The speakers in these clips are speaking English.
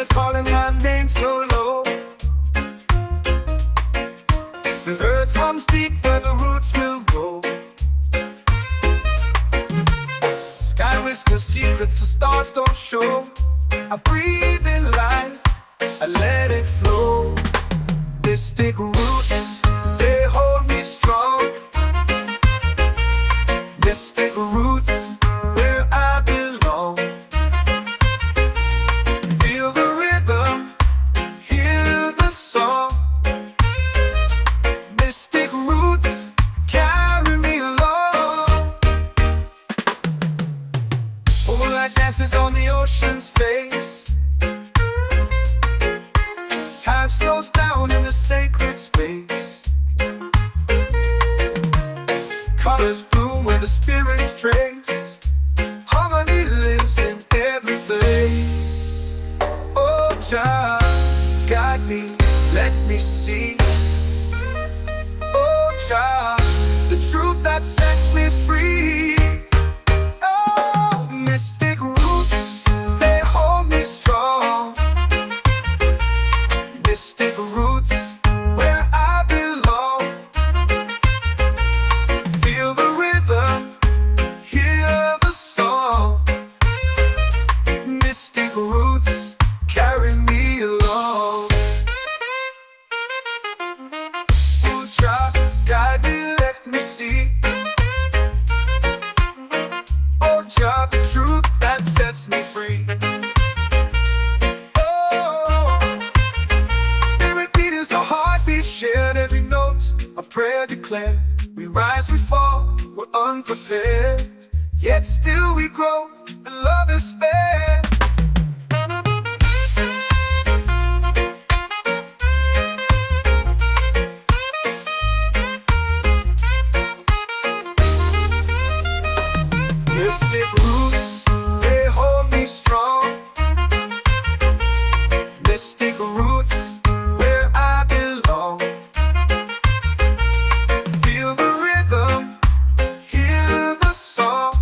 they're calling my name so low. The earth runs deep where the roots will go. Sky whispers secrets the stars don't show. I breathe in life, I let it flow. Mystic roots, they hold me strong. Mystic roots, where I belong. Feel the rhythm, hear the song. Mystic roots, carry me along. Moonlight dances on the ocean's face. Time slows down in the sacred space. Colors bloom where the spirits trace. Harmony lives in every place. Oh, child, guide me, let me see. Oh, child, the truth that sets me free. Oh, mystic roots, they hold me strong. Mystic roots, where I belong. Feel the rhythm, hear the song. Mystic roots, carry me along. Oh, child, guide me, let me see. Oh, child, the truth that sets me free. Shared every note, a prayer declared. We rise, we fall, we're unprepared. Yet still we grow, and love is spared. Mystic roots, they hold me strong. Mystic roots, where I belong. Feel the rhythm, hear the song.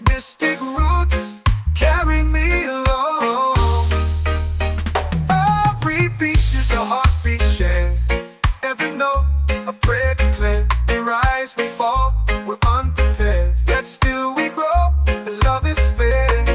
Mystic roots, carry me along. Every beat is a heartbeat shared. Every note, a prayer declared. We rise, we fall, we're unprepared. Yet still we grow, and love is spared.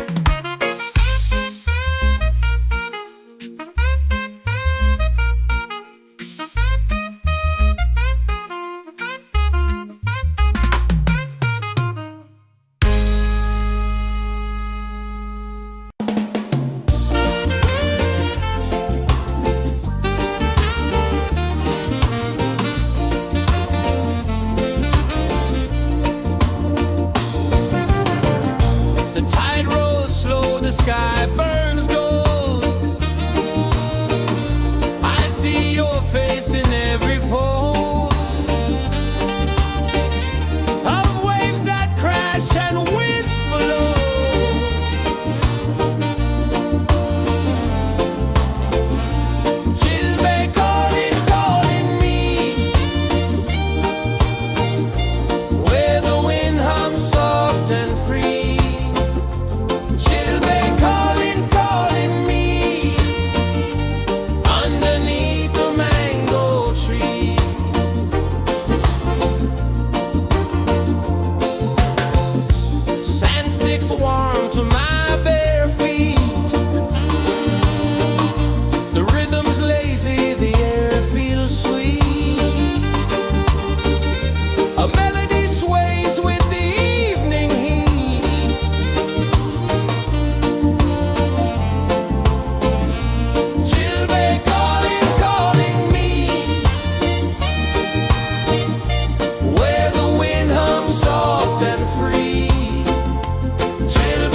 Sky burns gold. I see your face in every fold of waves that crash and whisper low. She'll be calling, calling me where the wind hums soft and free. Warm to my bare feet. The rhythm's lazy, the air feels sweet. A melody sways with the evening heat. She'll be calling, calling me where the wind hums soft and free. She'll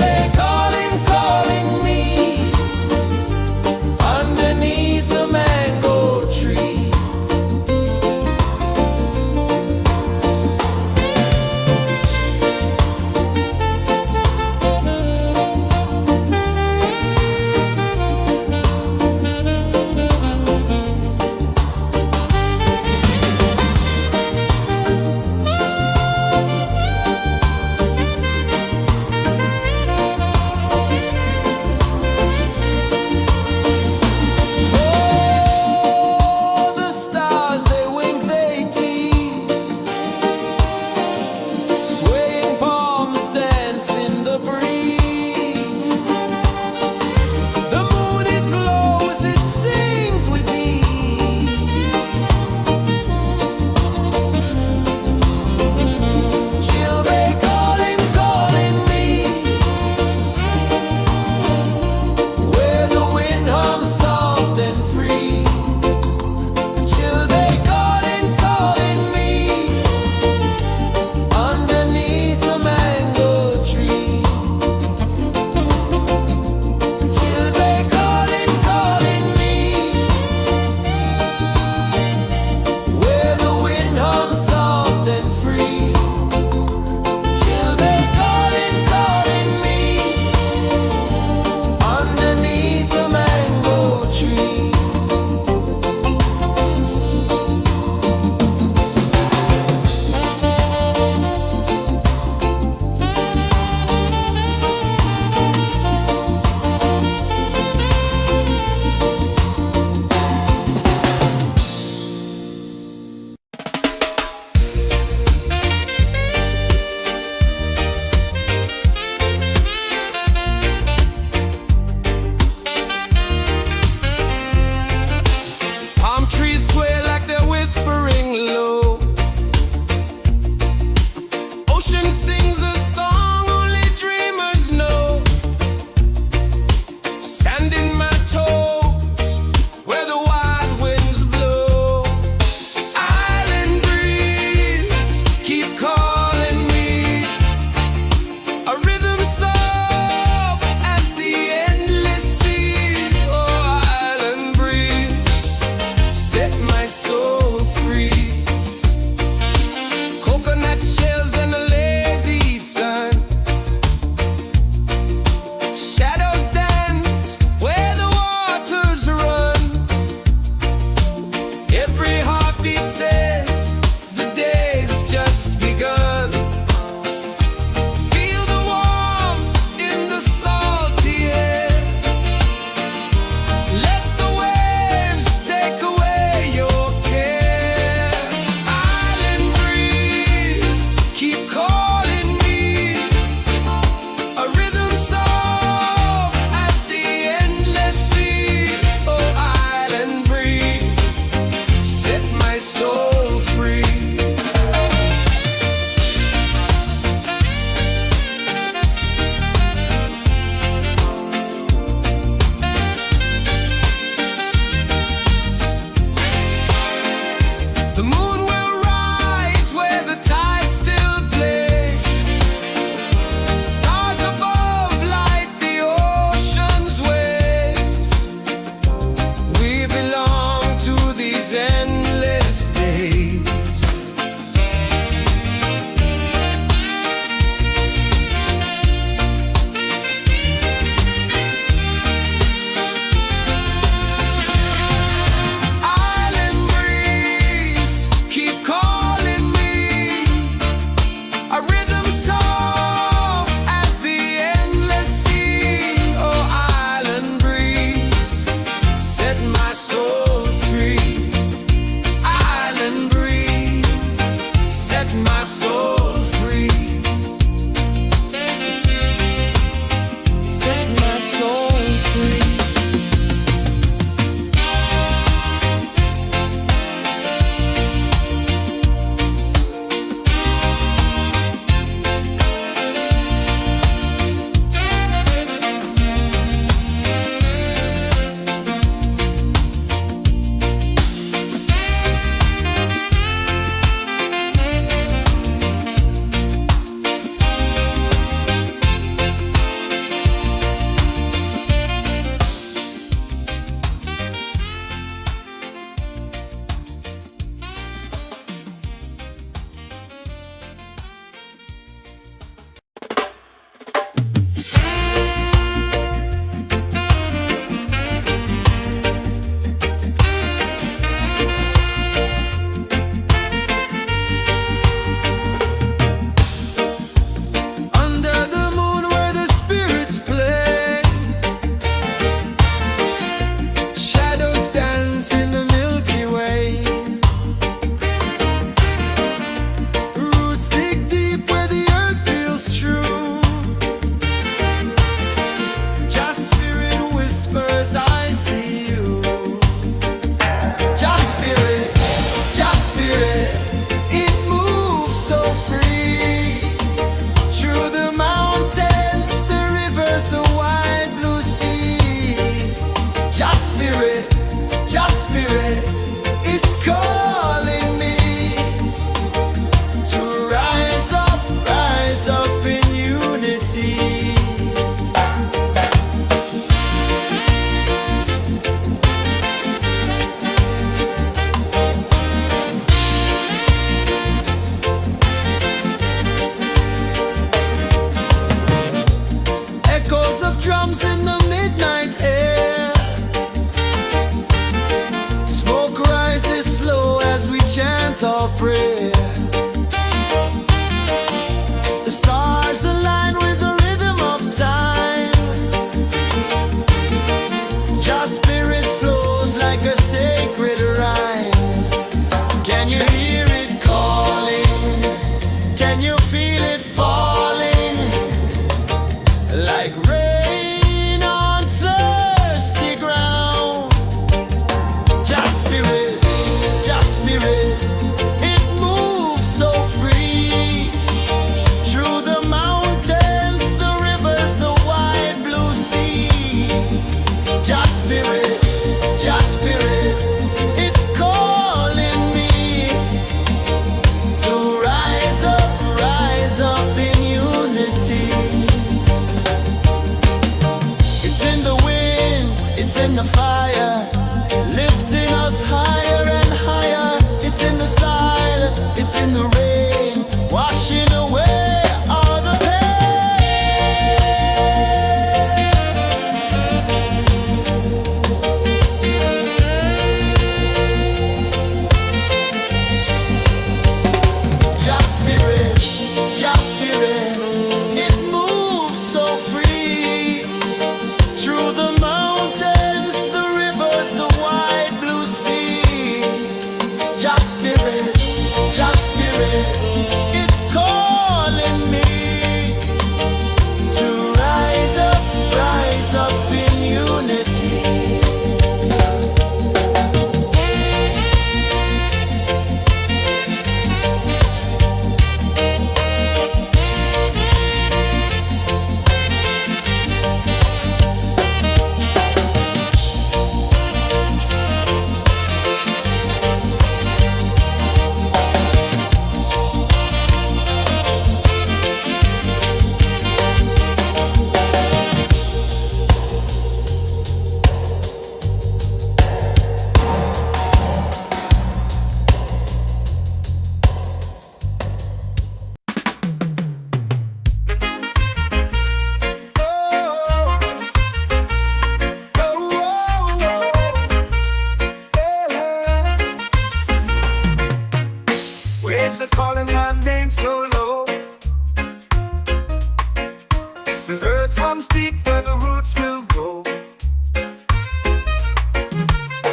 The earth runs deep where the roots will grow.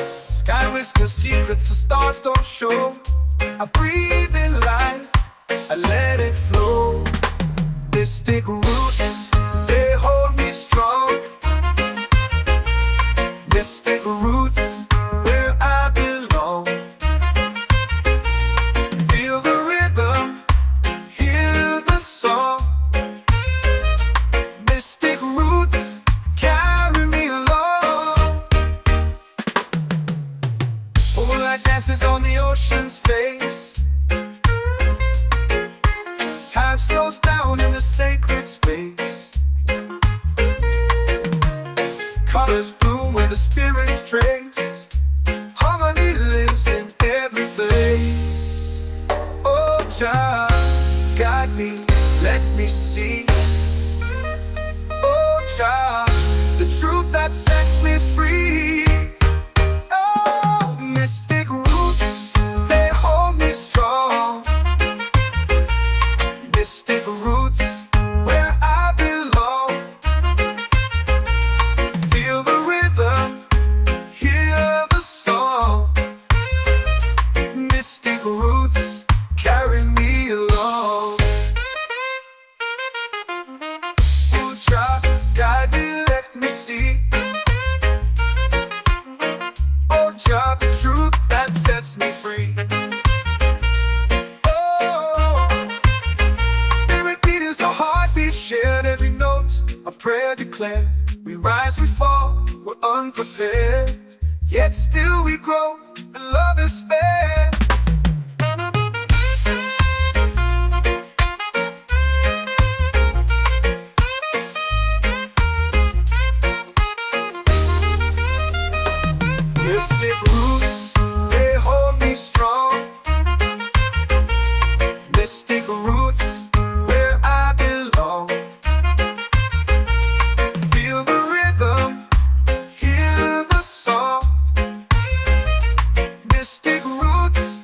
Sky whispers secrets the stars don't show. I breathe in life, I let it flow. Mystic roots, they hold me strong. Mystic roots, where I belong. Feel the rhythm, hear the song. Mystic roots, carry me along. Moonlight dances on the ocean's face. Time slows down in the sacred space. Colors bloom where the spirits trace. Harmony lives in every place. Oh, Jah, guide me, let me see. Oh, Jah, the truth that sets me free. Oh, mystic roots, they hold me strong. Mystic roots, where I belong. Feel the rhythm, hear the song. Mystic roots, carry me along. Oh, Jah, guide me, let me see. Oh, Jah, the truth that sets me free. Heartbeat shared, every note a prayer declared. We rise, we fall, we're unprepared, yet still we grow, and love is spared. Mystic roots, they hold me strong. Mystic roots, where I belong. Feel the rhythm, hear the song. Mystic roots,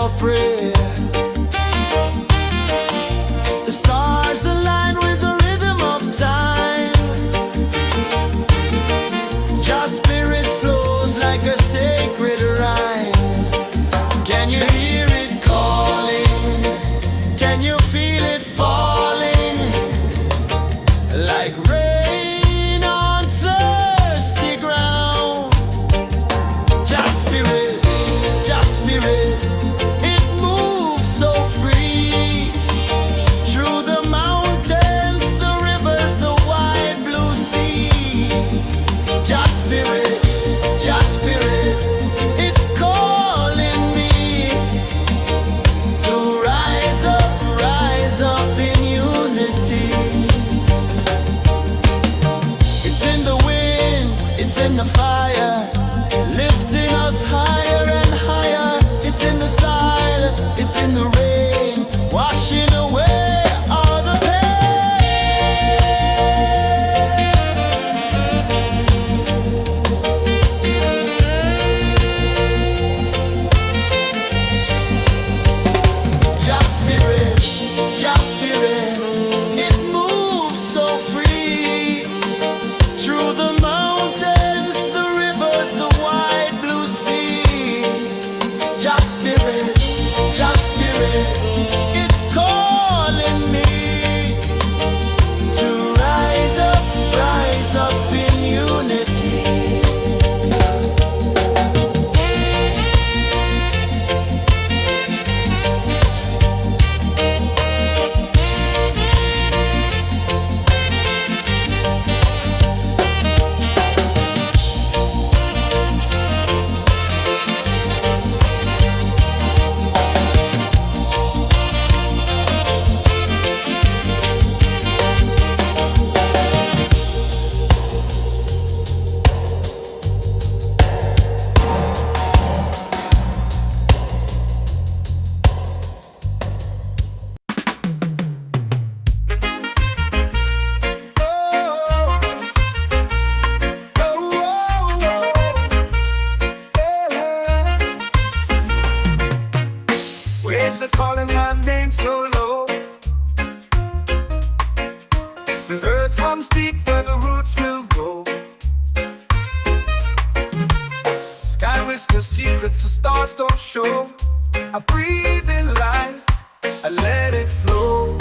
our prayer. The stars align with the rhythm of time. Your spirit flows like a sacred rhyme. Can you hear it calling? Can you feel it falling? Like rain on thirsty ground. Just spirit, it moves so free. Through the mountains, the rivers, the wide blue sea. Just spirit, it's calling me to rise up in unity. It's in the wind, it's in the fire, lifting us higher and higher. It's in the silence, it's in the rain, washing away all the Just spirit, it moves so free. Through the mountains, the rivers, the wide blue sea. Just spirit, it's calling me to rise up in unity. Waves are calling my name so low. The earth hums deep where the roots will go. Sky whispers secrets the stars don't show. I breathe in life, I let it flow.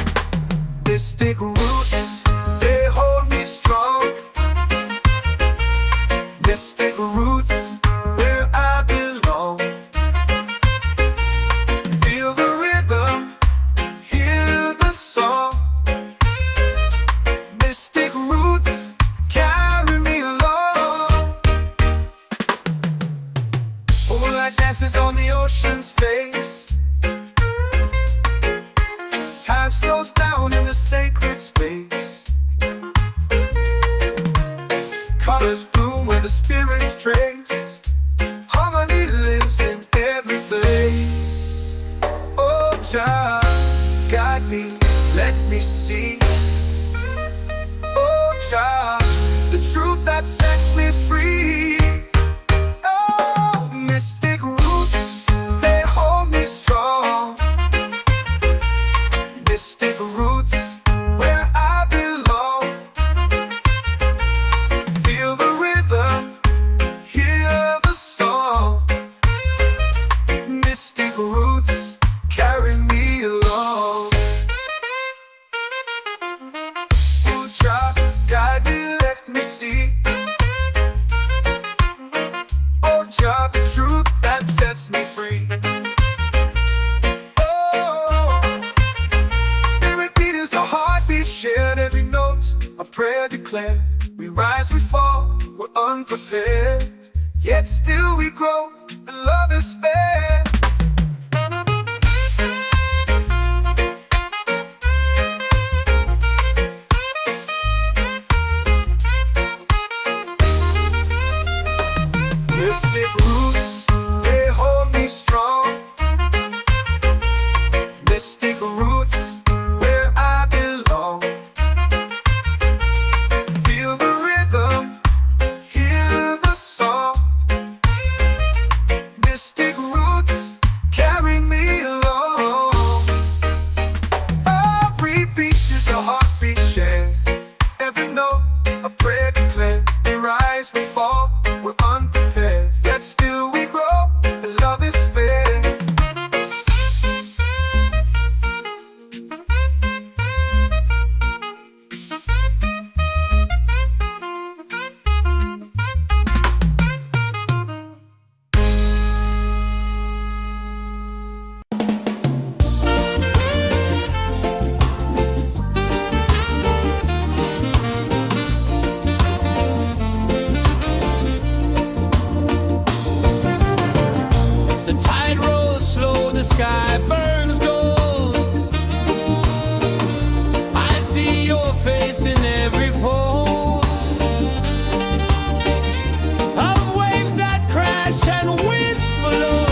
Mystic roots, they hold me strong. Mystic roots, where I belong. Feel the rhythm, hear the song. Mystic roots, carry me along. Moonlight dances on the ocean's face. Time slows down in the sacred space. Colors bloom where the spirits trace. Harmony lives in every place. Oh, child, guide me, let me see. Oh, child, the truth that sets me free. Oh, mystic roots, they hold me strong. Mystic roots, where I belong. Feel the rhythm, hear the song. Mystic roots, carry me along. Oh, child, guide me, let me see. Oh, child, the truth that sets me free. Oh, spirit beat is a heartbeat shared, every note a prayer declared. We rise, we fall, we're unprepared, yet still we grow, and love is spared. Mystic roots, they hold me strong. Mystic roots, where I belong. Feel the rhythm, hear the song. Mystic roots, sky burns gold. I see your face in every fold of waves that crash and whisper low.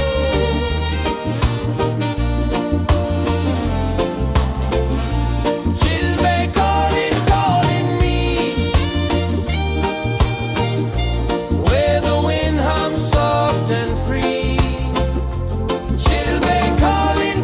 She'll be calling, calling me where the wind hums soft and free. She'll be calling,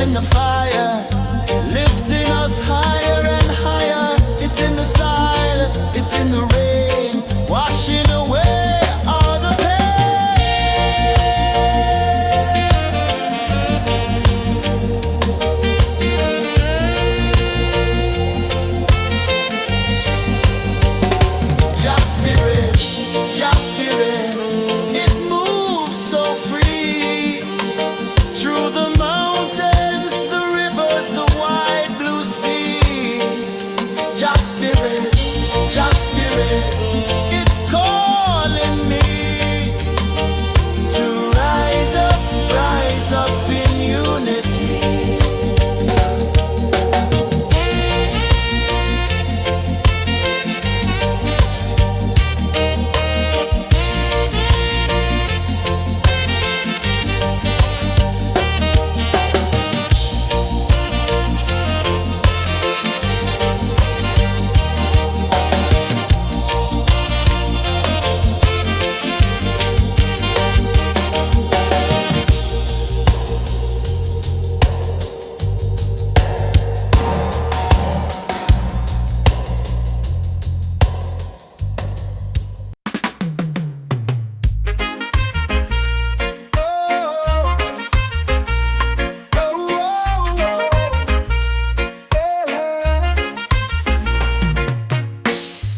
in the fire, lifting us higher and higher. It's in the silence, it's in the rain, washing away all the Just spirit, it moves so free through the mountains, the rivers, the wide blue sea. Just spirit, it's calling me to rise up in unity.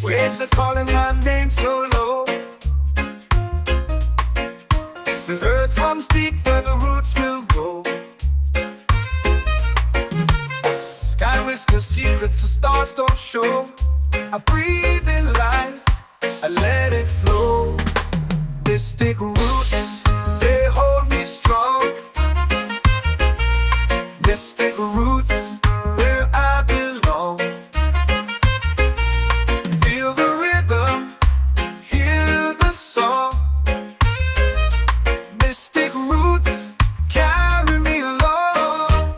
Waves are calling my name so low. The earth runs deep where the roots will go. Sky whispers secrets the stars don't show. I breathe in life, I let it flow. Mystic roots, they hold me strong. Mystic roots, where I belong. Feel the rhythm, hear the song. Mystic roots, carry me along.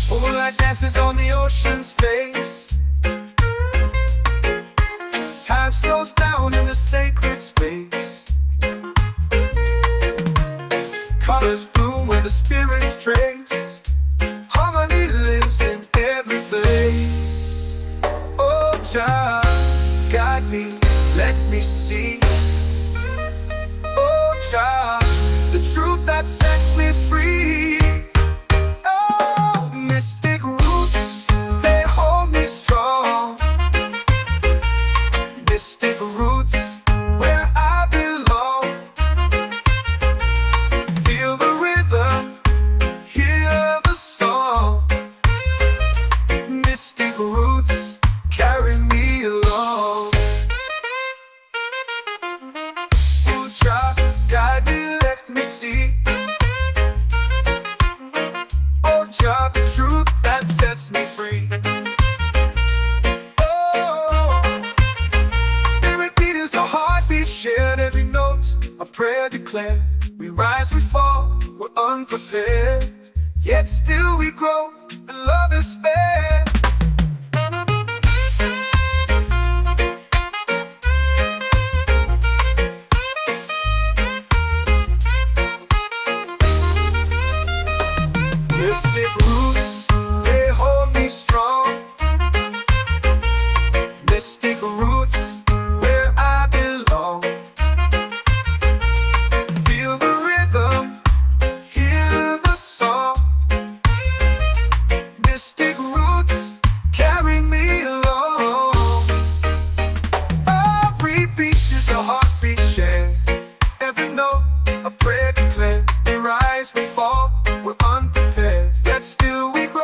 Moonlight dances on the ocean's face. Time slows down in the sacred space. Colors bloom where the spirits trace. Harmony lives in every place. Oh, child, guide me, let me see. Oh, child, the truth that sets me free. Oh, mystic roots, they hold me strong. Mystic roots, where I belong. Feel the rhythm, hear the song. Mystic roots, carry me along. Oh, child, guide me, let me see. Oh, child, the truth that sets me free. Oh, every beat is a heartbeat shared, every note a prayer declared. We rise, we fall, we're unprepared, yet still we grow, and love is spared. Mystic roots, they hold me strong. Mystic roots, where I belong. Feel the rhythm, hear the song. Mystic roots, carry me along. Every beat is a heartbeat shared, every note a prayer declared. We rise, we fall, we're unprepared, yet still we grow.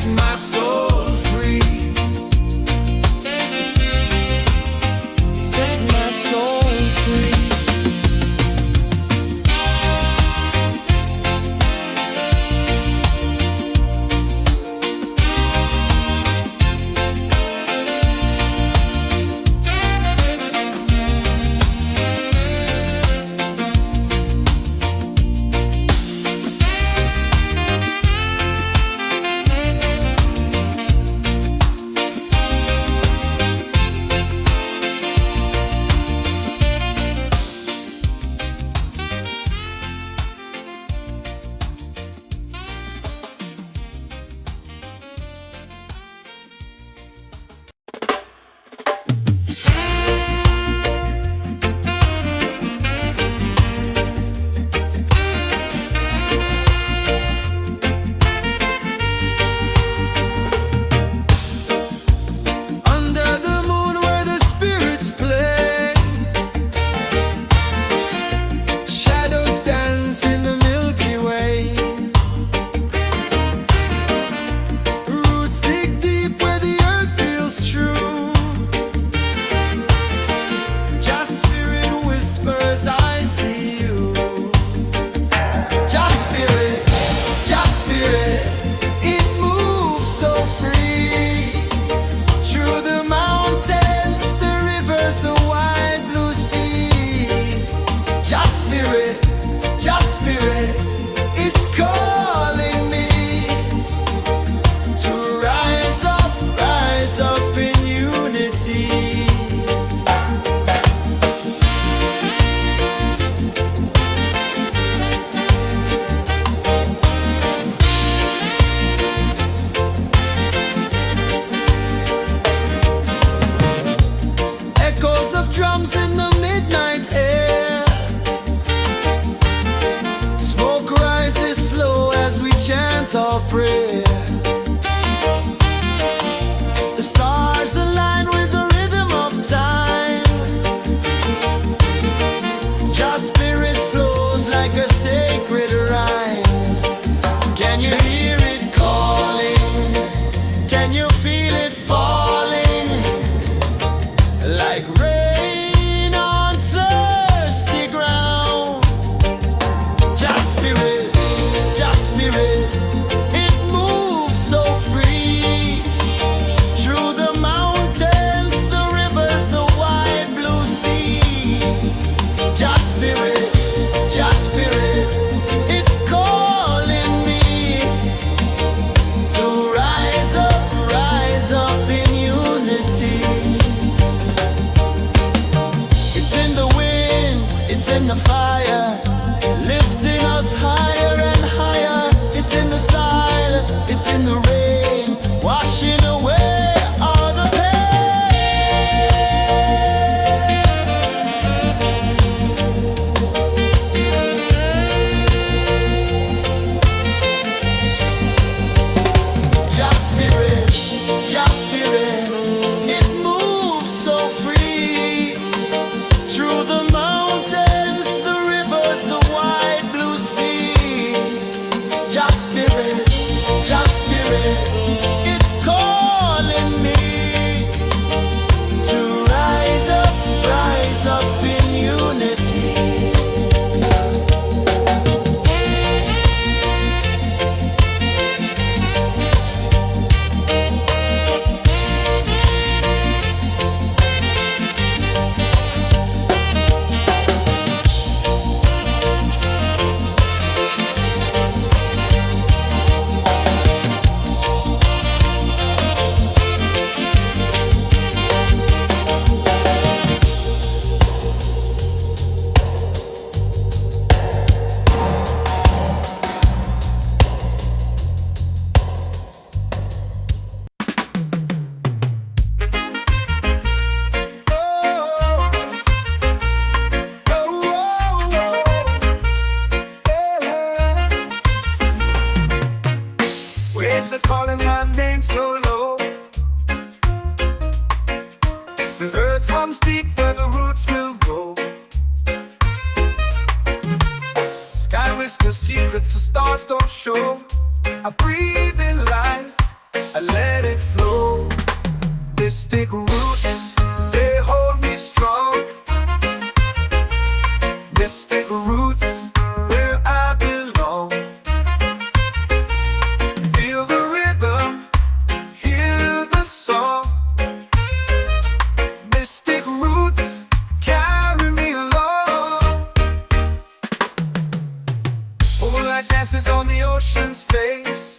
set my soul free. Set my soul free. Under the moon where the spirits play, shadows dance in the Milky Way. Roots dig deep where the earth feels true. Just spirit whispers, I see you. Just spirit, it moves so free. Through the mountains, the rivers, the wide blue sea. Just spirit, it's calling me to rise up in unity. Echoes of drums in the midnight air. Smoke rises slow as we chant our prayer. The stars align with the rhythm of time. Just spirit flows like a sacred rhyme. Can you hear it calling? Can you feel it falling? Like rain on thirsty ground. Just spirit, it moves so free. Through the mountains, the rivers, the wide blue sea. Just spirit, it's calling me to rise up in unity. It's in the wind, it's in the fire, lifting us higher and higher. It's in the silence, it's in the rain, washing away all the pain. Just spirit, it moves so free. Through the mountains, the rivers, the wide blue sea. Just spirit, it's calling me to rise up in unity. Waves are calling my name so low. The earth runs deep where the roots will go. Sky whispers secrets the stars don't show. I breathe in life, I let it flow. Mystic roots, they hold me strong. Mystic roots, where I belong. Feel the rhythm, hear the song. Mystic roots, carry me along. Moonlight dances on the ocean's face.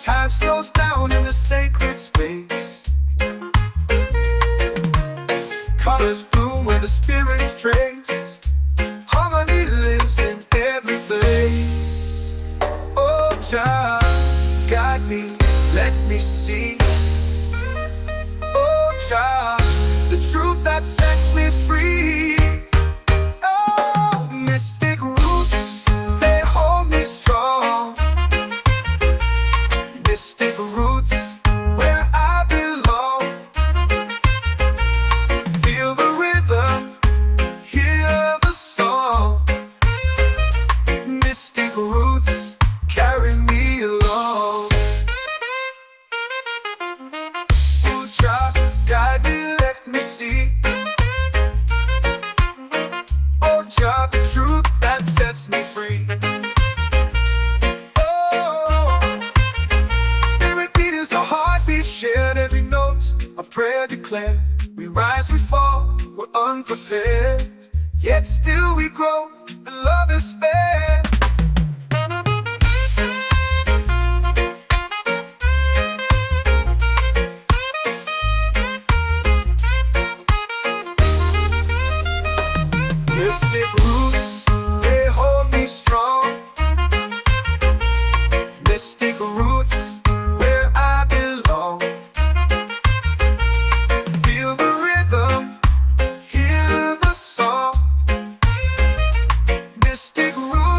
Time slows down in the sacred space. Colors bloom where the spirits trace. Harmony lives in every place. Oh, child, guide me, let me see. Oh, child, the truth that sets me free. Oh, mystic roots, they hold me strong. Mystic roots, where I belong. Feel the rhythm, hear the song. Mystic roots, carry me along. Oh, child, guide me, let me see. Oh, child, the truth that sets me free. Oh, spirit beat is a heartbeat shared, every note a prayer declared. We rise, we fall, we're unprepared, yet still we grow, and love is fair. Mystic roots, they hold me strong. Mystic roots, where I belong. Feel the rhythm, hear the song. Mystic roots,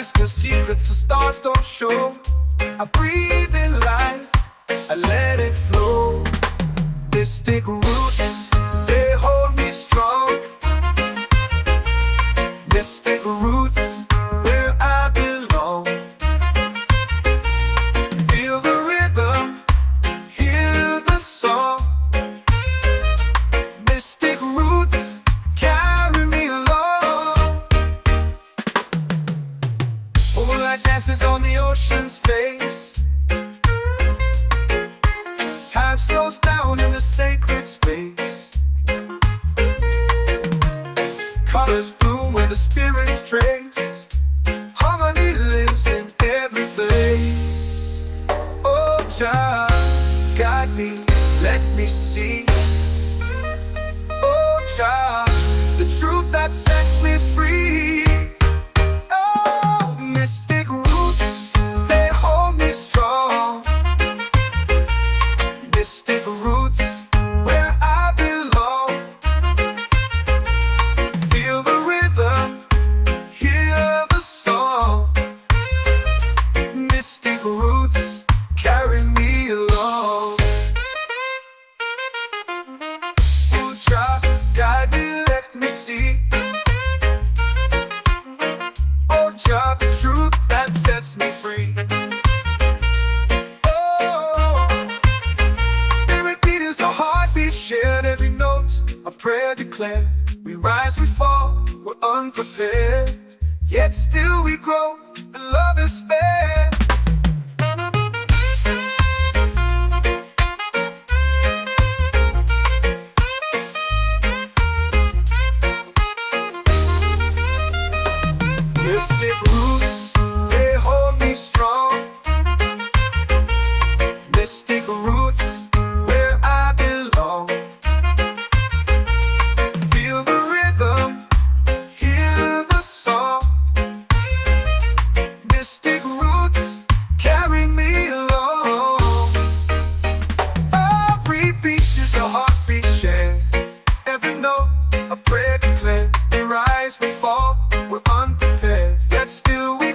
whisper secrets the stars don't show. I breathe in life, I let it flow. Mystic roots, they hold me strong. Mystic roots, where I belong. Feel the rhythm, hear the song. Mystic roots carry me along. Moonlight dances on the ocean's face. Time slows down in the sacred space. Colors bloom where the spirits trace. Harmony lives in every place. Oh, Jah, guide me, let me see. Oh, Jah, the truth that sets me free. Oh, mystic roots, they hold me strong. Mystic roots, where I belong. Feel the rhythm, hear the song. Mystic roots carry me along. Oh, Jah, guide me, let me see. Oh, Jah, the truth that sets me free. Oh, spirit beat is a heartbeat shared, every note a prayer declared. We rise, we fall, we're unprepared, yet still we grow, and love is spared. Mystic roots, they hold me strong. Mystic roots, where I belong. Feel the rhythm, hear the song. Mystic roots carry me along. Every beat is a heartbeat shared, every note a prayer declared. We rise, we fall, we're unprepared, yet still we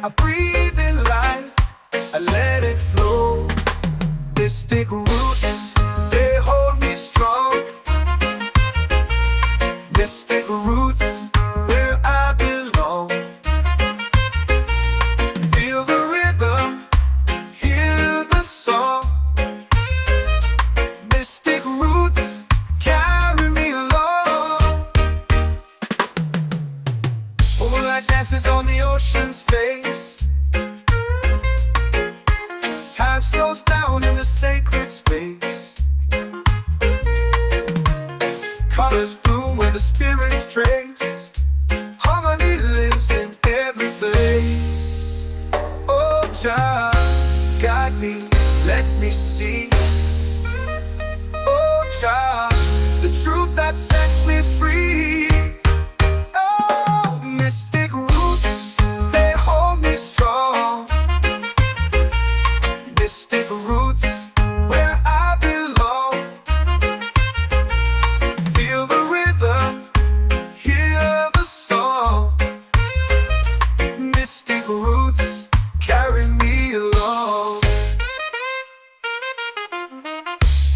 I breathe in life, I let it flow. Mystic roots, they hold me strong. Mystic roots, where I belong. Feel the rhythm, hear the song. Mystic roots, carry me along. Moonlight dances on the ocean's face. Time slows down in the sacred space. Colors bloom where the spirits trace. Harmony lives in every place. Oh, Jah, guide me, let me see. Oh, Jah, the truth that sets me free. Oh, mystic roots, they hold me strong. Mystic roots, where I belong. Feel the rhythm, hear the song. Mystic roots, carry me along.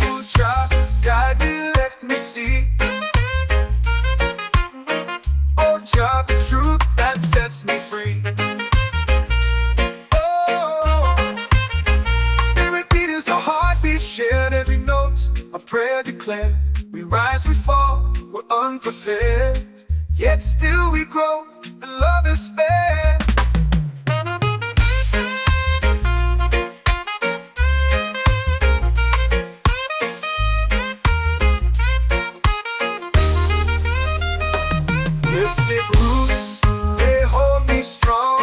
Oh, Jah, guide me, let me see. Oh, Jah, the truth that sets me free. Shared every note, a prayer declared. We rise, we fall, we're unprepared. Yet still we grow, and love is spared. Mystic roots, they hold me strong.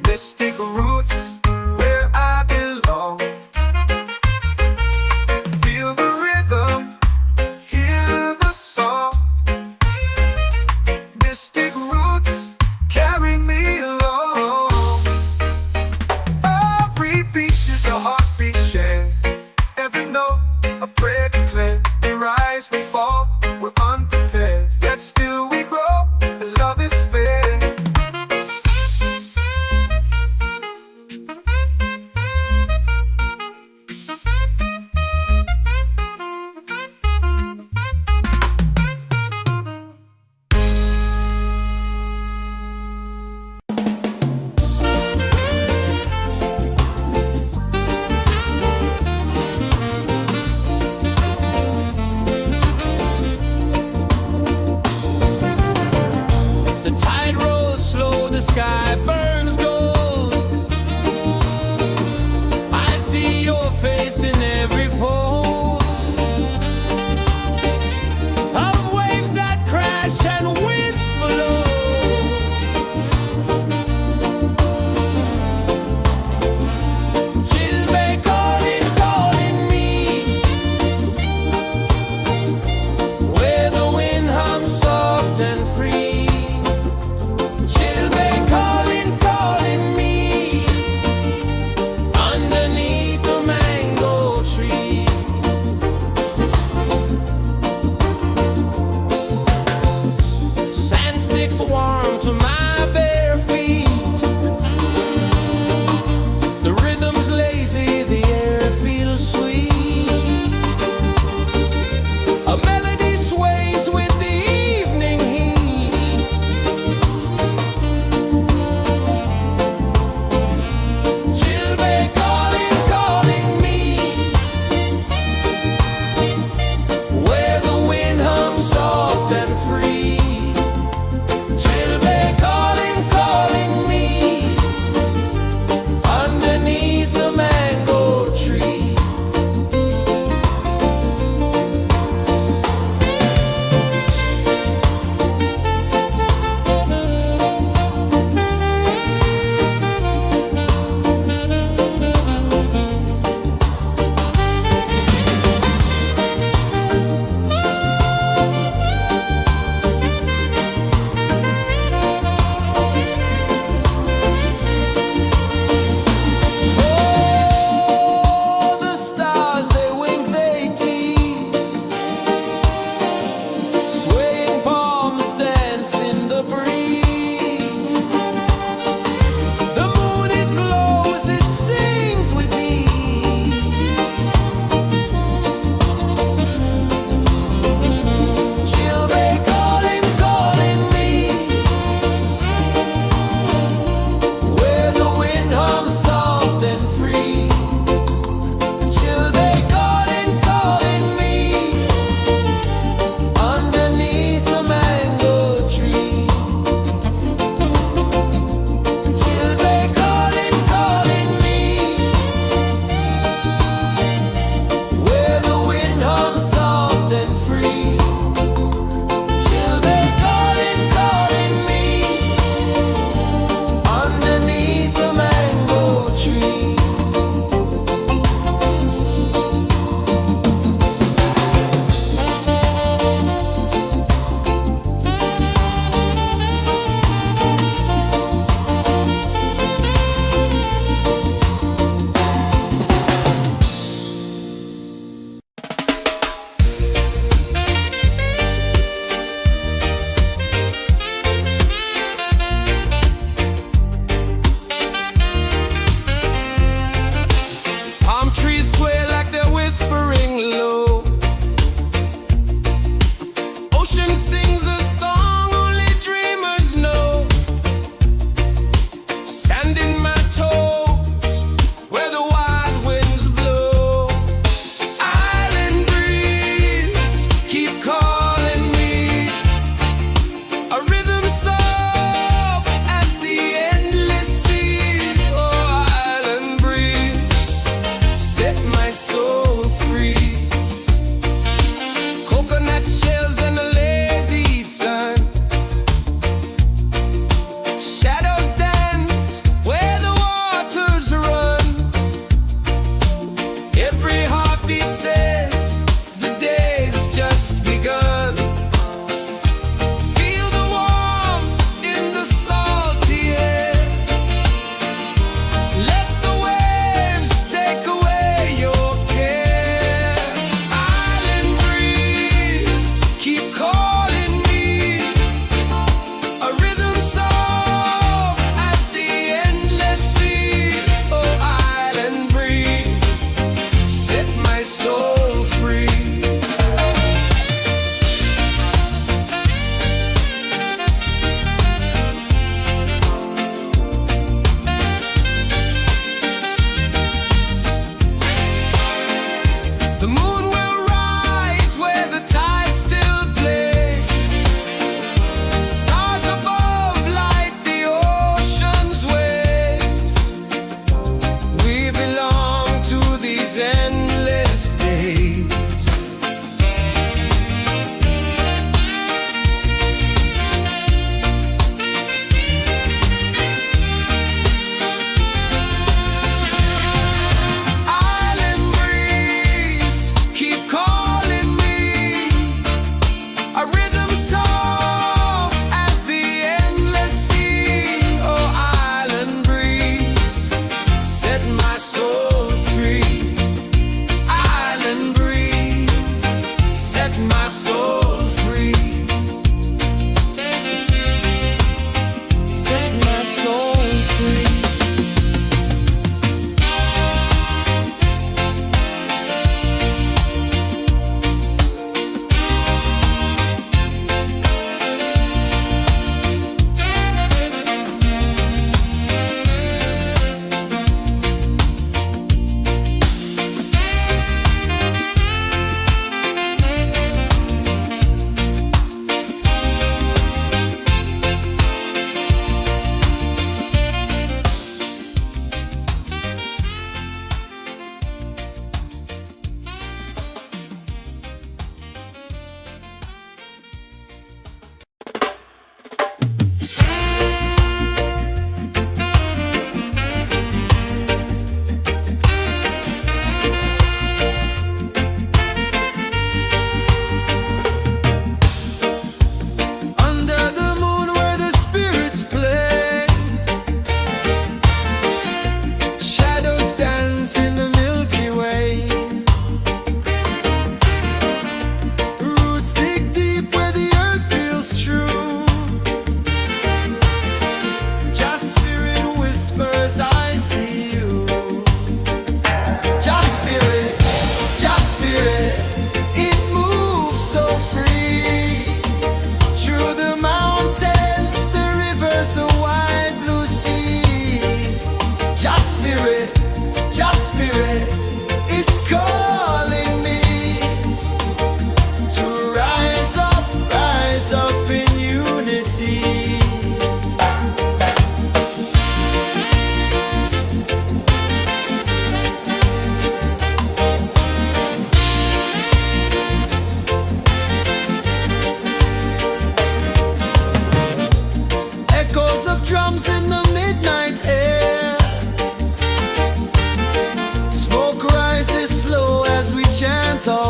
Mystic roots, where I belong. Feel the rhythm, hear the song. Mystic roots,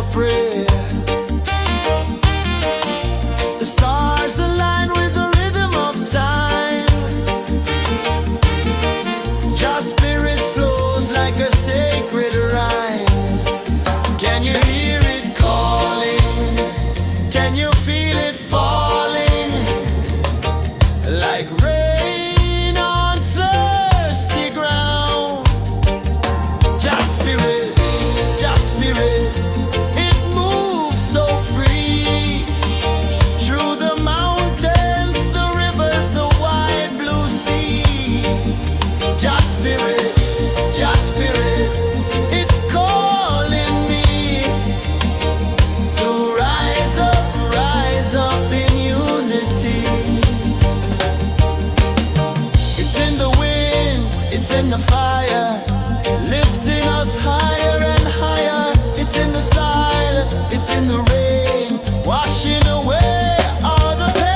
for prayer. The stars align with the rhythm of time. Your spirit flows like a sacred rhyme. Can you hear it calling? Can you feel it falling? Like rain on thirsty ground. Just spirit, it moves so free. Through the mountains, the rivers, the wide blue sea. Just spirit, it's calling me to rise up in unity. It's in the wind, it's in the fire, lifting us higher and higher. It's in the silence, it's in the rain, washing away all the pain.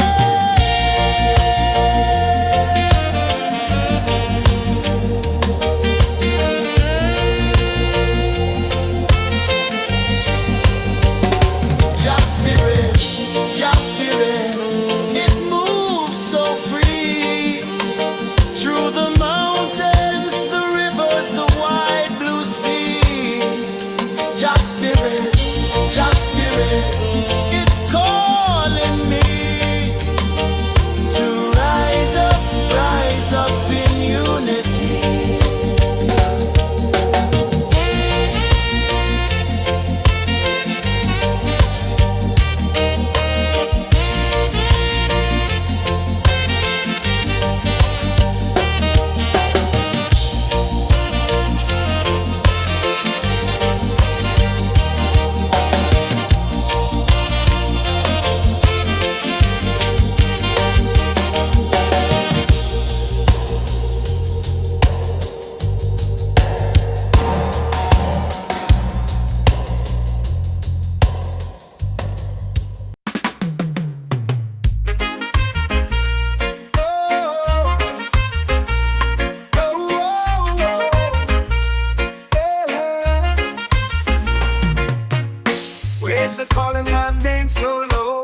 Just spirit, it moves so free. Through the mountains, the rivers, the wide blue sea. Just spirit, it's calling me to rise up in unity. Waves are calling my name so low.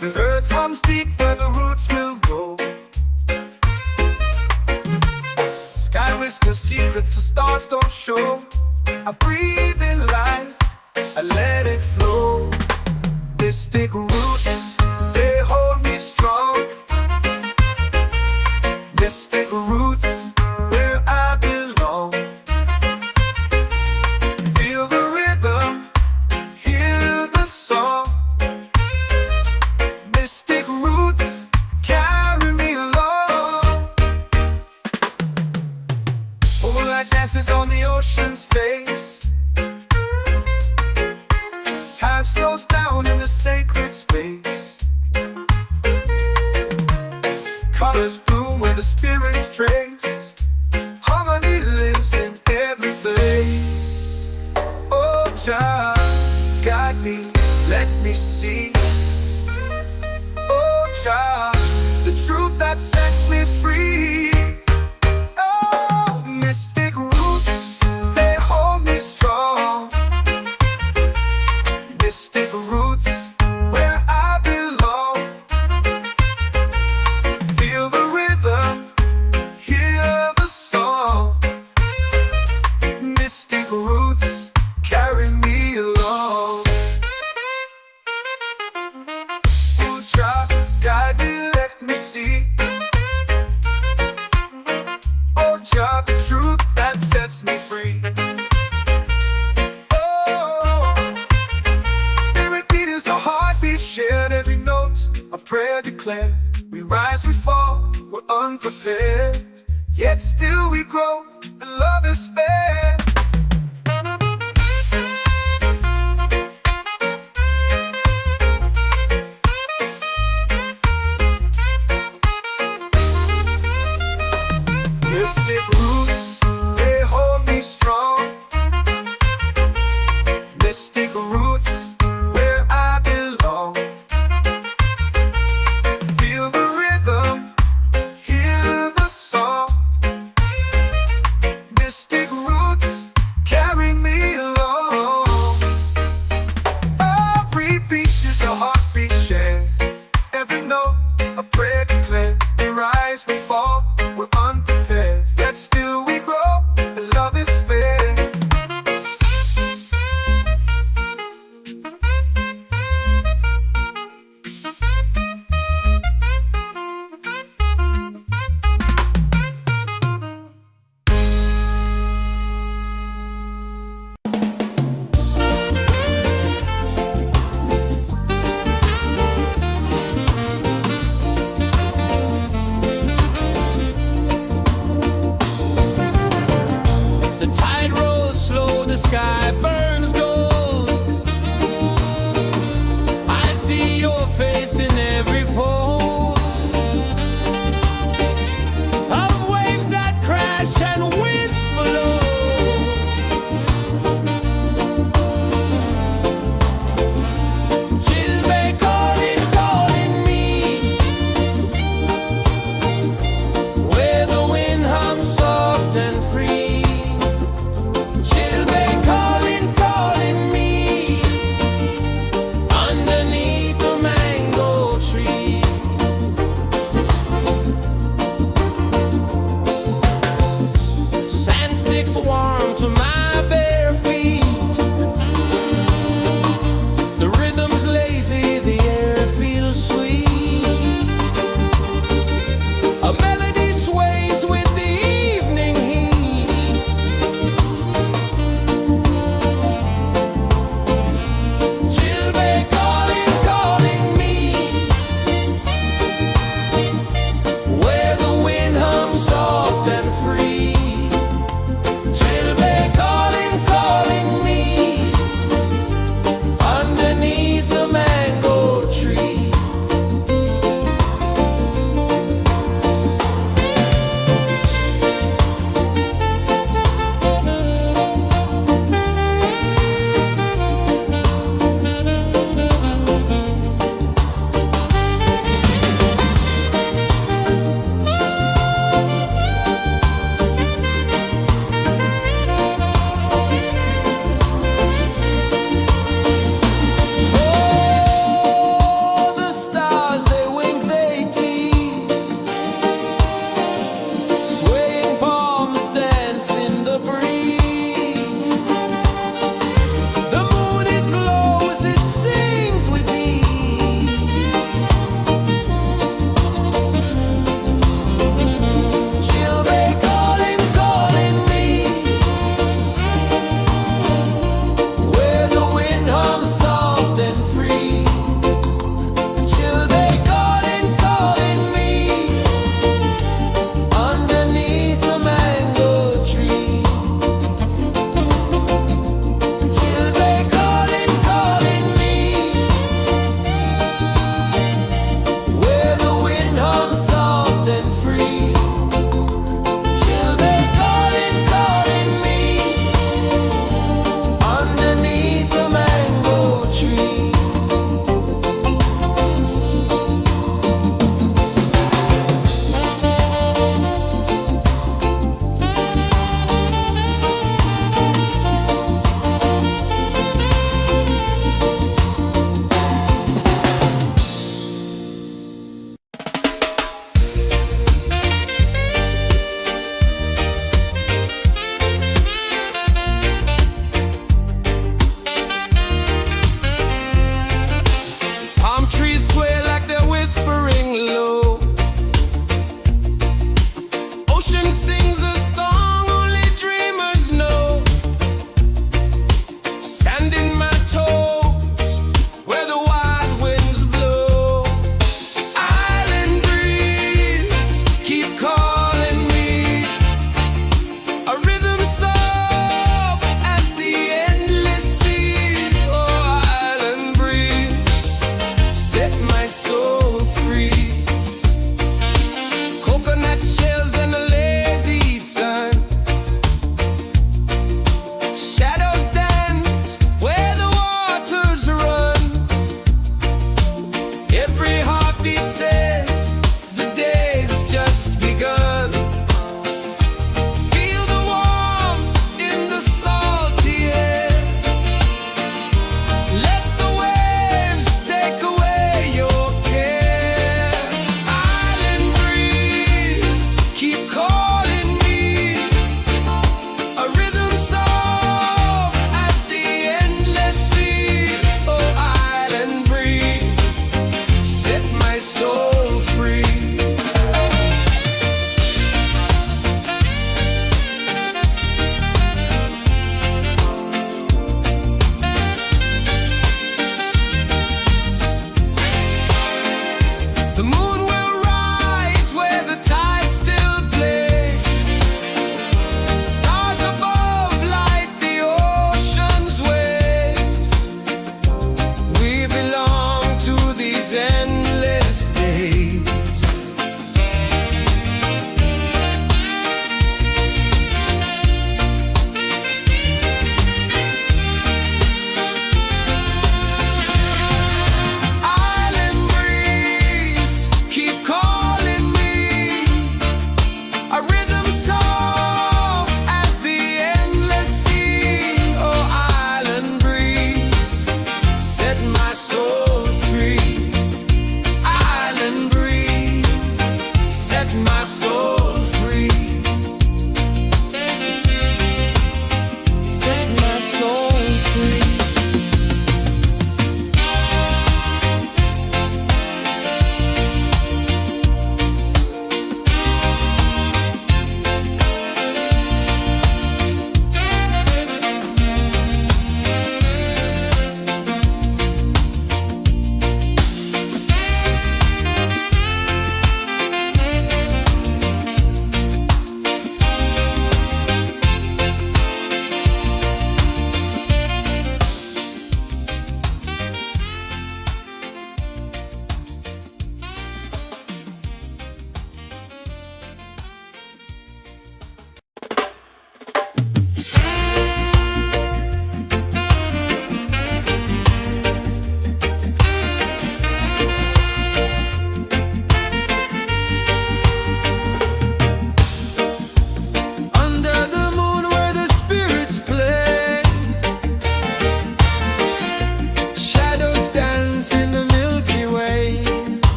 The earth hums deep where the roots will go. Sky whispers secrets the stars don't show. I breathe in life, I let it flow. Mystic roots, they hold me strong. Mystic roots, where I belong. Feel the rhythm, hear the song. Mystic roots, carry me along. Moonlight dances on the ocean's face. Time slows down in the sacred space. Colors bloom where the spirits trace. Harmony lives in every place. Oh, child, guide me, let me see. Oh, child, the truth that sets me free. Oh, mystic roots, they hold me strong. Mystic roots, where I belong. Feel the rhythm, hear the song. Mystic roots, carry me along. Oh, child, guide me, let me see. Oh, child, the truth that sets me free. Oh, spirit beat is a heartbeat, shared every note, a prayer declared. We rise, we fall, we're unprepared, yet still we grow, and love is fair. Mystic roots, they hold me strong. Mystic roots, where I belong. Feel the rhythm, hear the song. Mystic roots, carry me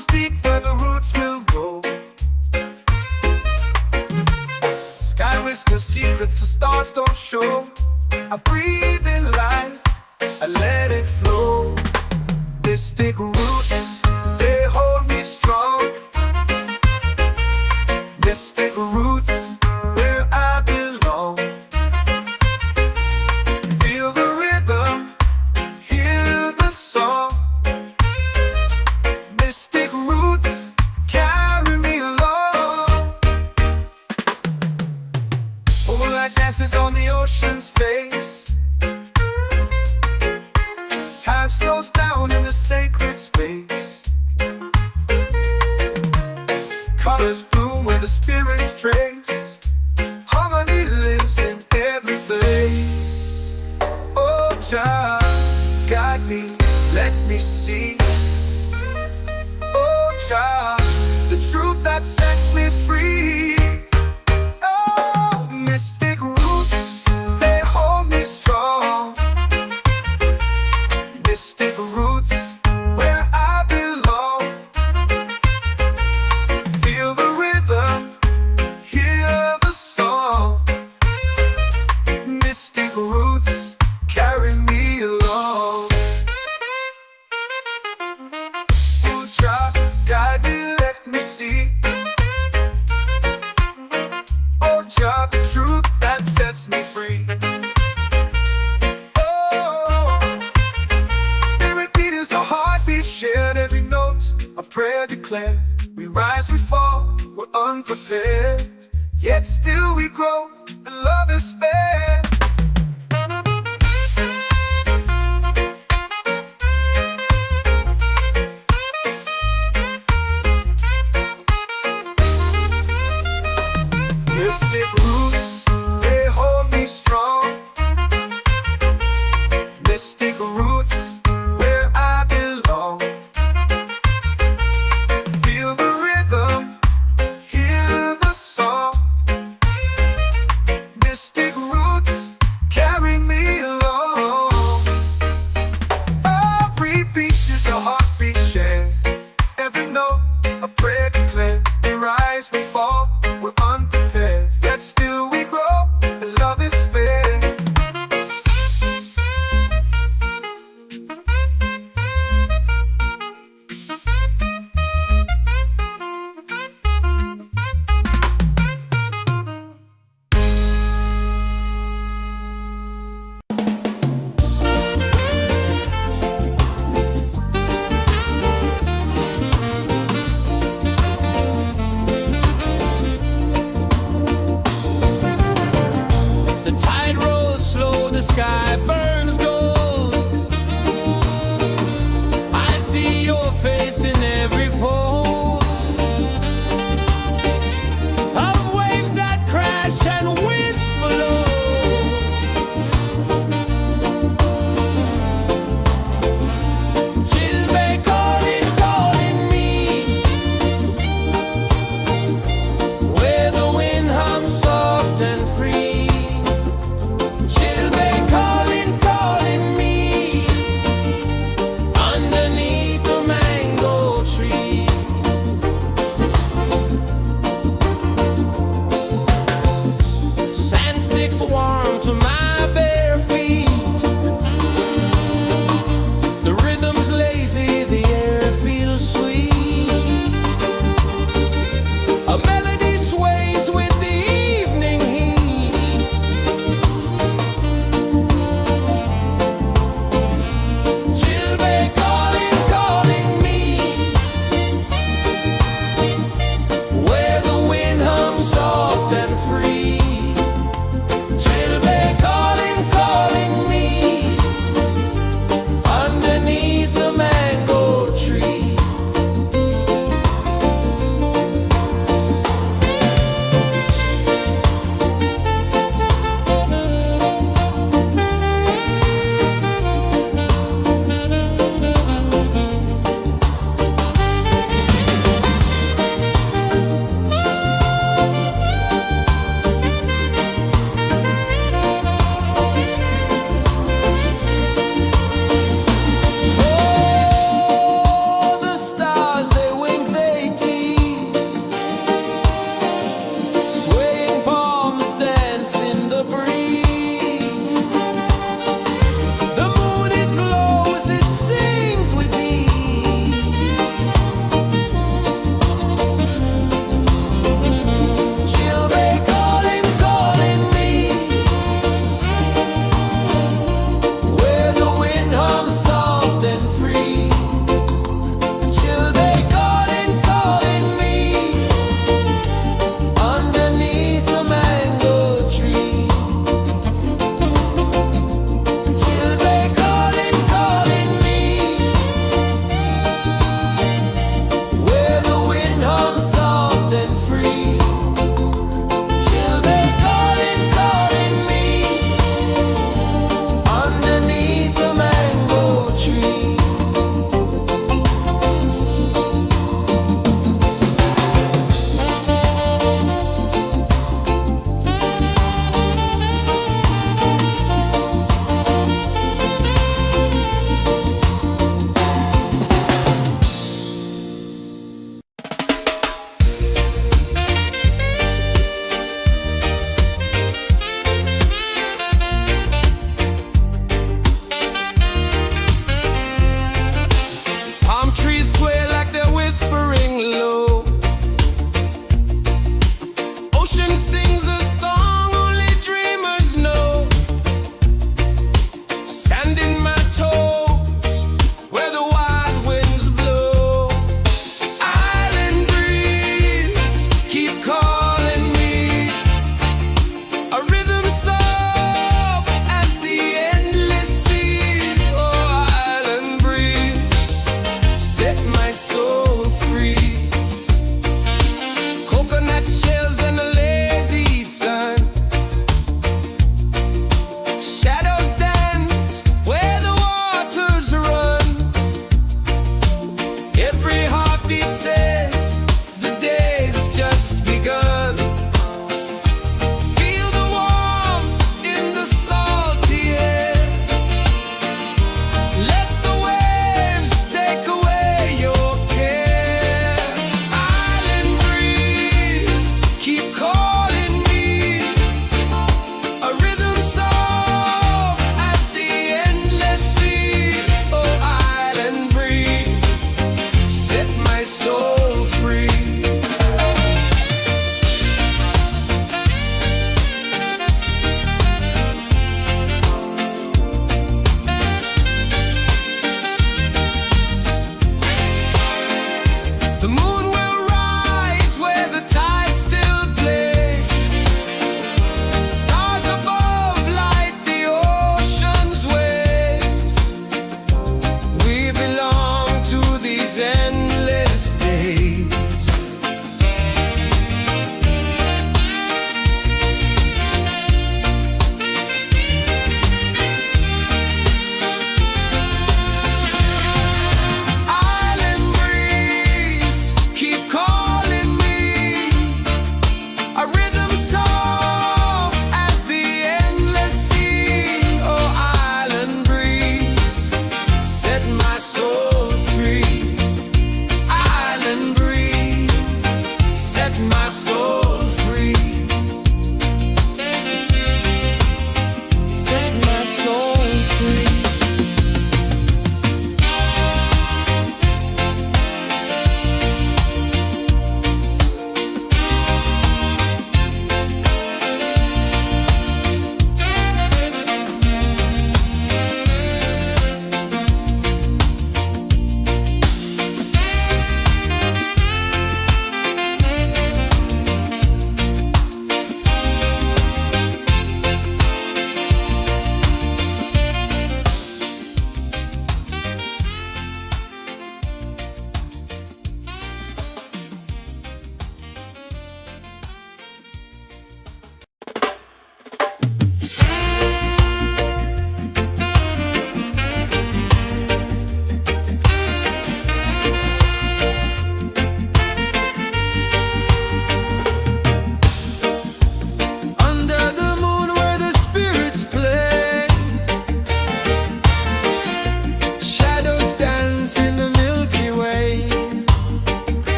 runs deep where the roots will go. Sky whispers secrets the stars don't show. I breathe in life, I let it flow. Mystic roots, they hold me strong. Mystic roots, where I belong. Feel the rhythm, hear the song. Mystic roots, carry me along. Moonlight dances on the ocean's face. Time slows down in the sacred space. Colors bloom where the spirits trace. Harmony lives in every place. Oh, Jah, guide me, let me see. Oh, Jah, the truth that sets me free. Oh, mystic roots, they hold me strong. Mystic roots, where I belong. Feel the rhythm, hear the song. Mystic roots, carry me along. Oh, Jah, guide me, let me see. Oh, Jah, the truth that sets me free. Oh, spirit beat is a heartbeat shared, every note a prayer declared. We rise, we fall, we're unprepared, yet still we grow, and love is spared. Mystic roots, they hold me strong. Mystic roots, where I belong. Feel the rhythm, hear the song. Mystic roots,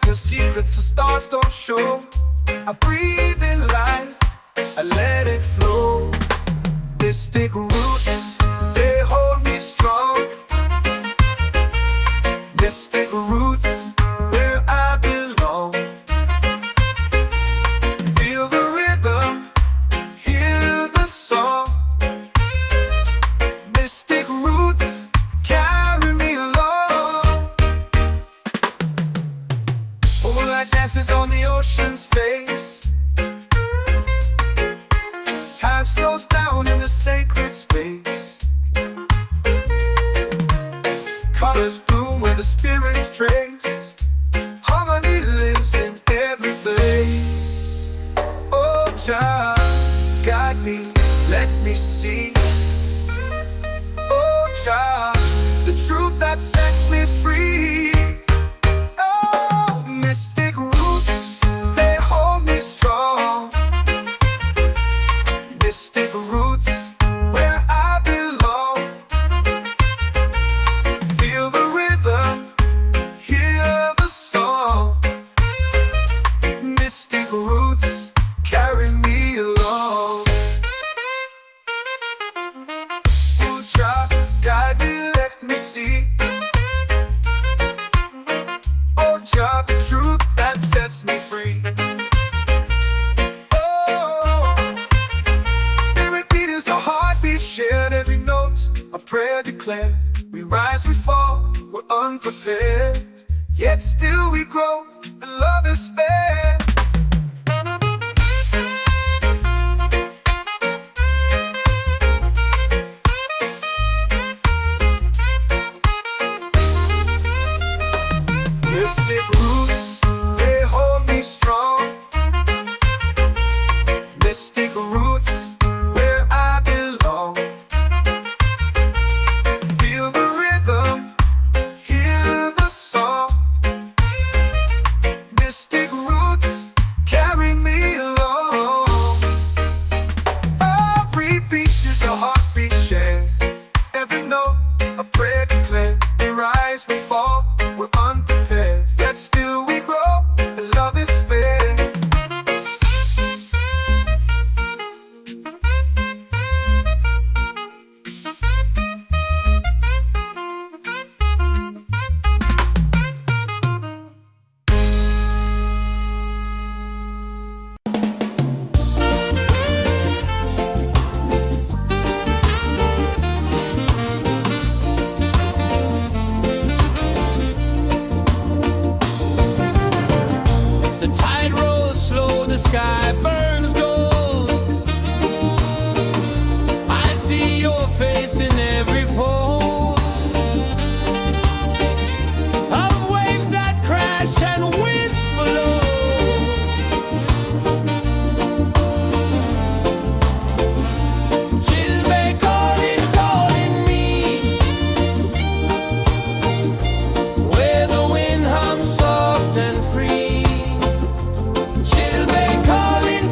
whisper secrets the stars don't show. I breathe in life, I let it flow. Mystic roots, they hold me strong. Mystic roots, where I belong. Feel the rhythm, hear the song. Mystic roots, carry me along. Moonlight dances on the ocean's face. Time slows down in the sacred space. Colors bloom where the spirits trace. Harmony lives in every place. Oh, child, guide me, let me see. Oh, child, the truth that sets me free. Oh, mystic roots, they hold me strong. Mystic roots, where I belong. Feel the rhythm, hear the song. Mystic roots, carry me along. Ooh, child, guide me, let me see. Oh, child, the truth that sets me free. Oh, every beat is a heartbeat shared, every note a prayer declared. We rise, we fall, we're unprepared, yet still we grow, and love is spared. Mystic roots, they hold me strong. Mystic roots, where I belong. Feel the rhythm, hear the song. Mystic roots, carry me along. Every beat is a heartbeat shared, every note a prayer declared. We rise, we fall, we're unprepared, yet still we grow, and love is fair. The tide rolls slow, the sky burns gold. I see your face in every fold of waves that crash and whisper low. She'll be calling, calling me, where the wind hums soft and free. She'll be calling,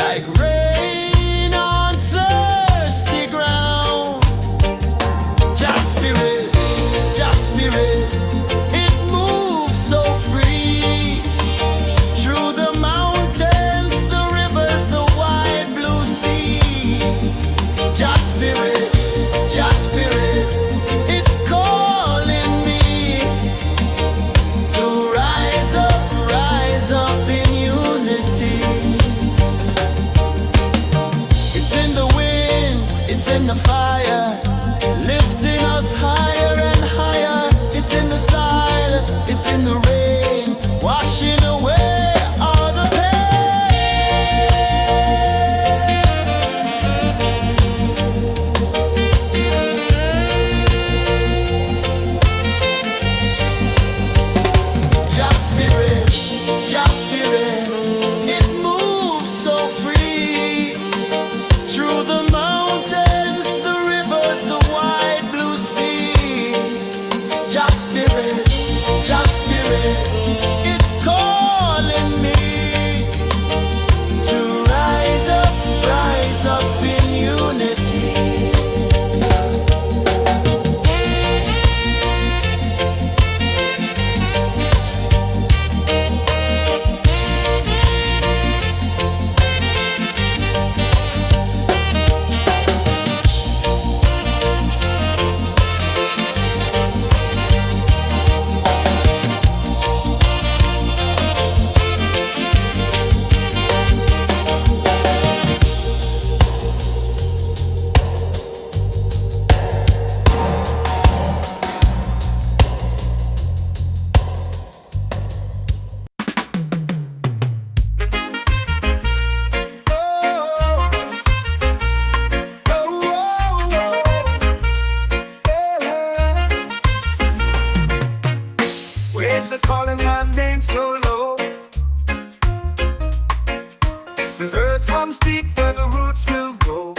like rain on thirsty ground. Just spirit, it moves so free through the mountains, the rivers, the wide blue sea. Just spirit, it's calling me to rise up in unity. It's in the wind, it's in the fire, lifting us higher and higher. It's in the silence, it's in the rain, washing away all the Just spirit, it moves so free through the mountains, the rivers, the wide blue sea. Just spirit, it's calling me to rise up in unity. Waves are calling my name so low. The earth hums deep where the roots will grow.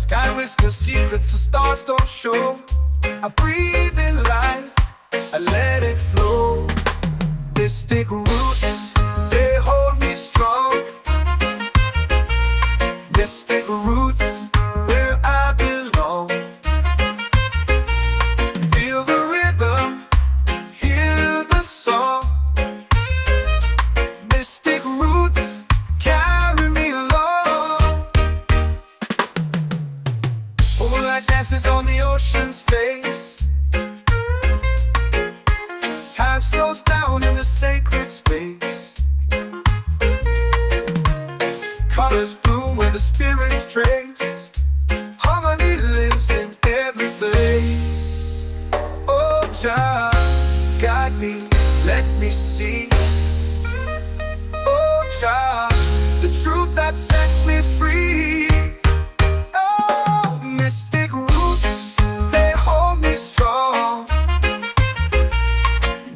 Sky whispers secrets the stars don't show. I breathe in life, I let it flow. Mystic roots, they hold me strong. Mystic roots, where I belong. Feel the rhythm, hear the song. Mystic roots, carry me along. Moonlight dances on the ocean's face. Time slows down in the sacred space. Colors bloom where the spirits trace. Harmony lives in every place. Oh, Jah, guide me, let me see. Oh, Jah, the truth that sets me free. Oh, mystic roots, they hold me strong.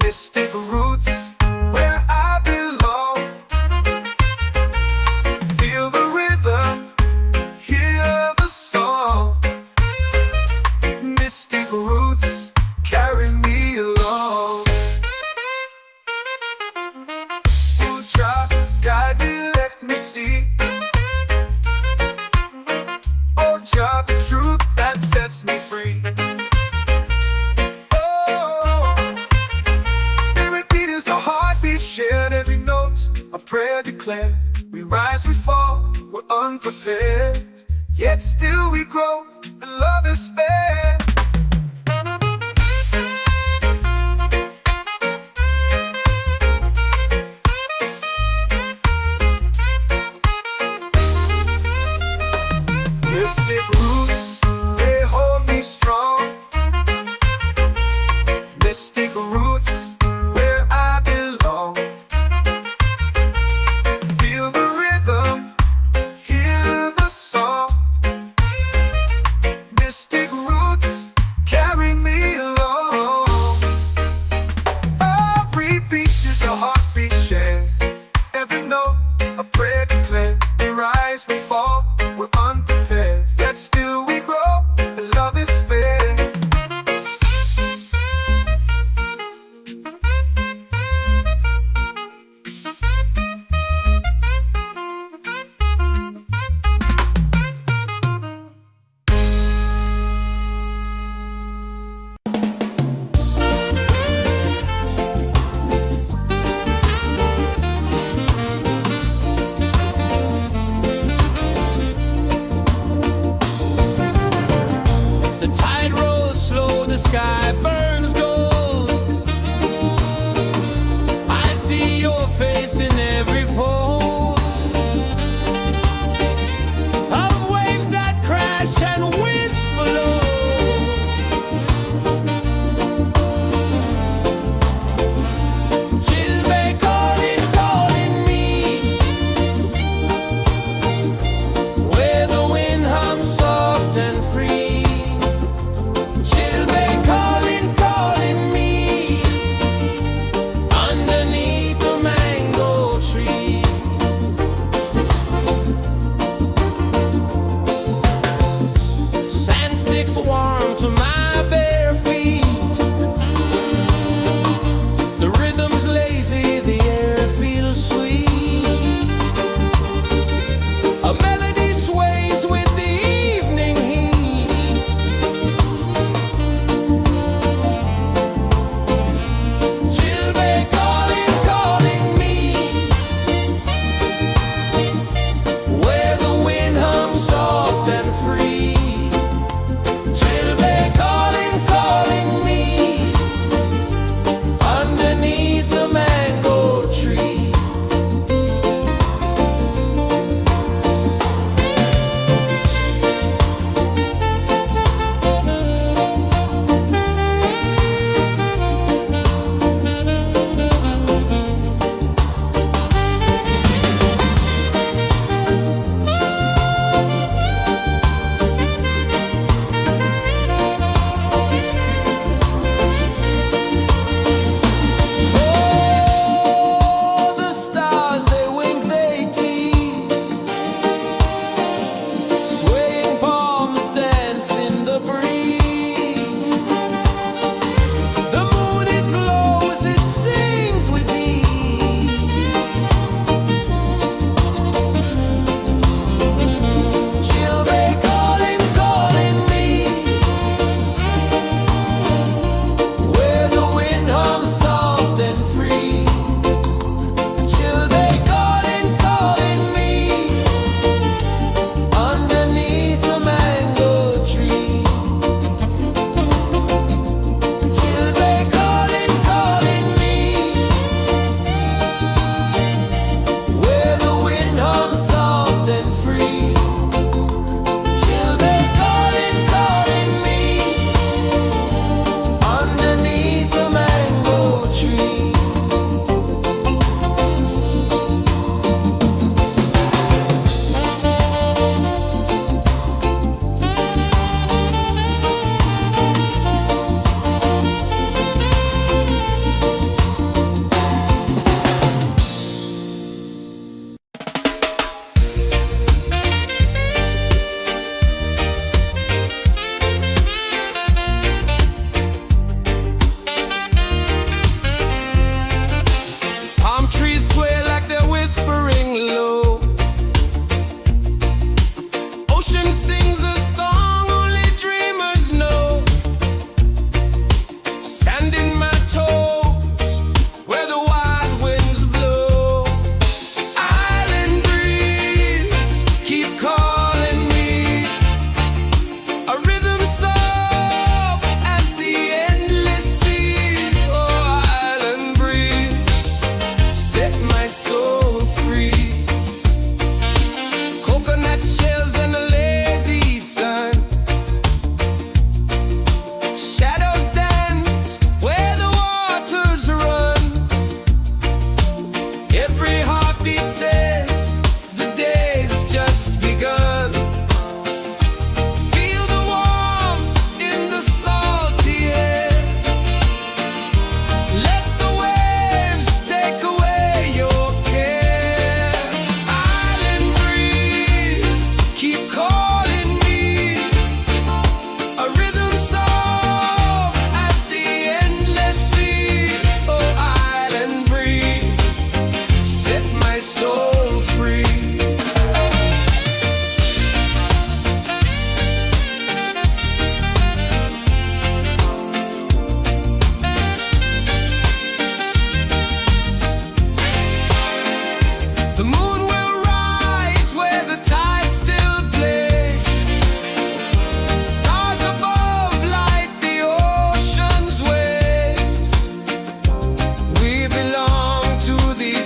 Mystic roots, where I belong. Feel the rhythm, hear the song. Mystic roots, carry me along. Oh, Jah, guide me, let me see. Oh, Jah, the truth that sets me free. Oh, spirit beat is a heartbeat, shared every note, a prayer declared. We rise, we fall, we're unprepared, yet still we grow, and love is spared. Mystic roots, they hold me strong. Mystic roots, where I belong. Feel the rhythm, hear the song. Mystic roots, grace in every fold of waves that crash and whisper low. Warm to my bare feet. The rhythm's lazy, the air feels sweet. A melody sways with the evening heat. She'll be calling, calling me, where the wind hums soft and free.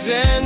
and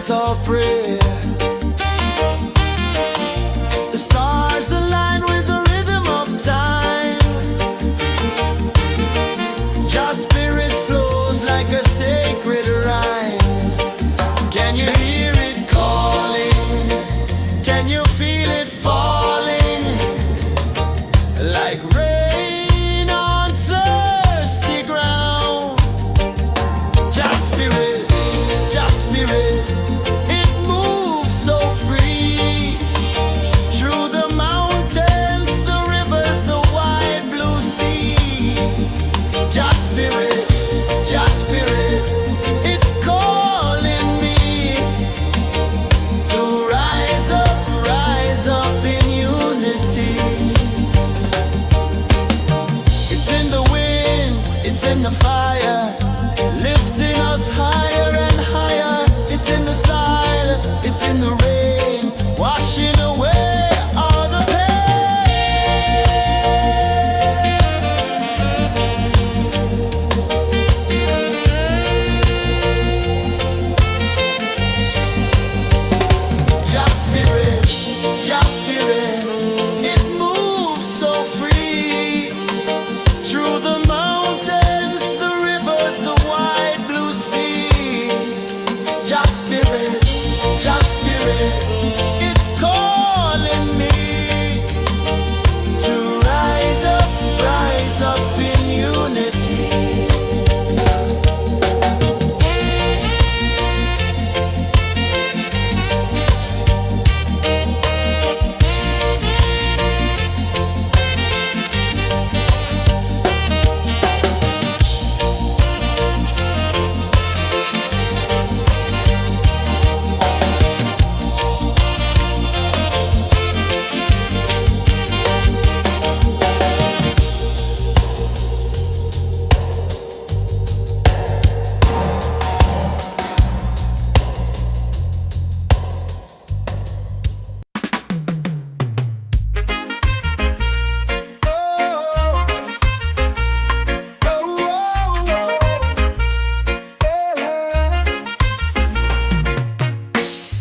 chant or prayer. The stars align with the rhythm of time. Your spirit flows like a sacred rhyme. Can you hear it calling? Can you feel it falling? Like rain on thirsty ground. Just spirit, it moves so free. Through the mountains, the rivers, the wide blue sea. Just spirit, it's calling me to rise up in unity. It's in the wind, it's in the fire, lifting us higher and higher. It's in the silence, it's in the rain, washing away all the Just spirit, it moves so free. Through the mountains, the rivers, the wide blue sea. Just spirit, it's calling me to rise up in unity.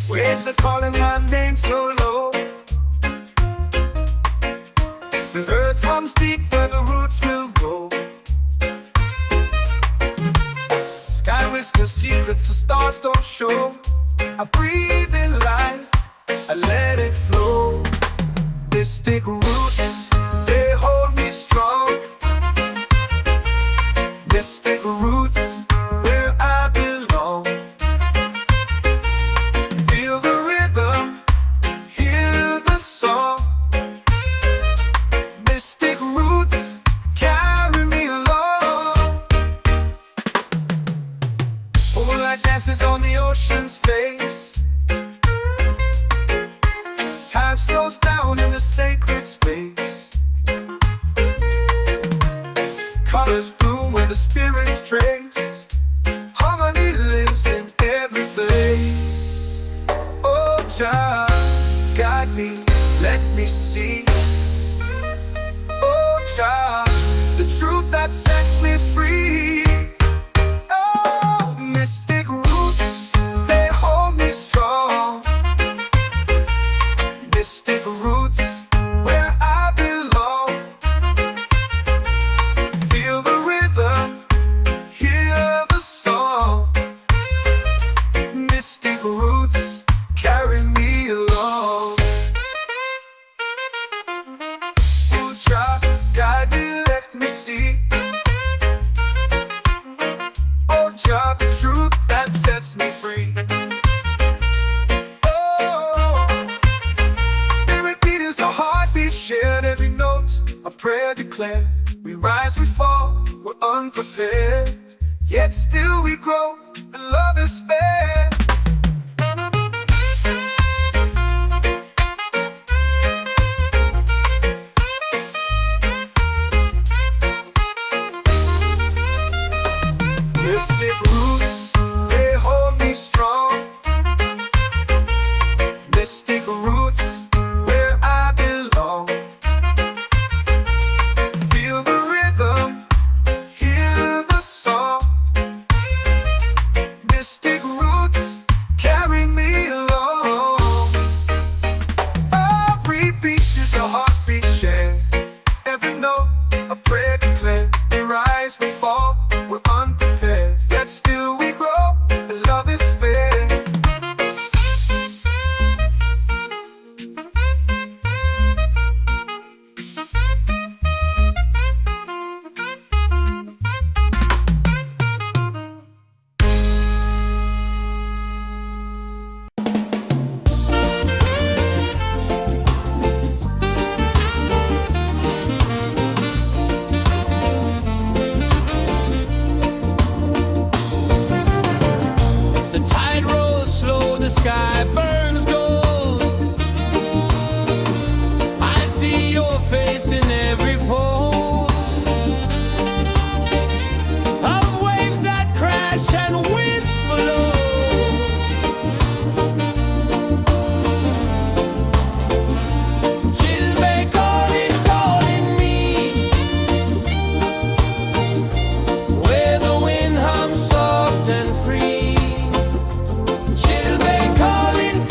Waves are calling my name so low. The earth comes deep where the roots will go. Sky whispers secrets the stars don't show. I breathe in life, I let it flow. They stick roots, they hold me strong. They stick roots where I belong. Feel the rhythm, hear the song. Mystic roots carry me along. Moonlight dances on the ocean's face. Time slows down in the sacred space. Colors bloom where the spirits trace. Harmony lives in every place. Oh, Jah, guide me, let me see. Oh, Jah, the truth that sets me free. Oh, mystic roots, they hold me strong. Mystic roots, where I belong. Feel the rhythm, hear the song. Mystic roots carry me along. Oh, Jah, guide me, let me see. Oh, Jah, the truth that sets me free. Oh, spirit beat is a heartbeat shared, every note a prayer declared. We rise, we fall, we're unprepared, yet still we grow, and love is spared. Mystic roots, they hold me strong. Mystic roots, where I belong. Feel the rhythm, hear the song. sky burns gold. I see your face in every fold of waves that crash and whisper low. Chilbay calling, calling me, where the wind hums soft and free. Chilbay calling,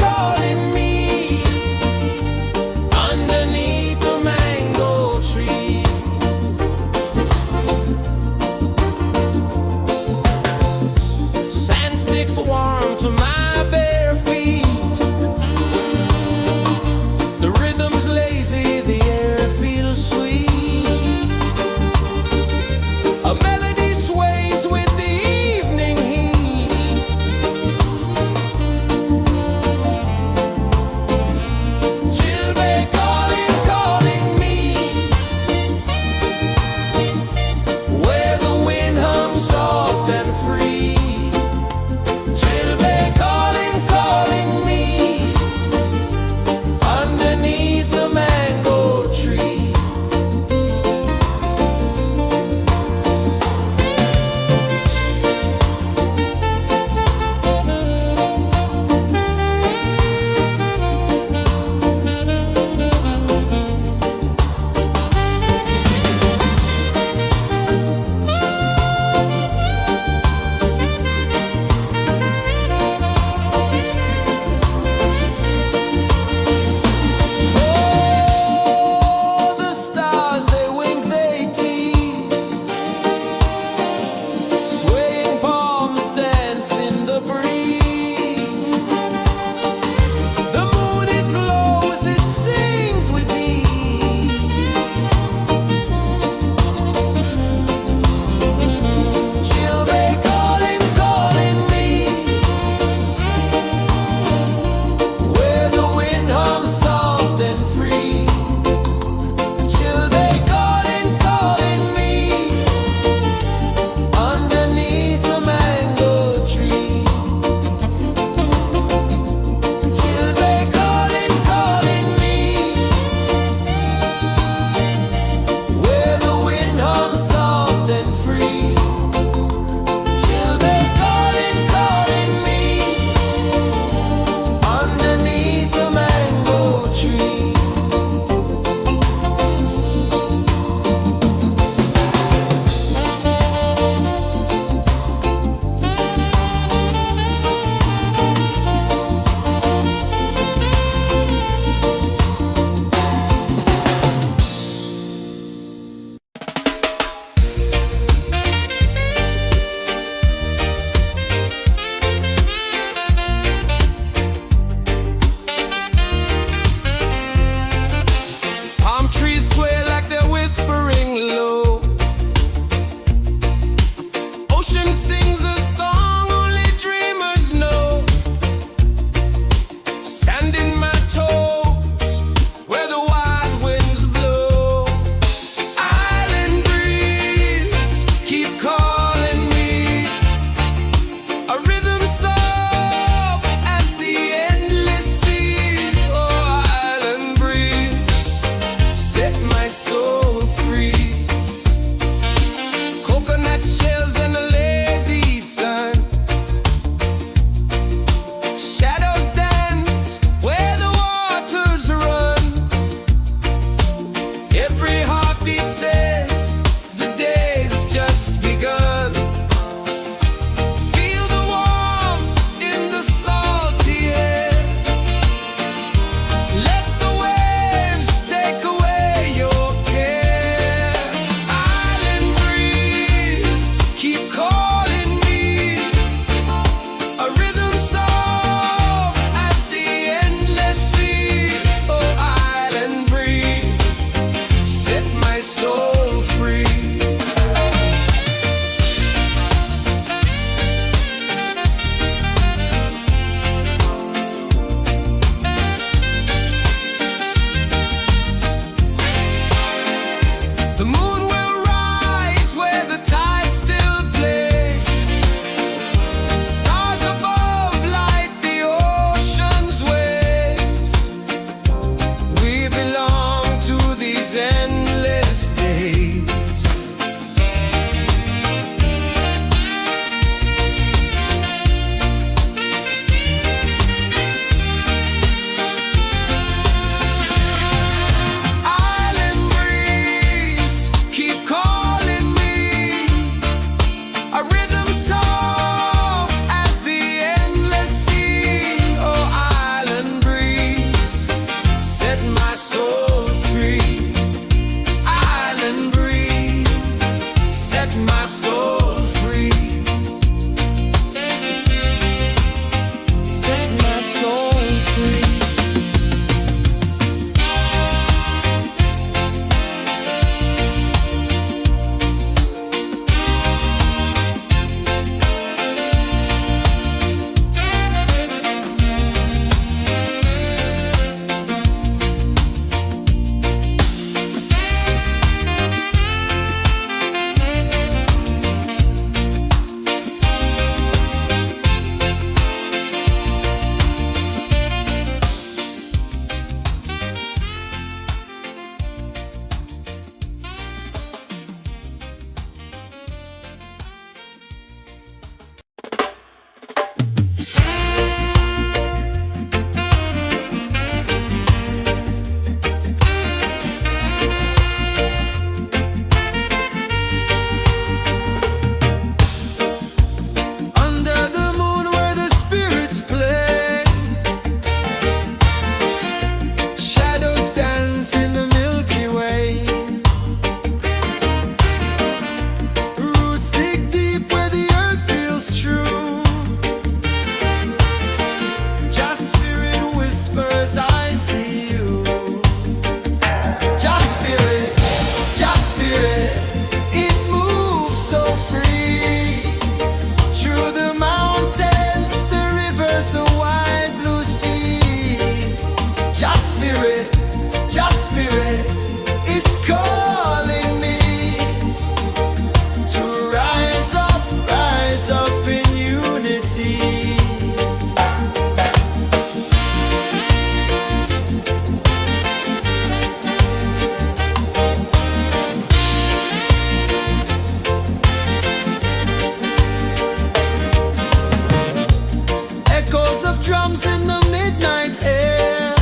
drums in the midnight air.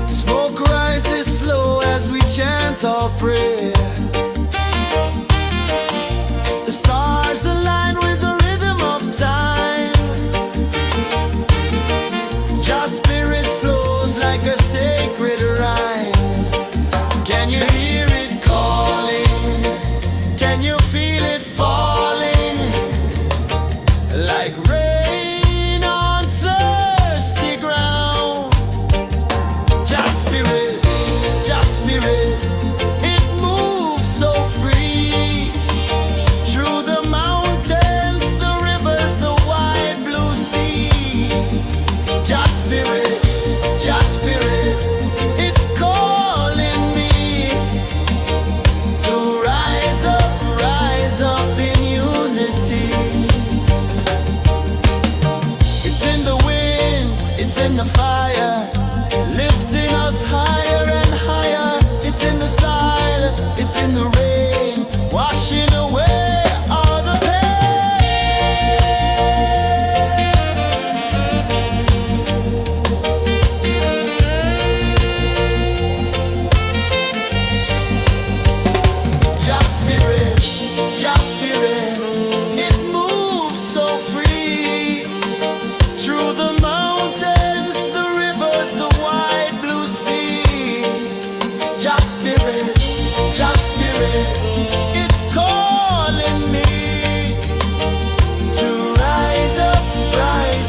Smoke rises slow as we chant our prayer. The stars align with the rhythm of time. Your spirit flows like a sacred rhyme. Can you hear it calling? Can you feel it falling? Like rain on thirsty ground. Just spirit, it moves so free. Through the mountains, the rivers, the wide blue sea. Just spirit, it's calling me to rise up in unity. It's in the wind, it's in the fire, lifting us higher and higher. It's in the silence, it's in the rain, washing away all the Just spirit, it moves so free. Through the mountains, the rivers, the wide blue sea. Just spirit, it's calling me to rise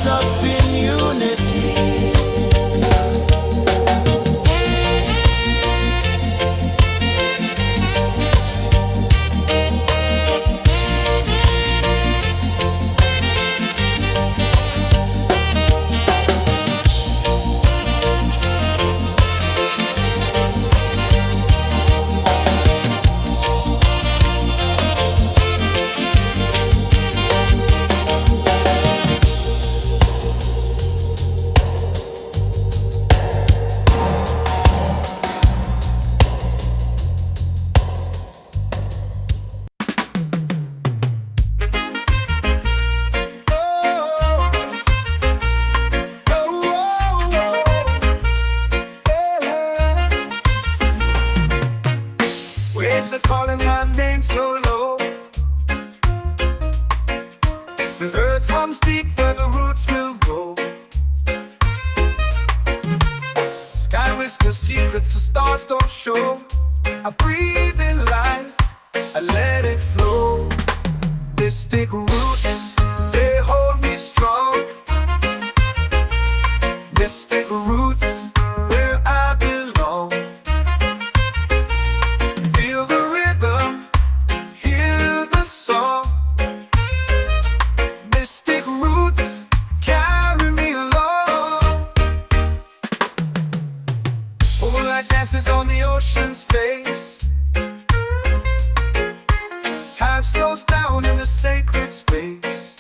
up in unity. Waves are calling my name so low. The earth hums deep where the roots will go. Sky whispers secrets the stars don't show. I breathe in life, I let it flow. Mystic roots, they hold me strong. Mystic roots, where I belong. Feel the rhythm, hear the song. Mystic roots, carry me along. Moonlight dances on the ocean's face. Time slows down in the sacred space.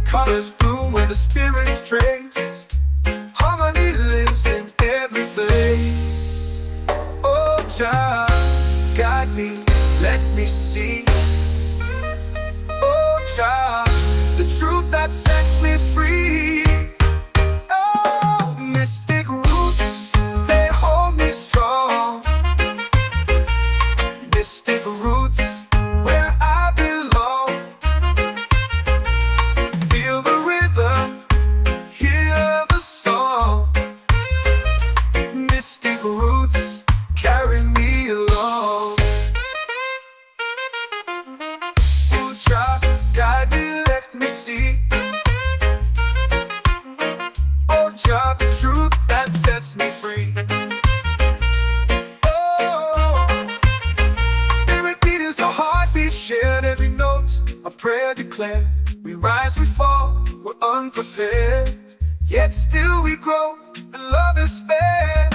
Colors bloom where the spirits trace. Harmony lives in every place. Oh, Jah, guide me, let me see. Oh, Jah, the truth that sets me free. Oh, mystic roots, they hold me strong. Mystic roots, where I belong. Feel the rhythm, hear the song. Mystic roots, carry me along. Oh, Jah, guide me, let me see. Oh, Jah, the truth that sets me free. Oh, every beat is a heartbeat shared, every note a prayer declared. We rise, we fall, we're unprepared, yet still we grow, and love is spared.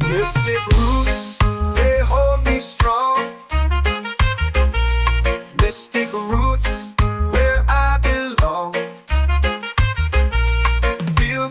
Mystic roots, they hold me strong. Mystic roots, where I belong. Feel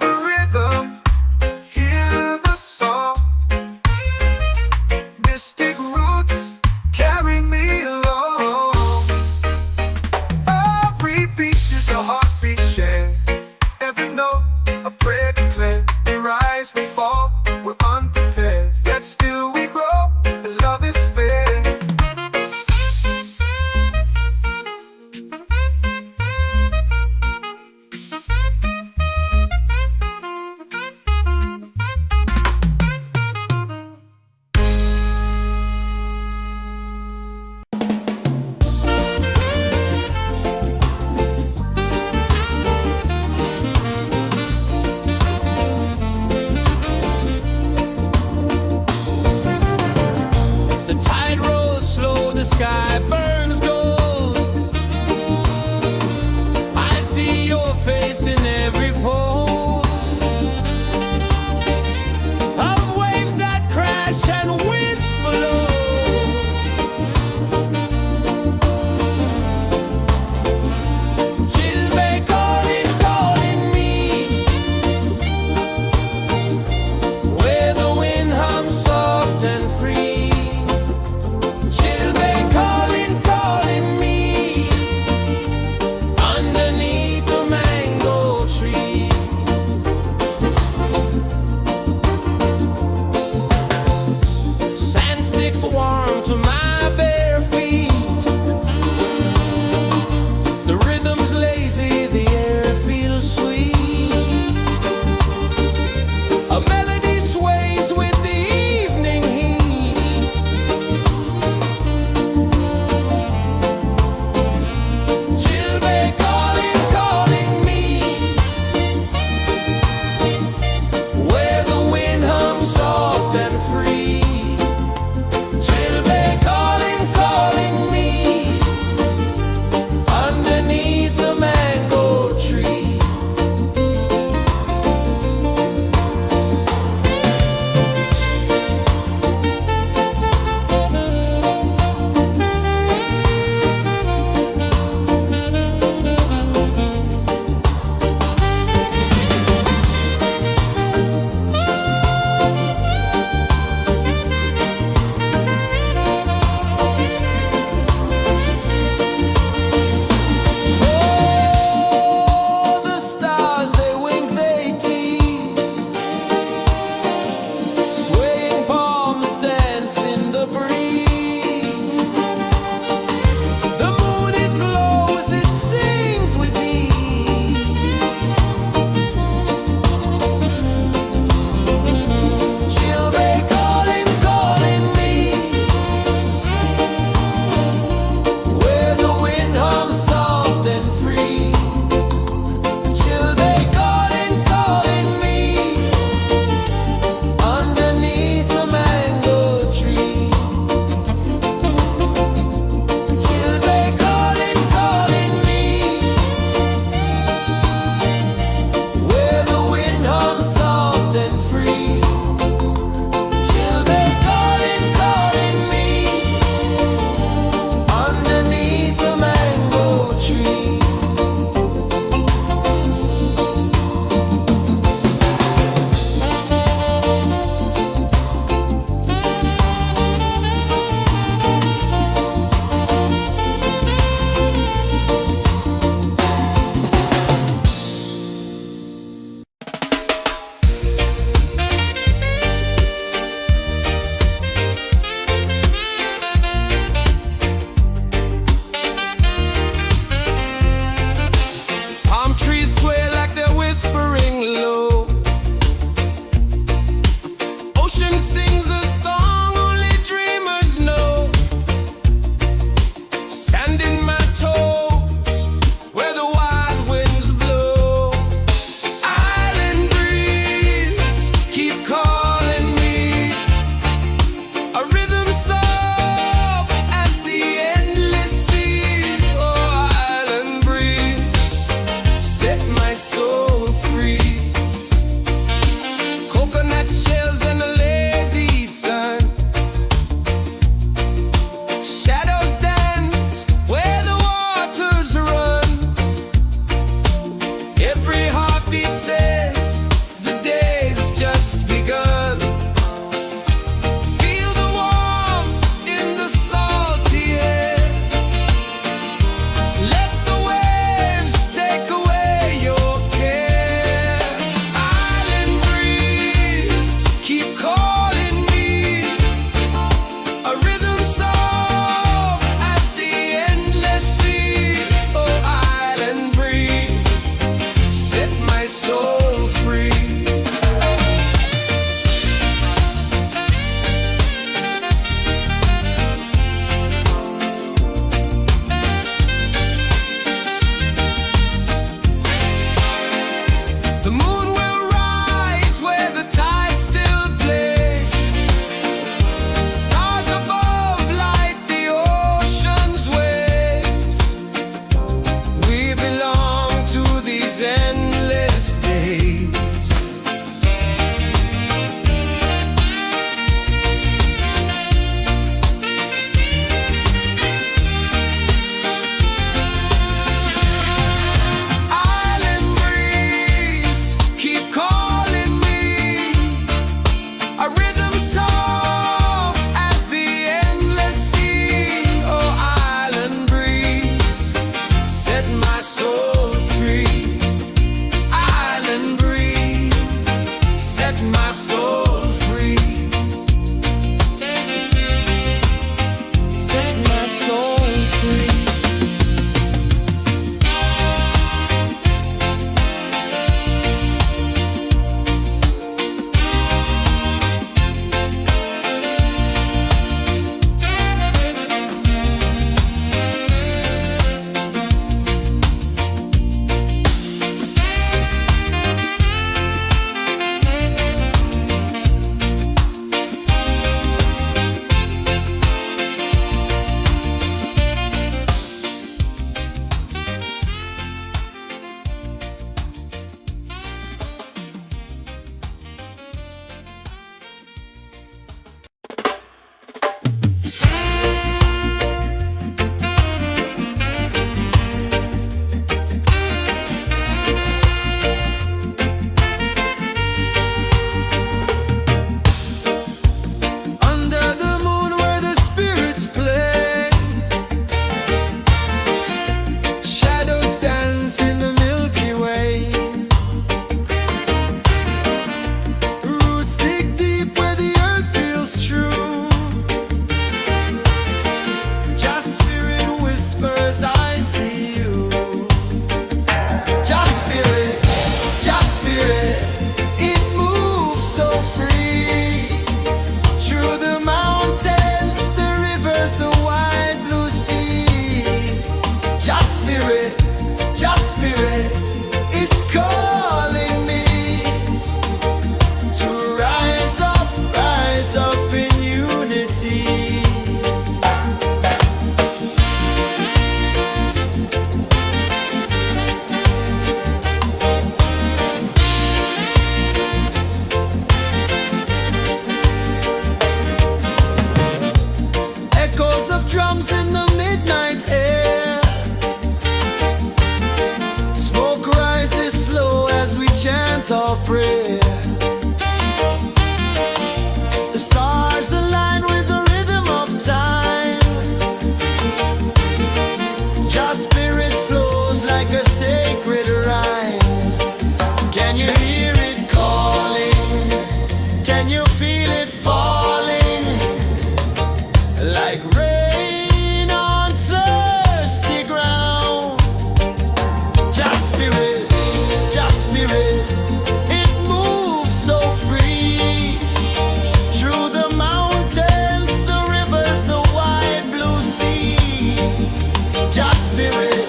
prayer. The stars align with the rhythm of time. Just spirit flows like a sacred rhyme. Can you hear it calling? Can you feel it falling? Like rain on thirsty ground. Just spirit, it moves so free. Through the mountains, the rivers, the wide blue sea. Just spirit,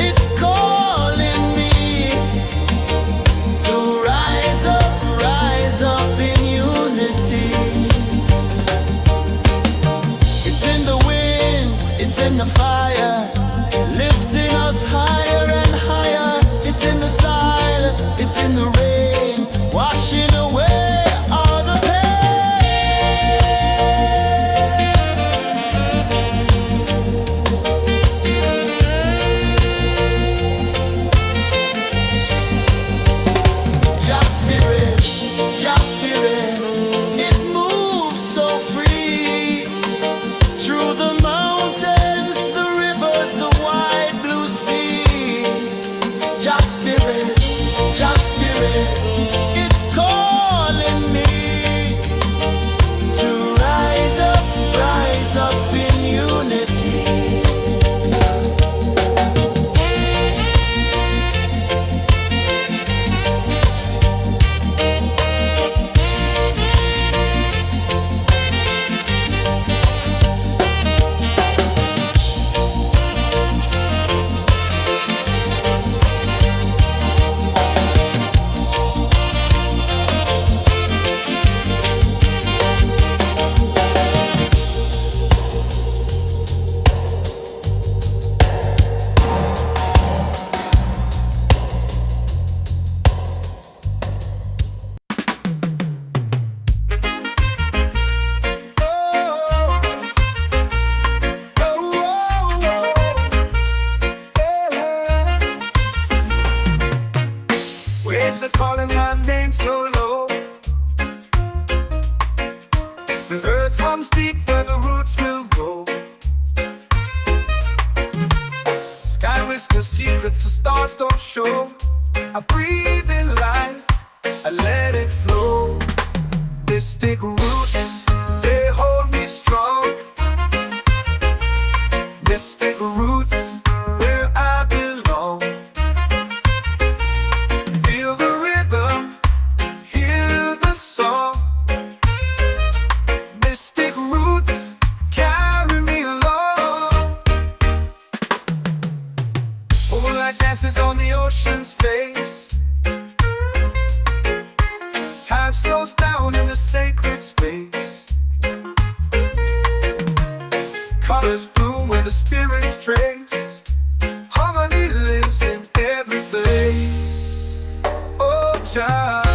it's calling me to rise up in unity. It's in the wind, it's in the fire, lifting us higher and higher. It's in the silence, it's in the rain, washing away all the Just spirit, it moves so free. Through the mountains, the rivers, the wide blue sea. Just spirit, it's calling me to rise up in unity. Waves are calling my name so low. The earth comes deep where the roots will go. Sky whispers secrets the stars don't show. I breathe in life, I let it flow. Mystic roots, they hold me strong. Mystic roots, where I belong. Feel the rhythm, hear the song. Mystic roots, carry me along. Moonlight dances on the ocean's face. Time slows down in the sacred space. Colors bloom where the spirits trace. Harmony lives in every place. Oh, child,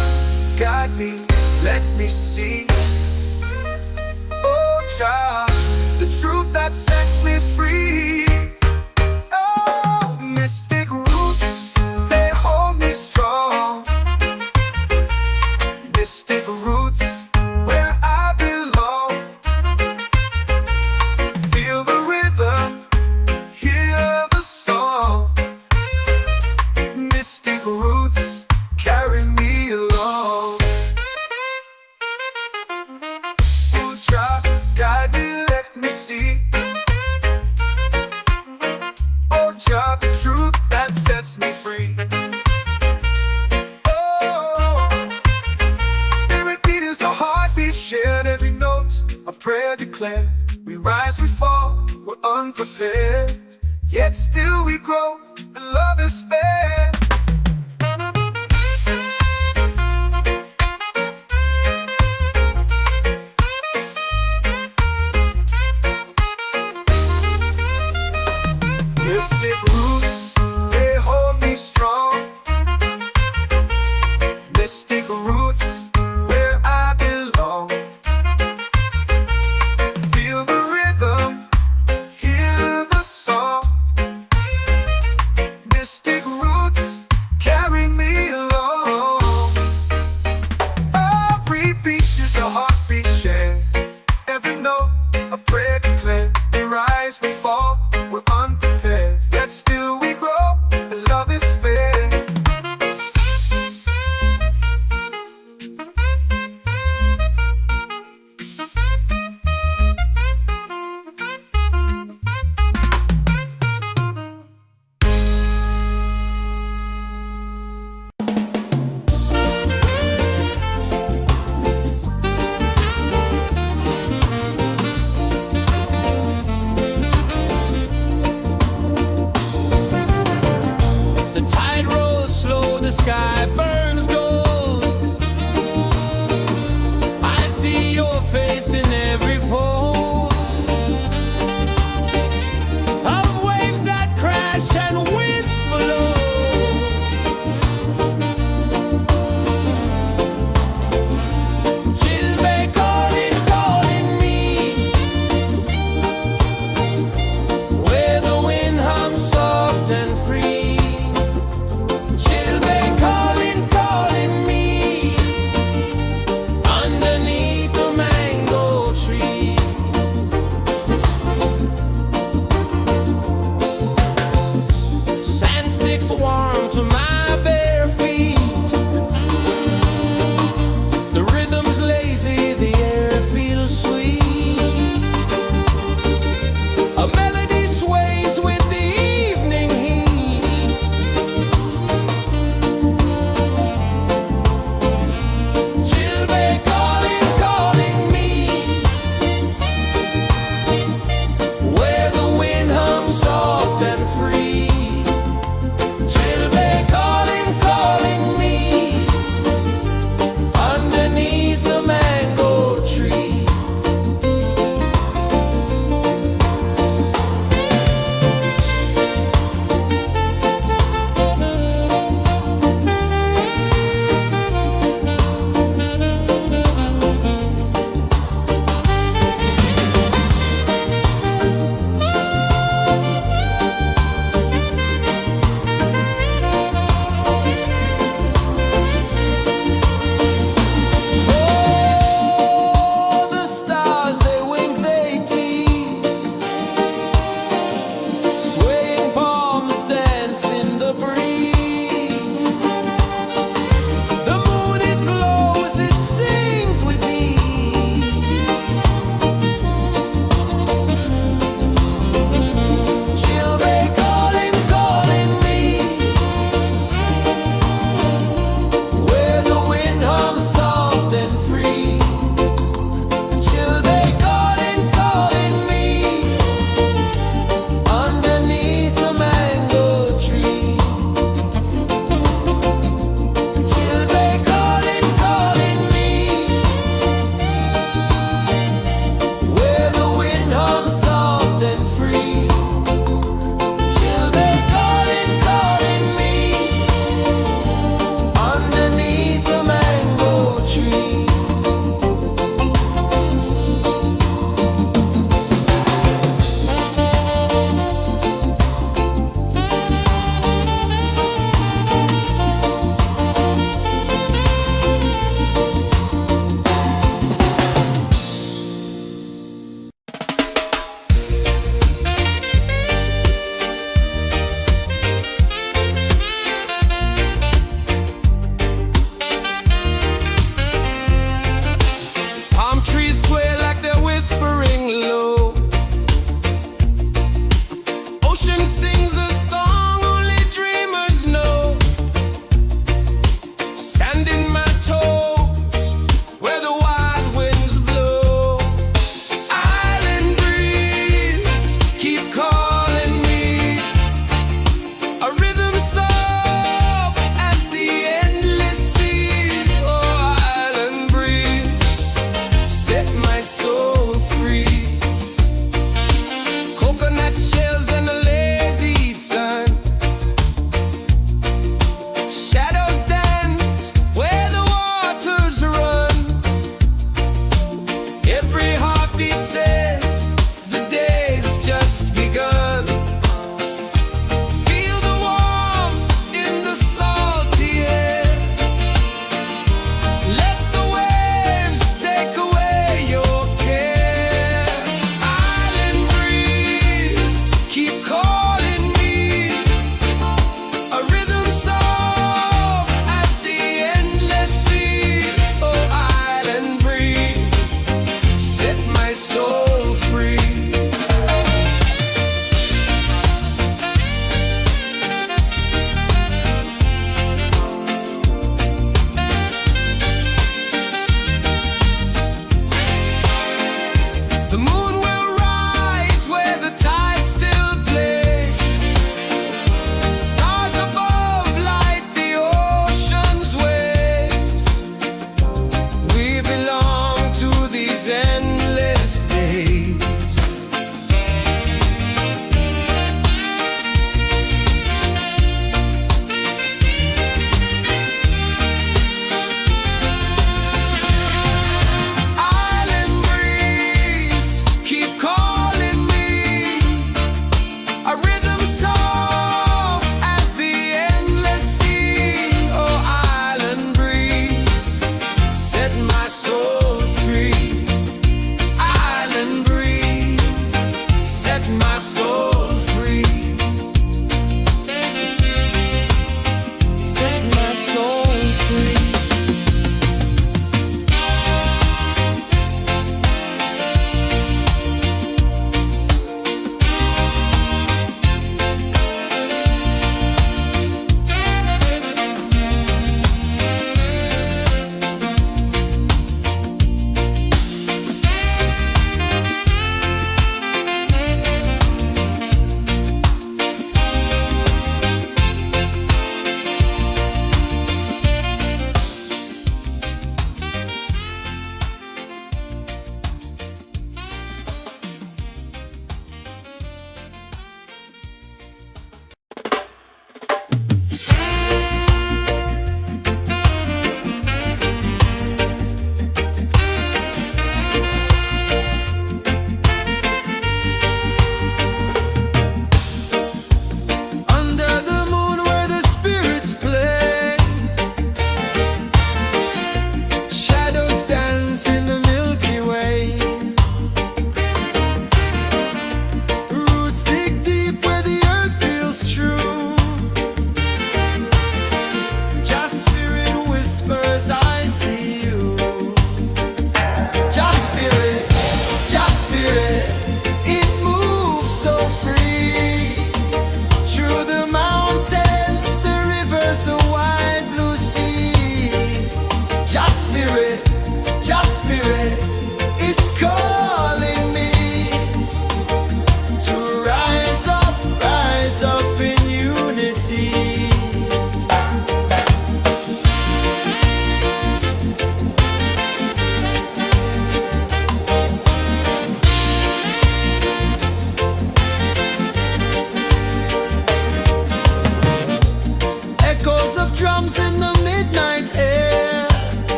guide me, let me see. Oh, child, the truth that sets me free. Oh, mystic roots, they hold me strong. Mystic roots, where I belong. Feel the rhythm, hear the song. Mystic roots, carry me along. Oh, child, guide me, let me see. Oh, child, the truth that sets me free. Shared every note, a prayer declared. We rise, we fall, we're unprepared. Yet still we grow, and love is spared. Mystic roots, they hold me strong. Mystic roots, where I belong. Feel the rhythm, hear the song. Mystic roots,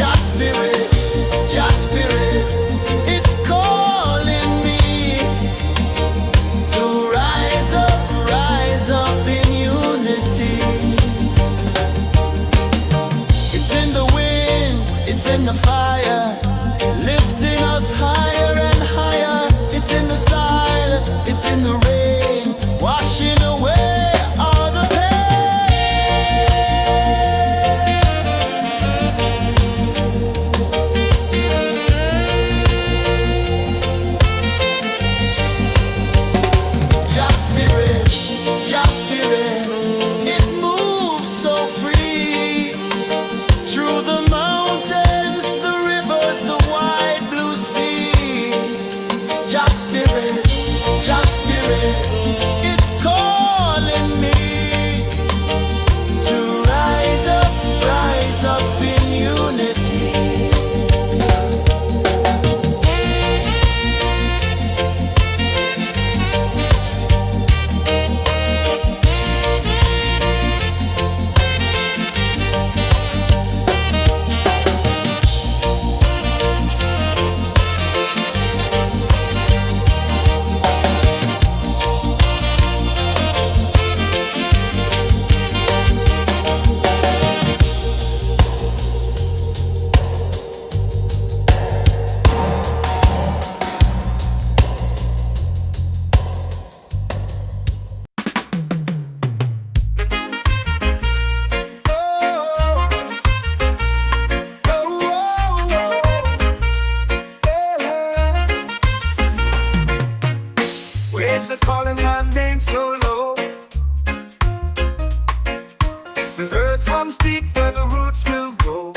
Jah spirit, it's calling me to rise up in unity. It's in the wind, it's in the fire, lifting us higher and higher. It's in the silence, it's in the rain, washing away all the pain. Jah spirit, it moves so free through the mountains, the rivers, the wide blue sea. Jah spirit, it's calling me to rise up in unity. Waves are calling my name so low. The earth runs deep where the roots will go.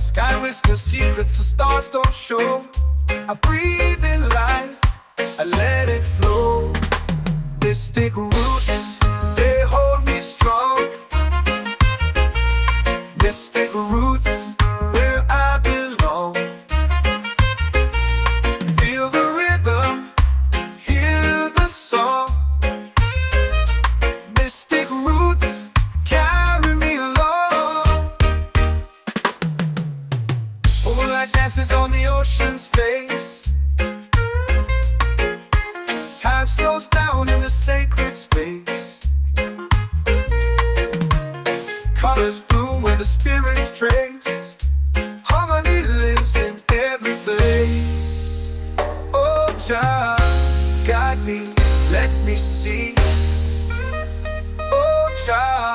Sky whispers secrets the stars don't show. I breathe in life, I let it flow. Mystic roots, they hold me strong. Mystic roots, where I belong. Feel the rhythm, hear the song. Mystic roots, carry me along. Moonlight dances on the ocean's face. Time slows down in the sacred space. Colors bloom where the spirits trace. Harmony lives in every place. Oh Jah, guide me, let me see. Oh Jah,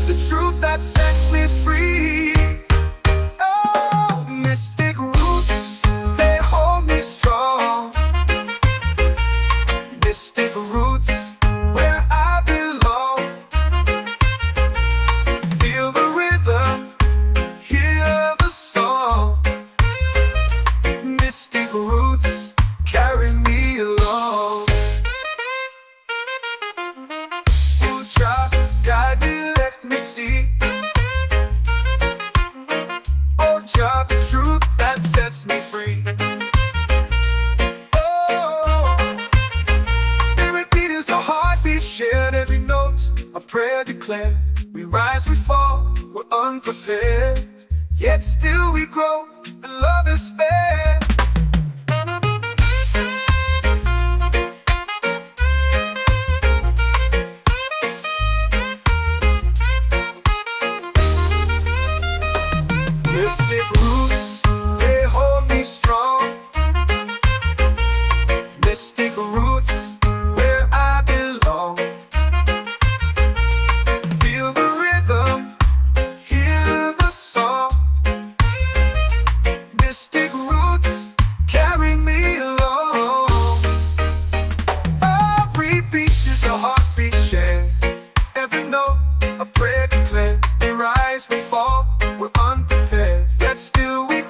the truth that sets me free. Oh, mystic roots, they hold me strong. Mystic roots, where I belong. Feel the rhythm, hear the song. Mystic roots, carry me along. Oh Jah, guide me, let me see. Oh Jah, the truth that sets me free. Oh, spirit beat is a heartbeat shared, every note a prayer declared. We rise, we fall, we're unprepared, yet still we grow, and love is spared. Mystic roots, they hold me strong. Mystic roots, where I belong. Feel the rhythm, hear the song. Mystic roots, carry me along. Every beat is a heartbeat shared, every note a prayer declared. We rise, we fall, we're unprepared, yet still we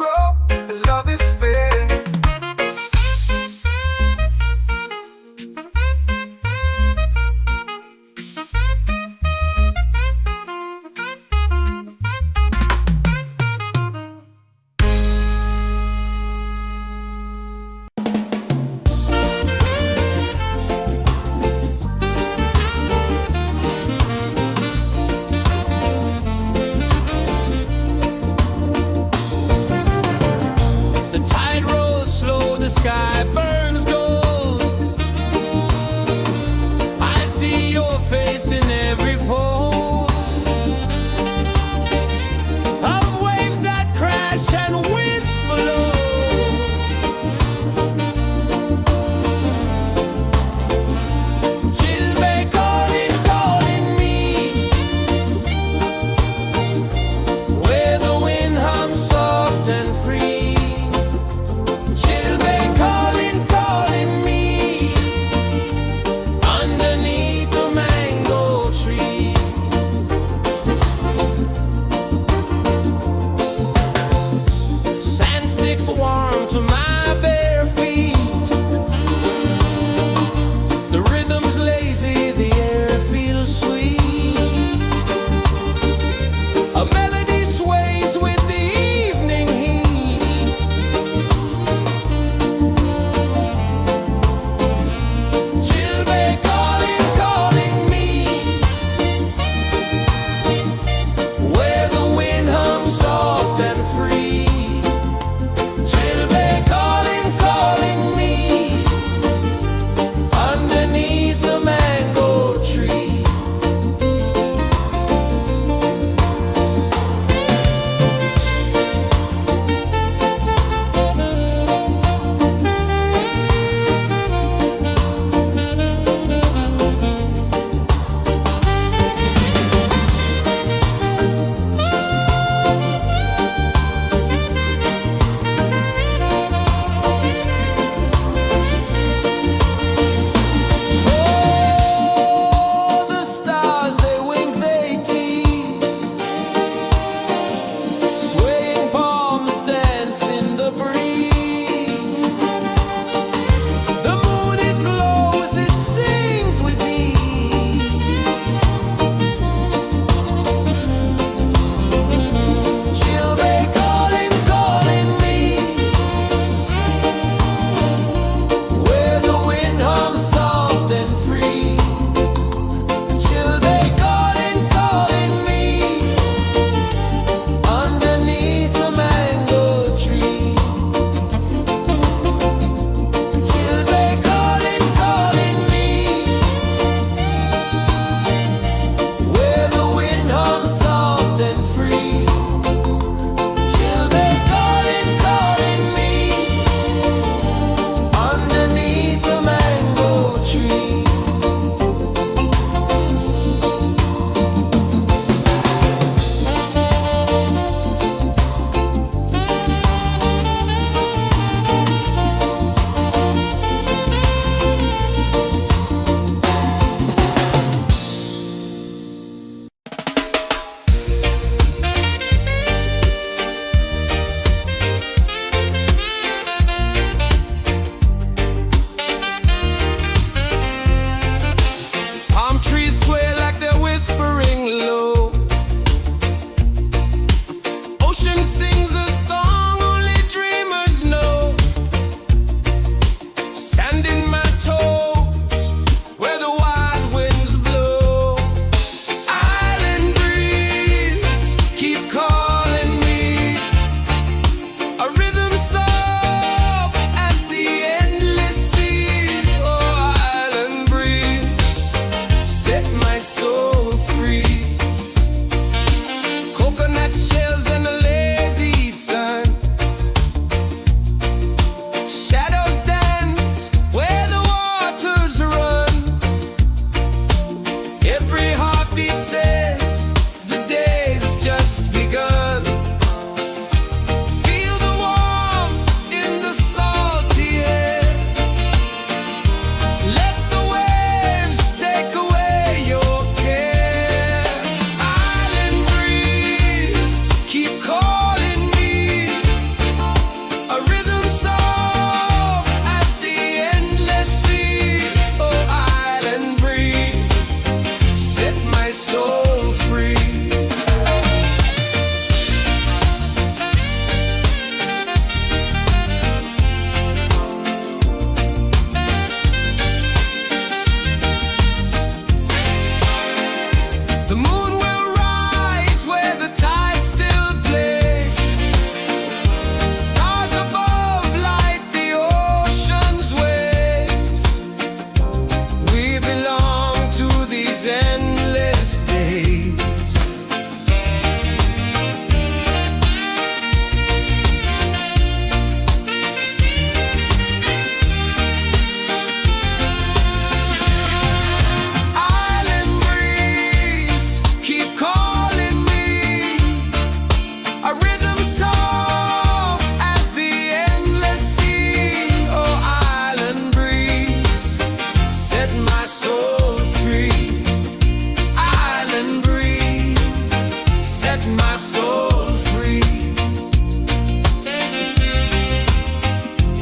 my soul free.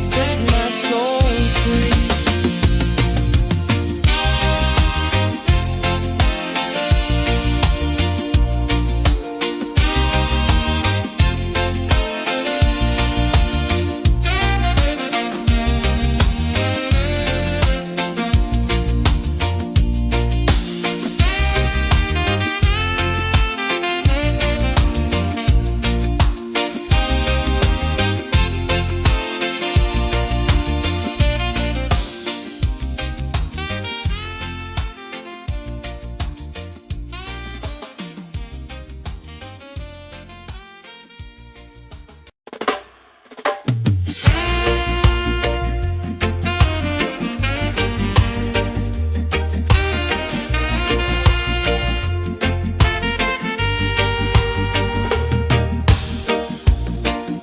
Set my soul free.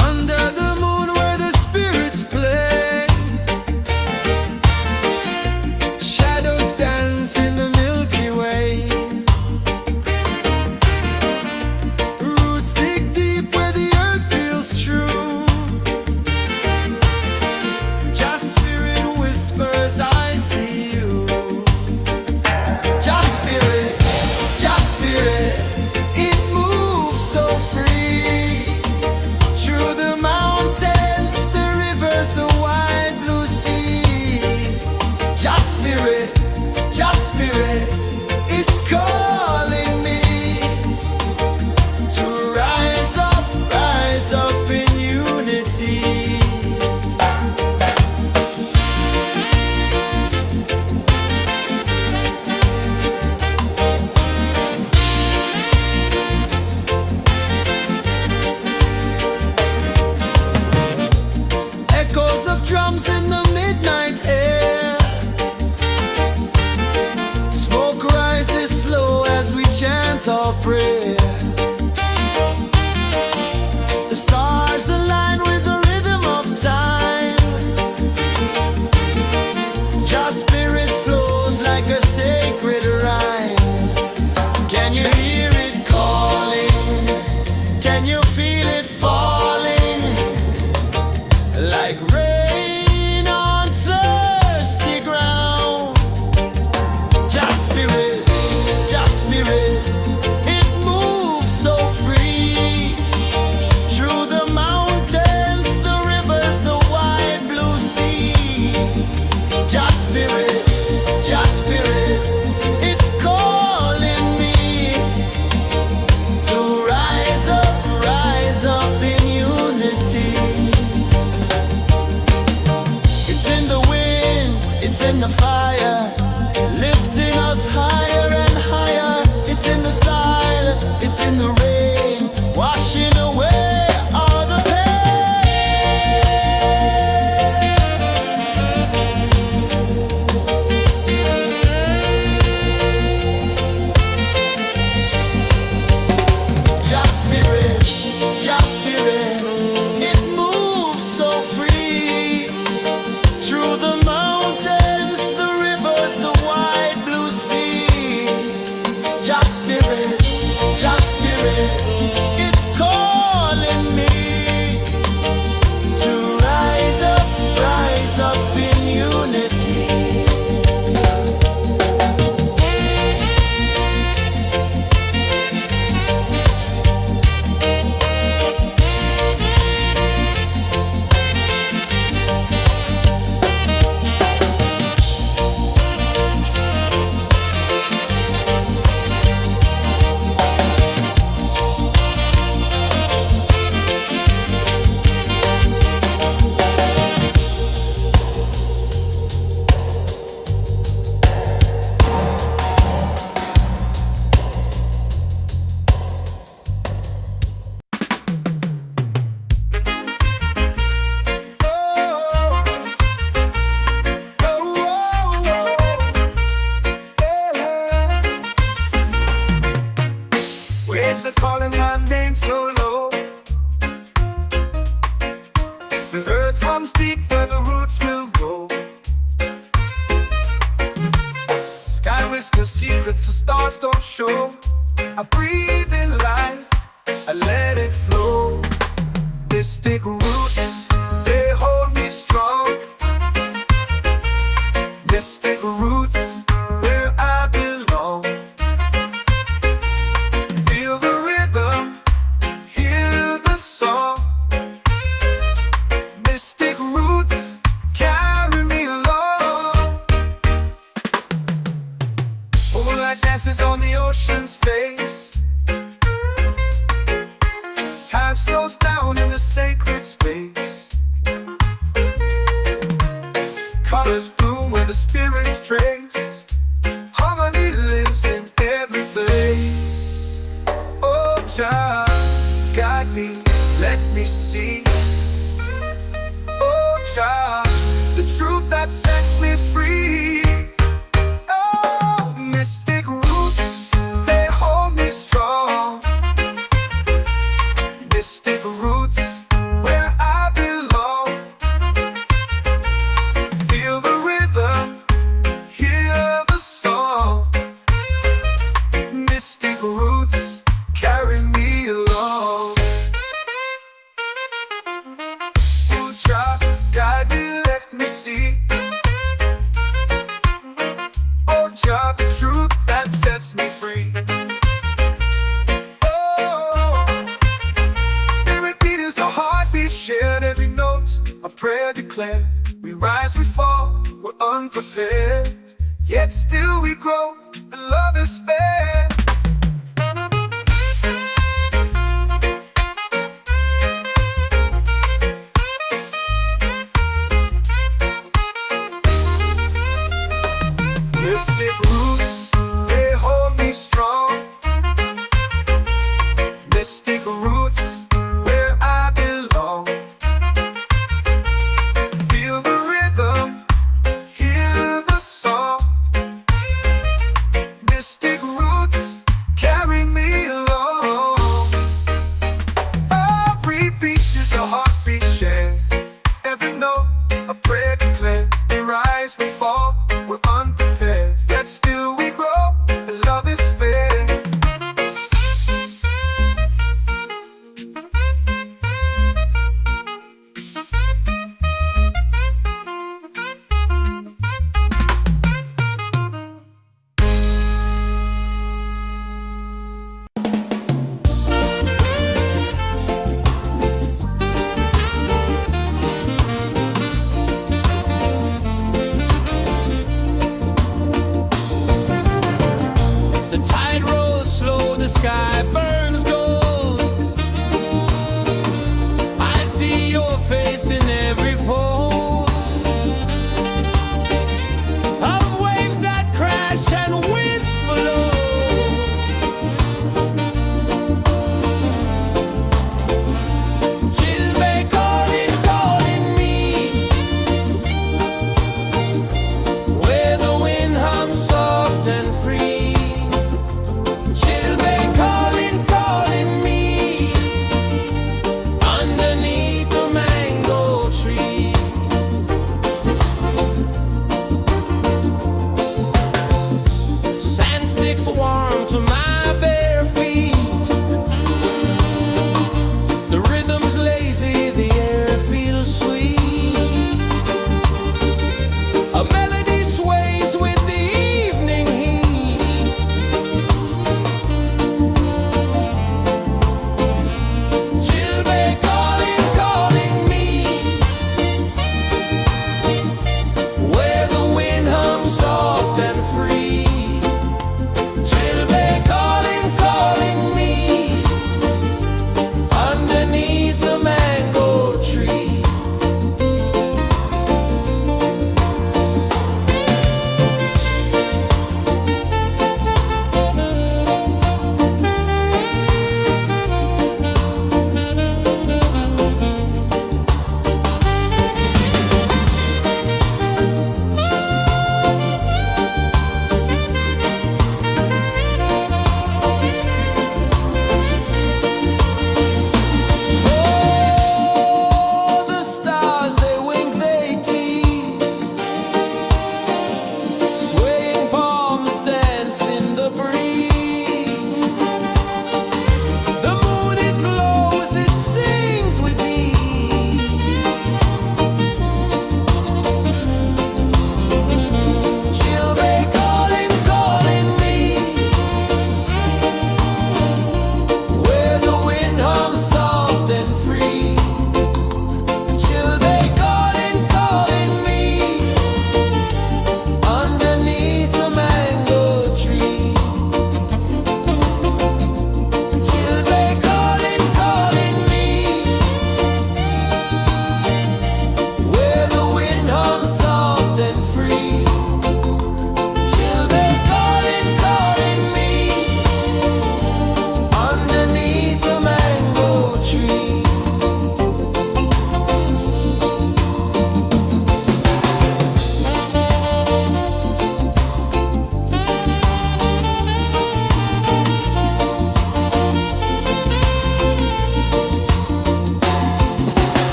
Under the moon where the spirits play, shadows dance in the Milky Way. Roots dig deep where the earth feels true. Just spirit whispers, I see you. Just spirit, it moves so free. Through the mountains, the rivers, the wide blue sea. Just spirit, it's calling me to rise up in unity. Echoes of drums in the midnight air. Smoke rises slow as we chant our prayer. The stars align with the rhythm of time. Just spirit flows like a sacred rhyme. Can you hear it calling? Can you feel it falling? Like rain on thirsty ground. Just spirit, it moves so free. Through the mountains, the rivers, the wide blue sea. Just spirit, it's calling me to rise up in unity. It's in the wind, it's in the fire, lifting us higher and higher. It's in the silence, it's in the rain, washing away all the pain. Just spirit, it moves so free. Through the mountains, the rivers, the wide blue sea. Just spirit, it's calling me to rise up in unity. Waves are calling my name so low. The earth hums deep where the roots will go. Sky whispers secrets the stars don't show. I breathe in life, I let it flow. Mystic roots, they hold me strong. Mystic roots, where I belong. Feel the rhythm, hear the song. Mystic roots, carry me along. Moonlight dances on the ocean's face. Time slows down in the sacred space. Colors bloom where the spirits trace. Harmony lives in every place. Oh, child, guide me, let me see. Oh, child, the truth that sets me free. Oh, mystic roots, they hold me strong. Mystic roots, where I belong. Feel the rhythm, hear the song. Mystic roots, carry me along. Oh, child, guide me, let me see. Oh, child, the truth that sets me free. Shared every note, a prayer declared. We rise, we fall, we're unprepared. Yet still we grow, and love is spared. Mystic roots, they hold me strong. Mystic roots, where I belong. Feel the rhythm, hear the song. Mystic roots,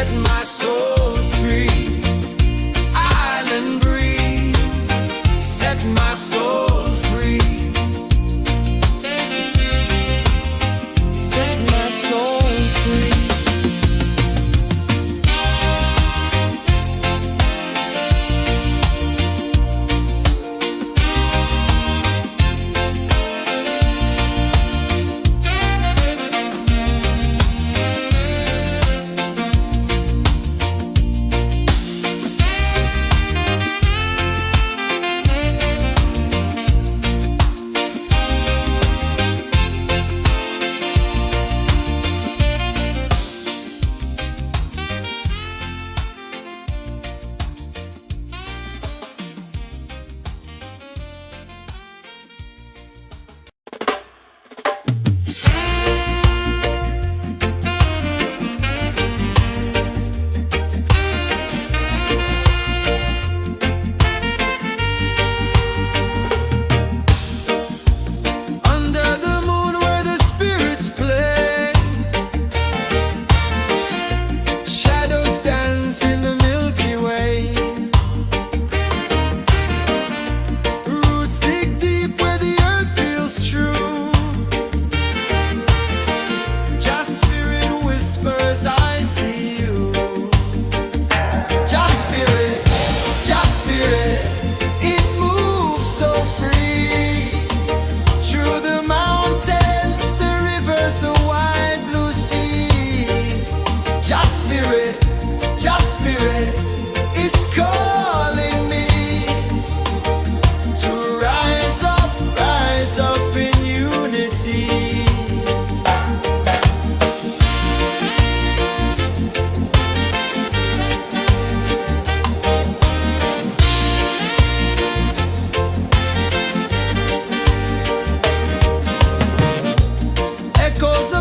set my soul free. Island breeze, set my soul free. Set my soul free.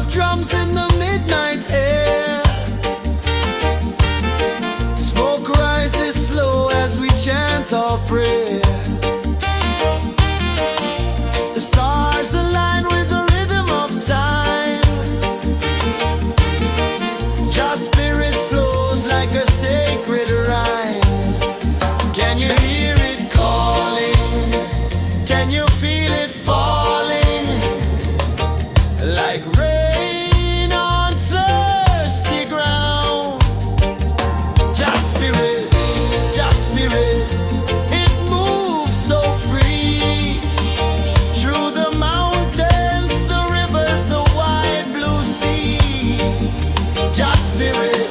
Drums in the midnight air. Smoke rises slow as we chant our prayer. The stars align with the rhythm of time. Your spirit flows like a sacred rhyme. Can you hear it calling? Can you feel it falling? Like rain on thirsty ground. Just spirit, it moves so free. Through the mountains, the rivers, the wide blue sea. Just spirit,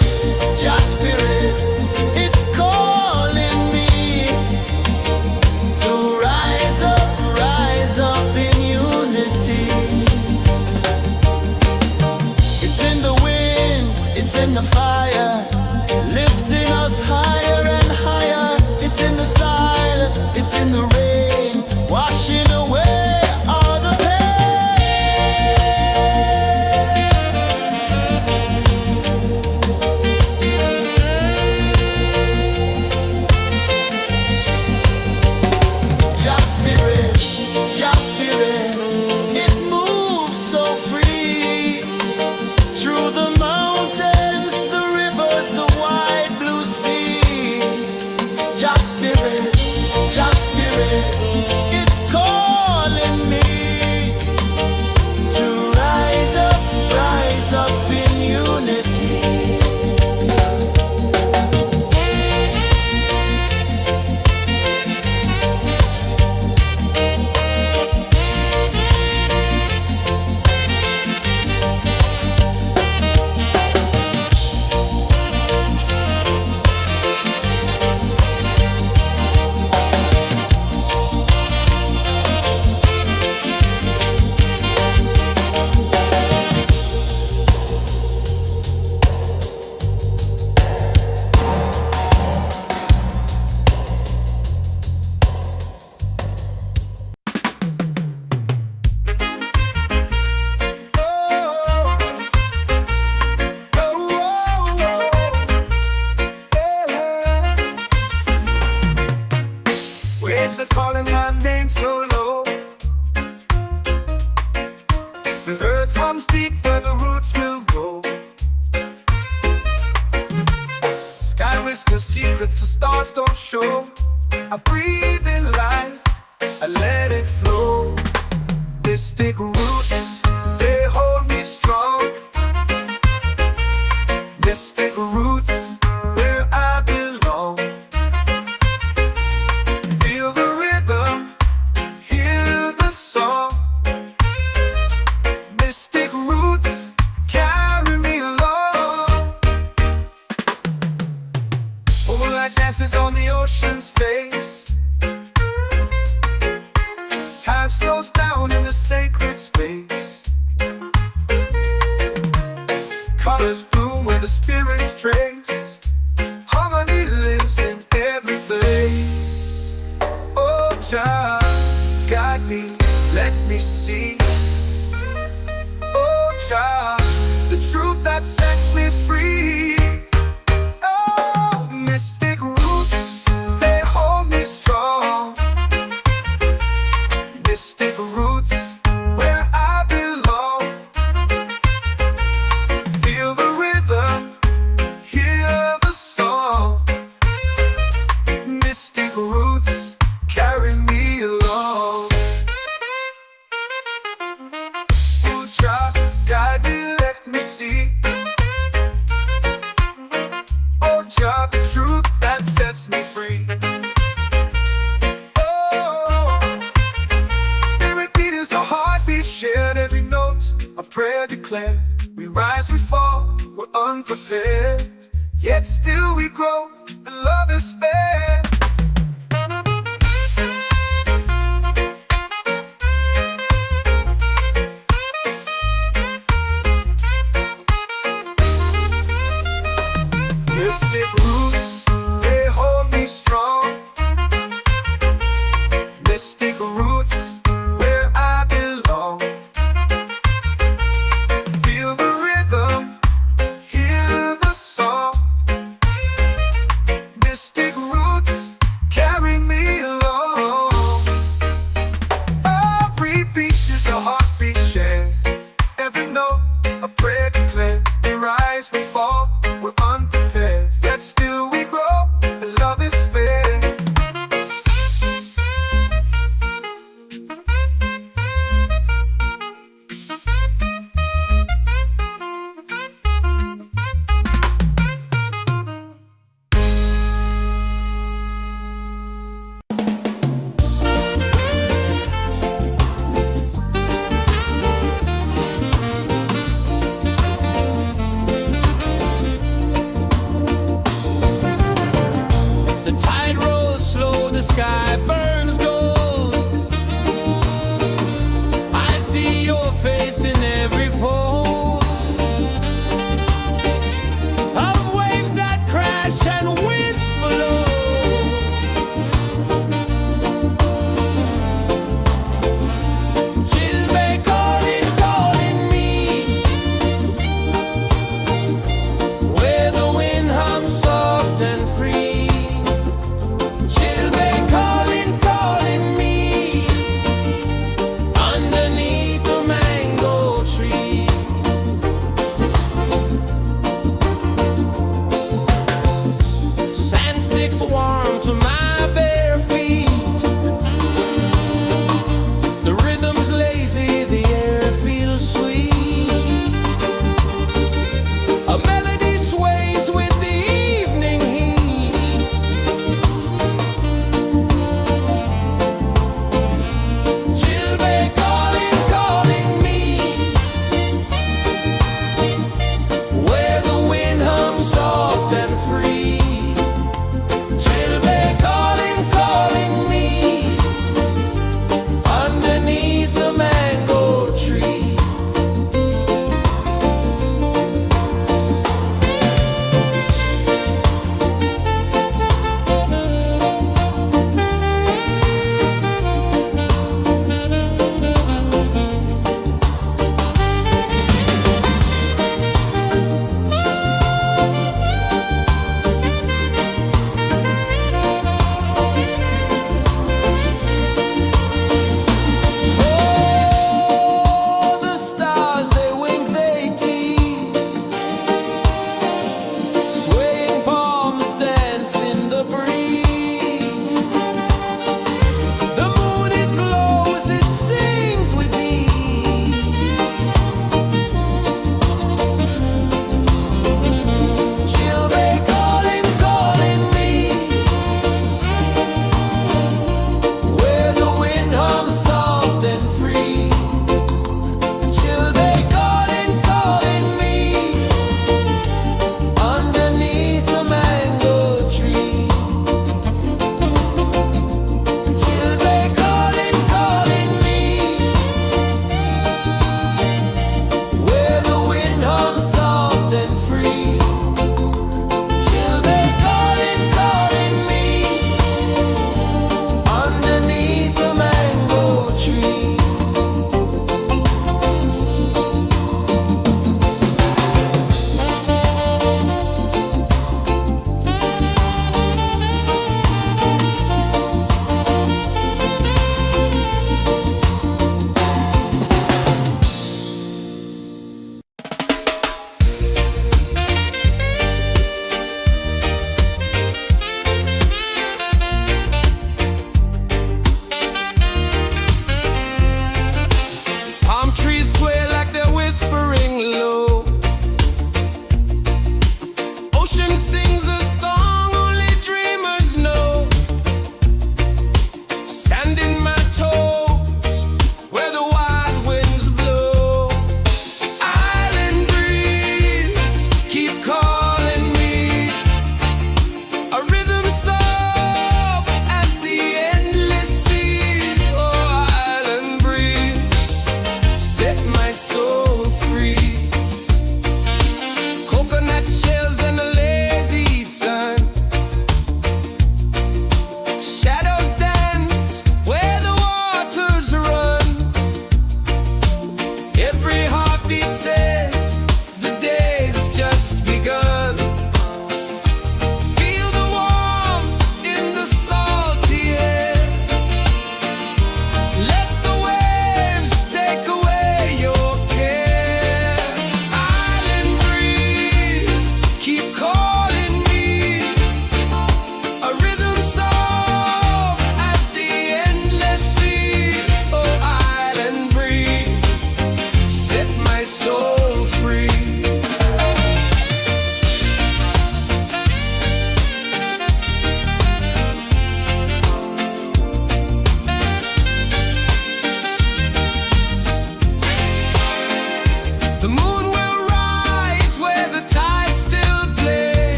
it's calling me to rise up in unity. It's in the wind, it's in the fire, lifting us higher and higher. It's in the silence, it's in the rain, washing away all the Just spirit, it moves so free. Through the mountains, the rivers, the wide blue sea. Just spirit, it's calling me to rise up in unity. Waves are calling my name so low. The earth hums deep where the roots will go. whisper secrets the stars don't show. I breathe in life, I let it flow. Mystic roots, they hold me strong. Mystic roots, where I belong. Feel the rhythm, hear the song. Mystic roots carry me along. Moonlight dances on the ocean's face. Time slows down in the sacred space. Colors bloom where the spirits trace. Harmony lives in every place. Oh, child, guide me, let me see. Oh, child, the truth that sets me free. Oh, mystic roots, they hold me strong. Mystic roots, where I belong. Feel the rhythm, hear the song. Mystic roots carry me along. Oh, child, guide me, let me see. Oh, child, the truth that sets me free. Oh, every beat is a heartbeat shared, every note a prayer declared. We rise, we fall, we're unprepared, yet still we grow, and love is spared. Mystic roots, they hold me strong. Mystic roots, where I belong. Feel the rhythm, hear the song. Mystic roots carry me along. Every beat is a heartbeat shared, every note a prayer declared. We rise, we fall, we're unprepared, yet still we grow, and love is spared. The tide rolls slow, the sky burns gold. I see your face in every fold of waves that crash and whisper low. She'll be calling, calling me, where the wind hums soft and free. She'll be calling, calling me, underneath the mango tree. Sand sticks warm to my bare feet. The rhythm's lazy, the air feels sweet. A melody sways with the evening heat. She'll be calling, calling me, where the wind hums soft and free. She'll be calling, calling me, underneath the mango tree.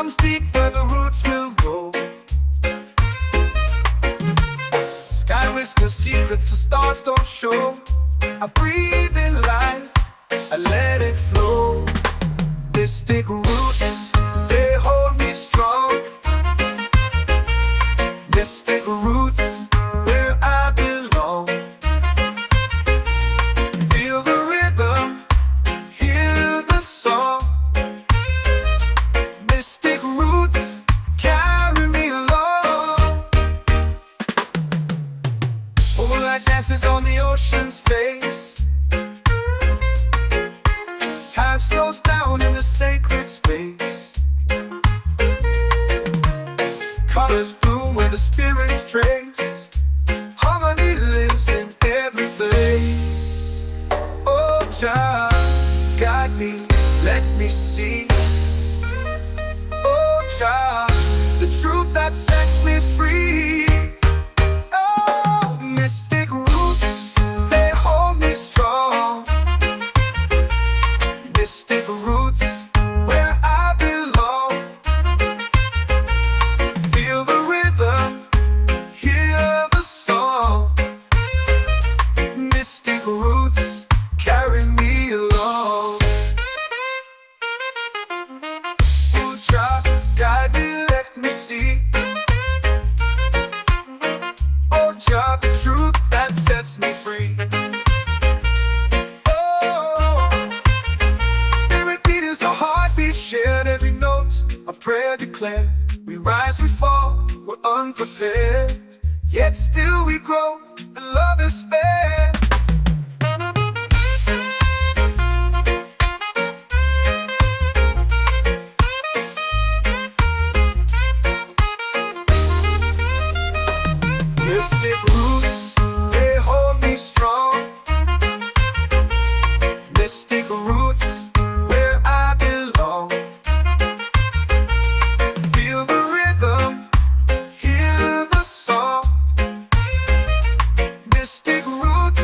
runs deep where the roots will go. Sky whispers secrets the stars don't show. I breathe in life, I let it flow. Mystic roots, they hold me strong. Mystic roots, where I belong. Feel the rhythm, hear the song. Mystic roots, carry me along. Moonlight dances on the ocean's face. Time slows down in the sacred space. Colors bloom where the spirits trace. Harmony lives in every place. Oh, Jah, guide me, let me see. Oh, Jah, the truth that sets me free. Oh, mystic roots, they hold me strong. Mystic roots, where I belong. Feel the rhythm, hear the song. Mystic roots, carry me along. Oh, Jah, guide me, let me see. Oh, Jah, the truth that sets me free. Oh, spirit beat is a heartbeat shared, every note a prayer declared. We rise, we fall, we're unprepared, yet still we grow, and love is spared. Mystic roots, they hold me strong. Mystic roots, where I belong. Feel the rhythm, hear the song. Mystic roots,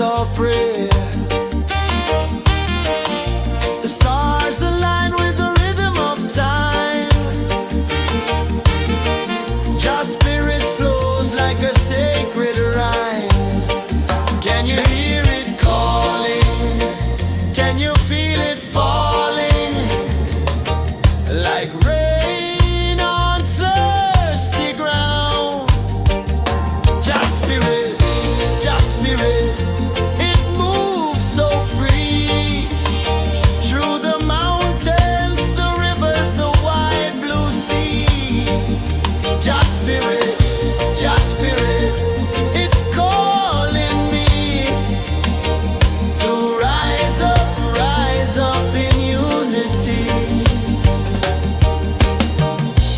chant or prayer. The stars align with the rhythm of time. Your spirit flows like a sacred rhyme. Can you hear it calling? Can you feel it falling? Like rain on thirsty ground. Just spirit, it moves so free. Through the mountains, the rivers, the wide blue sea. Just spirit, it's calling me to rise up in unity.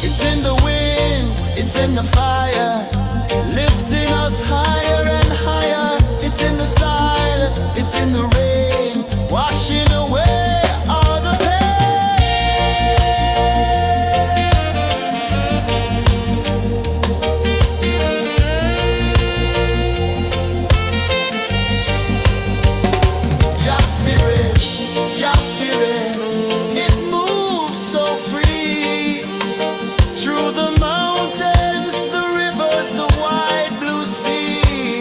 It's in the wind, it's in the fire, lifting us higher and higher. It's in the silence, it's in the rain, washing away all the Just spirit, it moves so free. Through the mountains, the rivers, the wide blue sea.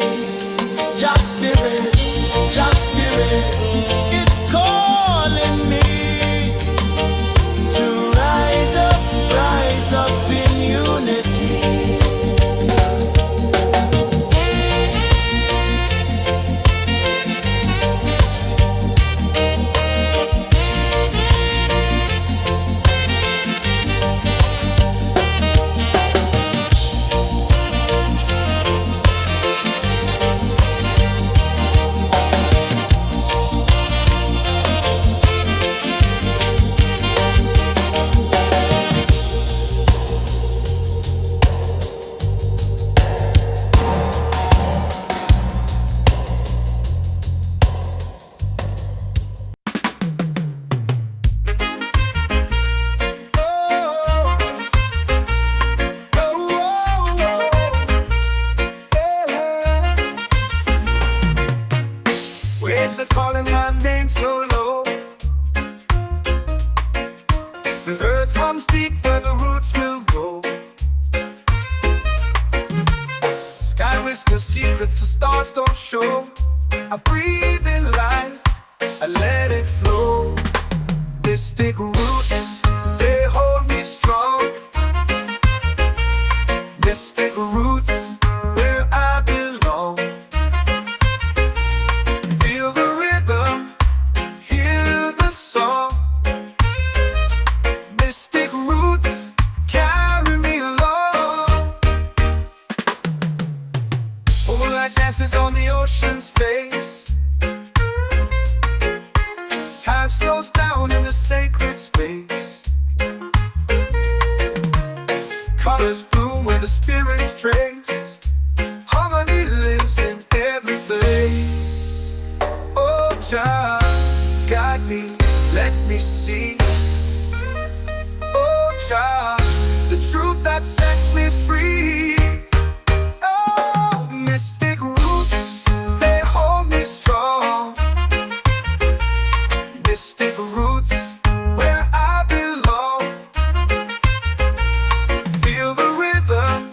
Just spirit, it's calling me to rise up in unity. Waves are calling my name so low. The earth hums deep where the roots will go. Sky whispers secrets the stars don't show. I breathe in life, I let it flow. Mystic roots, they hold me strong. Mystic roots, where I belong. Feel the rhythm, hear the song. Mystic roots, carry me along. Moonlight dances on the ocean's face. Time slows down in the sacred space. Colors bloom where the spirits trace. Harmony lives in every place. Oh, child, guide me, let me see. Oh, child, the truth that sets me free. Oh, mystic roots, they hold me strong. Mystic roots, where I belong. Feel the rhythm,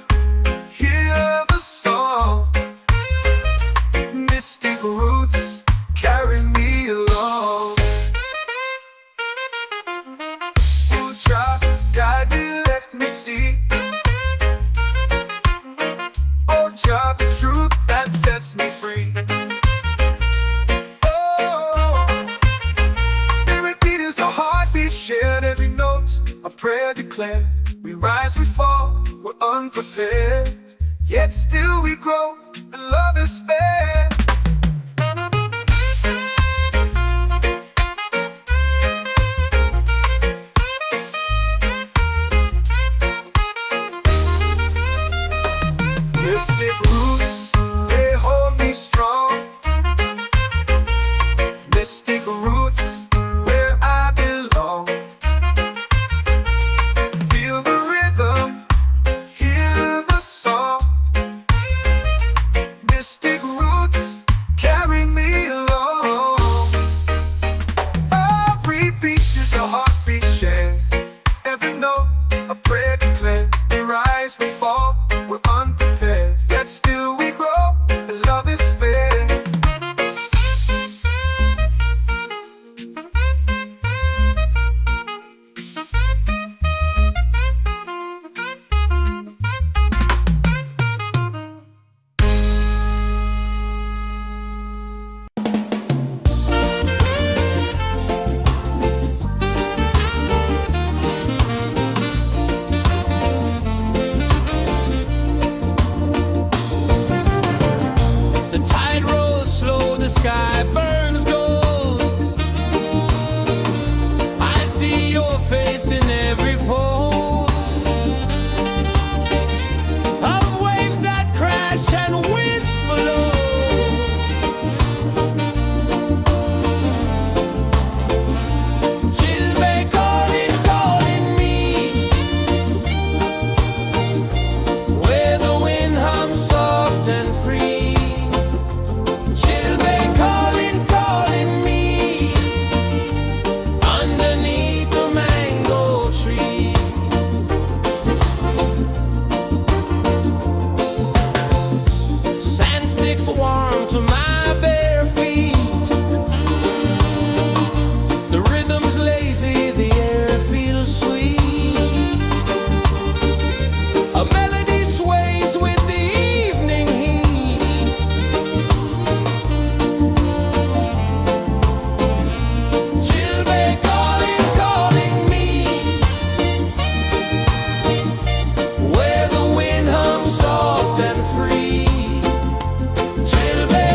hear the song. Mystic roots, carry me along. Oh, child, guide me, let me see. Oh, child, the truth that sets me free. Oh, spirit beat is a heartbeat shared, every note a prayer declared. We rise, we fall, we're unprepared, yet still we grow, and love is spared. Mystic roots, they hold me strong. Mystic roots, where I belong. Feel the rhythm, hear the song. Mystic roots. sky burns gold. I see your face in every fold of waves that crash and whisper low. She'll be calling, calling me where the wind hums soft and free. She'll be calling, calling me underneath the mango tree. Sand sticks warm to my bare feet. The rhythm's lazy, the air feels sweet. A melody sways with the evening heat. She'll be calling, calling me where the wind hums soft and free. She'll be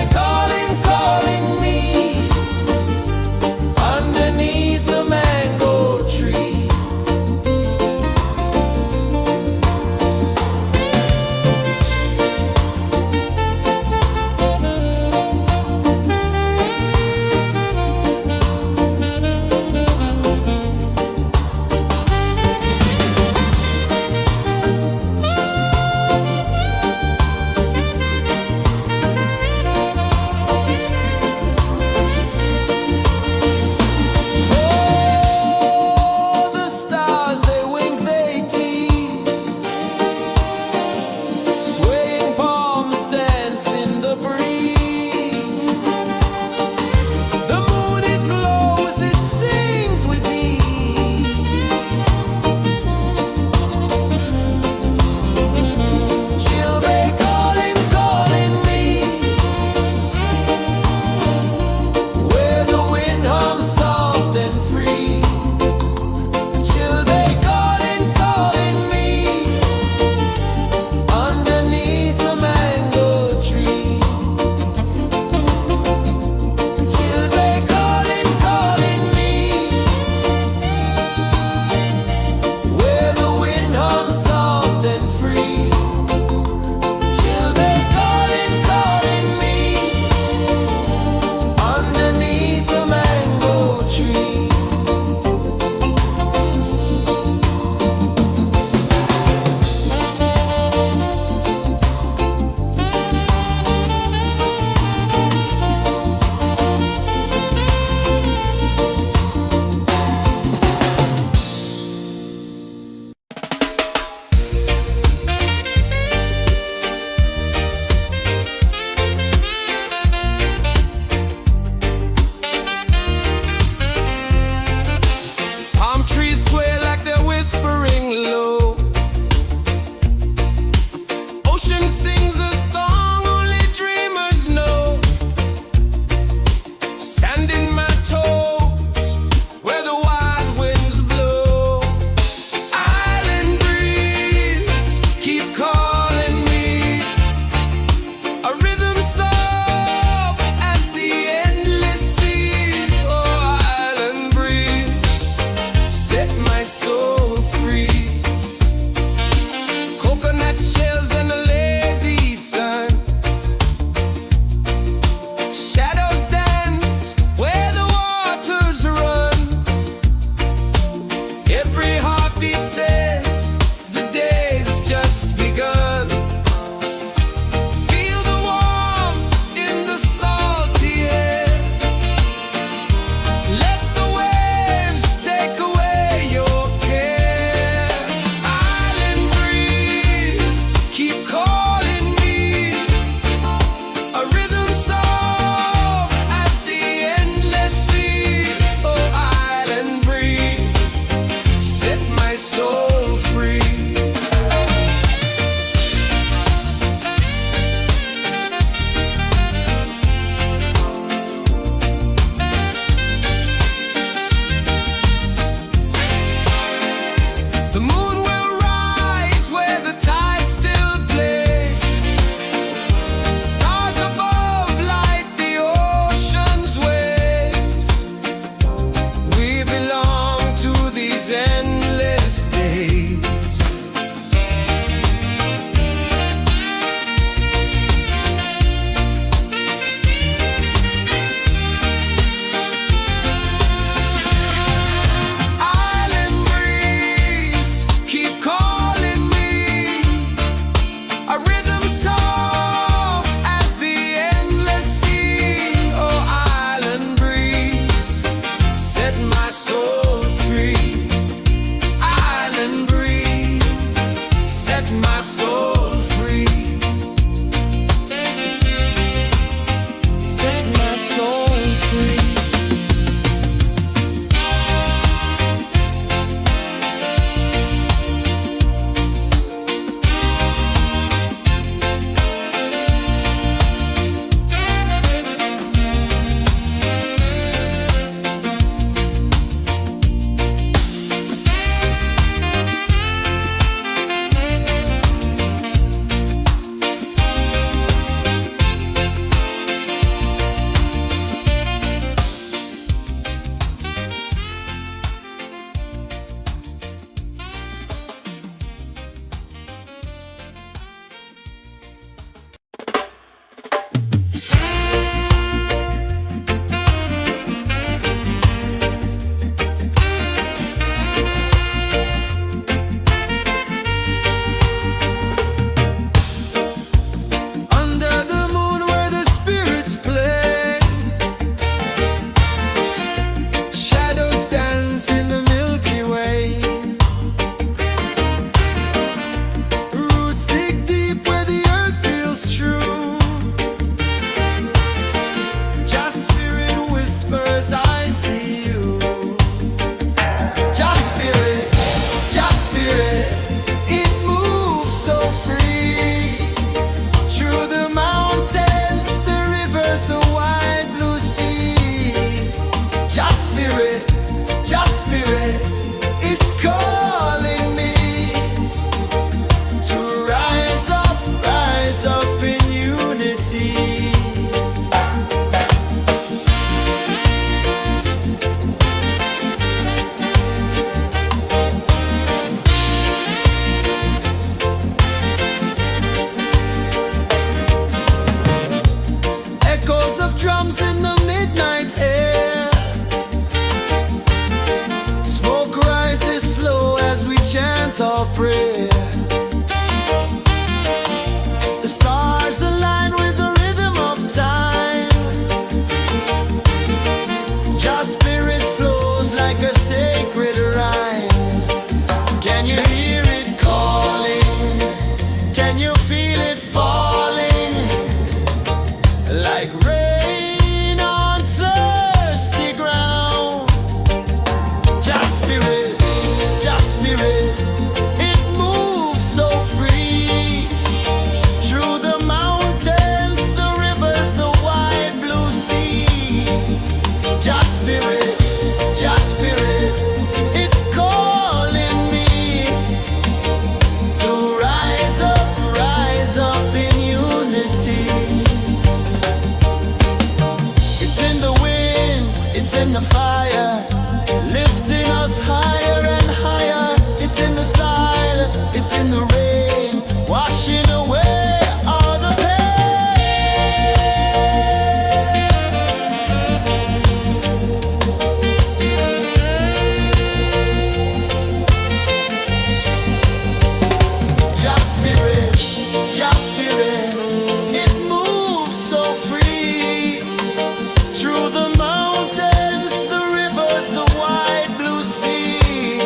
in the fire, lifting us higher and higher. It's in the sun, it's in the rain, washing away all the pain. Just spirit, it moves so free through the mountains, the rivers, the wide blue sea.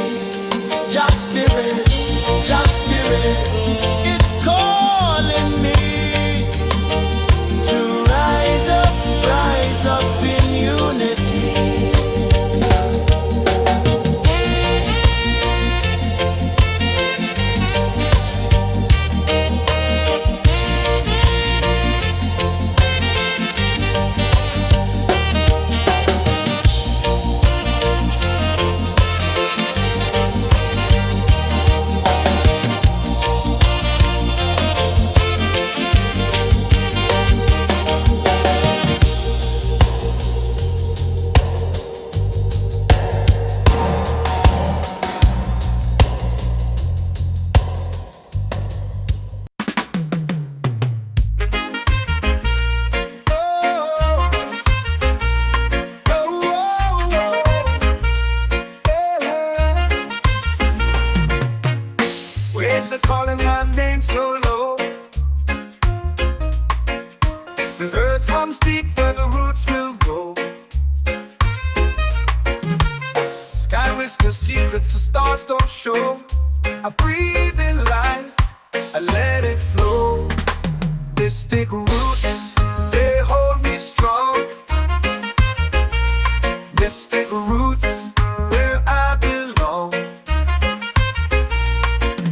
Just spirit, it's calling me to rise up in unity. Waves are calling my name so low. The earth hums deep where the roots will go. Sky whispers secrets the stars don't show. I breathe in life, I let it flow. Mystic roots, they hold me strong. Mystic roots, where I belong.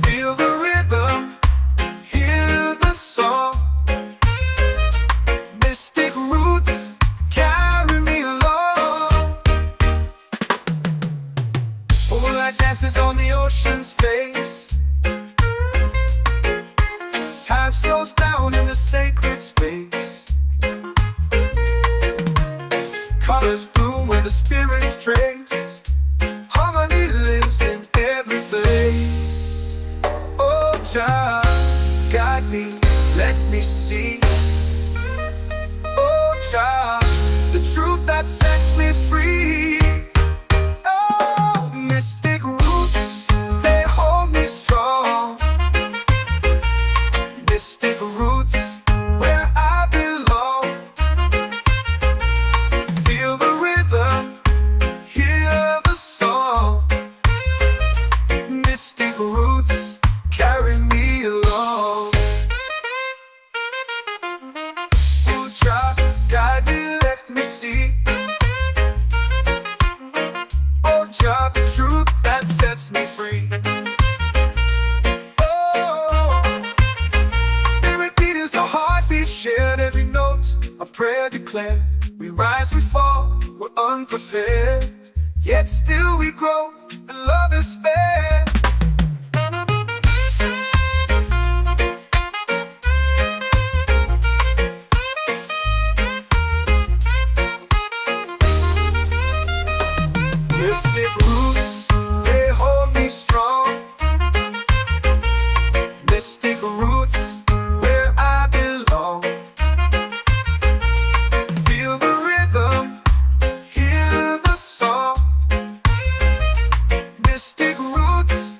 Feel the rhythm, hear the song. Mystic roots, carry me along. Moonlight dances on the ocean's face. Time slows down in the sacred space. Colors bloom where the spirits trace. Harmony lives in every place. Oh, child, guide me, let me see. Oh, child, the truth that sets me free. Oh, mystic roots, they hold me strong. Mystic roots, where I belong. Feel the rhythm, hear the song. Mystic roots, carry me along. Oh, child, guide me, let me see. Oh, child, the truth that sets me free. Oh, every beat is a heartbeat shared, every note a prayer declared. We rise, we fall, we're unprepared, yet still we grow, and love is spared. Mystic roots, they hold me strong. Mystic roots, where I belong. Feel the rhythm, hear the song. Mystic roots,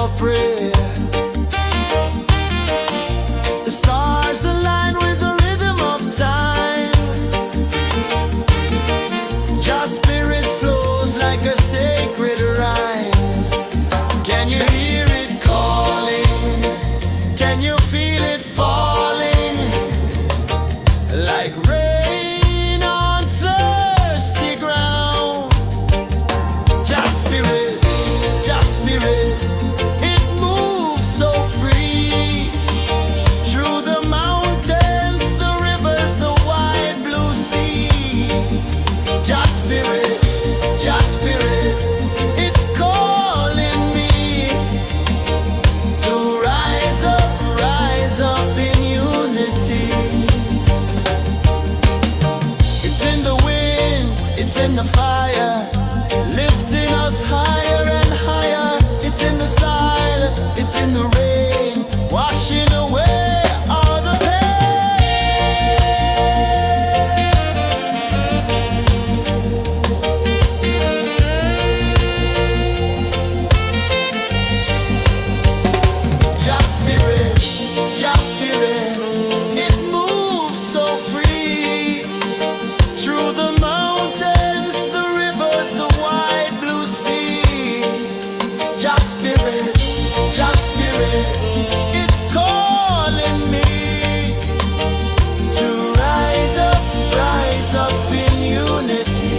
for prayer. The stars align with the rhythm of time. Your spirit flows like a sacred rhyme. Can you hear it calling? Can you feel it falling? Like rain on thirsty ground. Just spirit, it moves so free. Through the mountains, the rivers, the wide blue sea. Just spirit, it's calling me to rise up in unity. It's in the wind, it's in the fire, lifting us higher and higher. It's in the silence, it's in the rain, washing away all the pain. Just spirit, it moves so free. Through the mountains, the rivers, the wide blue sea. Just spirit, it's calling me to rise up in unity.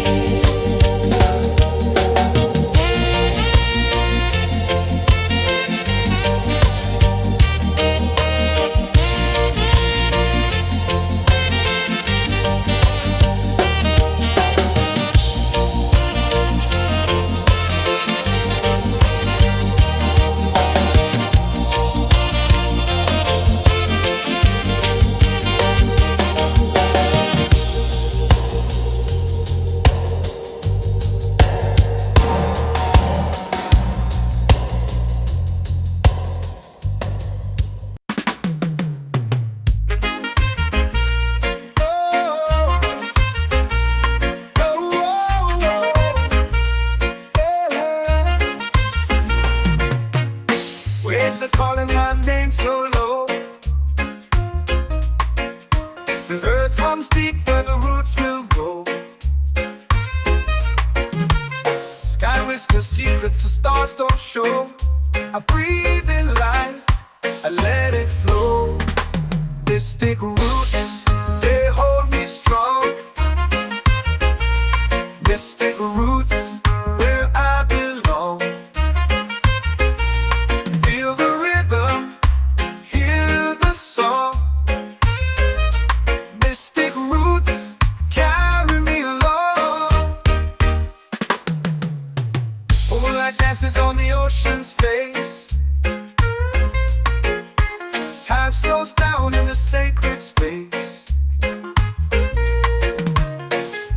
Waves are calling my name so low. The earth hums deep where the roots will go. Sky whispers secrets the stars don't show. I breathe in life, I let it flow. Mystic roots, they hold me strong. Mystic roots, where I belong. Feel the rhythm, hear the song. Mystic roots, carry me along. Moonlight dances on the ocean's face. Time slows down in the sacred space.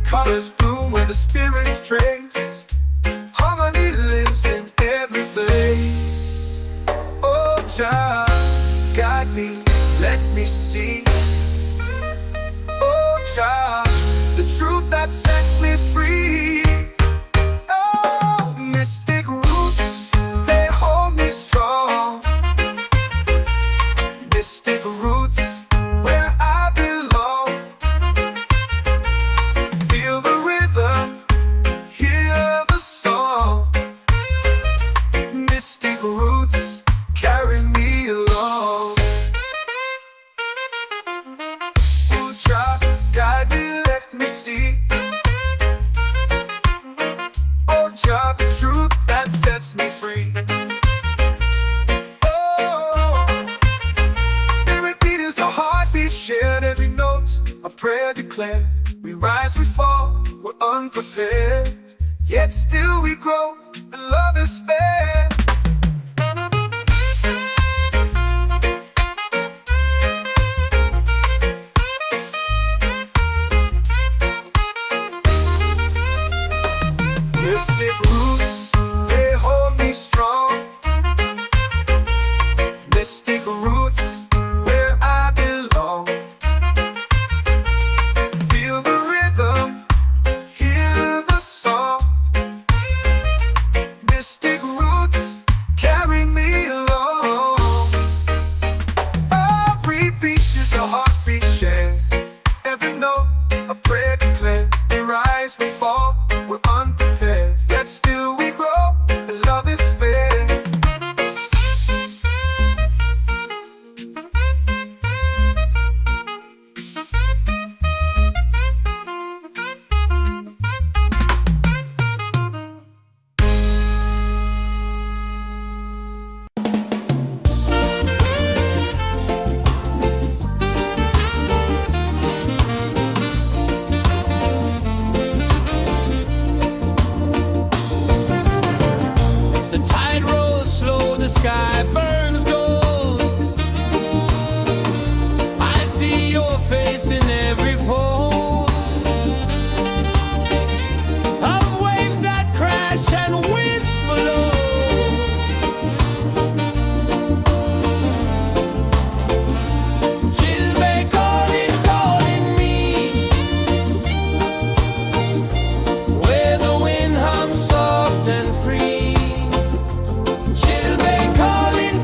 Colors bloom where the spirits trace. Harmony lives in every place. Oh, child, guide me, let me see. Oh, child, the truth that sets me free. Oh, mystic roots, they hold me strong. Mystic roots, where I belong. Feel the rhythm, hear the song. Mystic roots, carry me along. Oh, try, guide me, let me see. Oh, Jah, the truth that sets me free. Oh, every beat is a heartbeat shared, every note a prayer declared. We rise, we fall, we're unprepared, yet still we grow, and love is spared. Mystic roots, they hold me strong. Mystic roots, where I belong. Feel the rhythm, hear the song. sky burns gold. I see your face in every fold of waves that crash and whisper low. She'll be calling, calling me where the wind hums soft and free. She'll be calling,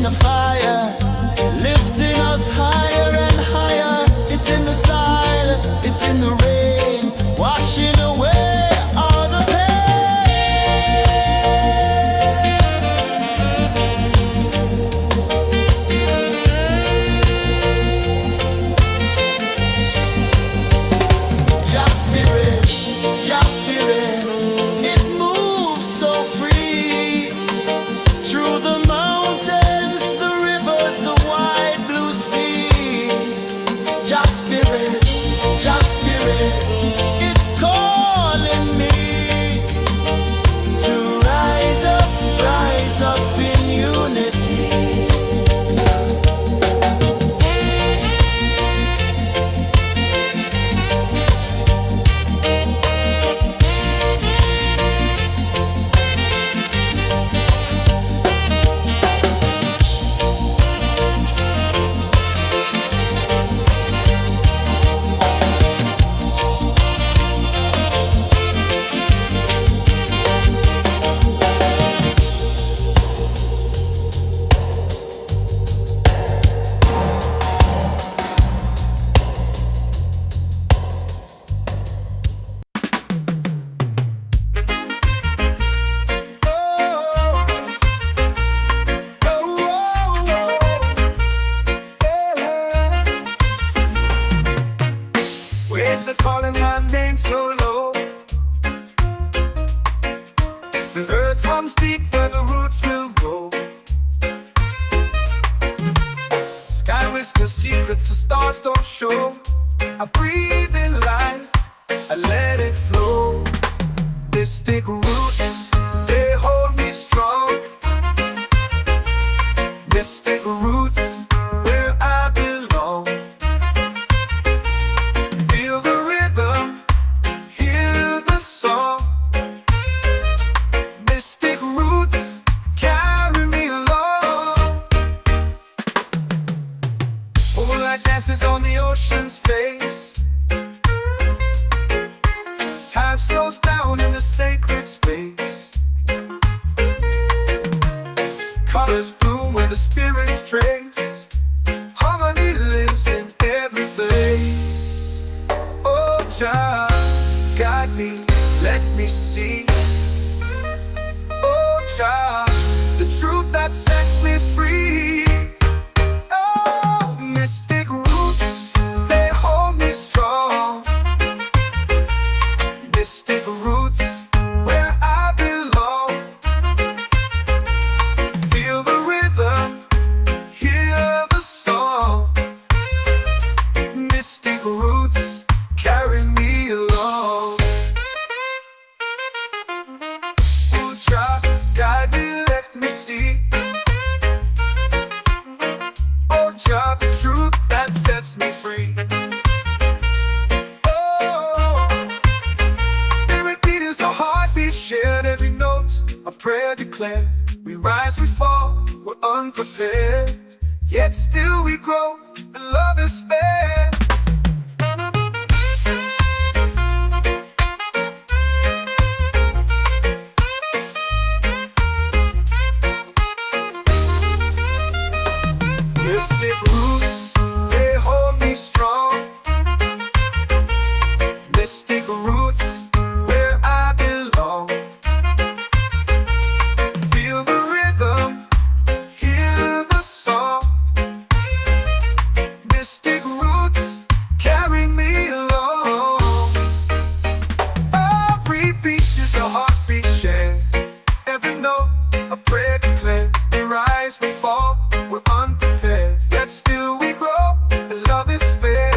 the fire, lifting us higher and higher. It's in the silence, it's in the rain, washing away all the Just spirit, just spirit, it moves so free through the mountains, the rivers, the wide blue sea. Just spirit, it's calling me to rise up in unity. Waves are calling my name so low. The earth runs deep where the roots will go. Sky whispers secrets the stars don't show. I breathe in life, I let it flow. They stick roots, they hold me strong. They stick roots where I belong. Feel the rhythm, hear the song. Mystic roots carry me along. Moonlight dances on the ocean's face. Time slows down in the sacred space. Colors bloom where the spirits trace. Harmony lives in every place. Oh, Jah, guide me, let me see. Oh, Jah, the truth that sets me free. Oh, mystic roots, they hold me strong. Mystic roots, where I belong. Feel the rhythm, hear the song. Mystic roots carry me along. Oh, Jah, guide me, let me see. Oh, Jah, the truth that sets me free. Oh, spirit beat is a heartbeat shared, every note a prayer declared. We rise, we fall, we're unprepared, yet still we grow, and love is spared. Mystic roots, they hold me strong. Mystic roots, where I belong. Feel the rhythm, hear the song. Mystic roots carry me along. Every beat is a heartbeat shared, every note a prayer declared. We rise, we fall, we're unprepared, yet still we grow, and love is spared.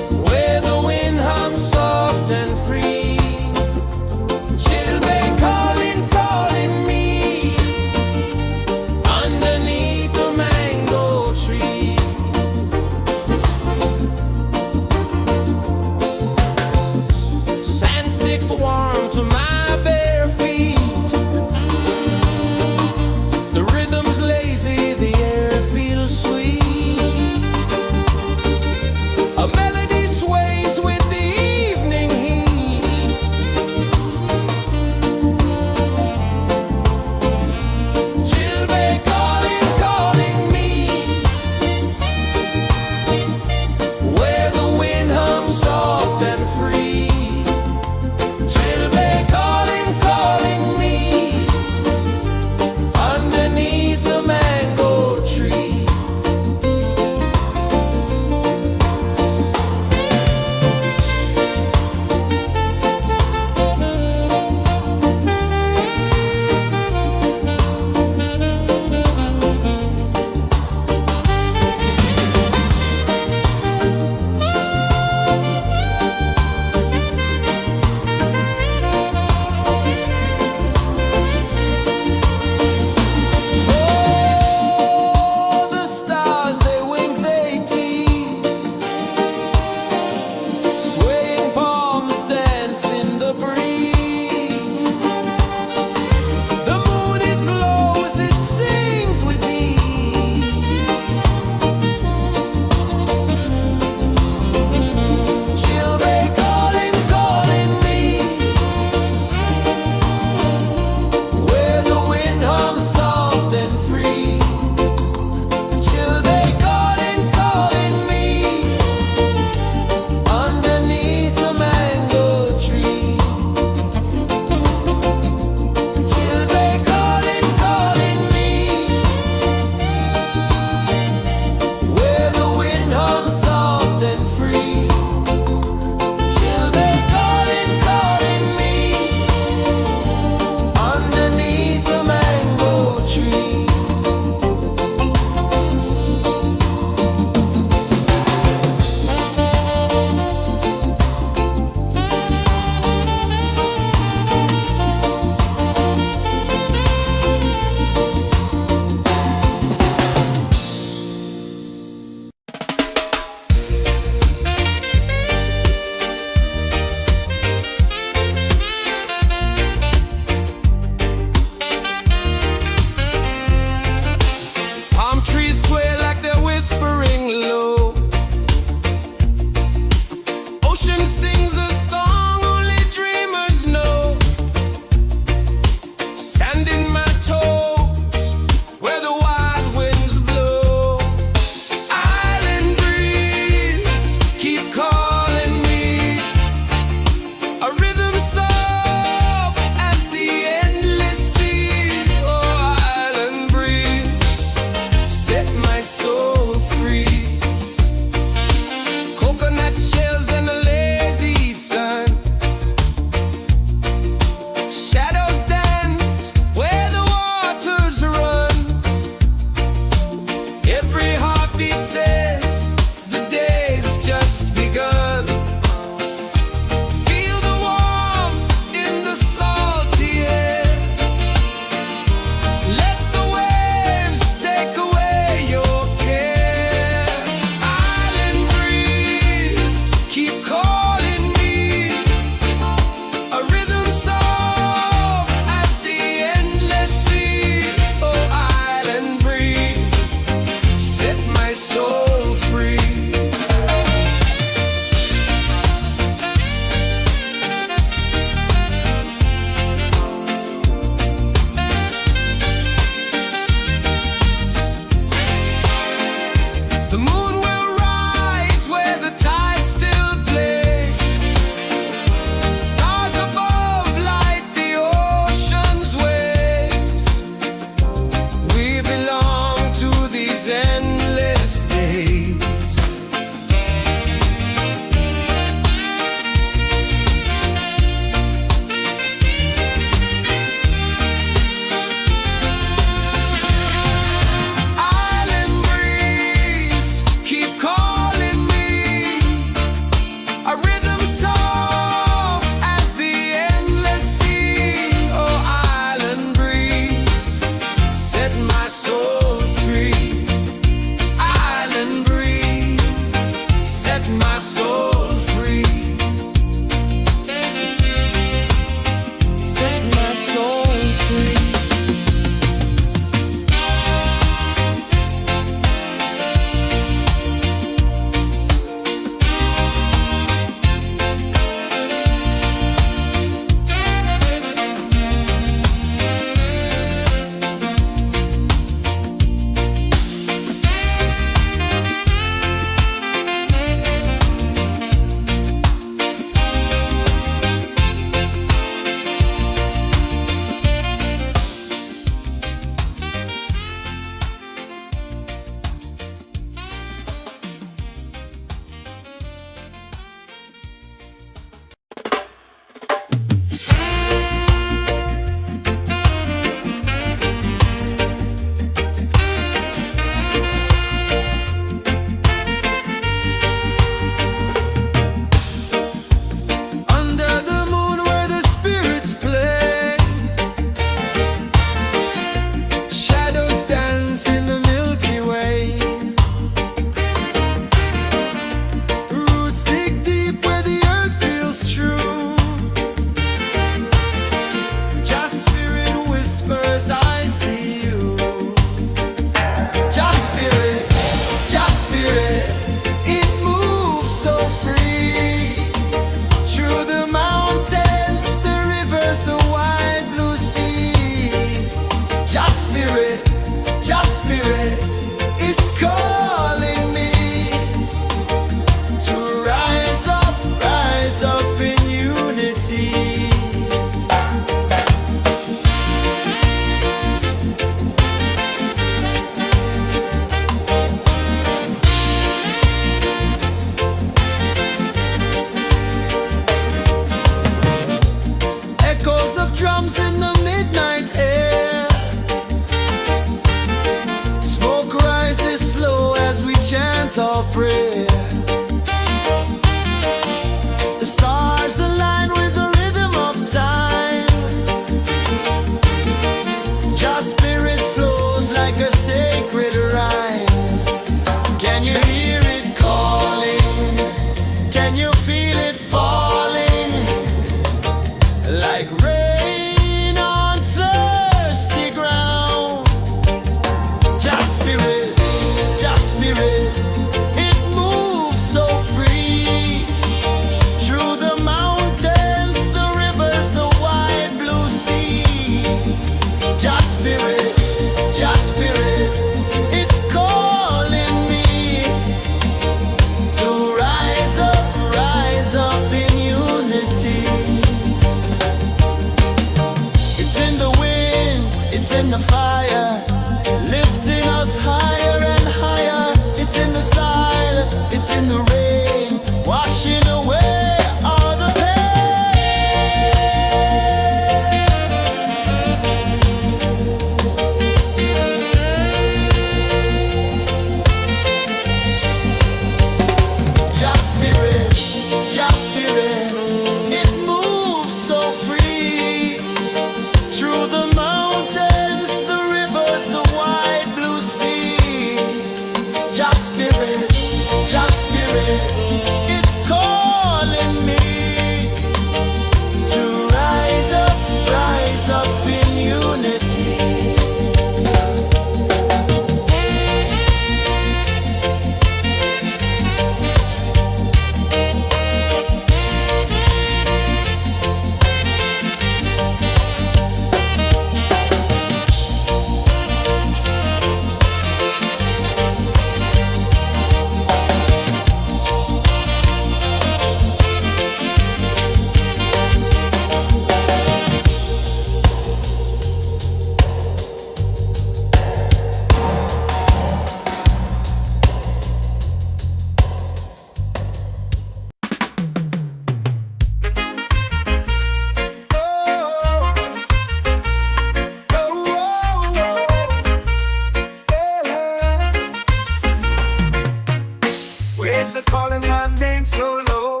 waves are calling my name so low.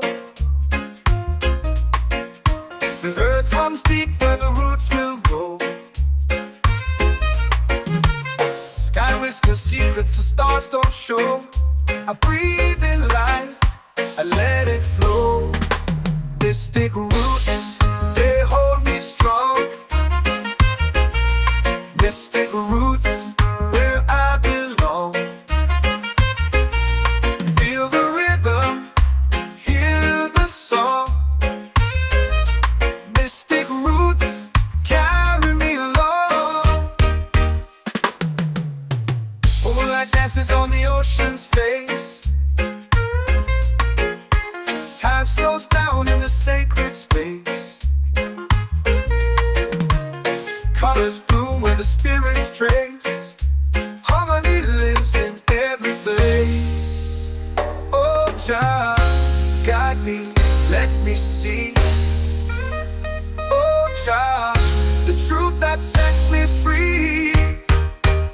The earth hums deep where the roots will grow. Sky whispers secrets the stars don't show. I breathe in life, I let it flow. Mystic roots, they hold me strong. Mystic roots, where I belong. Feel the rhythm, hear the song. Mystic roots, carry me along. Moonlight dances on the ocean's face. Time slows down in the sacred space. Colors bloom where the spirits trace. Harmony lives in every place. Oh, Jah, guide me, let me see. Oh, Jah, the truth that sets me free.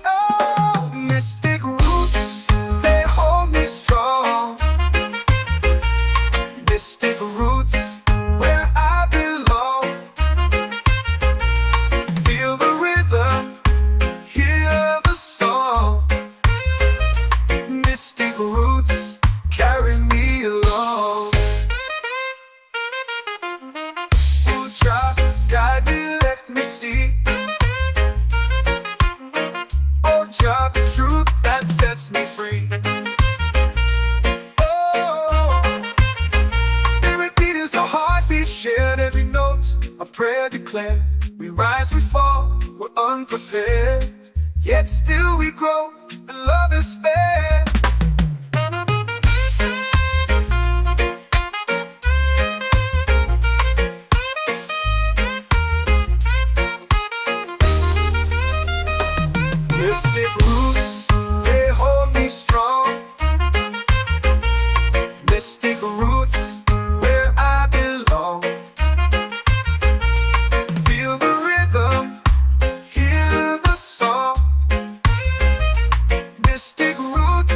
Oh, mystic roots, they hold me strong. Mystic roots, where I belong. Feel the rhythm, hear the song. Mystic roots, carry me along. Oh, Jah, guide me, let me see. Oh, Jah, the truth that sets me free. Shared every note, a prayer declared. We rise, we fall, we're unprepared. Yet still we grow, and love is spared. Mystic roots, they hold me strong. Mystic roots, where I belong. Feel the rhythm, hear the song. Mystic roots,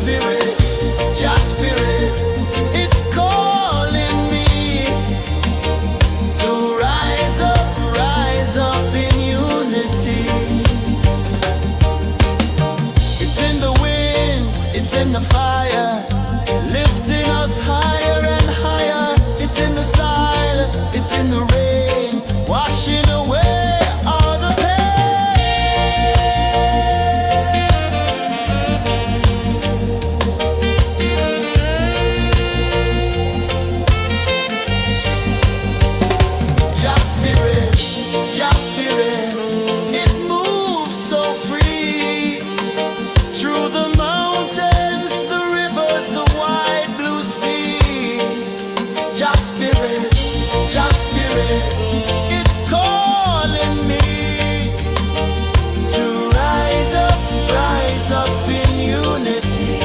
spirit, Jah spirit, it's calling me to rise up in unity. It's in the wind, it's in the fire, lifting us higher and higher. It's in the silence, it's in the rain, washing away all the Just spirit, it moves so free through the mountains, the rivers, the wide blue sea. Just spirit, it's calling me to rise up in unity.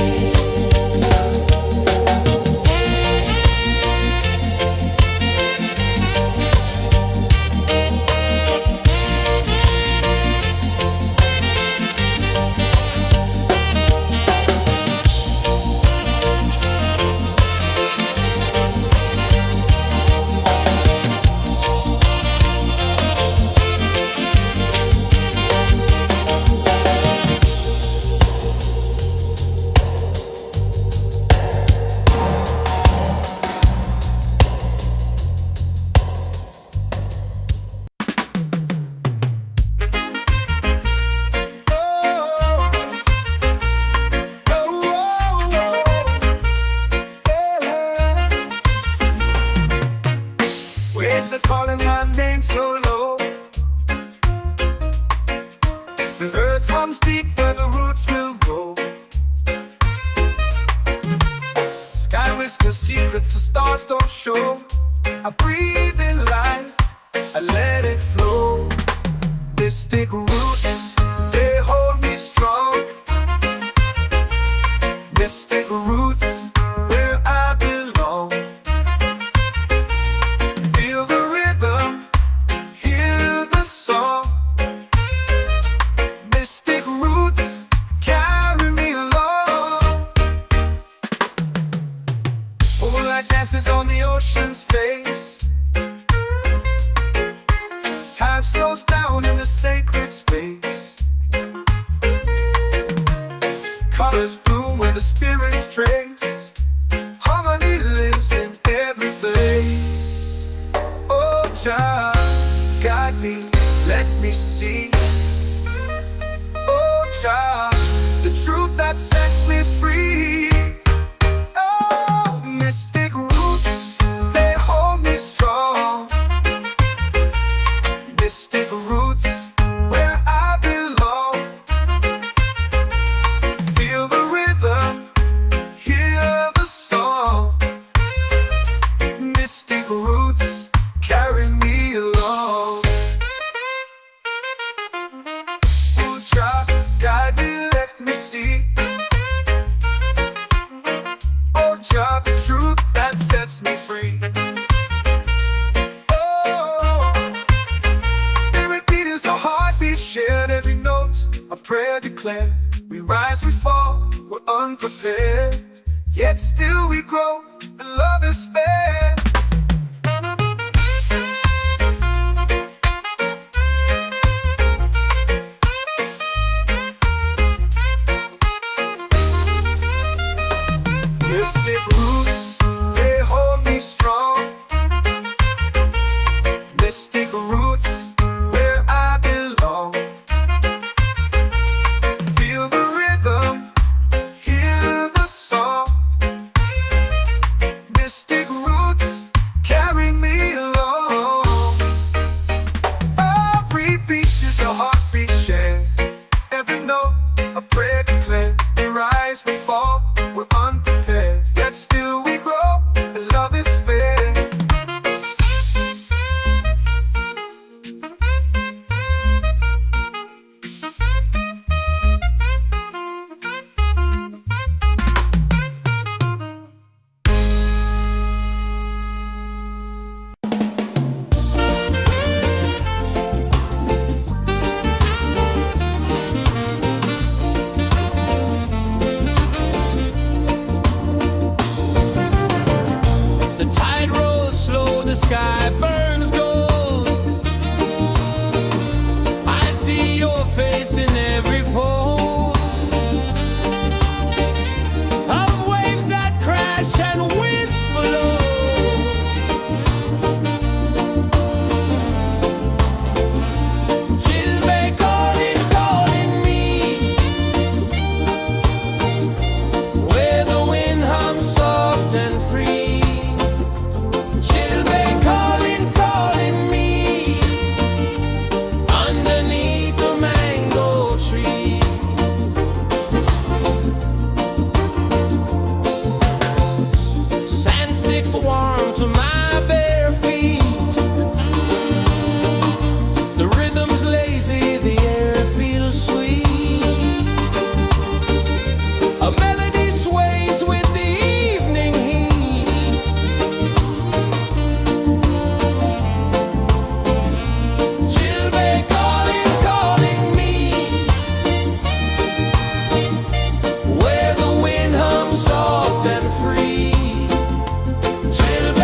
Waves are calling my name so low. The earth comes deep where the roots will go. Sky whispers secrets the stars don't show. I breathe in life, I let it flow. Mystic roots, they hold me strong. Mystic roots, where I belong. Feel the rhythm, hear the song. Mystic roots, carry me along. Moonlight dances on the ocean's face. Time slows down in the sacred space. Colors bloom where the spirits trace. Harmony lives in every place. Oh, Jah, guide me, let me see. Oh, Jah, the truth that sets me free. Oh, mystic roots, they hold me strong. Mystic roots, where I belong. Feel the rhythm, hear the song. Mystic roots, carry me along. Oh, Jah, guide me, let me see. Oh, Jah, the truth that sets me free. Oh, every beat is a heartbeat shared, every note a prayer declared. We rise, we fall, we're unprepared, yet still we grow, and love is spared. Mystic roots, they hold me strong. Mystic roots, where I belong. Feel the rhythm, hear the song. Mystic roots, carry me along. Every beat is a heartbeat shared, every note a prayer declared. We rise, we fall, we're unprepared, yet still warm to my bare feet. The rhythm's lazy, the air feels sweet. A melody sways with the evening heat. Children calling, calling me, where the wind hums soft and free. Children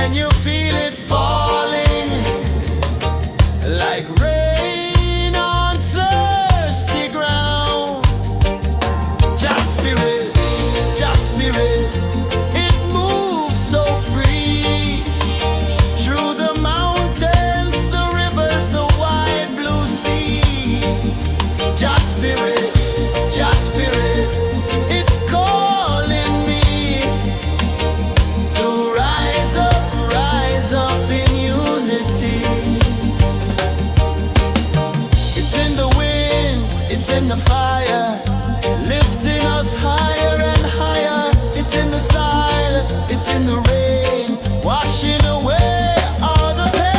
Can you feel it falling like rain on thirsty ground? Just spirit, it moves so free through the mountains, the rivers, the wide blue sea. Just spirit, it's calling me to rise up in unity. It's in the wind, it's in the fire, lifting us higher and higher. It's in the silence, it's in the rain, washing away all the pain.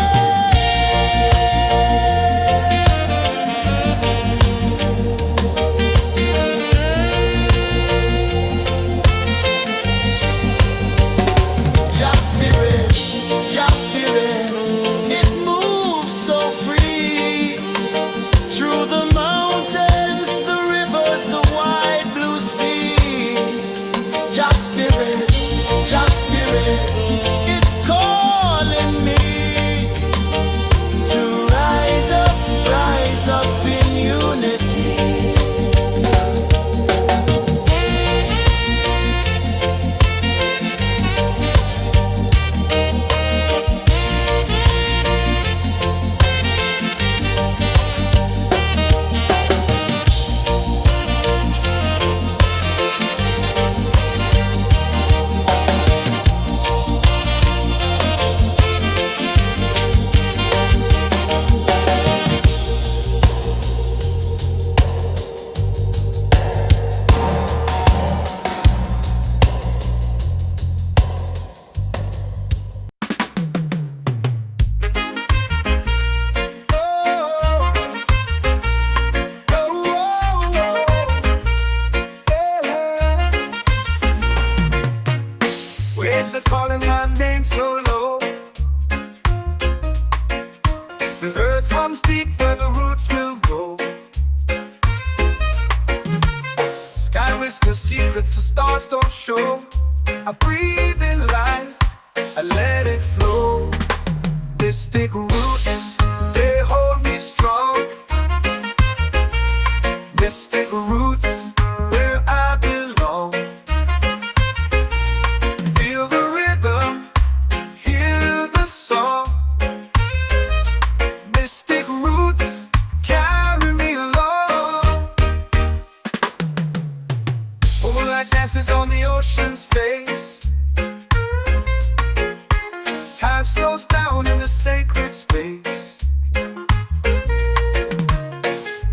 Just spirit, it moves so free through the mountains, the rivers, the wide blue sea. Just spirit, it's calling me to rise up in unity. Waves are calling my name so low. The earth runs deep where the roots will go. Sky whispers secrets the stars don't show. I breathe in life, I let it flow. Mystic roots, they hold me strong. Mystic roots, where I belong. Feel the rhythm, hear the song. Mystic roots, carry me along. Moonlight dances on the ocean's face. Time slows down in the sacred space.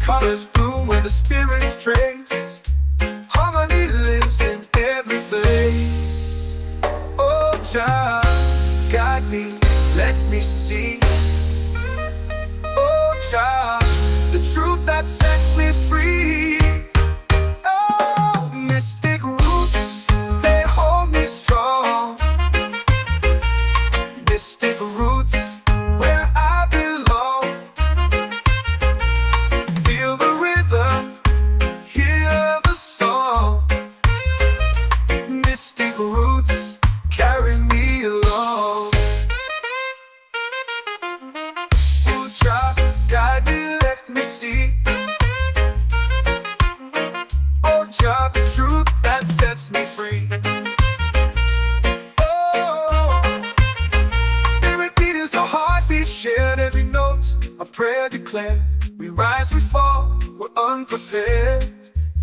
Colors bloom where the spirits trace. Harmony lives in every place. Oh, child, guide me, let me see. Oh, child, the truth that sets me free. Oh, mystic roots, they hold me strong. Mystic roots, where I belong. Feel the rhythm, hear the song. Mystic roots, carry me along. Oh, child, guide me, let me see. Oh, child, the truth that sets me free. Oh, spirit beat is a heartbeat shared, every note a prayer declared. We rise, we fall, we're unprepared,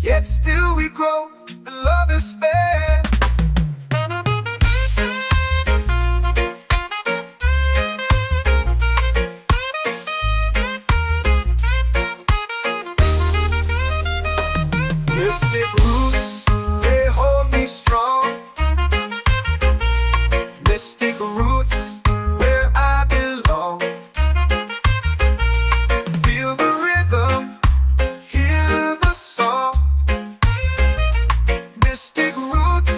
yet still we grow, and love is spared. Mystic roots, they hold me strong. Mystic roots, where I belong. Feel the rhythm, hear the song. Mystic roots,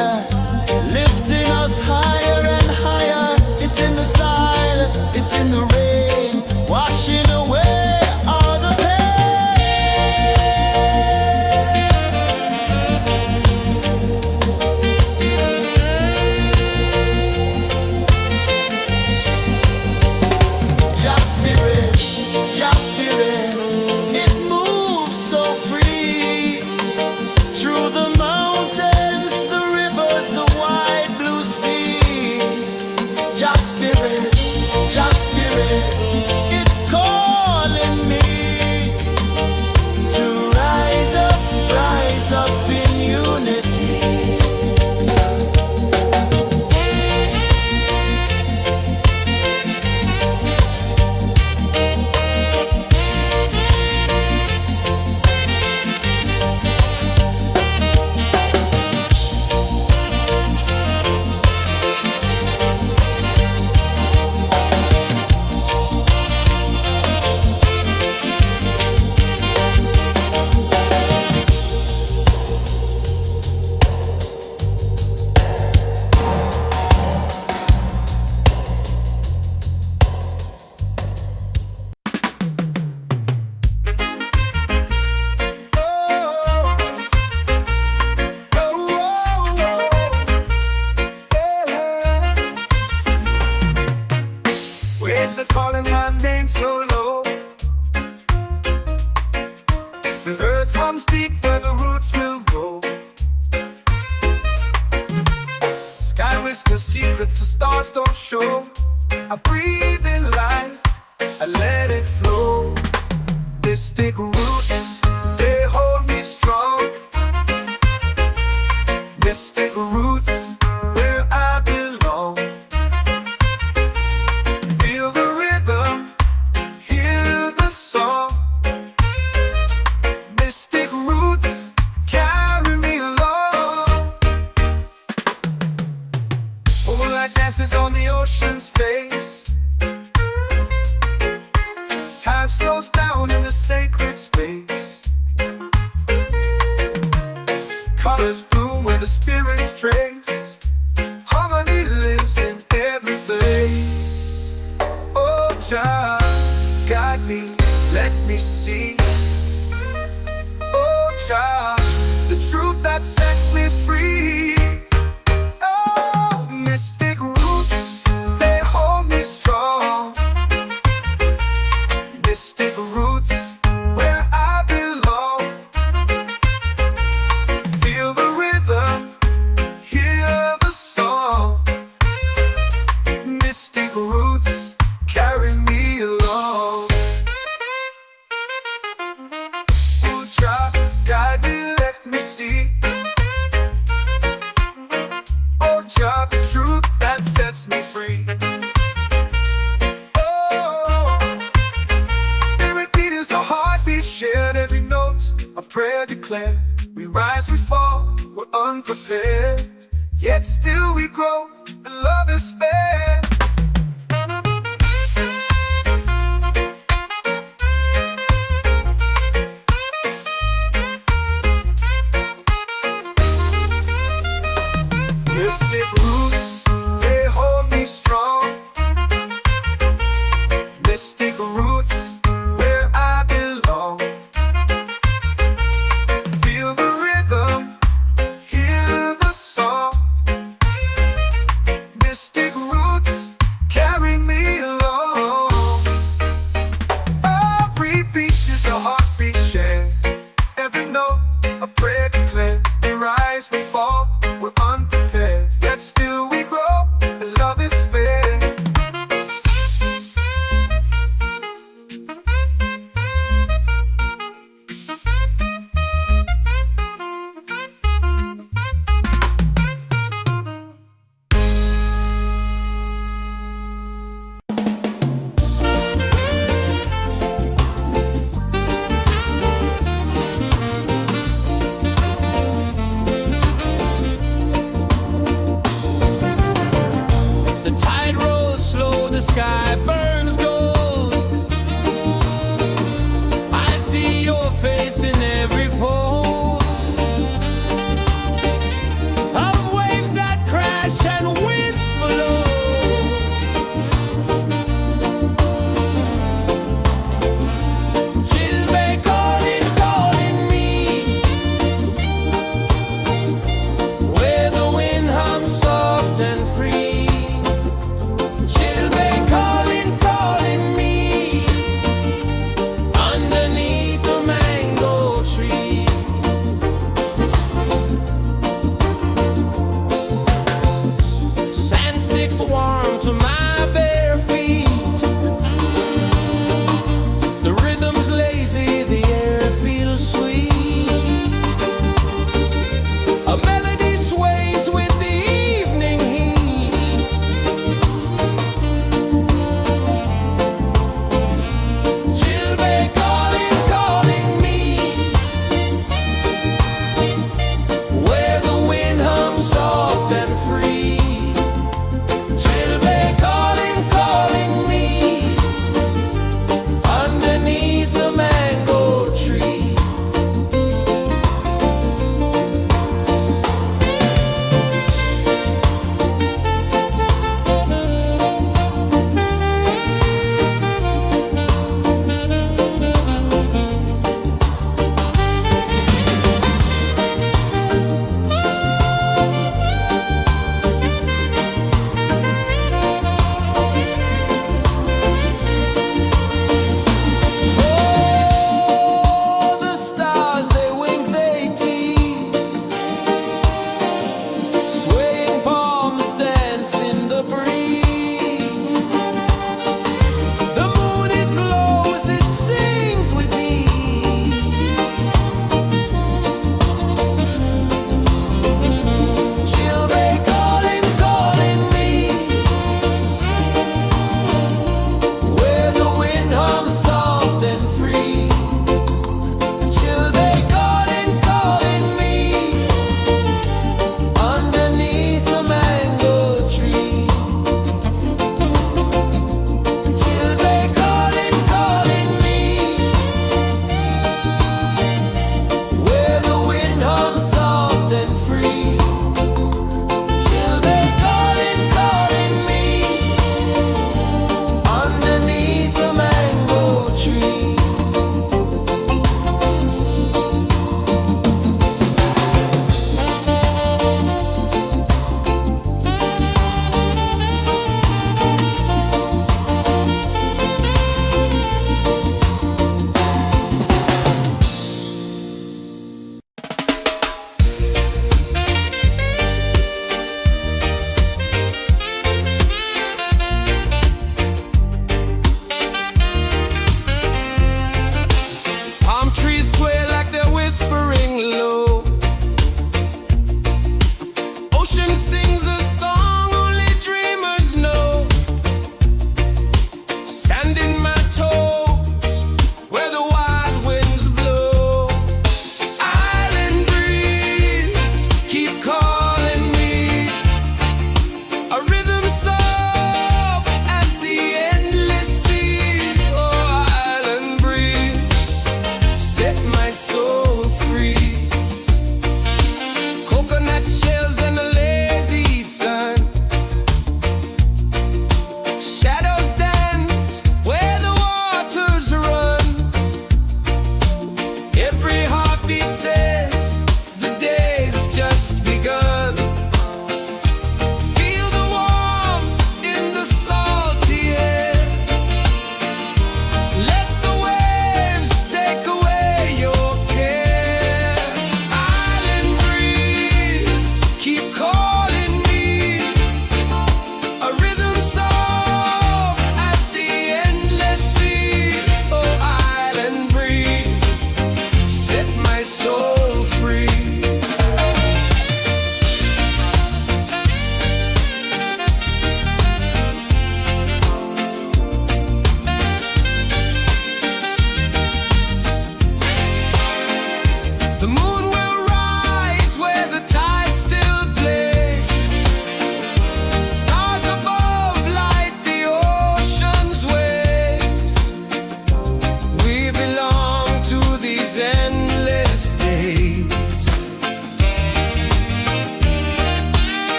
fire, lifting us higher and higher. It's in the silence, it's in the rain, washing away all the Just spirit, just spirit, it moves so free through the mountains, the rivers, the wide blue sea. Just spirit, it's calling me to rise up in unity. Waves are calling my name so low. The earth comes deep where the roots will go. Sky whispers secrets the stars don't show. I breathe in life, I let it flow. Mystic roots, they hold me strong. Mystic roots, where I belong. Feel the rhythm, hear the song. Mystic roots, carry me along. Moonlight dances on the ocean's face. Time slows down in the sacred space. Colors bloom where the spirits trace. Harmony lives in every face. Oh, Jah, guide me, let me see. Oh, Jah, the truth that sets me free. Oh, mystic roots, they hold me strong. Mystic roots, where I belong. Feel the rhythm, hear the song. Mystic roots, carry me along. Oh, Jah, guide me, let me see. Oh, Jah, the truth that sets me free. Oh, every beat is a heartbeat shared, every note a prayer declared. We rise, we fall, we're unprepared, yet still we grow, and love is spared. Mystic roots, they hold me strong. Mystic roots, where I belong. Feel the rhythm, hear the song. Mystic roots, carry me along. Every beat is a heartbeat shared, every note a prayer declared. We rise, we fall, we're unprepared, yet still feels warm to my bare feet. The rhythm's lazy, the air feels sweet. A melody sways with the evening heat. Children calling, calling me, where the wind hums soft and free. Children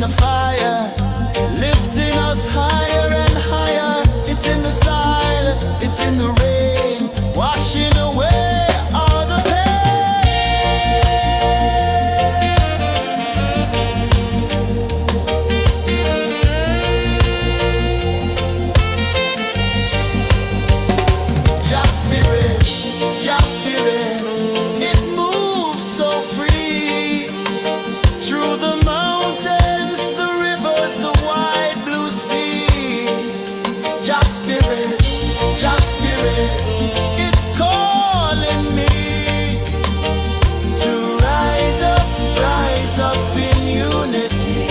in the fire, lifting us higher and higher. It's in the silence, it's in the rain, washing away all the pain. Just spirit, just spirit, it moves so free through the mountains, the rivers, the wide blue sea. Just spirit, it's calling me to rise up in unity.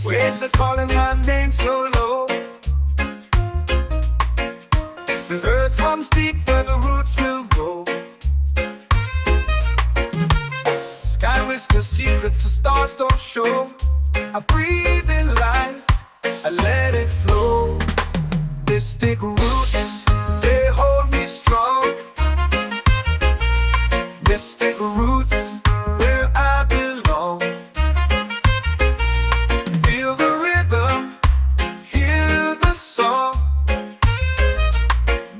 Waves are calling my name so low. The earth hums deep where the roots will go. Sky whispers secrets the stars don't show. I breathe in life, I let it flow. Mystic roots, they hold me strong. Mystic roots, where I belong. Feel the rhythm, hear the song.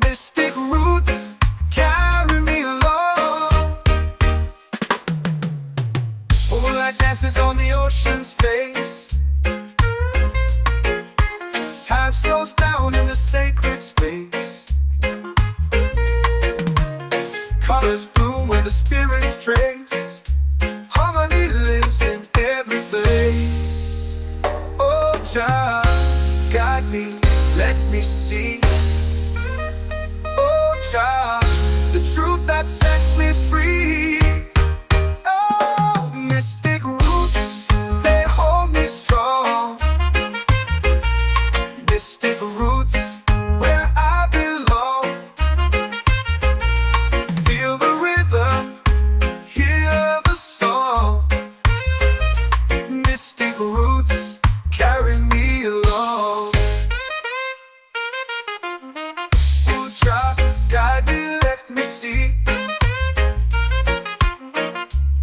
Mystic roots, carry me along. Moonlight dances on the ocean's face. Time slows down in the sacred space. Colors bloom where the spirits trace. Harmony lives in every place. Oh, Jah, guide me, let me see. Oh, Jah, the truth that sets me free. Oh, mystic roots, they hold me strong. Mystic roots, where I belong. Feel the rhythm, hear the song. Mystic roots, carry me along. Oh, Jah, guide me, let me see.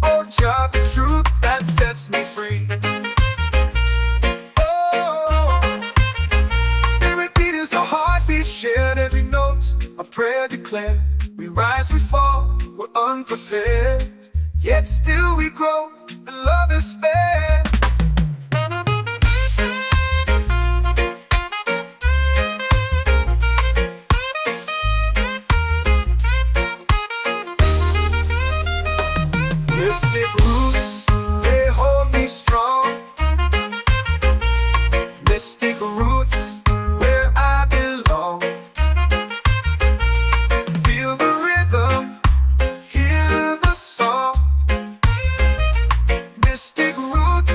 Oh, Jah, the truth that sets me free. Oh, every beat is a heartbeat shared, every note a prayer declared. We rise, we fall, we're unprepared, yet still we grow, and love is spared. Mystic roots, they hold me strong. Mystic roots, where I belong. Feel the rhythm, hear the song. Mystic roots,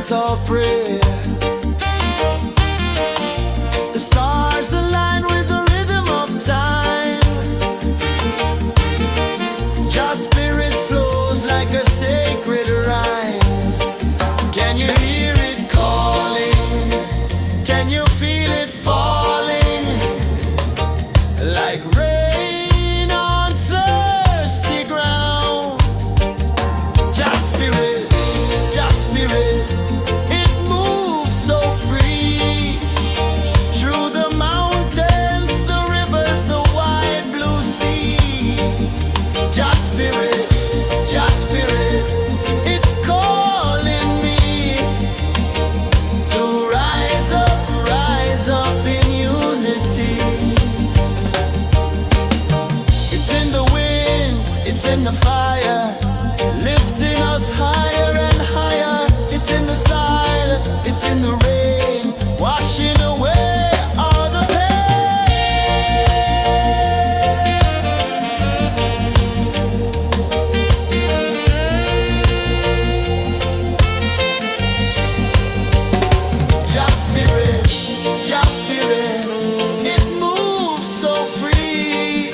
chant or pray. The stars align with the rhythm of time. Your spirit flows like a sacred rhyme. Can you hear it calling? Can you feel it falling? Like rain on thirsty ground. Just spirit, it moves so free. Through the mountains, the rivers, the wide blue sea. Just spirit, it's calling me to rise up in unity. It's in the wind, it's in the fire, lifting us higher and higher. It's in the silence, it's in the rain, washing away all the pain. Just spirit, it moves so free.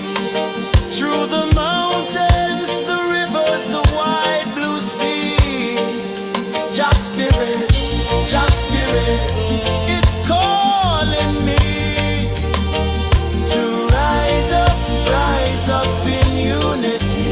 Through the mountains, the rivers, the wide blue sea. Just spirit, it's calling me to rise up in unity.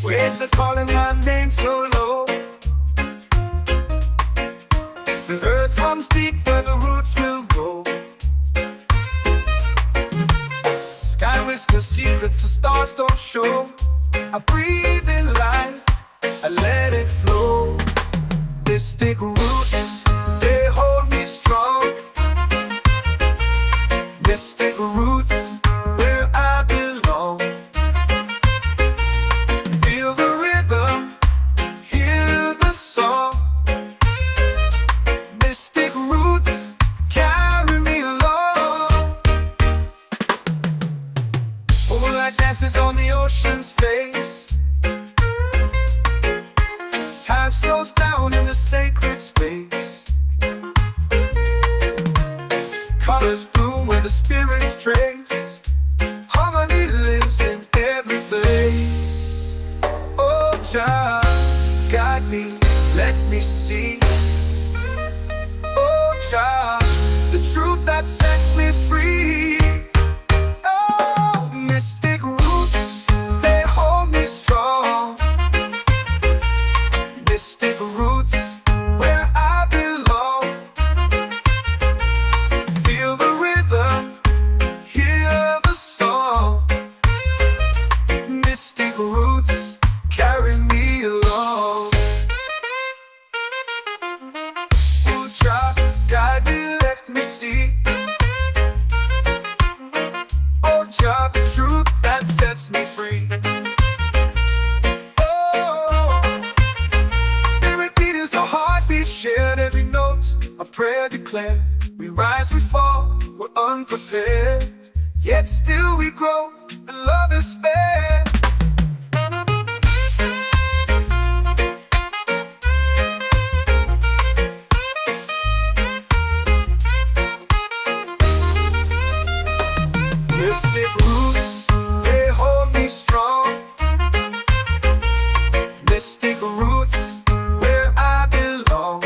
Waves are calling my name so low. The earth hums deep where the roots will go. Sky whispers secrets the stars don't show. I breathe in life, I let it flow. Mystic roots, they hold me strong. Mystic roots, where I belong. Feel the rhythm, hear the song. Mystic roots, carry me along. Moonlight dances on the ocean's face. Time slows down in the sacred space. Colors bloom where the spirits trace. Harmony lives in every place. Oh, child, guide me, let me see. Oh, child, the truth that sets me free. Oh, mystic roots, they hold me strong. Mystic roots, where I belong. Feel the rhythm, hear the song. Mystic roots, carry me along. Oh, child, guide me, let me see. Oh, child, the truth that sets me free. Oh, spirit beat is a heartbeat, shared every note, a prayer declared. We rise, we fall, we're unprepared, yet still we grow, and love is spared. Mystic roots, they hold me strong. Mystic roots, where I belong.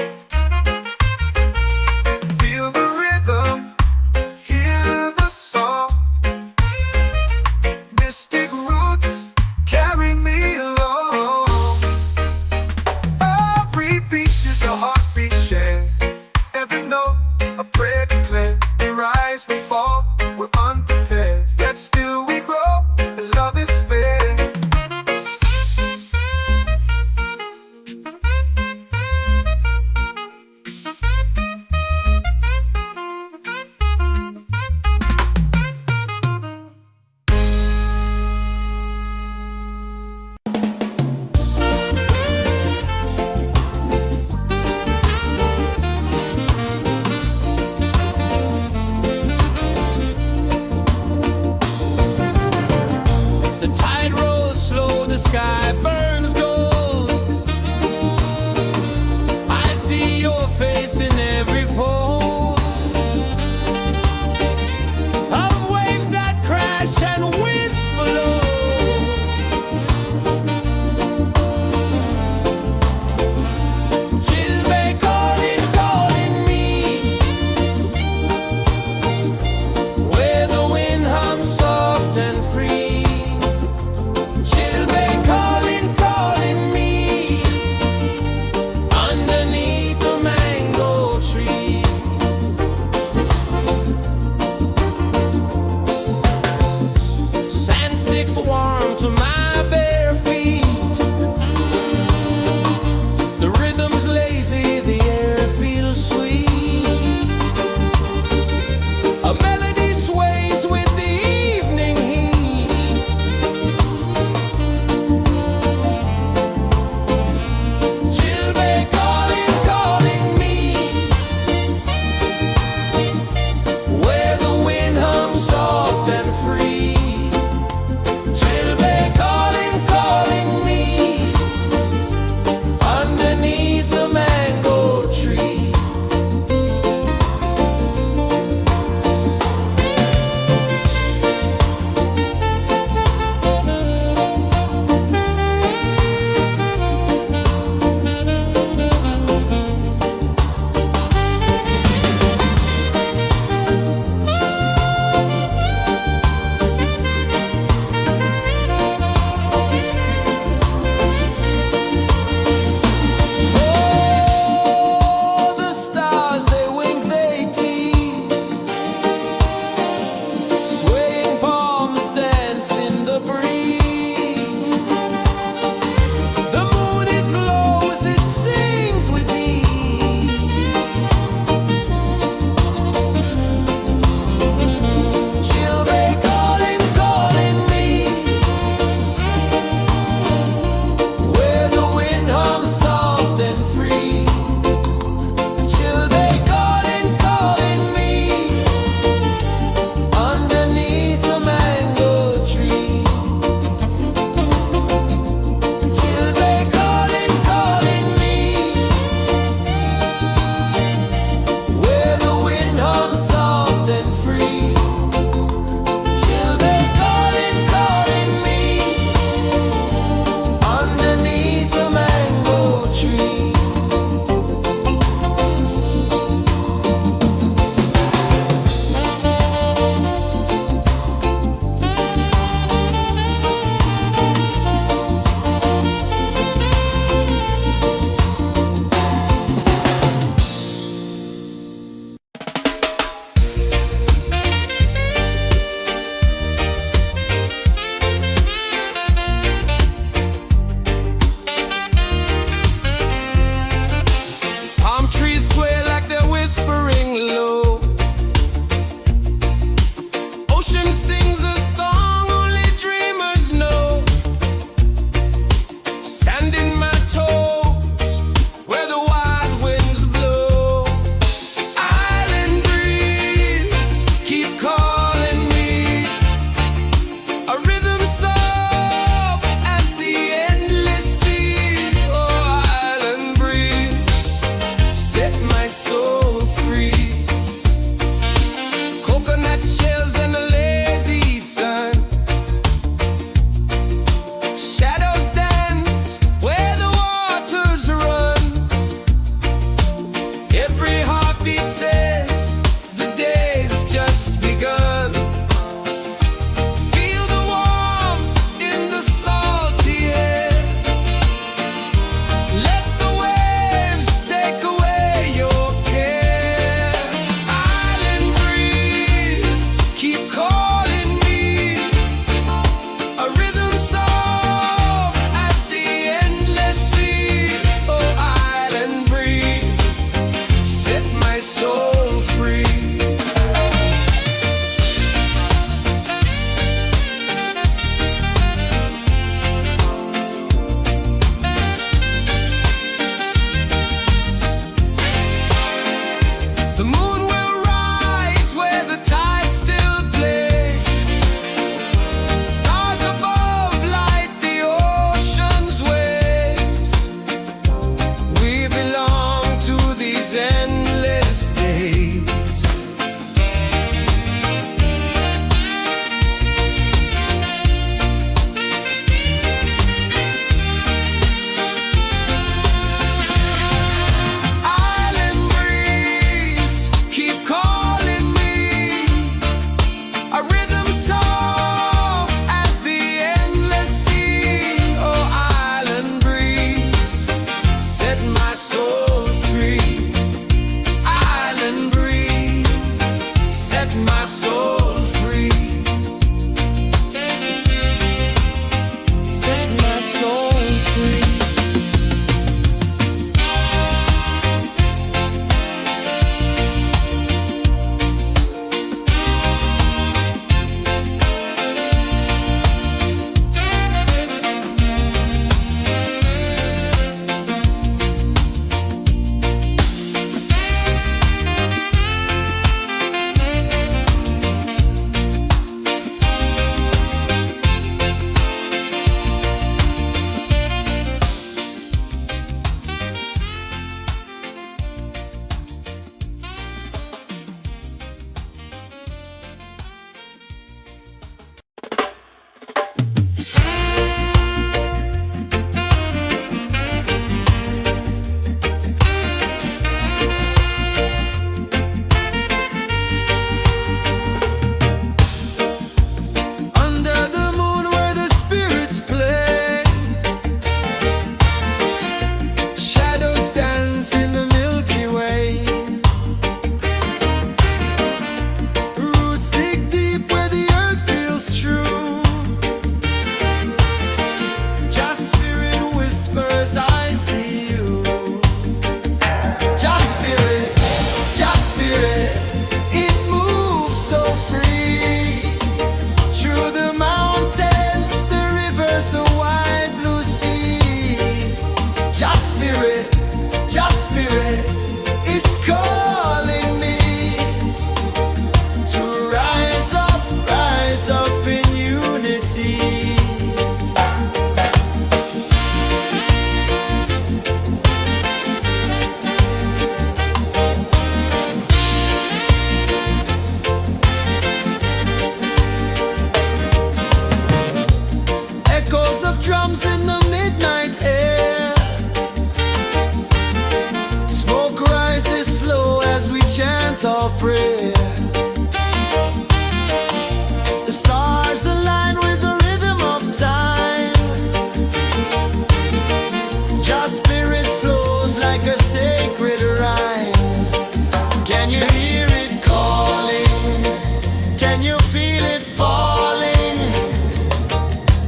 Feel the rhythm, hear the song. Mystic roots.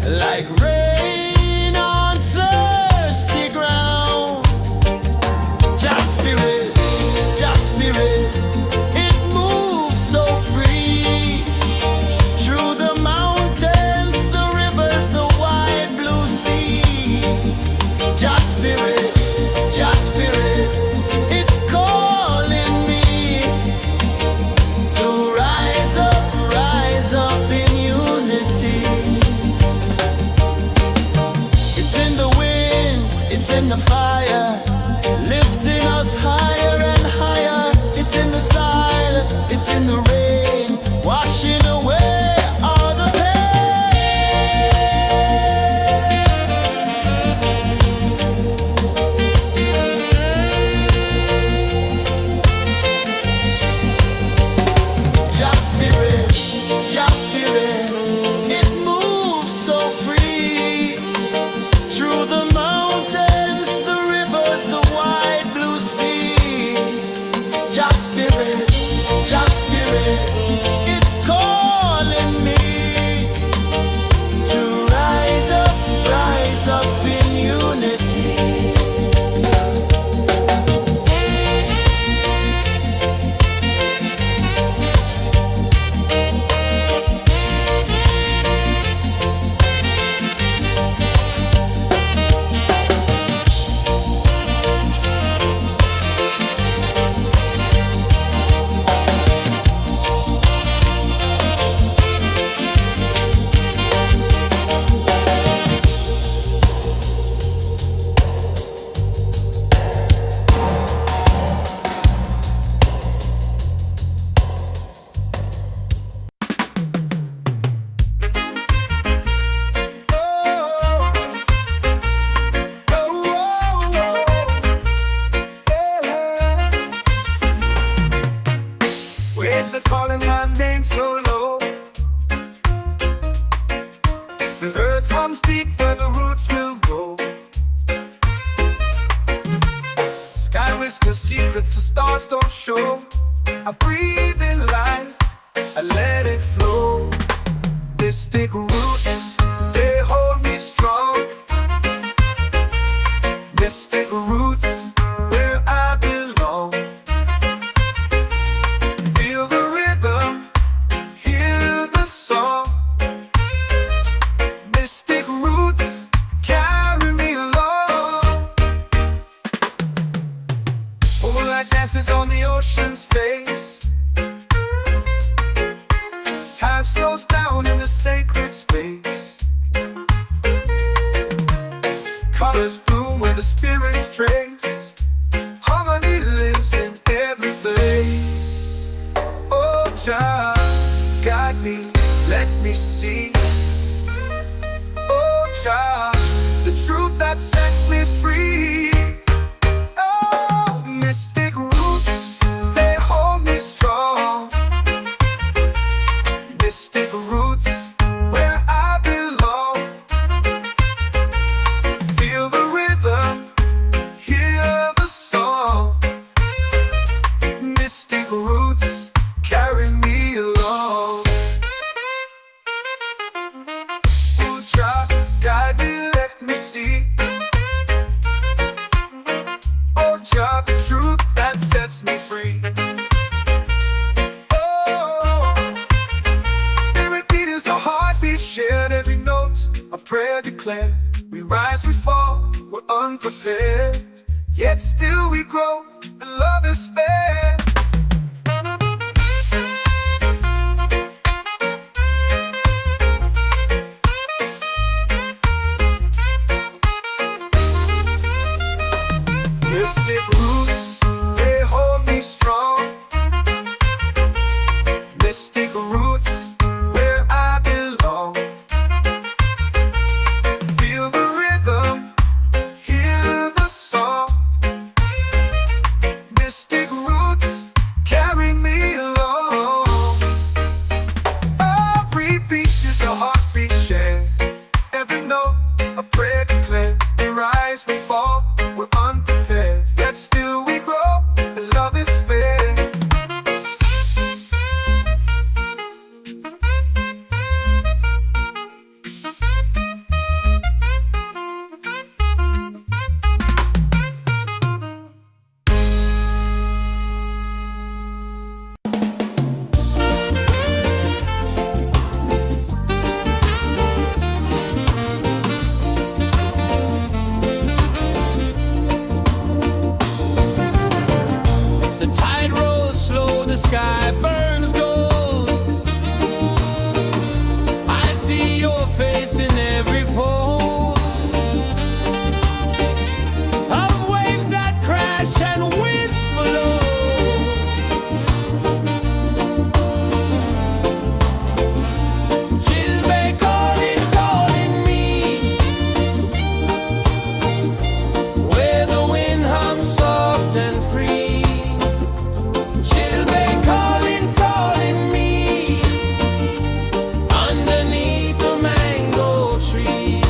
like rain on thirsty ground. Just spirit, it moves so free through the mountains, the rivers, the wide blue sea. Just spirit, it's calling me to rise up in unity. It's in the wind, it's in the fire, lifting us higher and higher. It's in the silence, it's in the rain, washing away all the Just spirit, it moves so free through the mountains, the rivers, the wide blue sea. Just spirit, it's calling me to rise up in unity. Waves are calling my name so low. The earth hums deep where the roots will go. Sky whispers secrets the stars don't show. I breathe in life, I let it flow. Mystic roots, they hold me strong. Mystic roots, where I belong. Feel the rhythm, hear the song. Mystic roots carry me along. Moonlight dances on the ocean's face. Time slows down in the sacred space. Colors bloom where the spirits trace. Harmony lives in every face. Oh, Jah, guide me, let me see. Oh, Jah, the truth that sets me free. Oh, mystic roots, they hold me strong. Mystic roots, where I belong. Feel the rhythm, hear the song. Mystic roots carry me along. Oh, Jah, guide me, let me see. Oh, Jah, the truth that sets me free. Oh, spirit beat is a heartbeat shared, every note a prayer declared. We rise, we fall, we're unprepared, yet still we grow, and love is spared. Mystic roots, they hold me strong. Mystic roots, where I belong. Feel the rhythm, hear the song. Mystic roots, facing every fold of waves that crash and whisper low. She'll be calling, calling me where the wind hums soft and free. She'll be calling, calling me underneath the mango tree.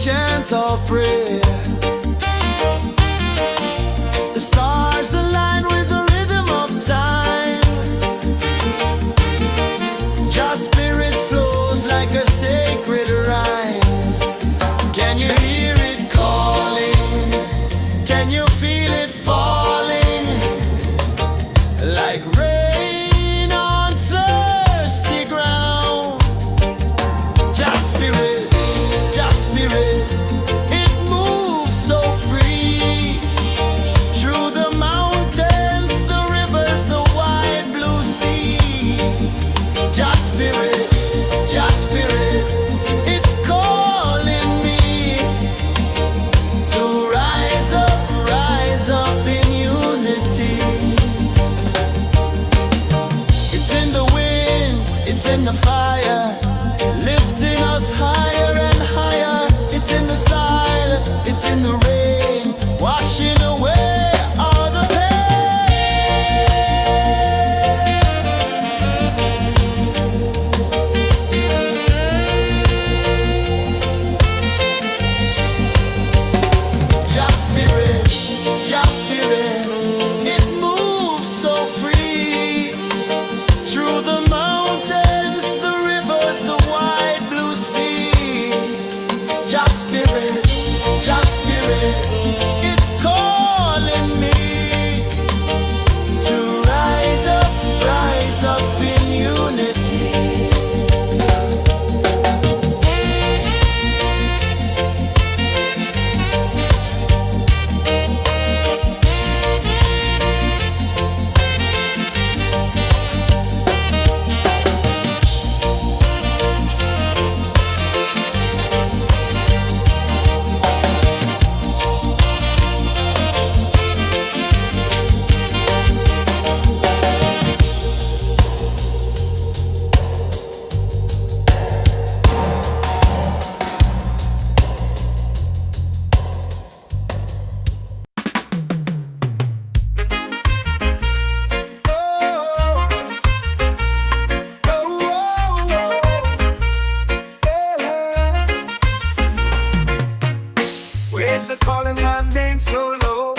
chant or pray. The stars align with the rhythm of time. Your spirit flows like a sacred rhyme. Can you hear it calling? Can you feel it falling? Like rain on thirsty ground. Just spirit, it moves so free. Through the mountains, the rivers, the wide blue sea. Just spirit, it's calling me to rise up in unity. It's in the wind, it's in the fire, lifting us higher and higher. It's in the silence, it's in the rain, washing away all the pain. Just spirit, it moves so free. Through the mountains, the rivers, the wide blue sea. Just spirit, it's calling me to rise up in unity. Waves are calling my name so low.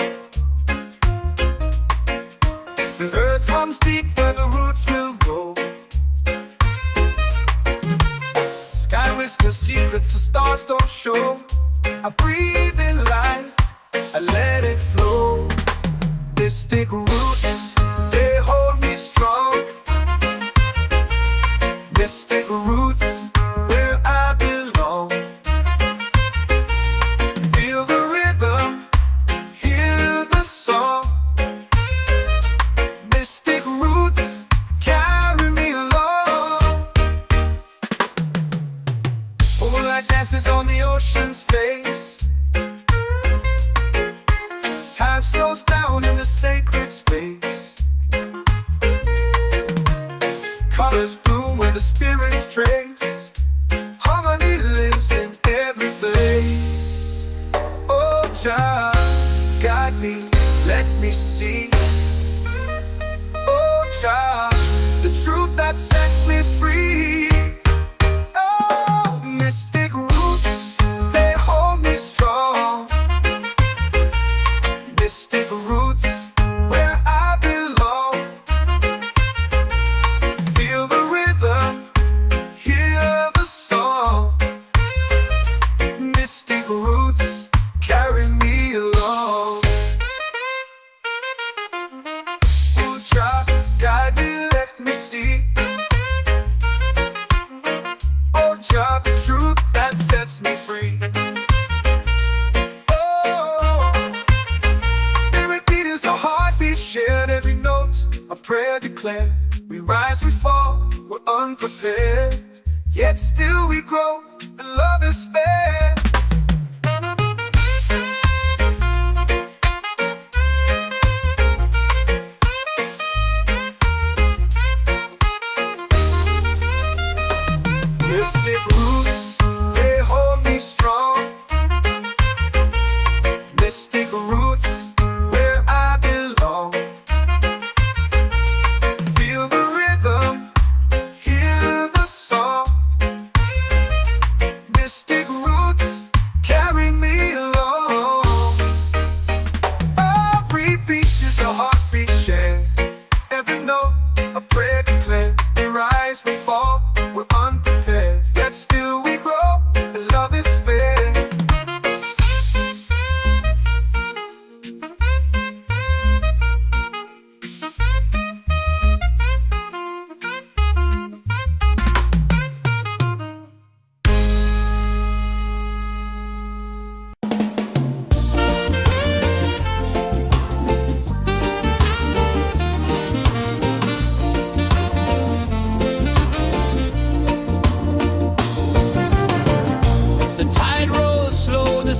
The earth hums deep where the roots will go. Sky whispers secrets the stars don't show. I breathe in life, I let it flow. Mystic roots, they hold me strong. Mystic roots, where I belong. Feel the rhythm, hear the song. Mystic roots, carry me along. Moonlight dances on the ocean's face. Time slows down in the sacred space. Colors bloom where the spirits trace. Harmony lives in every place. Oh, child, guide me, let me see. Oh, child, the truth that sets me free. Oh, mystic roots, they hold me strong. Mystic roots, where I belong. Feel the rhythm, hear the song. Mystic roots, carry me along. Oh, child, guide me, let me see. Oh, child, the truth that sets me free. Oh, every beat is a heartbeat shared, every note a prayer declared. We rise, we fall, we're unprepared, yet still we grow, and love is spared. Mystic roots, they hold me strong. Mystic roots, where I belong. Feel the rhythm, hear the song.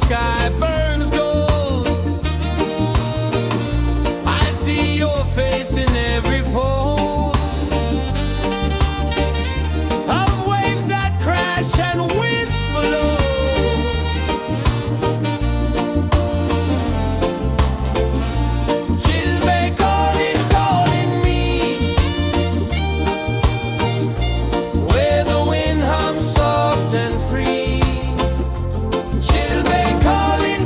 sky burns gold. I see your face in every fold of waves that crash and whisk below. She'll be calling, calling me where the wind hums soft and free. She'll be calling,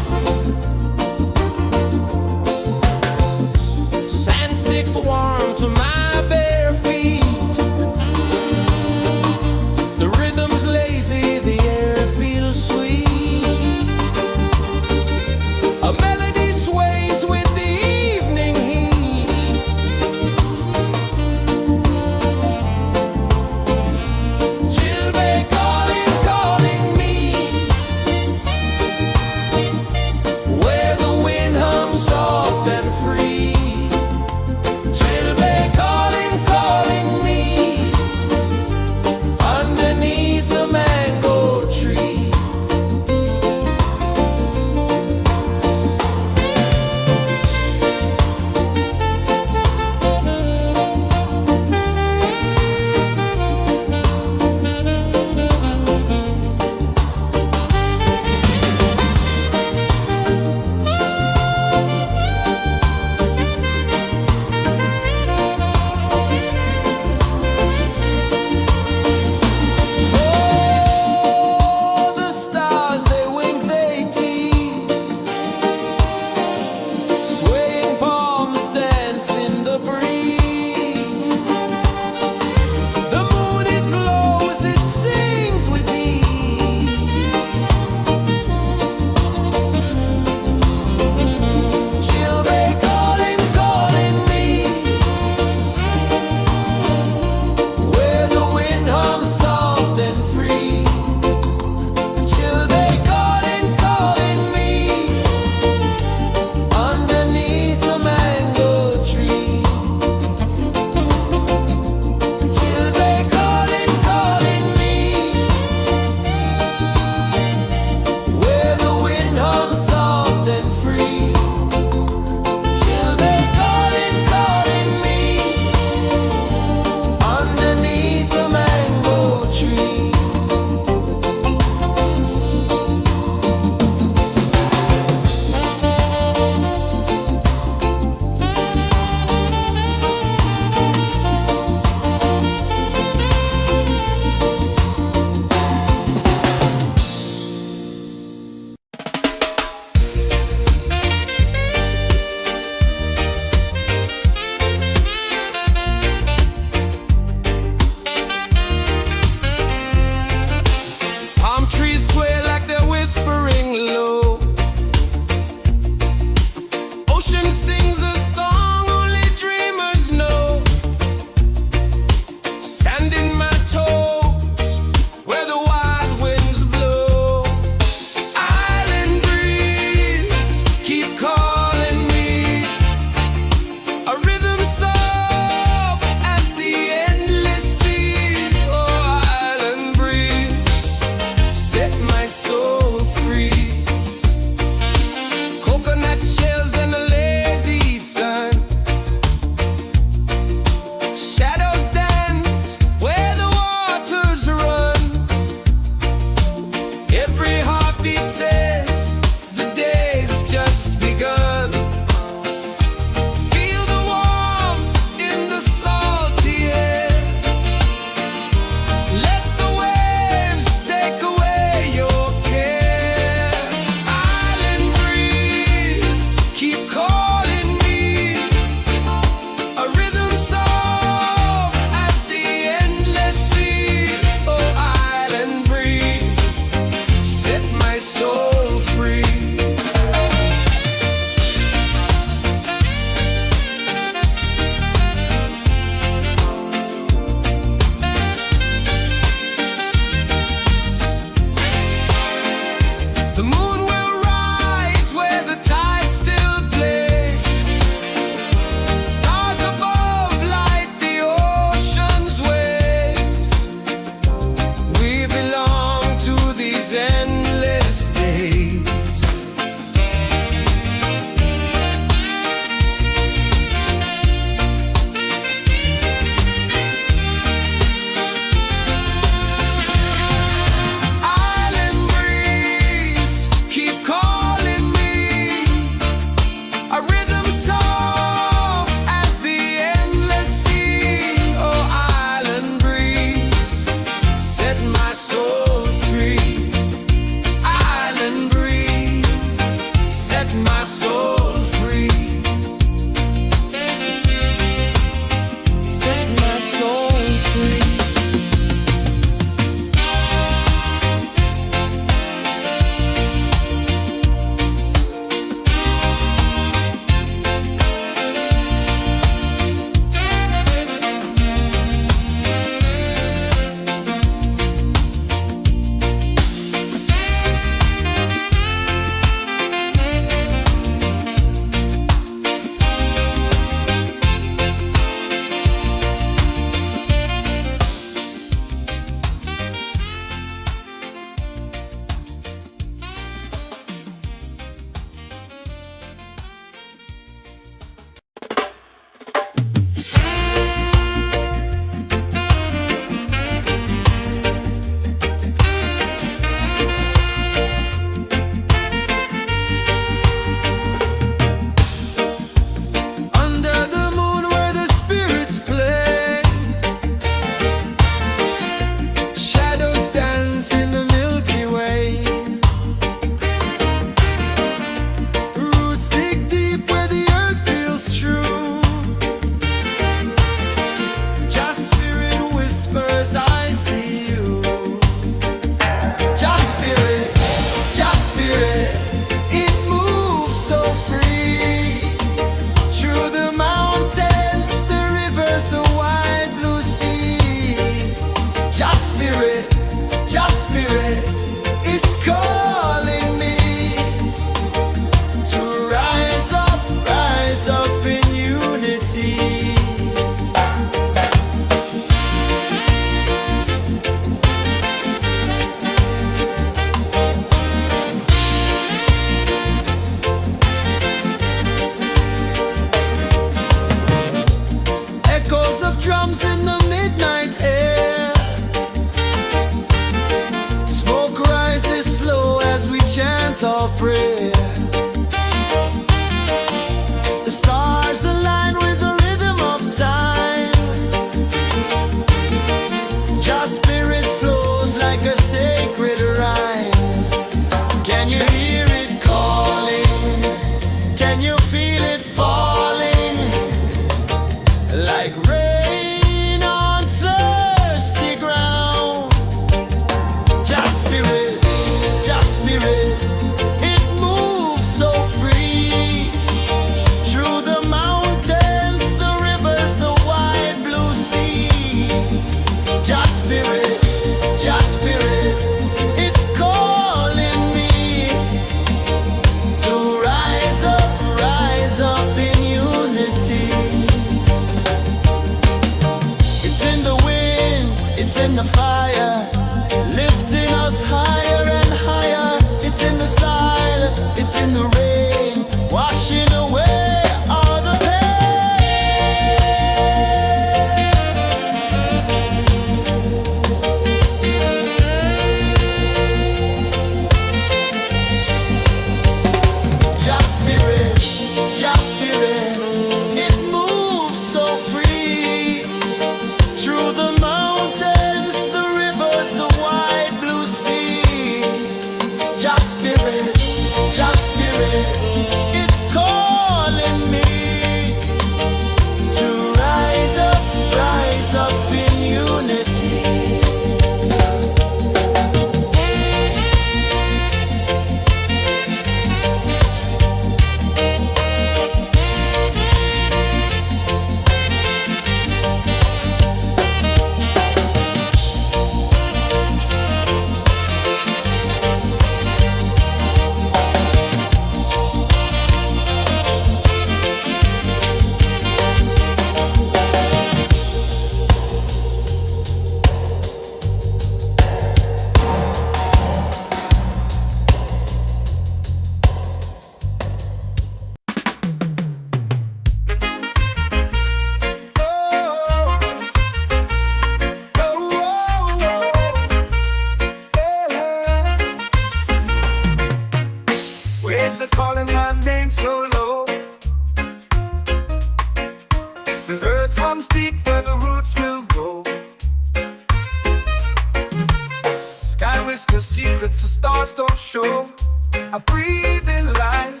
secrets the stars don't show. I breathe in life,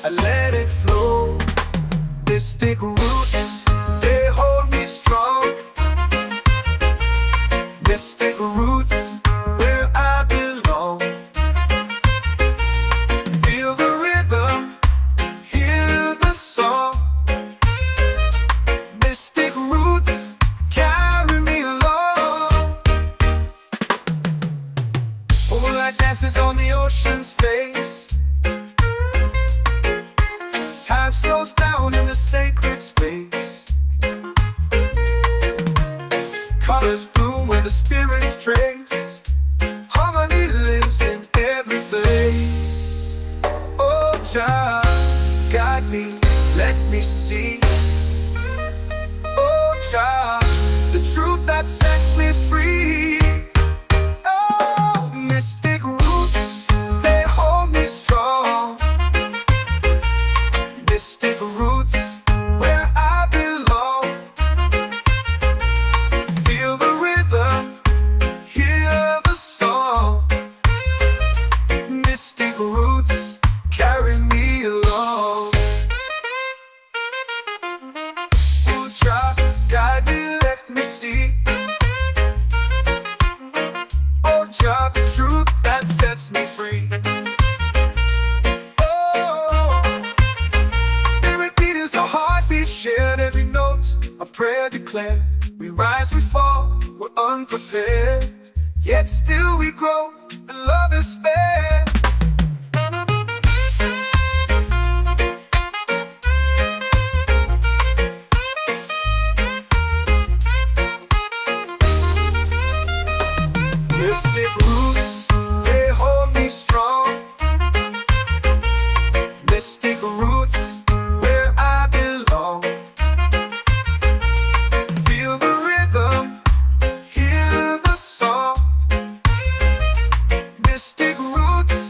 I let it flow. Mystic roots, they hold me strong. Mystic roots, where I belong. Feel the rhythm, hear the song. Mystic roots carry me along. Moonlight dances on the ocean's face. Time slows down in the sacred space. Colors bloom where the spirits trace. Harmony lives in every place. Oh, Jah, guide me, let me see. Oh, Jah, the truth that sets me free. Oh, mystic roots, they hold me strong. Mystic roots, where I belong. Feel the rhythm, hear the song. Mystic roots carry me along. Oh, Jah, guide me, let me see. Oh, Jah, the truth that sets me free. Oh, spirit beat is a heartbeat shared, every note a prayer declared. We rise, we fall, we're unprepared, yet still we grow, and love is spared. Mystic roots, they hold me strong. Mystic roots, where I belong. Feel the rhythm, hear the song. Mystic roots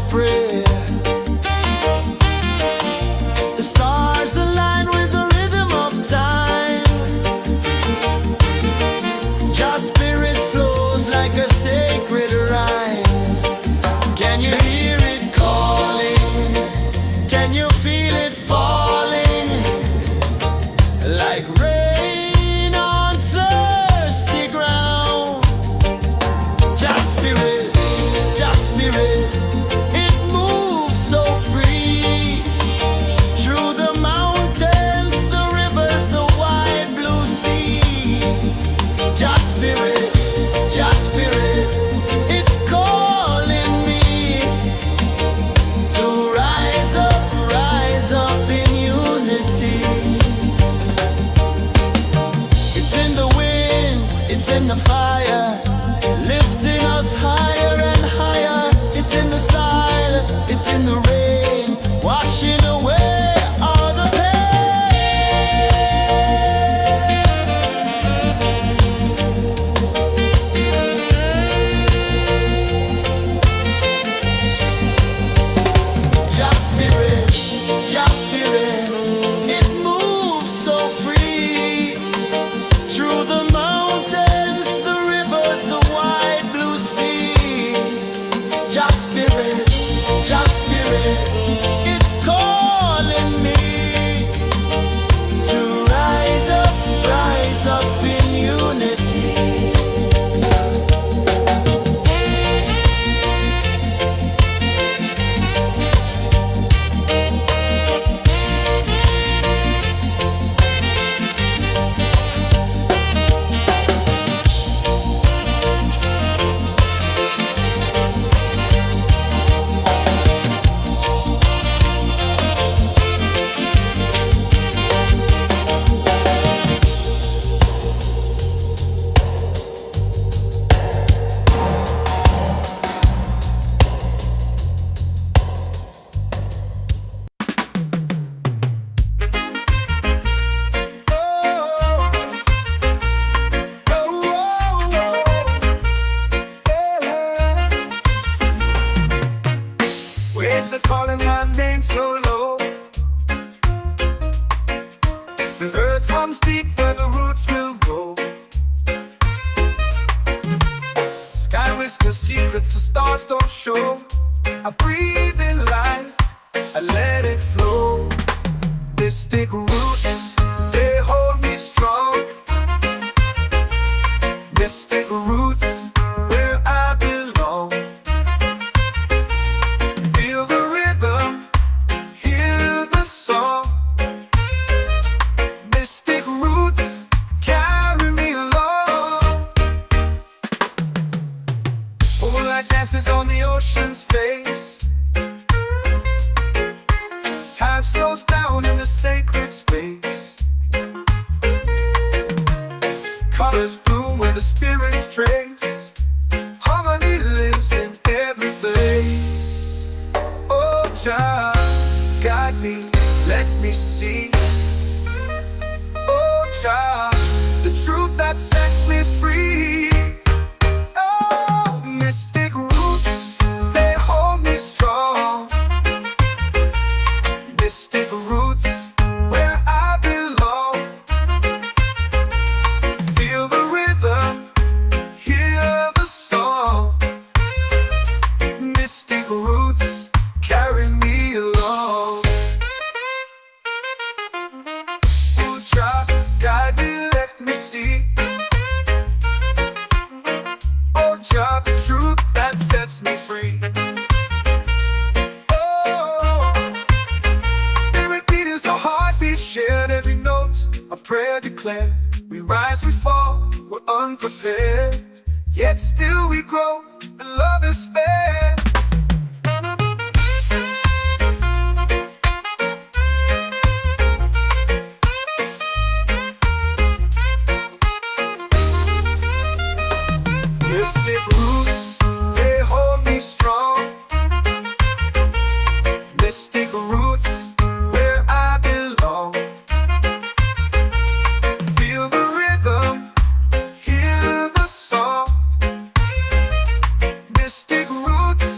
prayer. The stars align with the rhythm of time. Your spirit flows like a sacred rhyme. Can you hear it calling? Can you feel it falling? Like rain on thirsty ground. Just spirit, it moves so free. Through the mountains, the rivers, the wide blue sea. Just spirit, it's calling me to rise up in unity. It's in the wind, it's in the fire, lifting us higher and higher. It's in the silence, it's in the rain, washing away all the Just spirit, it moves so free. Through the mountains, the rivers, the wide blue sea. Just spirit, it's calling me to rise up in unity. Waves are calling my name so low. The earth runs deep where the roots will go. Sky whispers secrets the stars don't show. I breathe in life, I let it flow. Mystic roots, they hold me strong. Mystic roots, where I belong. Feel the rhythm, hear the song. Mystic roots, carry me along. Moonlight dances on the ocean's face. Time slows down in the sacred space. Colors bloom where the spirits trace. Harmony lives in every place. Oh, Jah, guide me, let me see. Oh, Jah, the truth that sets me free. Oh, mystic roots, they hold me strong. Mystic roots, where I belong. Feel the rhythm, hear the song. Mystic roots, carry me along. Oh, Jah, guide me, let me see. Oh, Jah, the truth that sets me free. Oh, spirit beat is a heartbeat shared, every note a prayer declared. We rise, we fall, we're unprepared, yet still we grow, and love is spared. Mystic roots, they hold me strong. Mystic roots, where I belong. Feel the rhythm, hear the song. Mystic roots,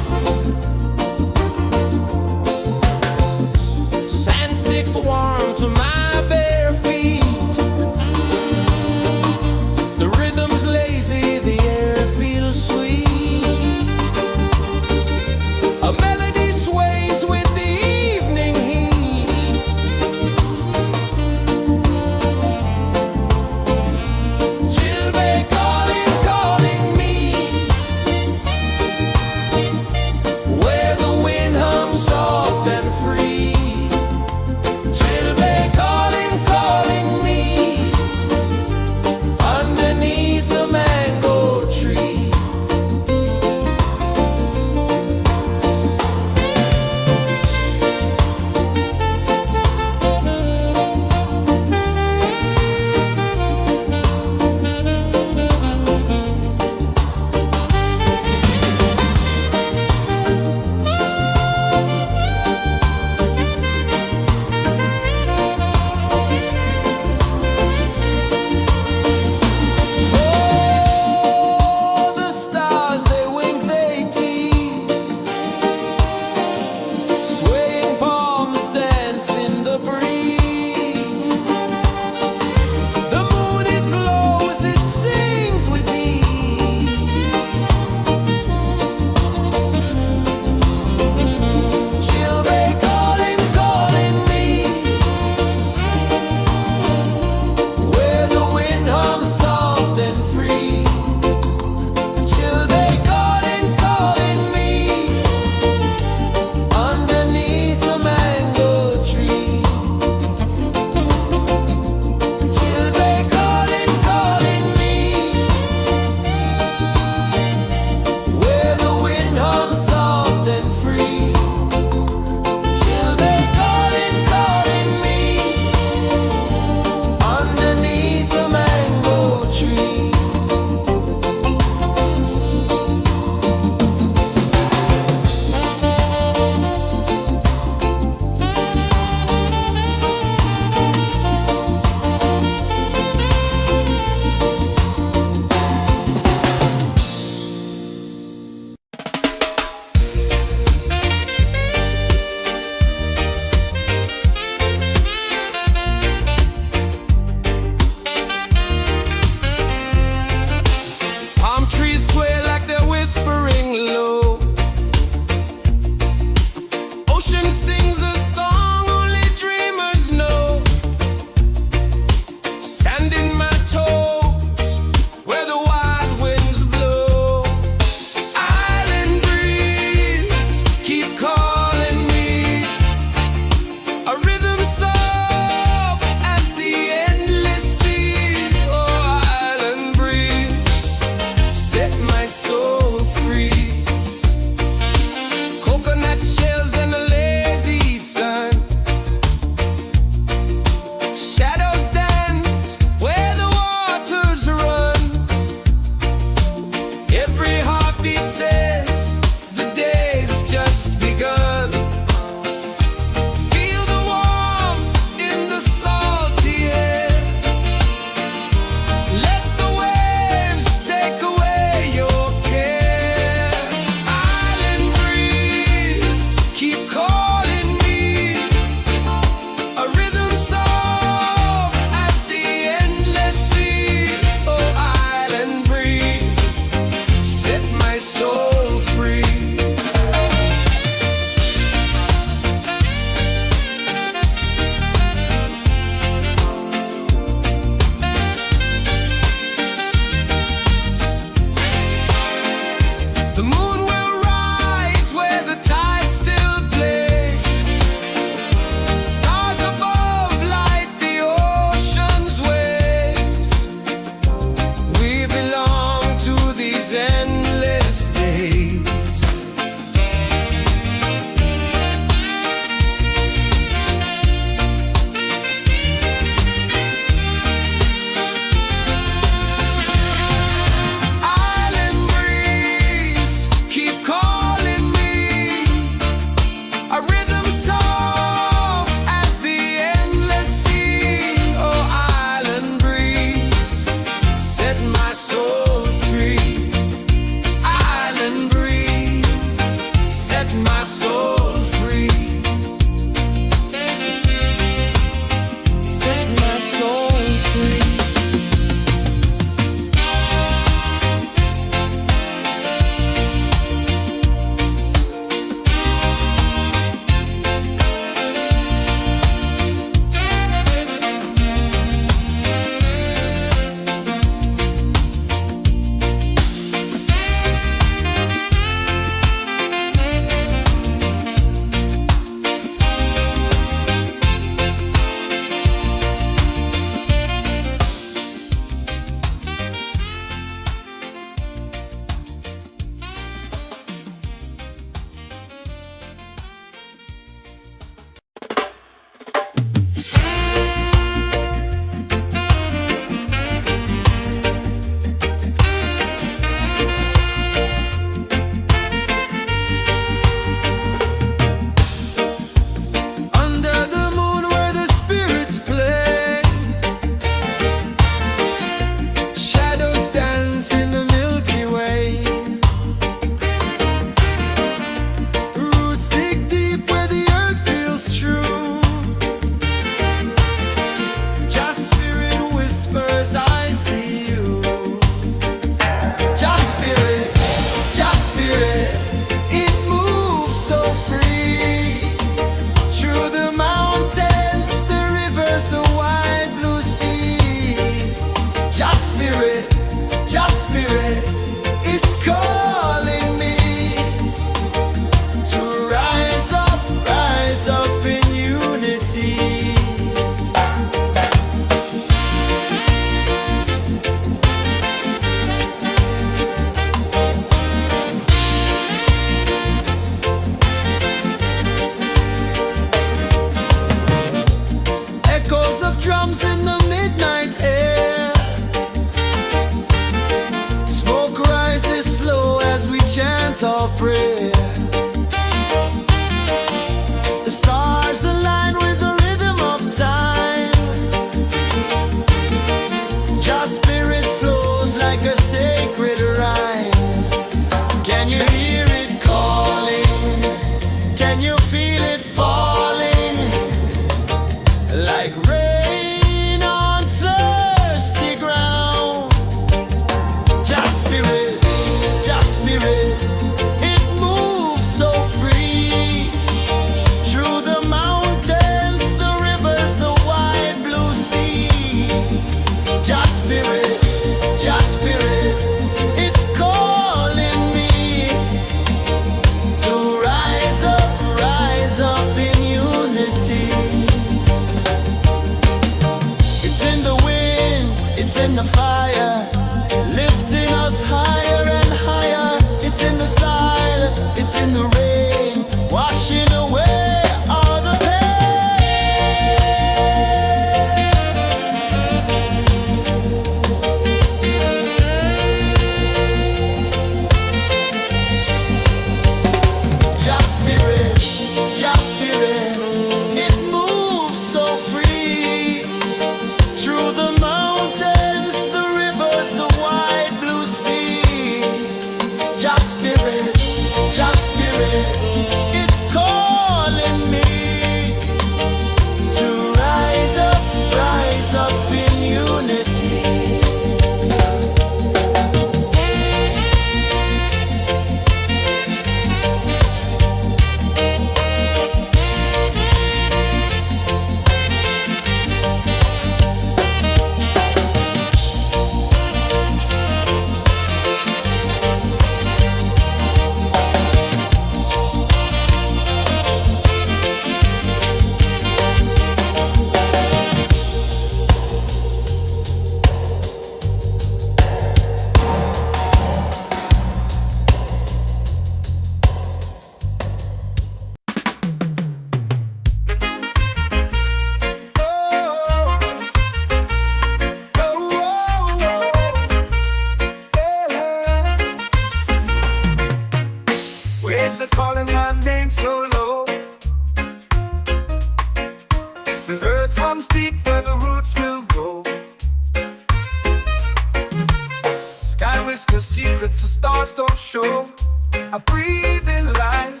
whisper secrets the stars don't show. I breathe in life,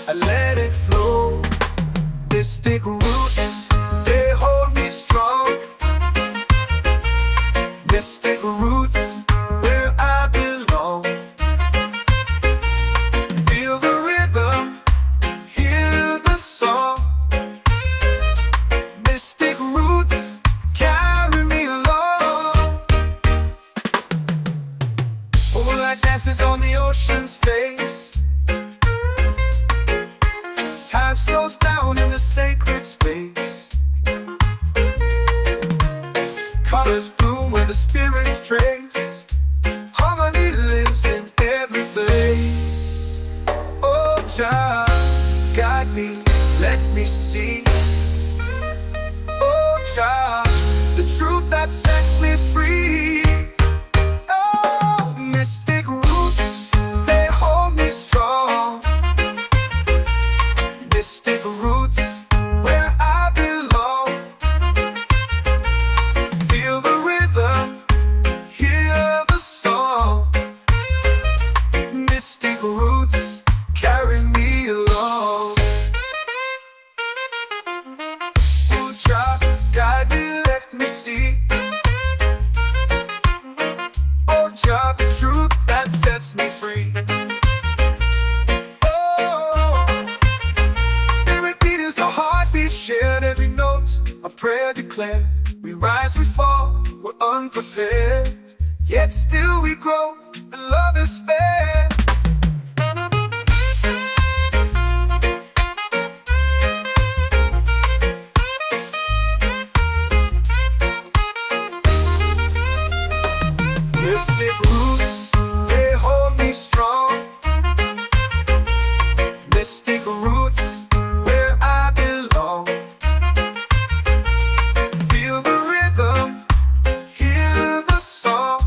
I let it flow. Mystic roots, they hold me strong. Mystic roots, where I belong. Feel the rhythm, hear the song. Mystic roots, carry me along. Moonlight dances on the ocean's face. Time slows down in the sacred space. Colors bloom where the spirits trace. Harmony lives in every place. Oh, Jah, guide me, let me see. Oh, Jah, the truth that sets me free. Oh, mystic roots, they hold me strong. Mystic roots, where I belong. Feel the rhythm, hear the song. Mystic roots, carry me along. Oh, Jah, guide me, let me see. Oh, Jah, the truth that sets me free. Oh, every beat is a heartbeat shared, every note a prayer declared. We rise, we fall, we're unprepared, yet still we grow, and love is spared. Mystic roots, they hold me strong. Mystic roots, where I belong. Feel the rhythm, hear the song.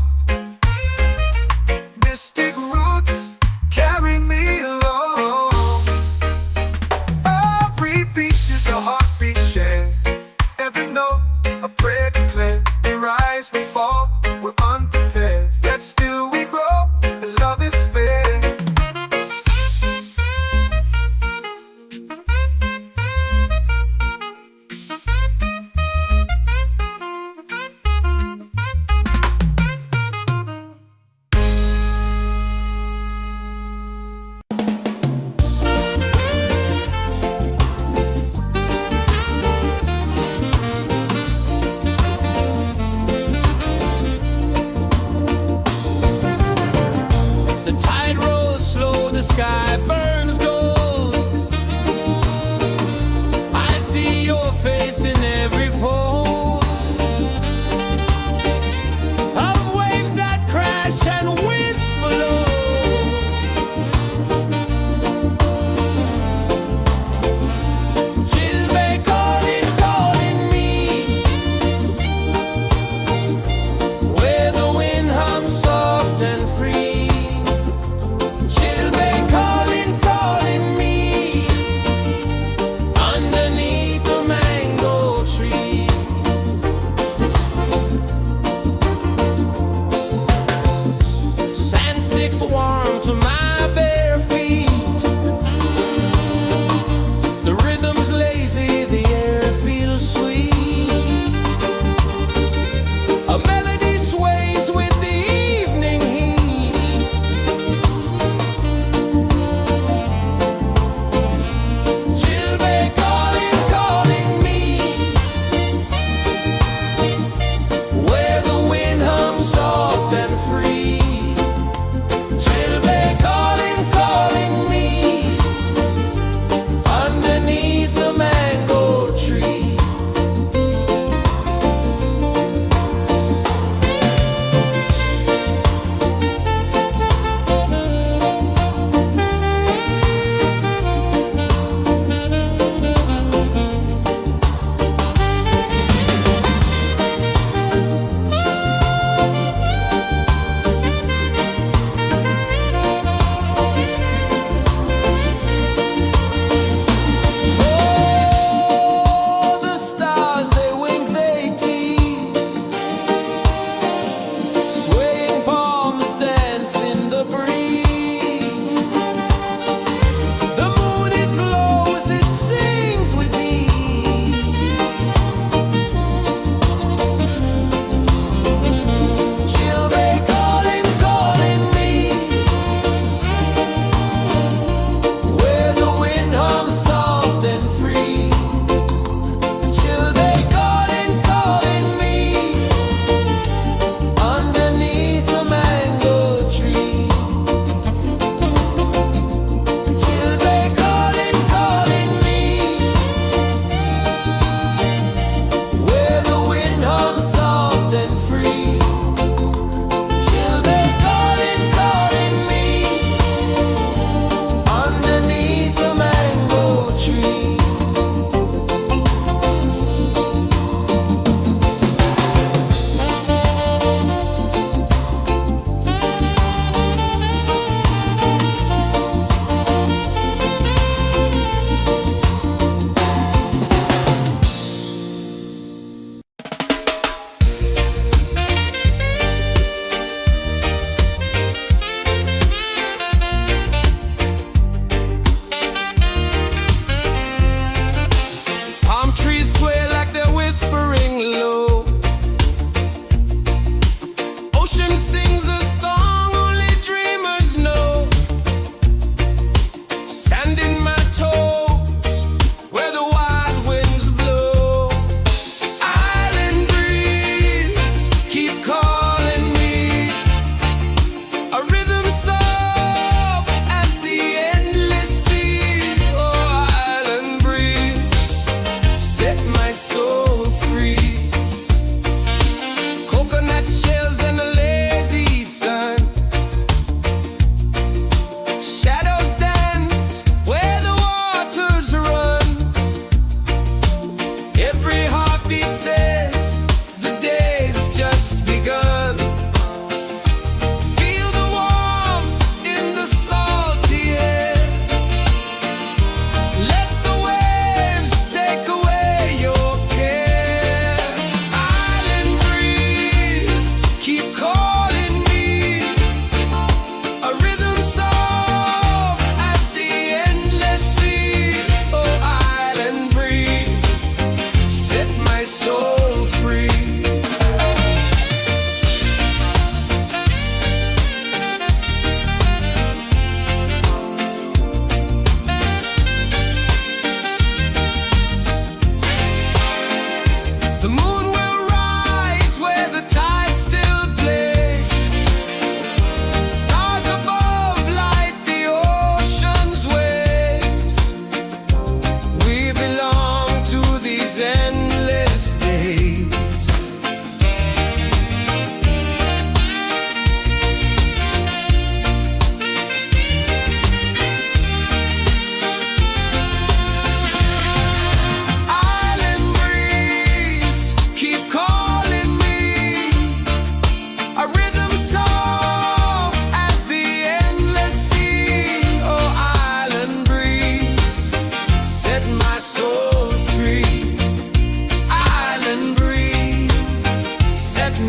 Mystic roots, carry me along. Every beat is a heartbeat shared, every note a prayer declared. We rise, we fall, we're unprepared, yet still we grow, and love is spared.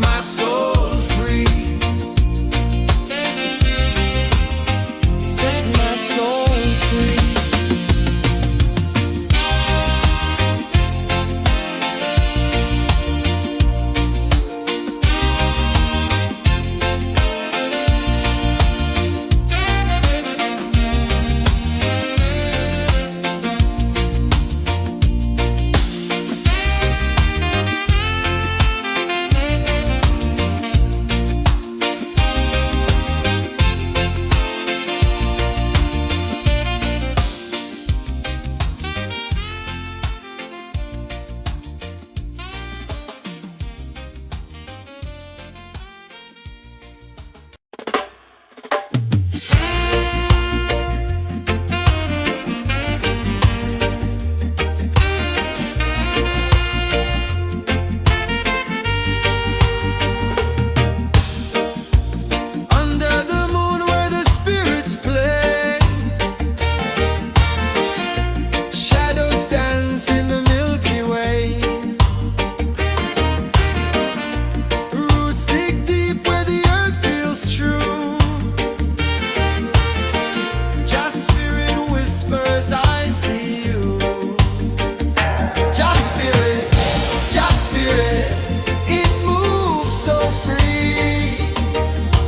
my soul free. Set my soul free. Under the moon where the spirits play, shadows dance in the Milky Way. Roots dig deep where the earth feels true. Just spirit whispers, I see you. Just spirit, it moves so free.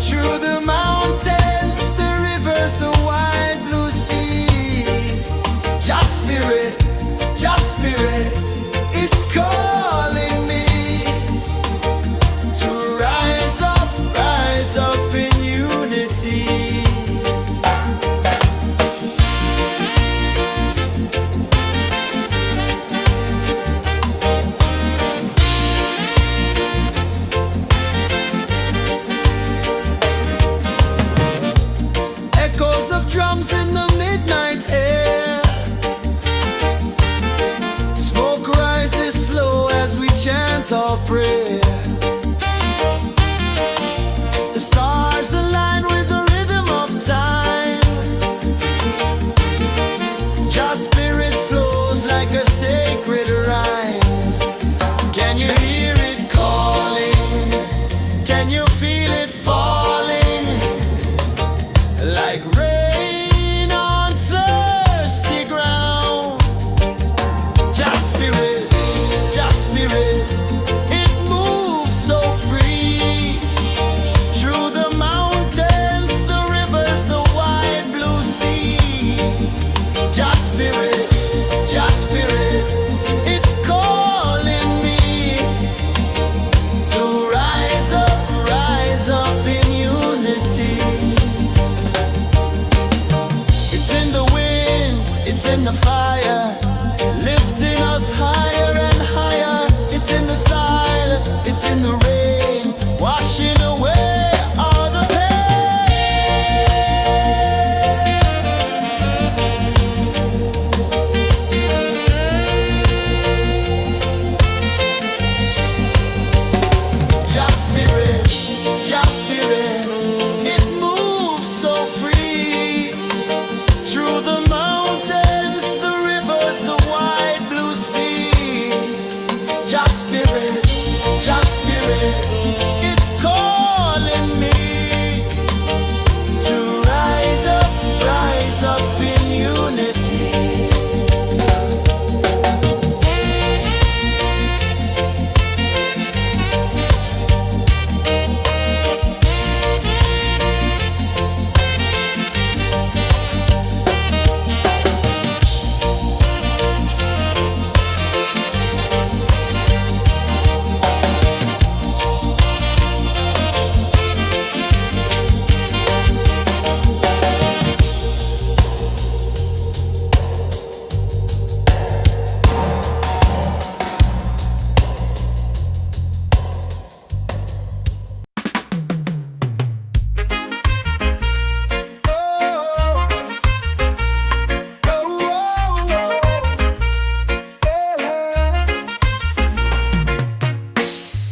Through the mountains, the rivers, the wide blue sea. Just spirit, it's calling me to rise up in unity. Echoes of drums in the midnight air. Smoke rises slow as we chant our prayer. The stars align with the rhythm of time. Just spirit flows like a sacred rhyme. Can you hear it calling? Can you feel it falling? Like rain on thirsty ground. Just spirit, it moves so free. Through the mountains, the rivers, the wide blue sea. Just spirit, it's calling me to rise up in unity. It's in the wind, it's in the fire, lifting us higher and higher. It's in the silence, it's in the rain, washing away all the pain. Just spirit, it moves so free. Through the mountains, the rivers, the wide blue sea. Just spirit, it's calling me to rise up in unity.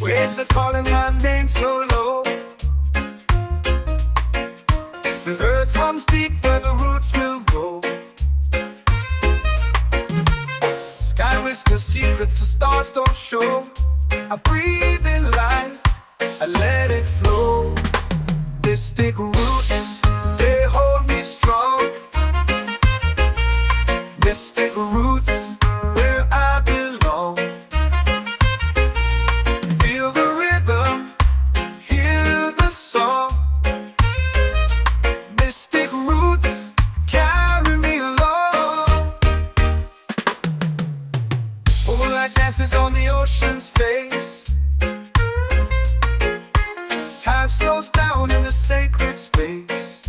Waves are calling my name so low. The earth runs deep where the roots will go. Sky whispers secrets the stars don't show. I breathe in life, Mystic roots, they hold me strong. Mystic roots, where I belong. Feel the rhythm, hear the song. Mystic roots, carry me along. Moonlight dances on the ocean's face. Time slows down in the sacred space.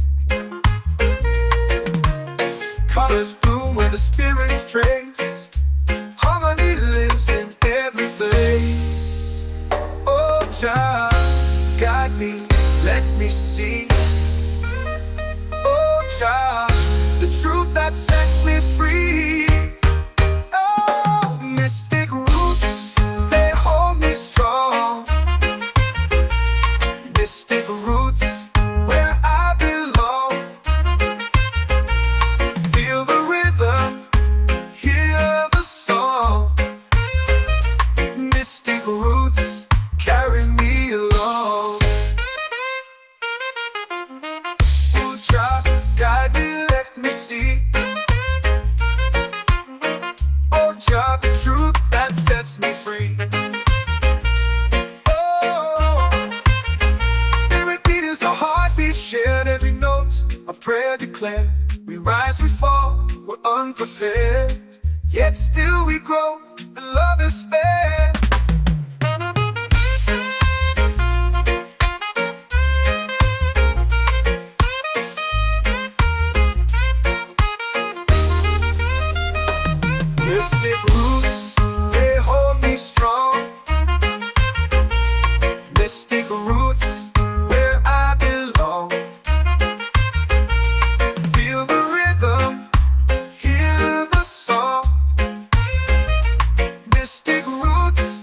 Colors bloom where the spirits trace. Harmony lives in every place. Oh, child, guide me, let me see. Oh, child, the truth that sets me free. Oh, mystic roots, they hold me strong. Mystic roots, where I belong. Feel the rhythm, hear the song. Mystic roots, carry me along. Oh, child, guide me, let me see. Oh, child, the truth that sets me free. Oh, every beat is a heartbeat shared, every note a prayer declared. We rise, we fall, we're unprepared, yet still we grow, and love is spared. Mystic roots, they hold me strong. Mystic roots, where I belong. Feel the rhythm, hear the song. Mystic roots,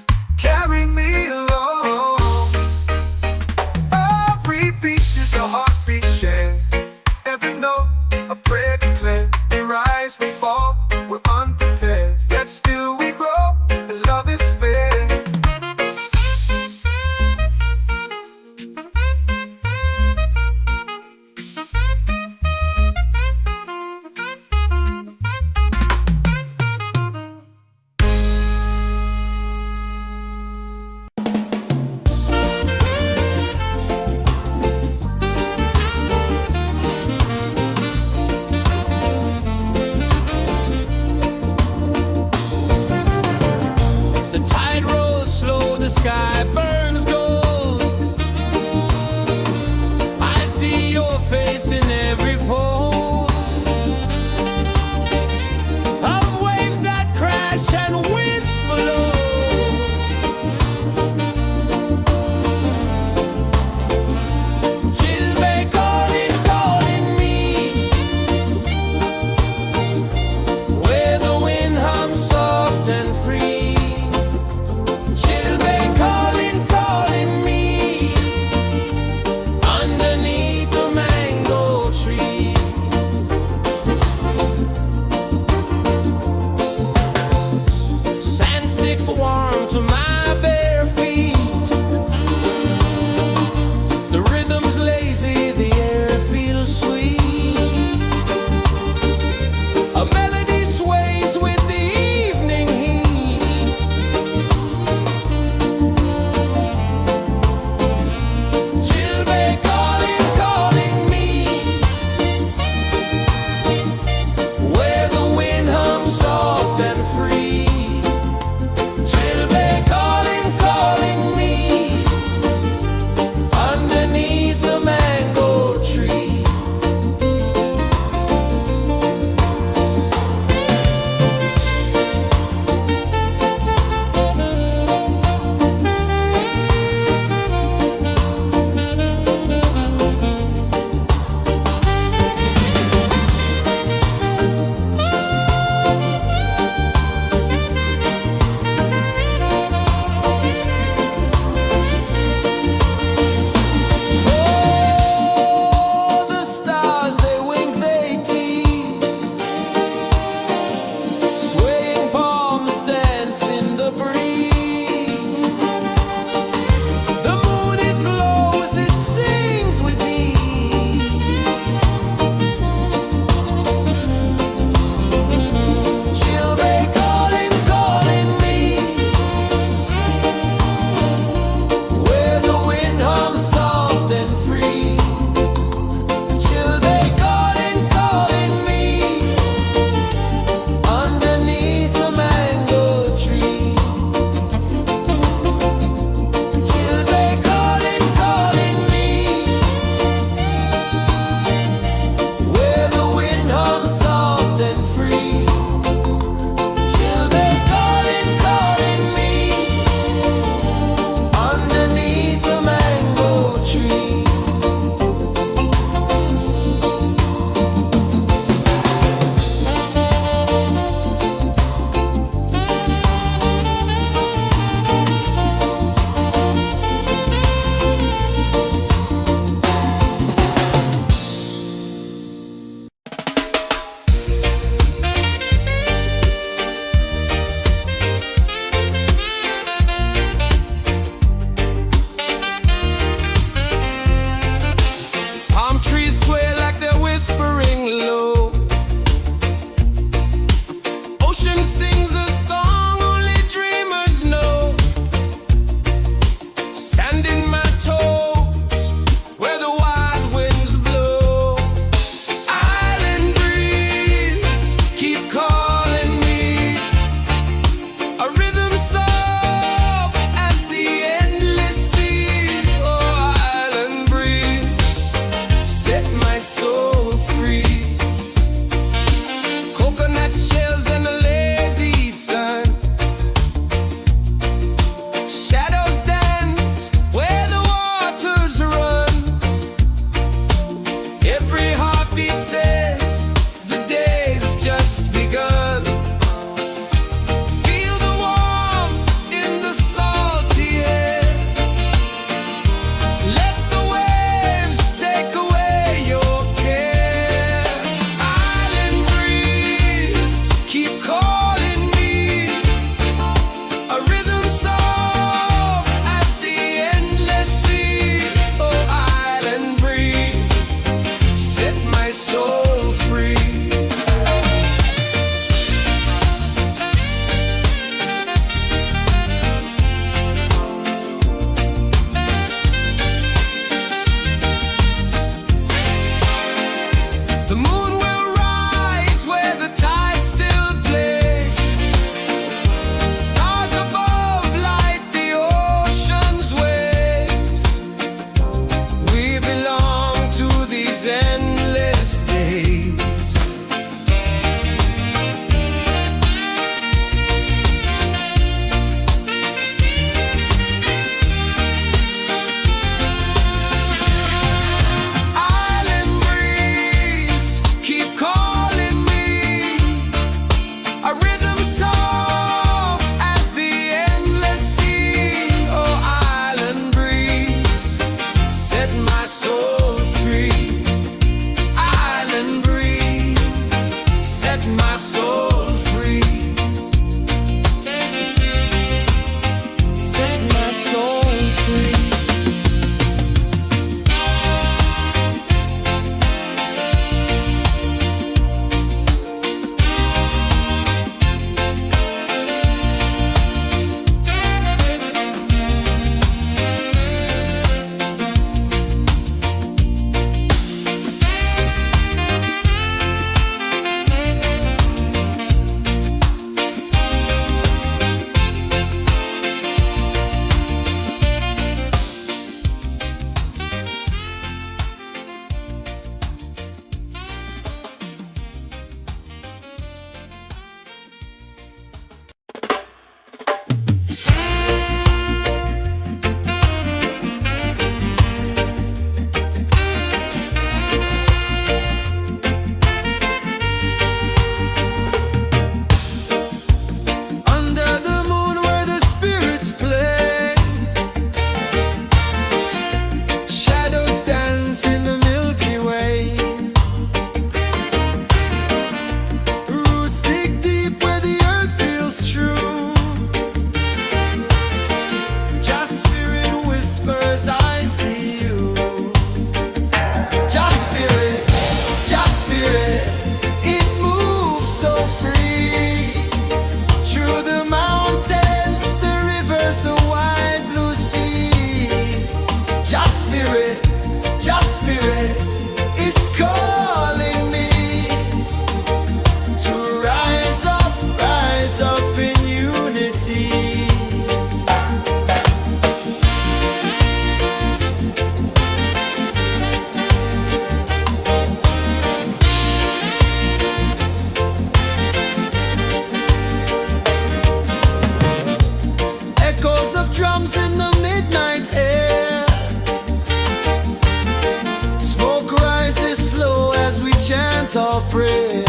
your prayer.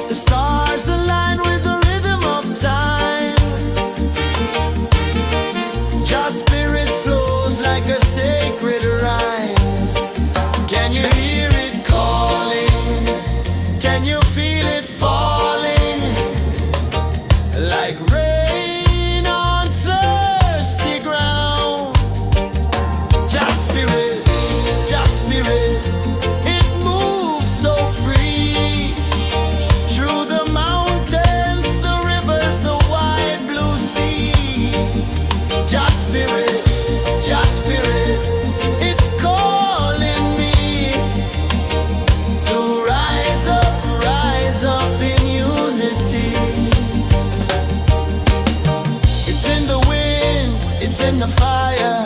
The stars align with the rhythm of time. Your spirit flows like a sacred rhyme. Can you hear it calling? Can you feel it falling? Like rain on thirsty ground. Just spirit, it moves so free. Through the mountains, the rivers, the wide blue sea. Just spirit, it's calling me to rise up in unity. It's in the wind, it's in the fire,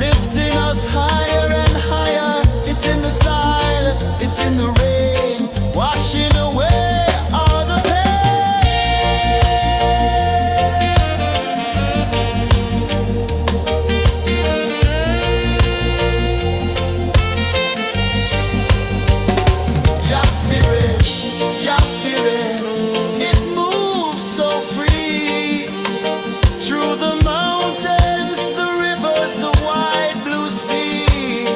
lifting us higher and higher. It's in the silence, it's in the rain, washing away all the Just spirit, it moves so free. Through the mountains, the rivers, the wide blue sea.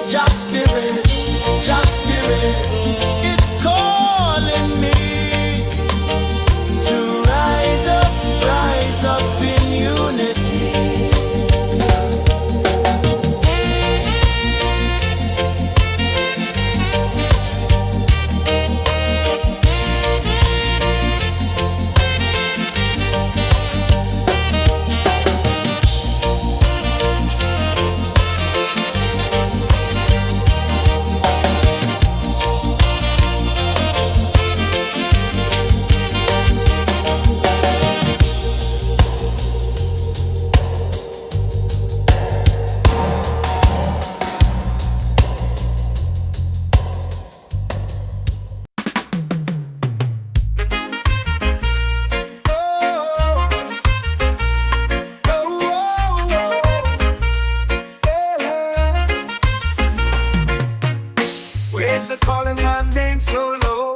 Just spirit, it's calling me to rise up in unity. Waves are calling my name so low.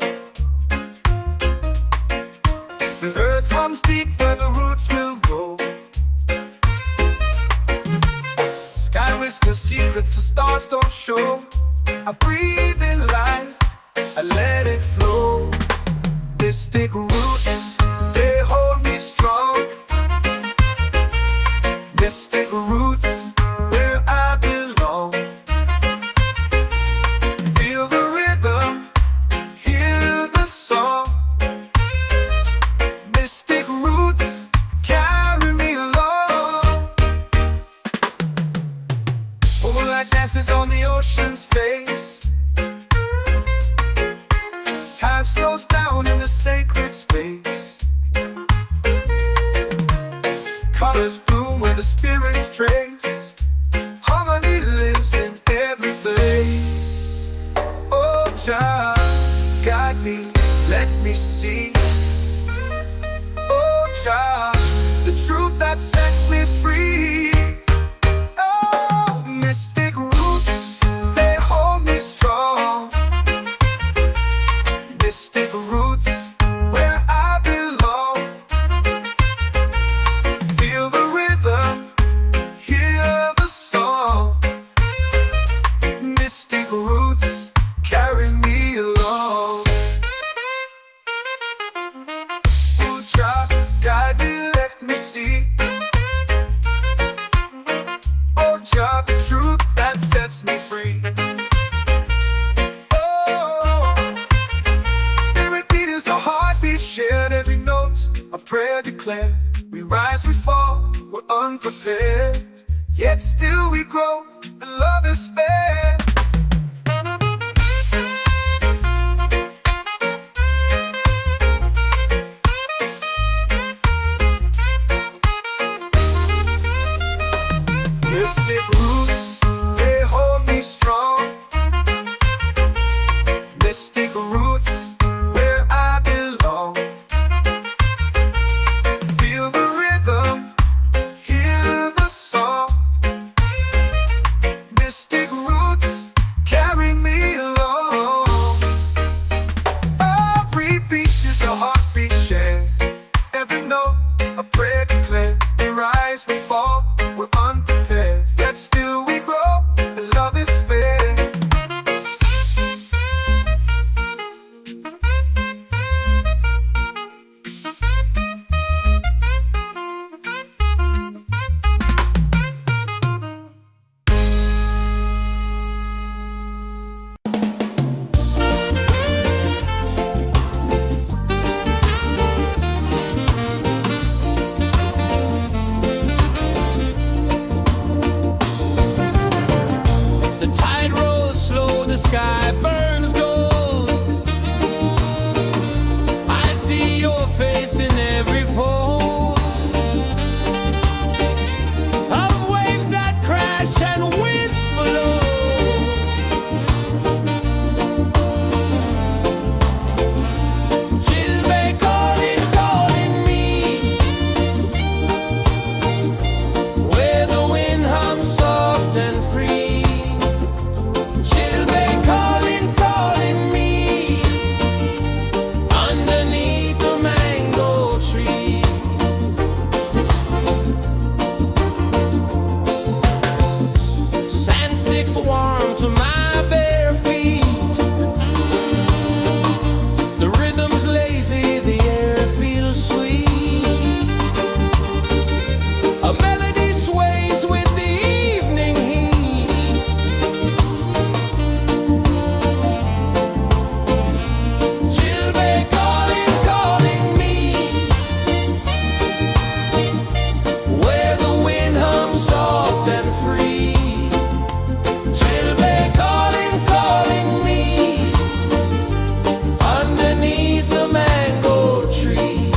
The earth comes deep where the roots will go. Sky whispers secrets the stars don't show. I breathe in life, I let it flow. This take roots, they hold me strong. This take roots where I belong. Feel the rhythm, hear the song. Mystic roots carry me along. Moonlight dances on the ocean's face. Time slows down in the sacred space. Colors bloom where the spirits trace. Harmony lives in every place. Oh, Jah, guide me, let me see. Oh, Jah, the truth that sets me free. Oh, mystic roots, they hold me strong. Mystic roots, where I belong. Feel the rhythm, hear the song. Mystic roots carry me along. Oh, Jah, guide me, let me see. Oh, Jah, the truth that sets me free. Oh, spirit beat is a heartbeat shared, every note a prayer declared. We rise, we fall, we're unprepared, yet still we grow, and love is spared. Mystic roots, they hold me strong. Mystic roots, where I belong. Feel the rhythm, hear the song. Mystic roots carry me free. Children calling, calling me underneath the mango tree.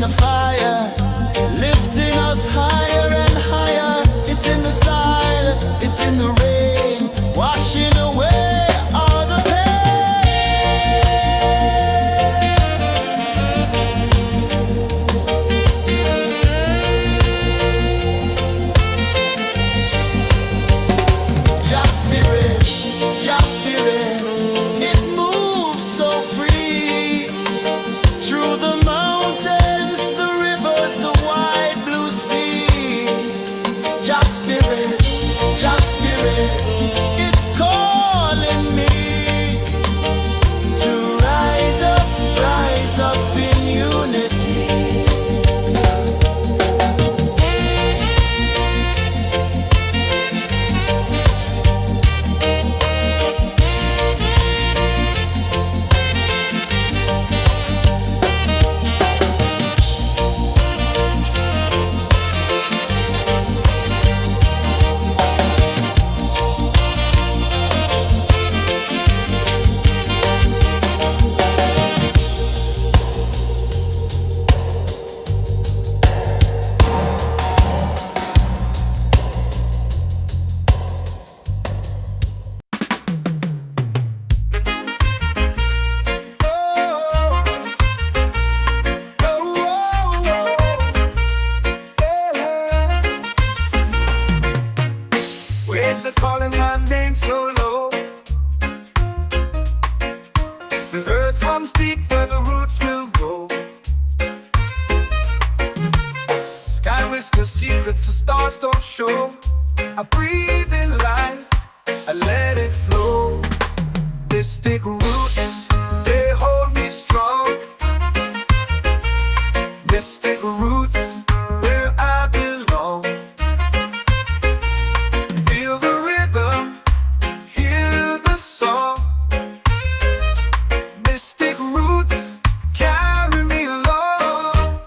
the fire, lifting us higher and higher. It's in the silence, it's in the rain, washing away all the Just spirit, just spirit, it moves so free through the mountains, the rivers, the wide blue sea. Just spirit, it's calling me to rise up in unity. Waves are calling my name so low. The earth comes deep where the roots will go. Sky whispers secrets the stars don't show. I breathe in life, I let it flow. Mystic roots, they hold me strong. Mystic roots, where I belong. Feel the rhythm, hear the song. Mystic roots, carry me along.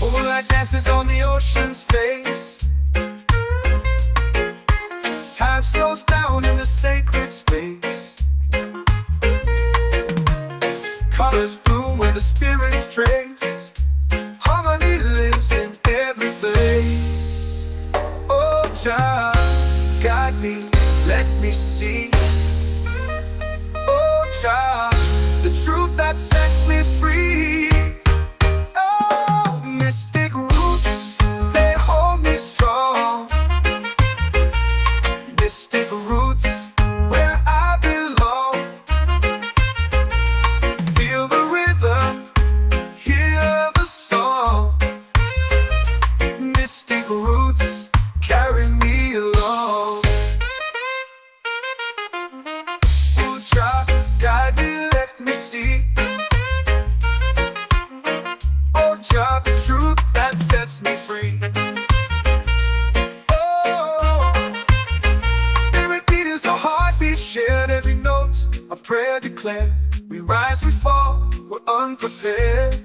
Moonlight dances on the ocean's face. Time slows down in the sacred space. Colors bloom where the spirits trace. Harmony lives in every place. Oh, child, guide me, let me see. Oh, child, the truth that sets me free. Oh, mystic roots, they hold me strong. Mystic roots, where I belong. Feel the rhythm, hear the song. Mystic roots, carry me along. Ooh, child, guide me, let me see. Oh, child, the truth that sets me free. Oh, every beat is a heartbeat shared, every note a prayer declared. We rise, we fall, we're unprepared,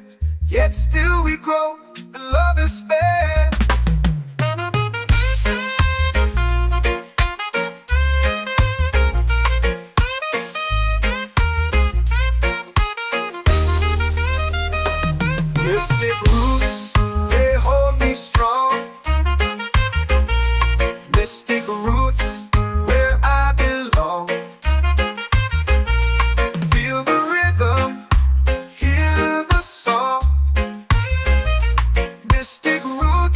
yet still we grow, and love is spared. Mystic roots, they hold me strong. Mystic roots, where I belong. Feel the rhythm, hear the song. Mystic roots,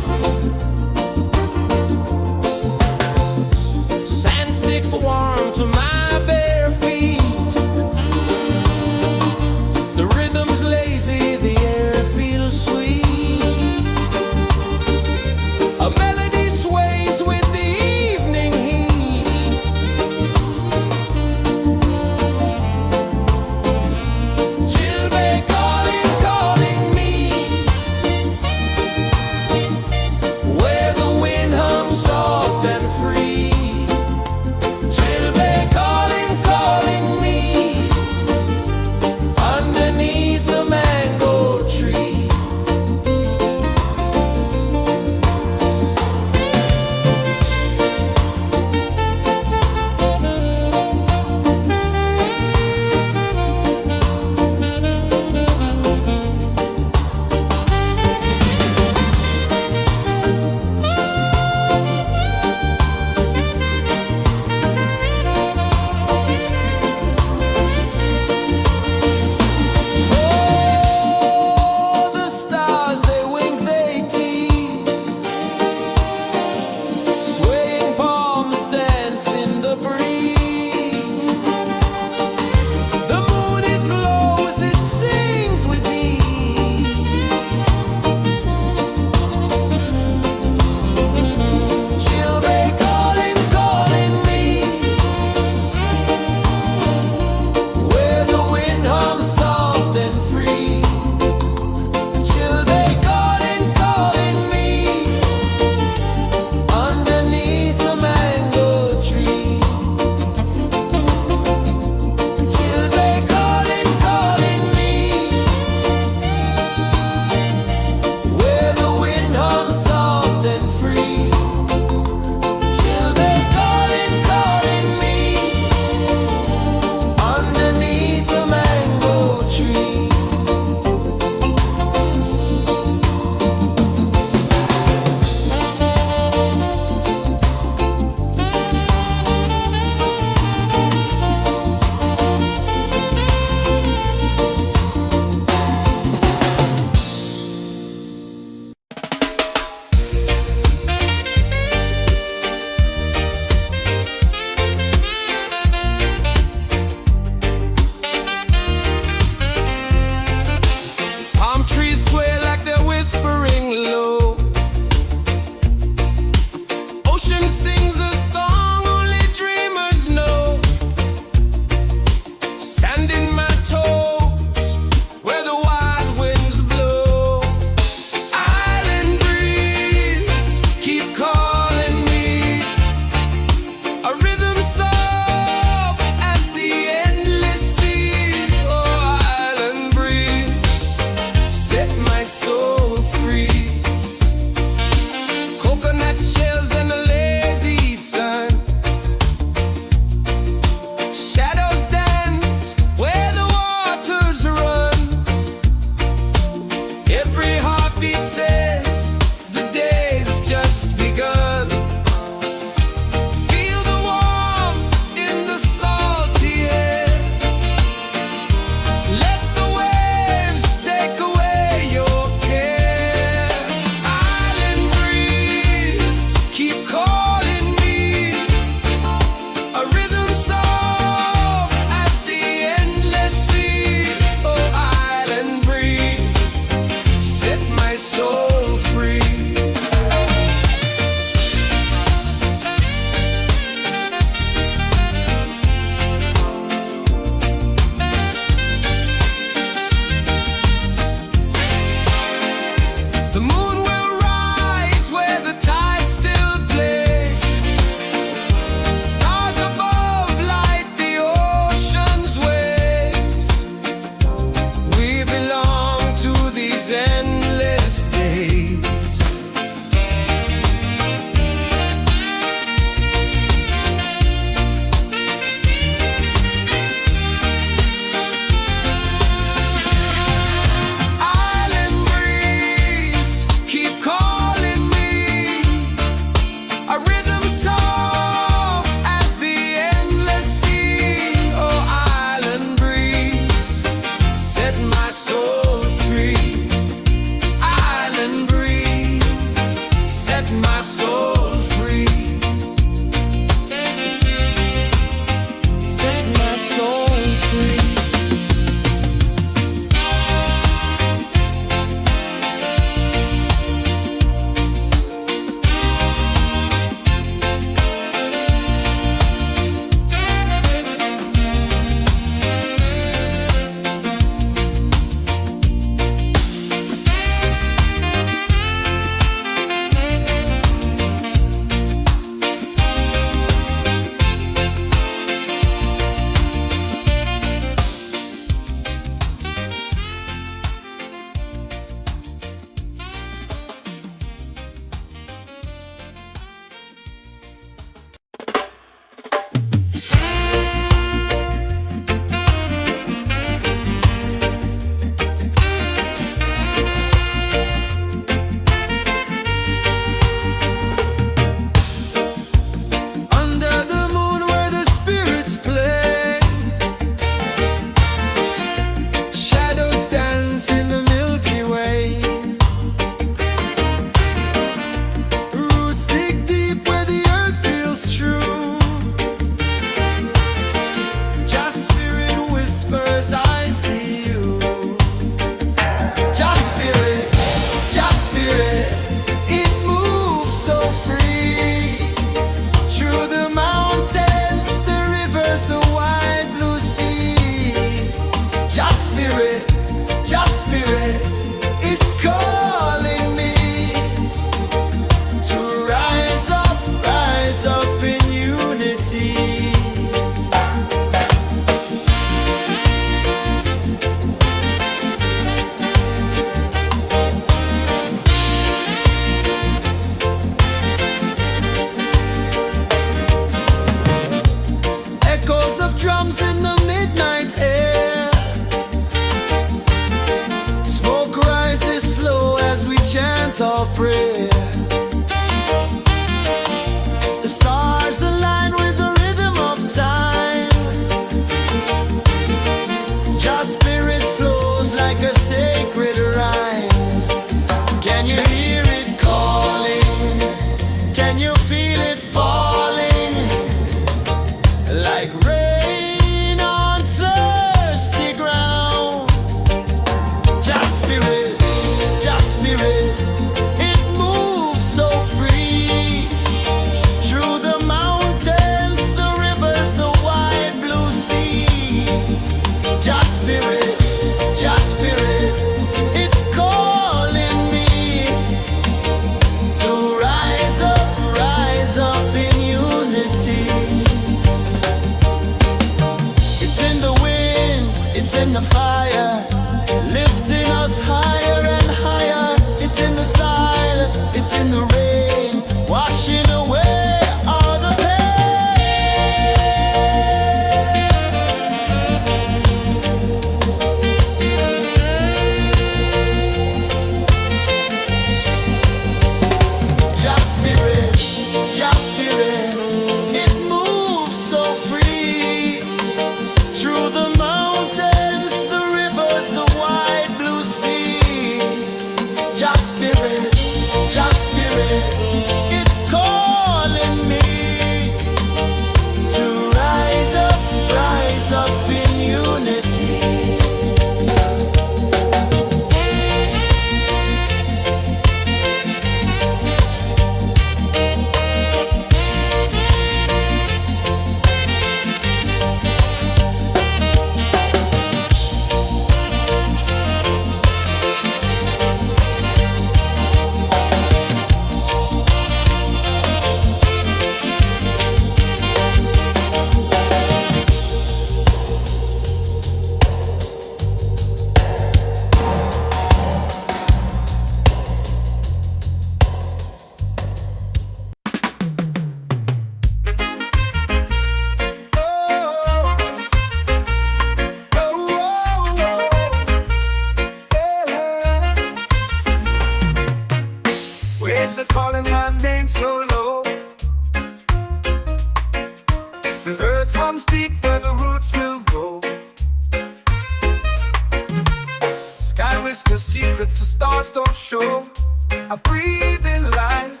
secrets the stars don't show. I breathe in life,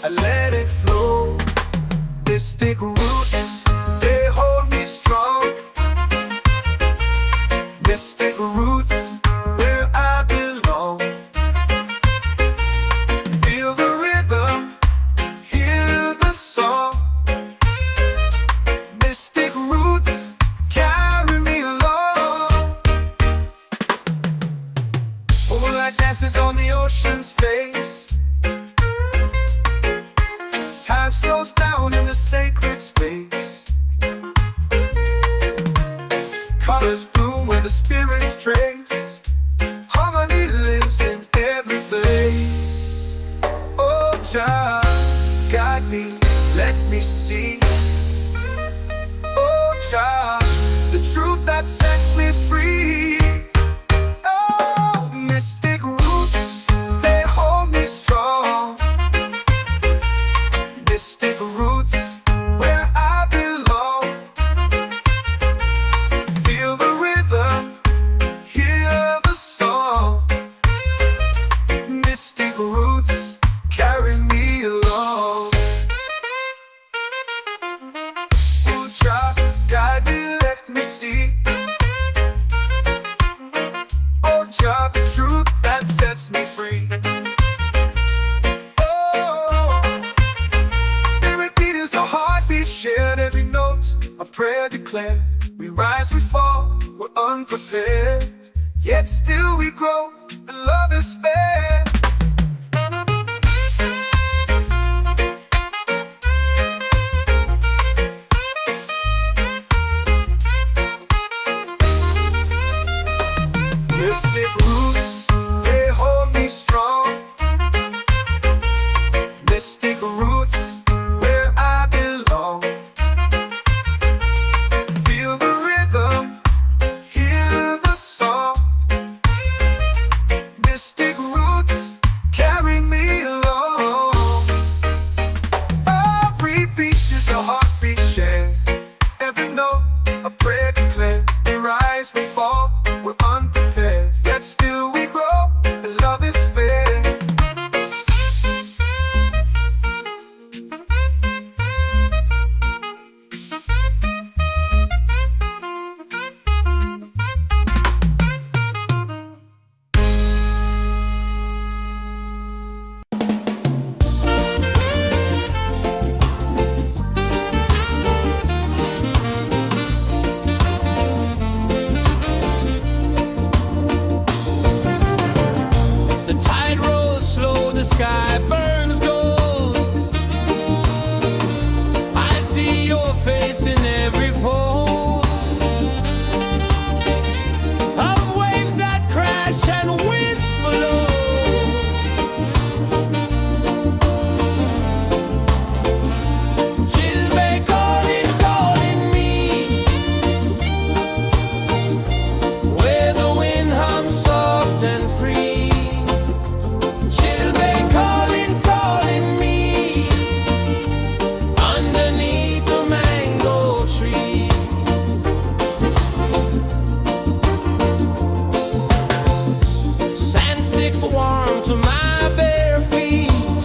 I let it flow. Mystic roots, they hold me strong. Mystic roots, where I belong. Feel the rhythm, hear the song. Mystic roots, carry me along. Moonlight dances on the ocean's face. Time slows down in the sacred space. Colors bloom where the spirits trace. Harmony lives in every place. Oh, Jah, guide me, let me see. Oh, Jah, the truth that sets me free. Oh, mystic roots, they hold me strong. Mystic roots, where I belong. Feel the rhythm, hear the song. Mystic roots, carry me along. Oh, Jah, guide me, let me see. Oh, Jah, the truth that sets me free. Oh, every beat is a heartbeat shared, every note a prayer declared. We rise, we fall, we're unprepared, yet still we grow, and love is fair. Mystic roots, they hold me strong. Mystic roots, where I belong. Feel the rhythm, hear the song. Mystic roots, carry me along. Every beat is a heartbeat shared, every note a prayer declared. We rise, we fall, we're unprepared, yet still we grow, and love is fair. The tide rolls slow, the sky burns gold. I see your face in every fold of waves that crash and whisper low. She'll be calling, calling me, where the wind hums soft and free. She'll be calling, calling me, underneath the mango tree. Sand sticks warm to my bare feet.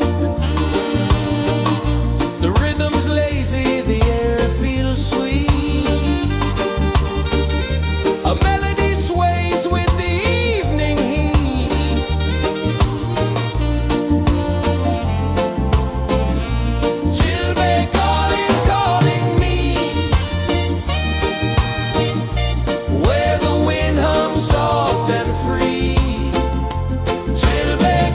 The rhythm's lazy, the air feels sweet. A melody sways with the evening heat. She'll be calling, calling me, where the wind hums soft and free. She'll be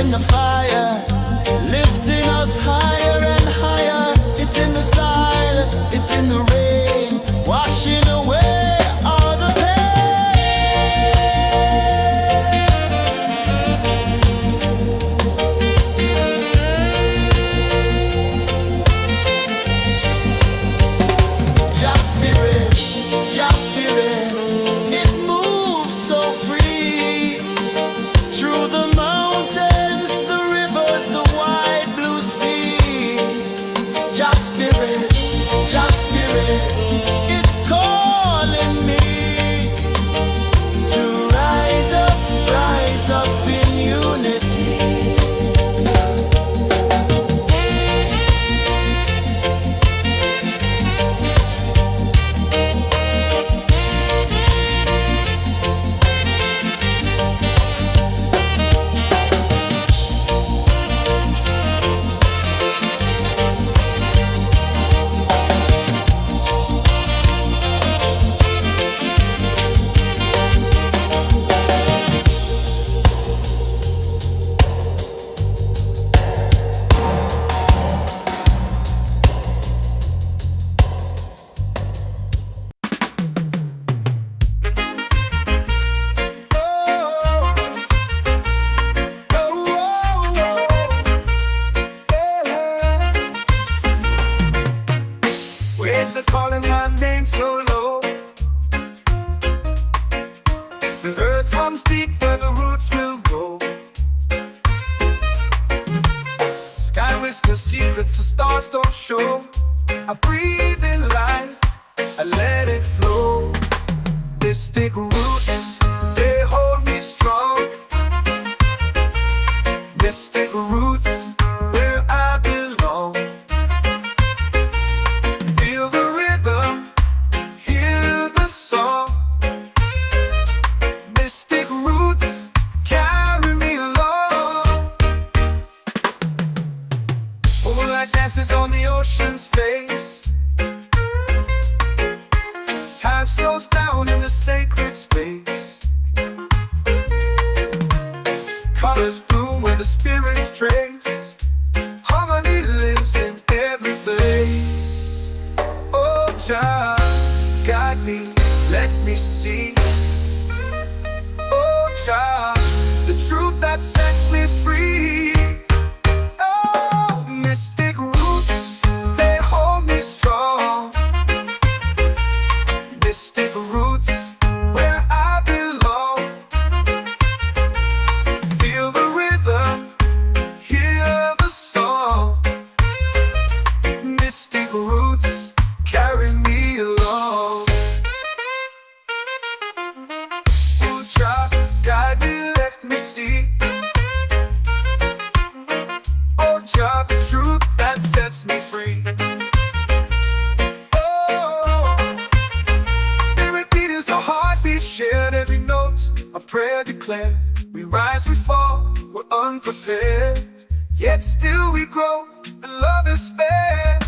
in the fire, lifting us higher and higher. It's in the silence, it's in the rain, washing away all the Just spirit, it moves so free through the mountains, the rivers, the wide blue sea. Just spirit, it's calling me to rise up in unity. Waves are calling my name so low. The earth hums deep where the roots will go. Sky whispers secrets the stars don't show. I breathe in life, I let it flow. This take root, they hold me strong. This take roots where I belong. Feel the rhythm, hear the song. Mystic roots carry me along. Moonlight dances on the ocean's face. Time slows down in the sacred space. Colors bloom where the spirits trace. Harmony lives in every place. Oh, Jah, guide me, let me see. Oh, Jah, the truth that sets me free. Oh, mystic roots, they hold me strong. Mystic roots, where I belong. Feel the rhythm, hear the song. Mystic roots carry me along. Oh, Jah, guide me, let me see. Oh, Jah, the truth that sets me free. Oh, spirit beat is a heartbeat shared, every note a prayer declared. We rise, we fall, we're unprepared, yet still we grow, and love is spared.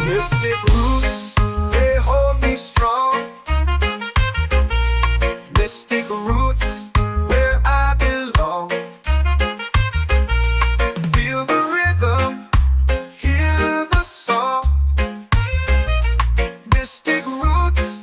Mystic roots, they hold me strong. Mystic roots, where I belong. Feel the rhythm, hear the song. Mystic roots,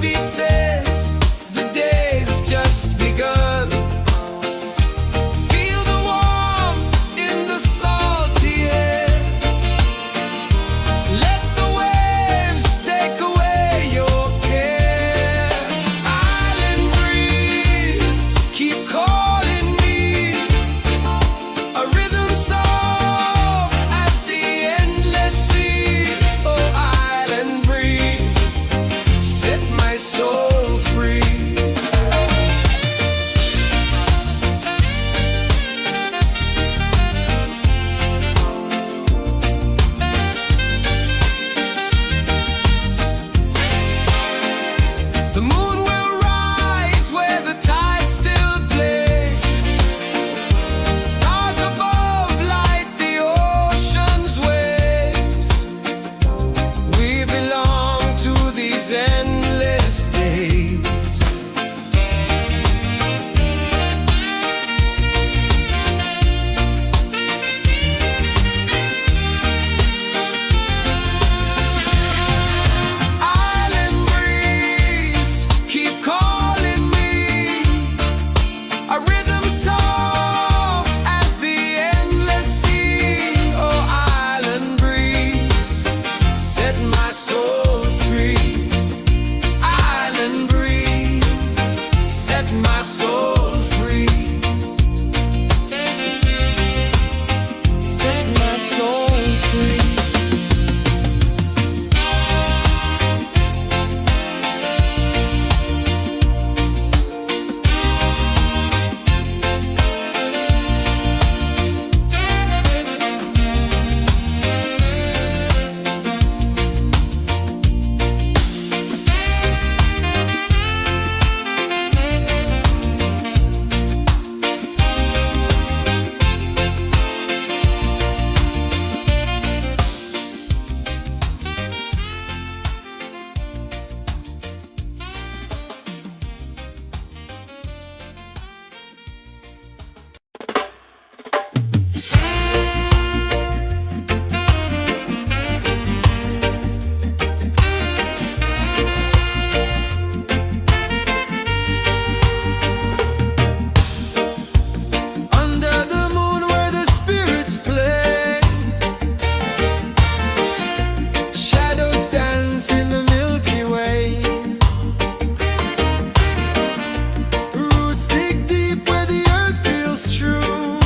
heartbeat says the day's just begun. Feel the warmth in the salty air. Let the waves take away your care. Island breeze, keep calling me. A rhythm soft as the endless sea. Oh, island breeze, set my soul free. The moon will rise where the tide still plays. Stars above light the ocean's waves. We belong to these endless days. Island breeze, keep calling me. A rhythm soft as the endless sea. Oh, island breeze, set my soul free. Island breeze, set my soul free. Set my soul free. Under the moon where the spirits play, shadows dance in the Milky Way. Roots dig deep where the earth feels true.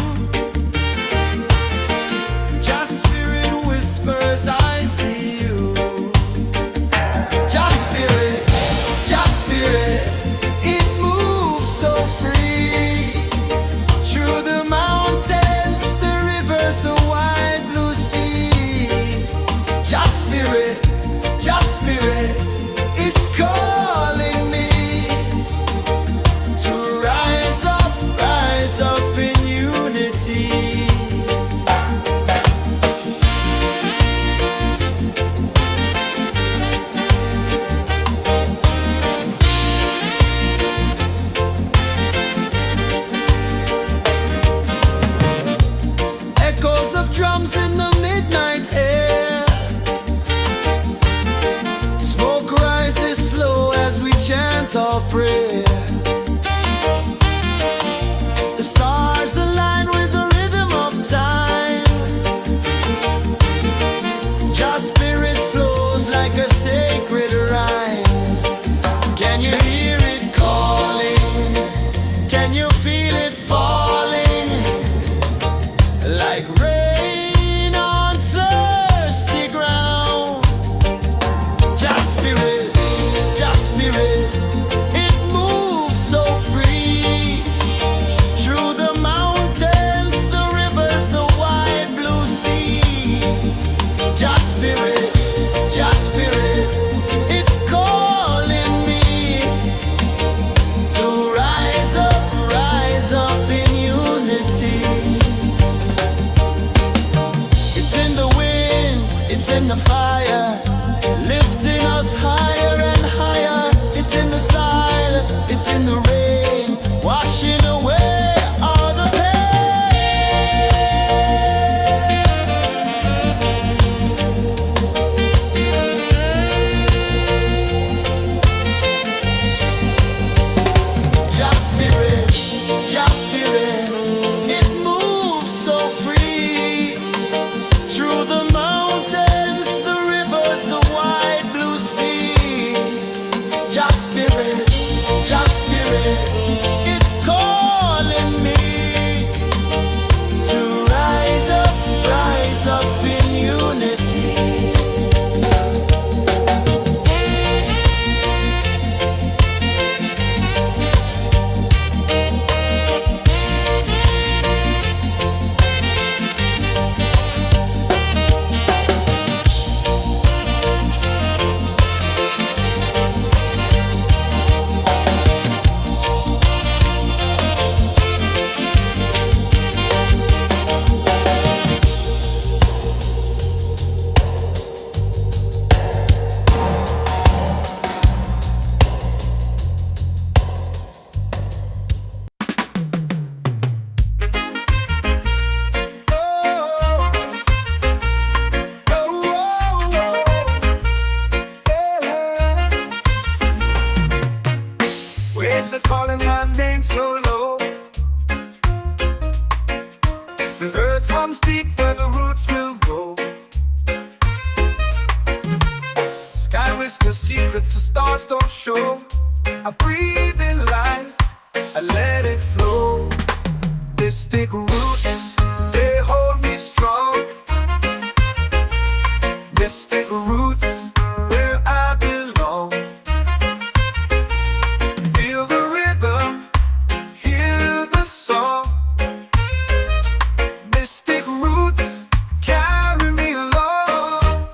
Just spirit whispers, I see you. Just spirit, it moves so free. Through the mountains, the rivers, the wide blue sea. Just spirit, it's calling me to rise up in unity. Echoes of drums in the midnight air. Smoke rises slow as we chant our prayer. The stars align with the rhythm of time. Just spirit flows like a sacred rhyme. Can you hear it calling? Can you feel it falling? Like rain on thirsty ground. Just spirit, it moves spirit, just spirit, it's calling me to rise up in unity. Waves are calling my name so low. The earth hums deep where the roots will go. Sky whispers secrets the stars don't show. I breathe in life, I let it flow. Mystic roots, they hold me strong. Mystic roots, where I belong. Feel the rhythm, hear the song. Mystic roots, carry me along.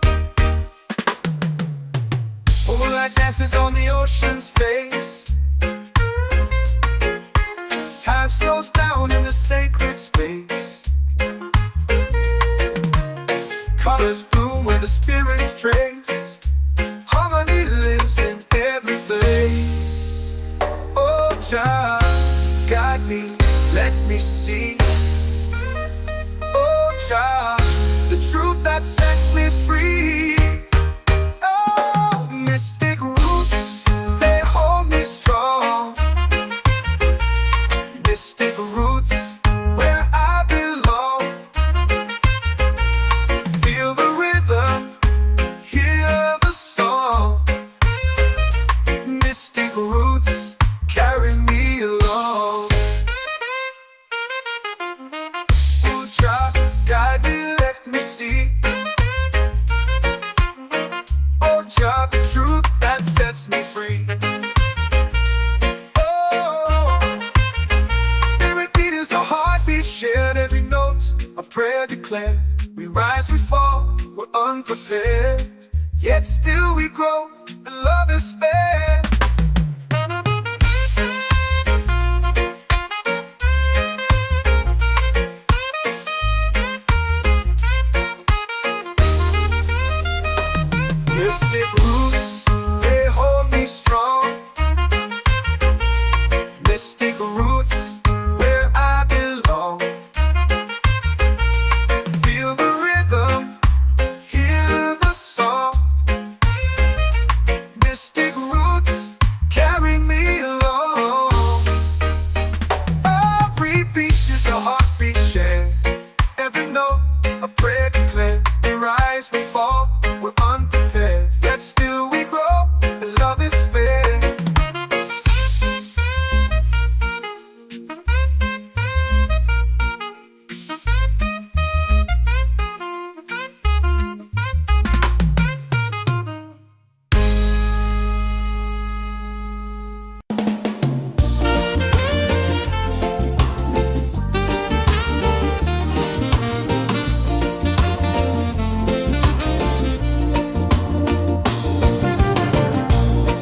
Moonlight dances on the ocean's face. Time slows down in the sacred space. Colors bloom where the spirits trace. Harmony lives in every place. Oh, child, guide me, let me see. Oh, child, the truth that sets me free. Oh, mystic roots, they hold me strong. Mystic roots, where I belong. Feel the rhythm, hear the song. Mystic roots, carry me along. Oh, child, guide me, let me see. Oh, child, the truth that sets me free. Oh, every beat is a heartbeat shared, every note a prayer declared. We rise, we fall, we're unprepared, yet still we grow, and love is spared. Mystic roots, they hold me strong. Mystic roots, where I belong. Feel the rhythm, hear the song. Mystic roots, carry me along. Every beat is a heartbeat shared, every note a prayer declared. We rise, we fall, we're unprepared, yet still we grow, and love is spared.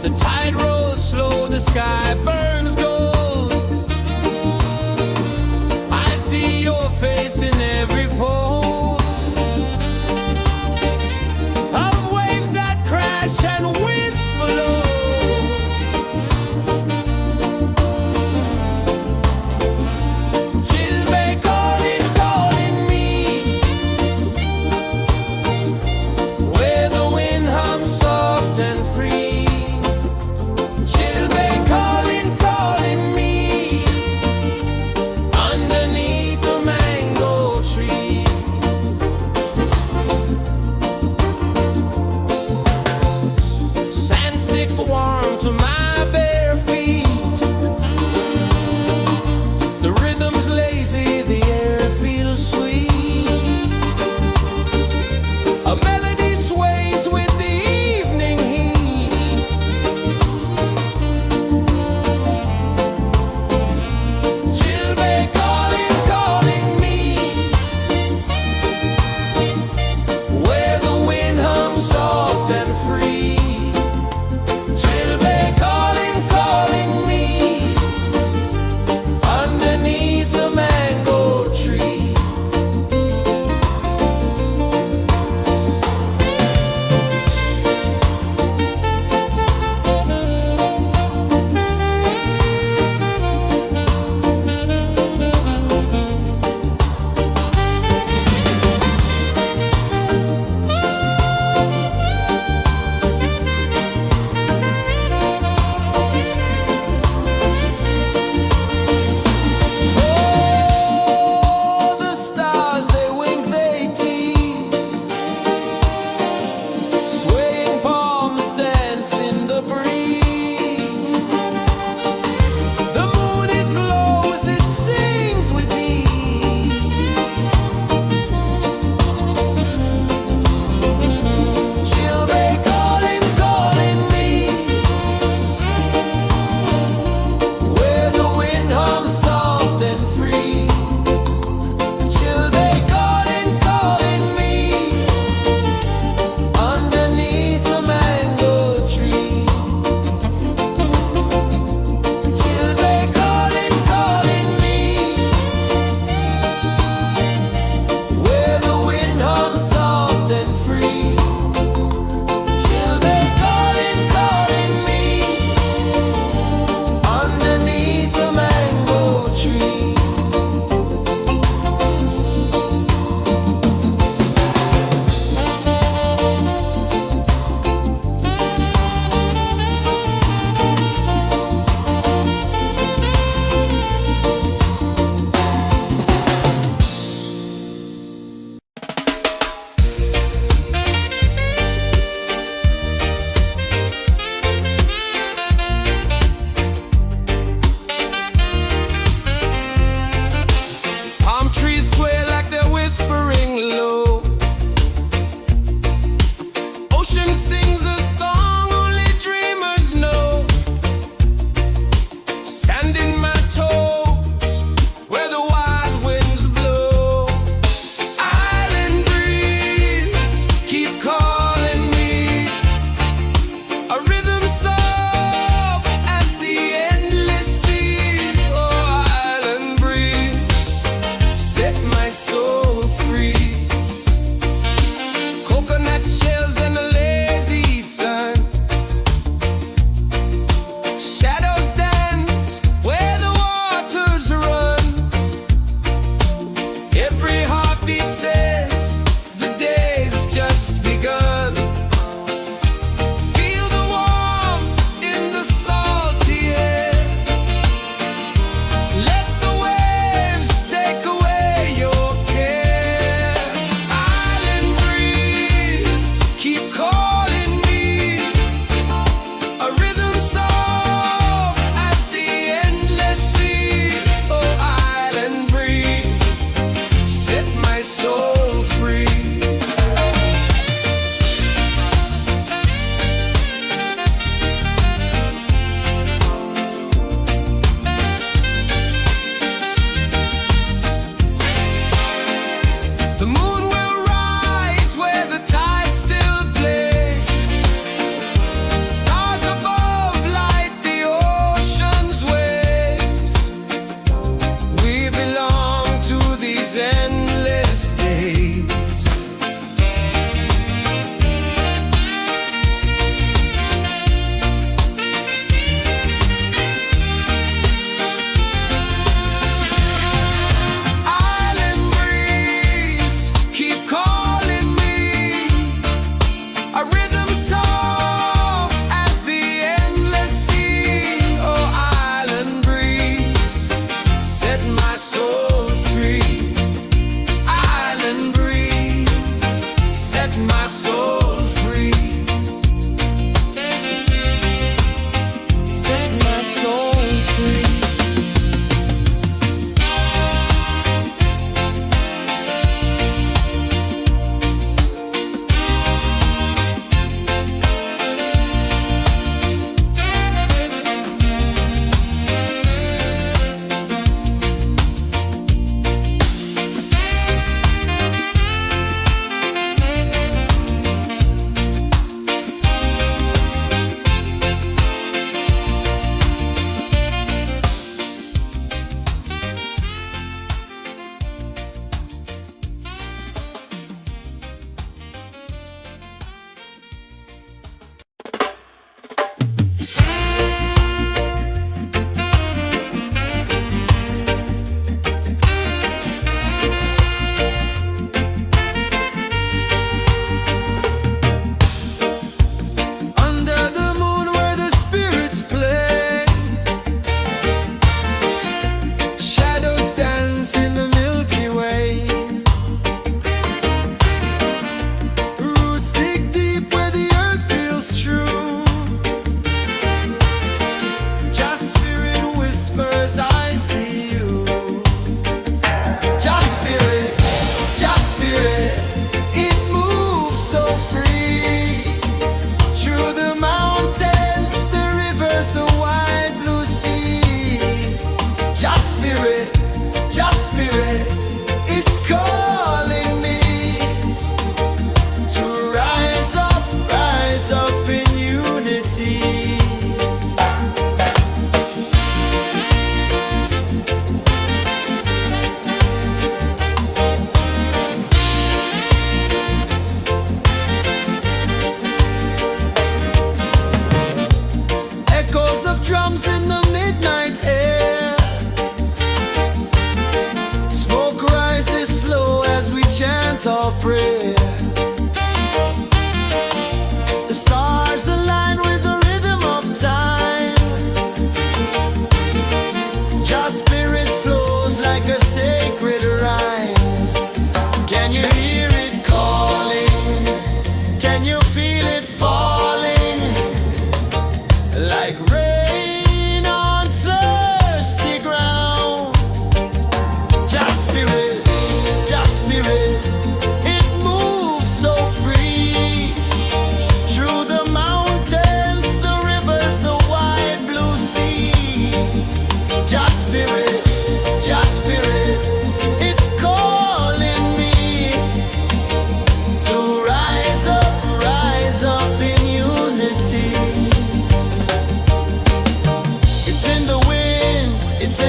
The tide rolls slow, the sky burns gold. I see your face in every fold of waves that crash and whisper low. She'll be calling me, where the wind hums soft and free. She'll be calling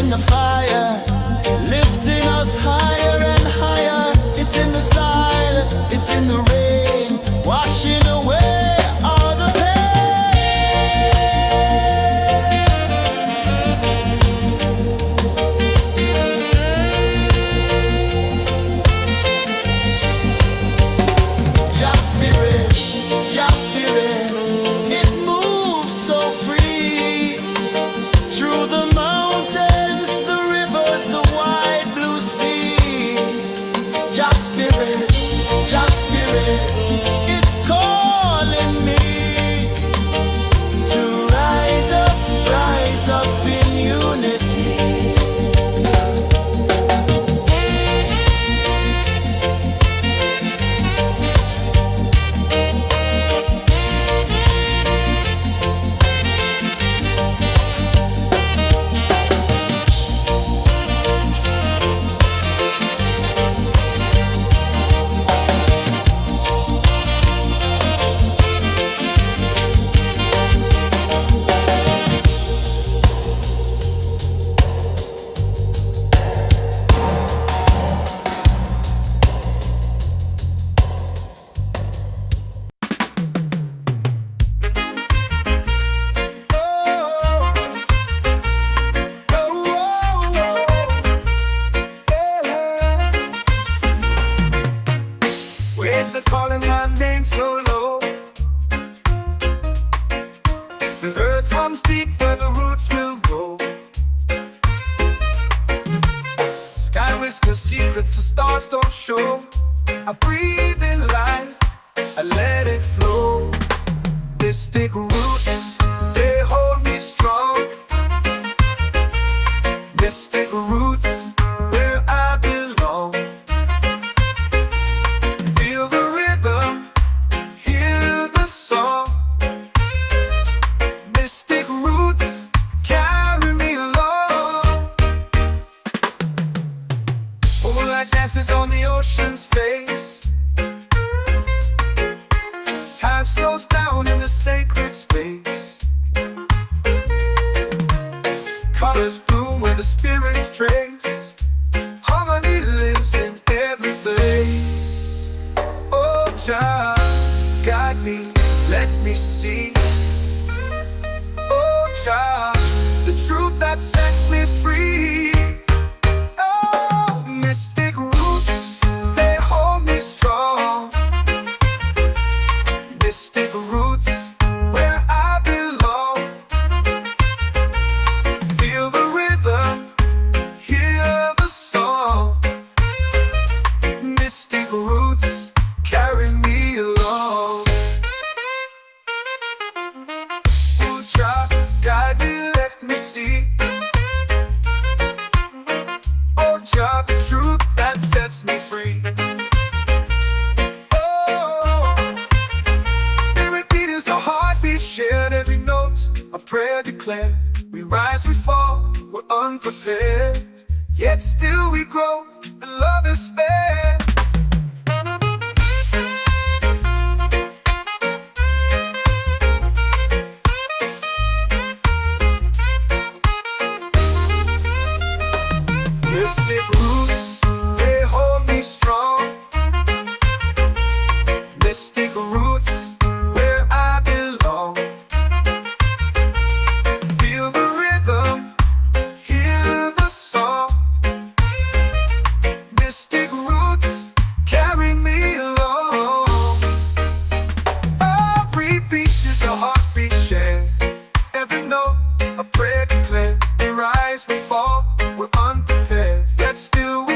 in the fire, lifting us higher and higher. It's in the silence, it's in the rain, washing away all the Just spirit, it moves so free through the mountains, the rivers, the wide blue sea. Just spirit, it's calling me to rise up in unity. Waves are calling my name so low. The earth hums deep where the roots will go. Sky whispers secrets the stars don't show. I breathe in life, I let it flow. Mystic roots, they hold me strong. Mystic roots, where I belong. Feel the rhythm, hear the song. Mystic roots, carry me along. Moonlight dances on the ocean's face. Time slows down in the sacred space. Colors bloom where the spirits trace. Harmony lives in every place. Oh, Jah, guide me, let me see. Oh, Jah, the truth that sets me free. Oh, mystic roots, they hold me strong. Mystic roots, where I belong. Feel the rhythm, hear the song. Mystic roots, carry me along. Oh, Jah, guide me, let me see. Oh, Jah, the truth that sets me free. Oh, every beat is a heartbeat shared, every note a prayer declared. We rise, we fall, we're unprepared, yet still we grow, and love is spared. Mystic roots, they hold me strong. Mystic roots, where I belong. Feel the rhythm, hear the song. Mystic roots, carry me along. Every beat is a heartbeat shared, every note a prayer declared. We rise, we fall, we're unprepared, yet still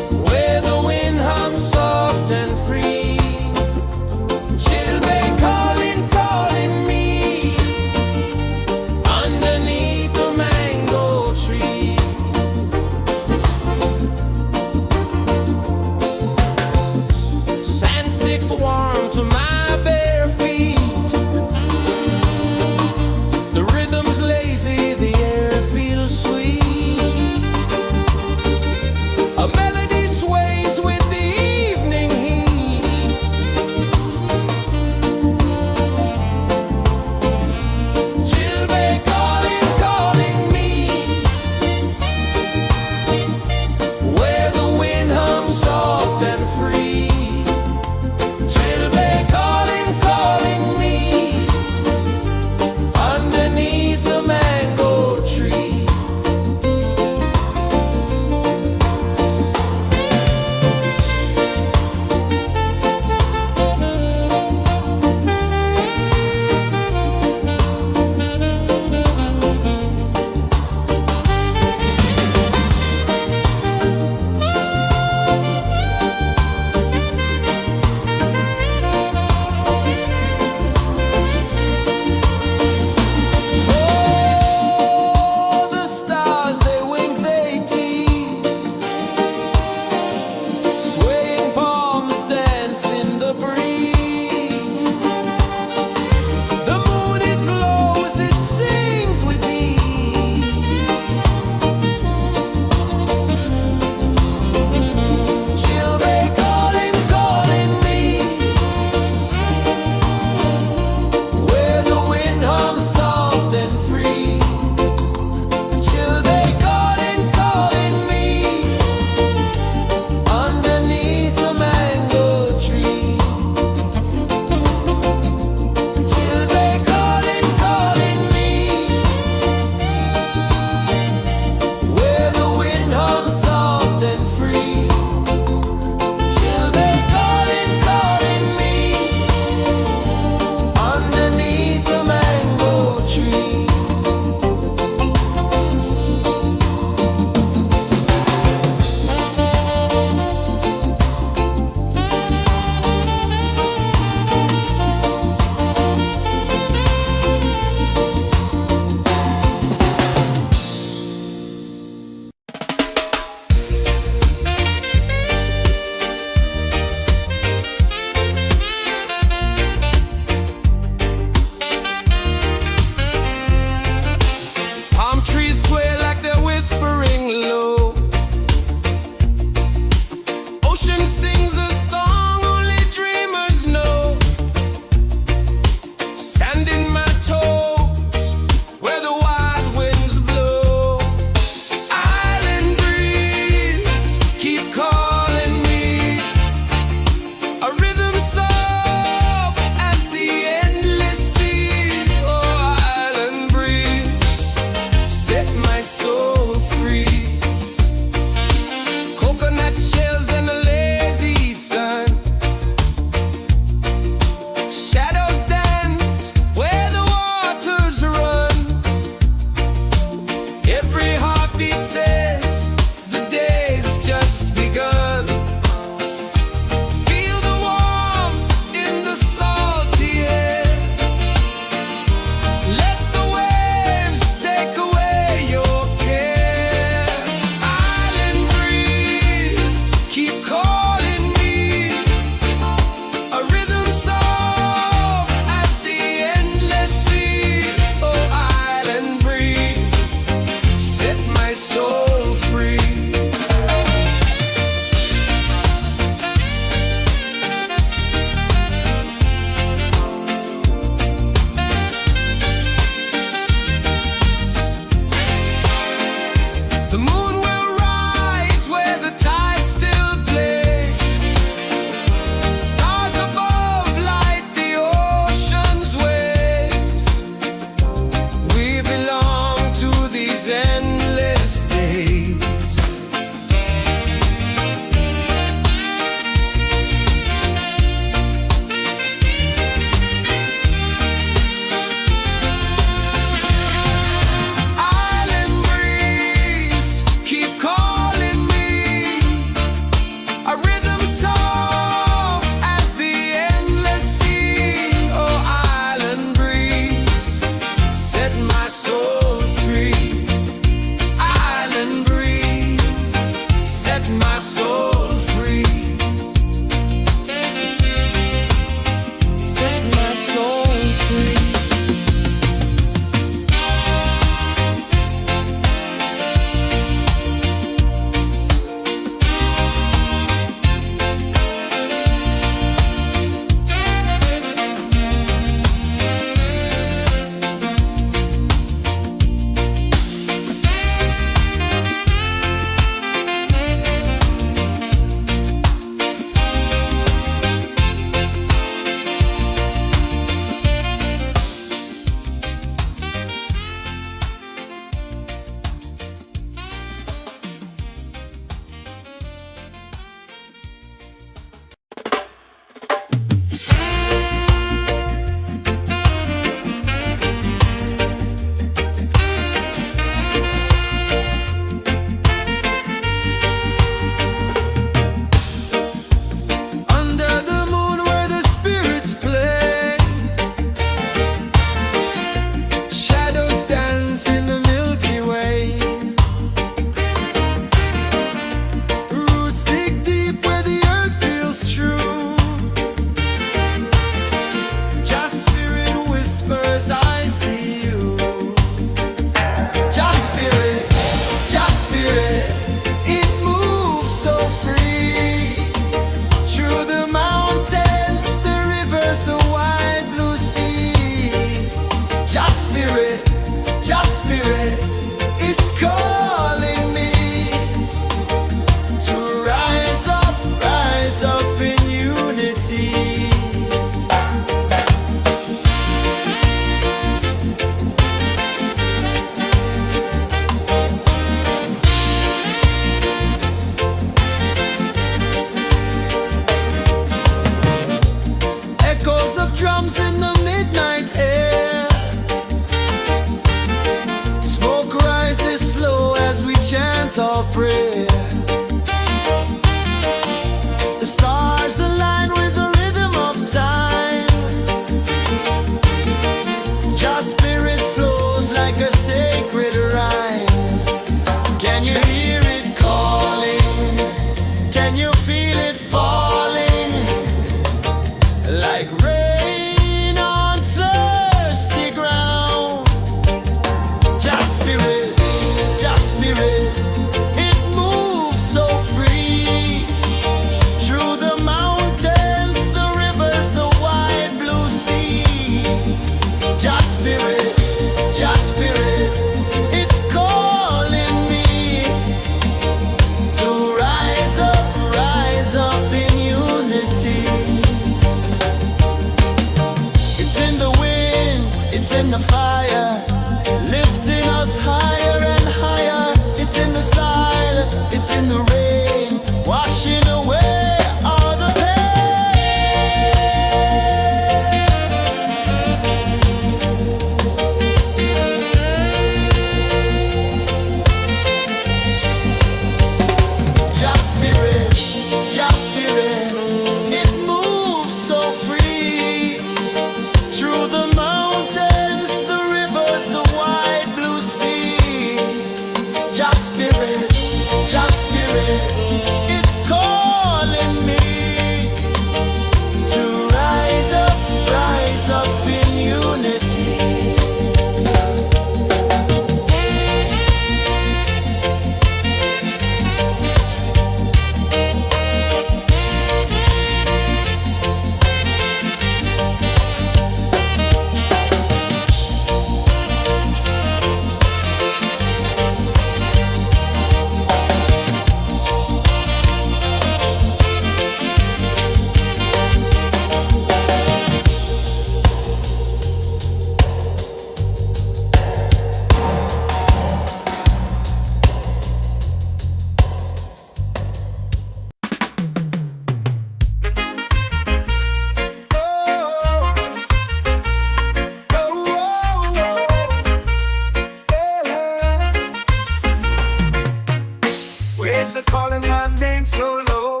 waves are calling my name so low.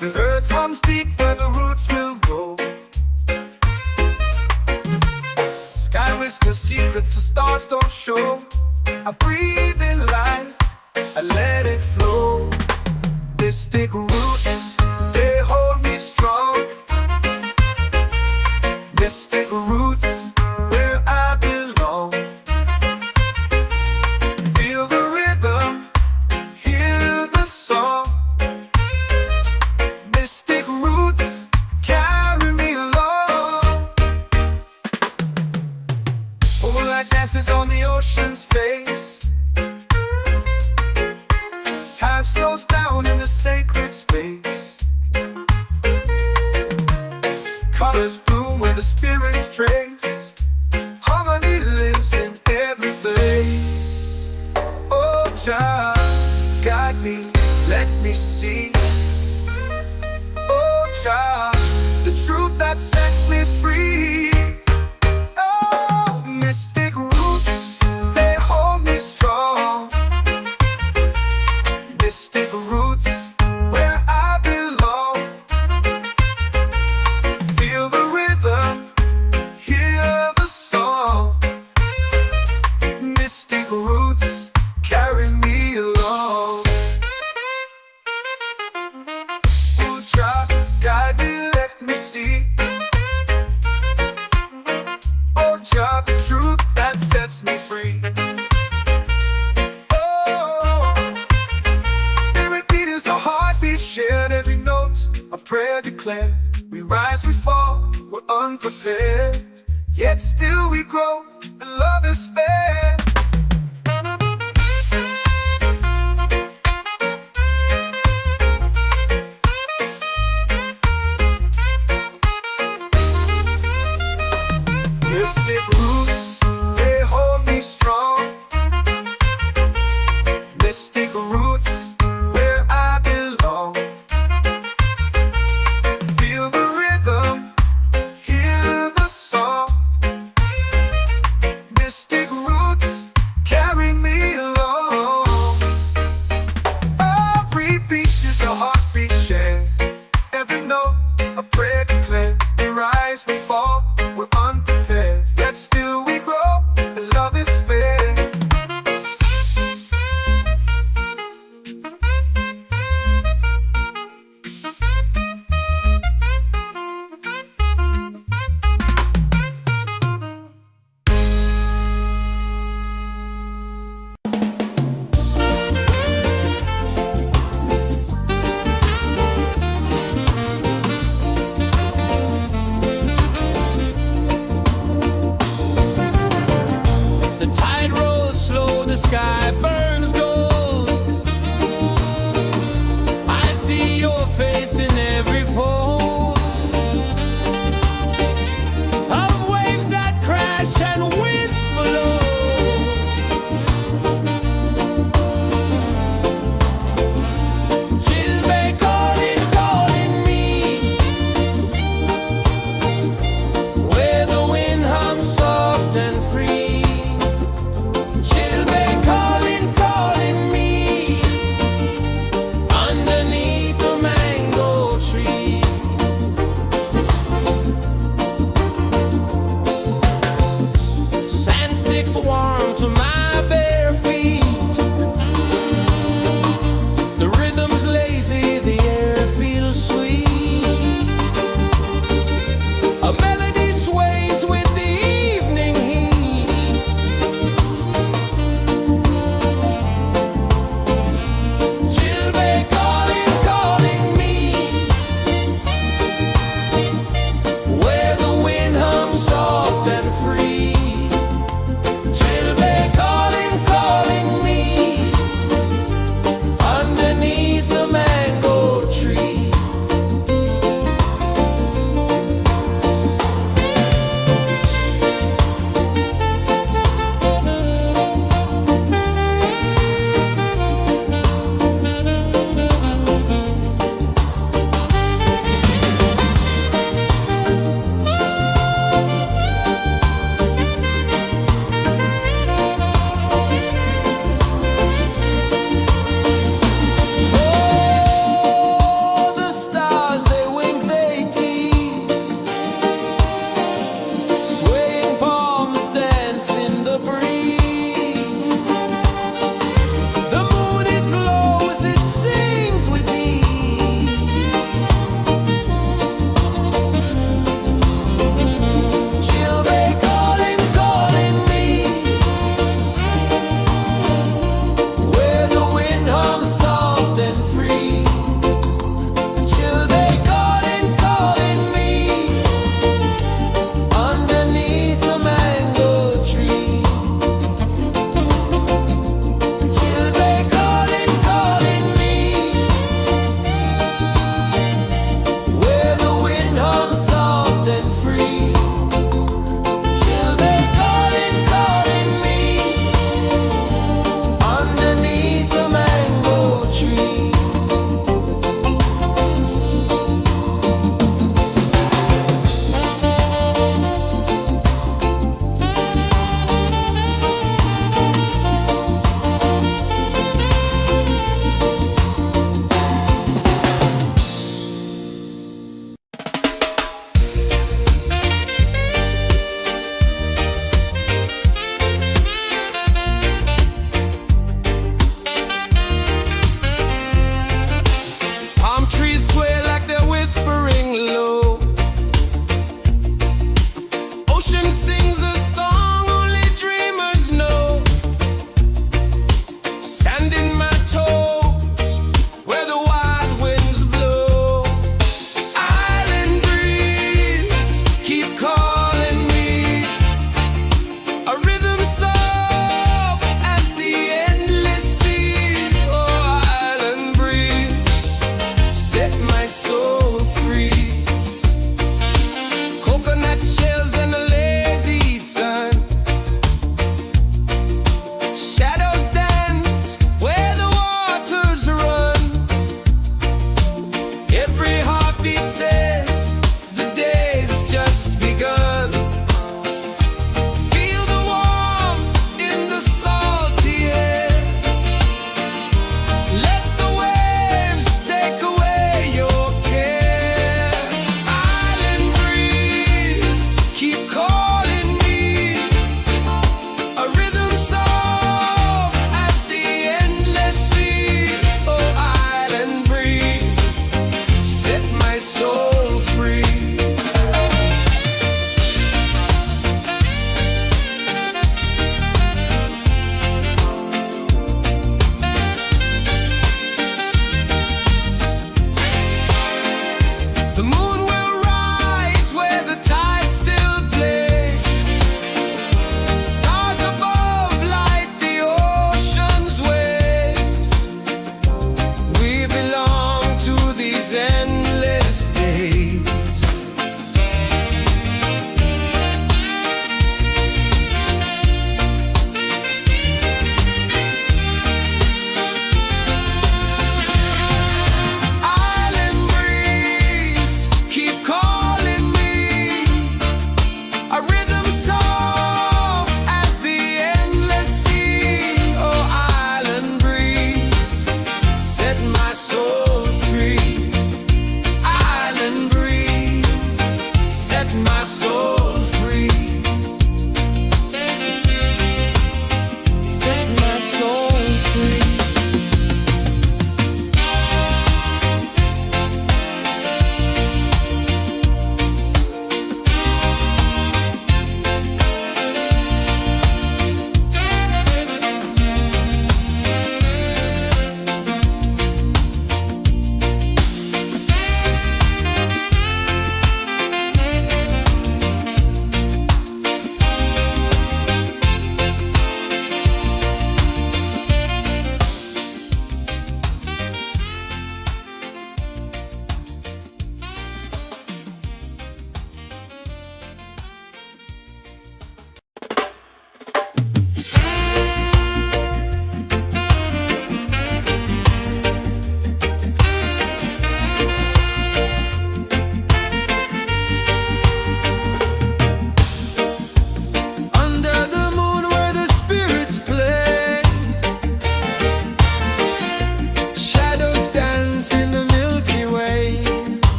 The earth runs deep where the roots will go. Sky whispers secrets the stars don't show. I breathe in life, I let it flow. This thick root, they hold me strong. Mystic roots, where I belong. Feel the rhythm, hear the song. Mystic roots, carry me along. Moonlight dances on the ocean's face. Time slows down in the sacred space. Colors bloom where the spirits trace. Harmony lives in every place. Oh, child, guide me, let me see. Oh, child, the truth that sets me free. Oh, mystic roots, they hold me strong. Mystic roots, where I belong. Feel the rhythm, hear the song. Mystic roots, carry me along. Oh, child, guide me, let me see. Oh, child, the truth that sets me free. Oh, every beat is a heartbeat shared, every note a prayer declared. We rise, we fall, we're unprepared, yet still we grow, and love is spared. Mystic roots, they hold me strong. Mystic roots, where I belong. Feel the rhythm, hear the song. Mystic roots,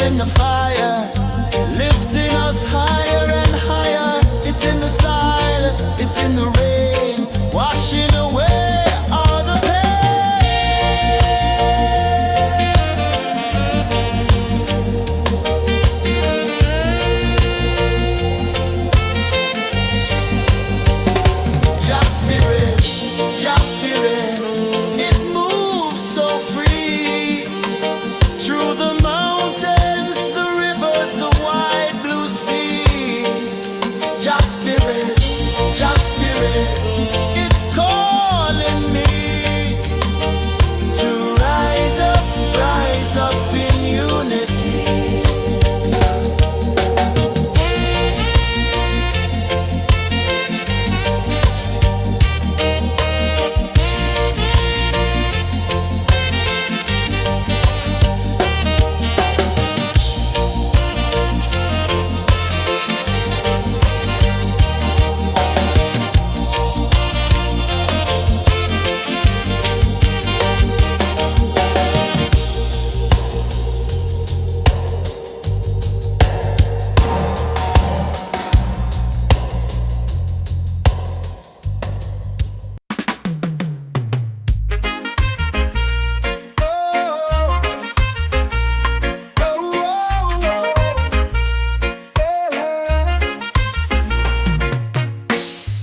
in the fire, lifting us higher and higher. It's in the silence, it's in the rain, washing away all the Just spirit, just spirit, it moves so free through the mountains, the rivers, the wide blue sea. Just spirit, it's calling me to rise up in unity.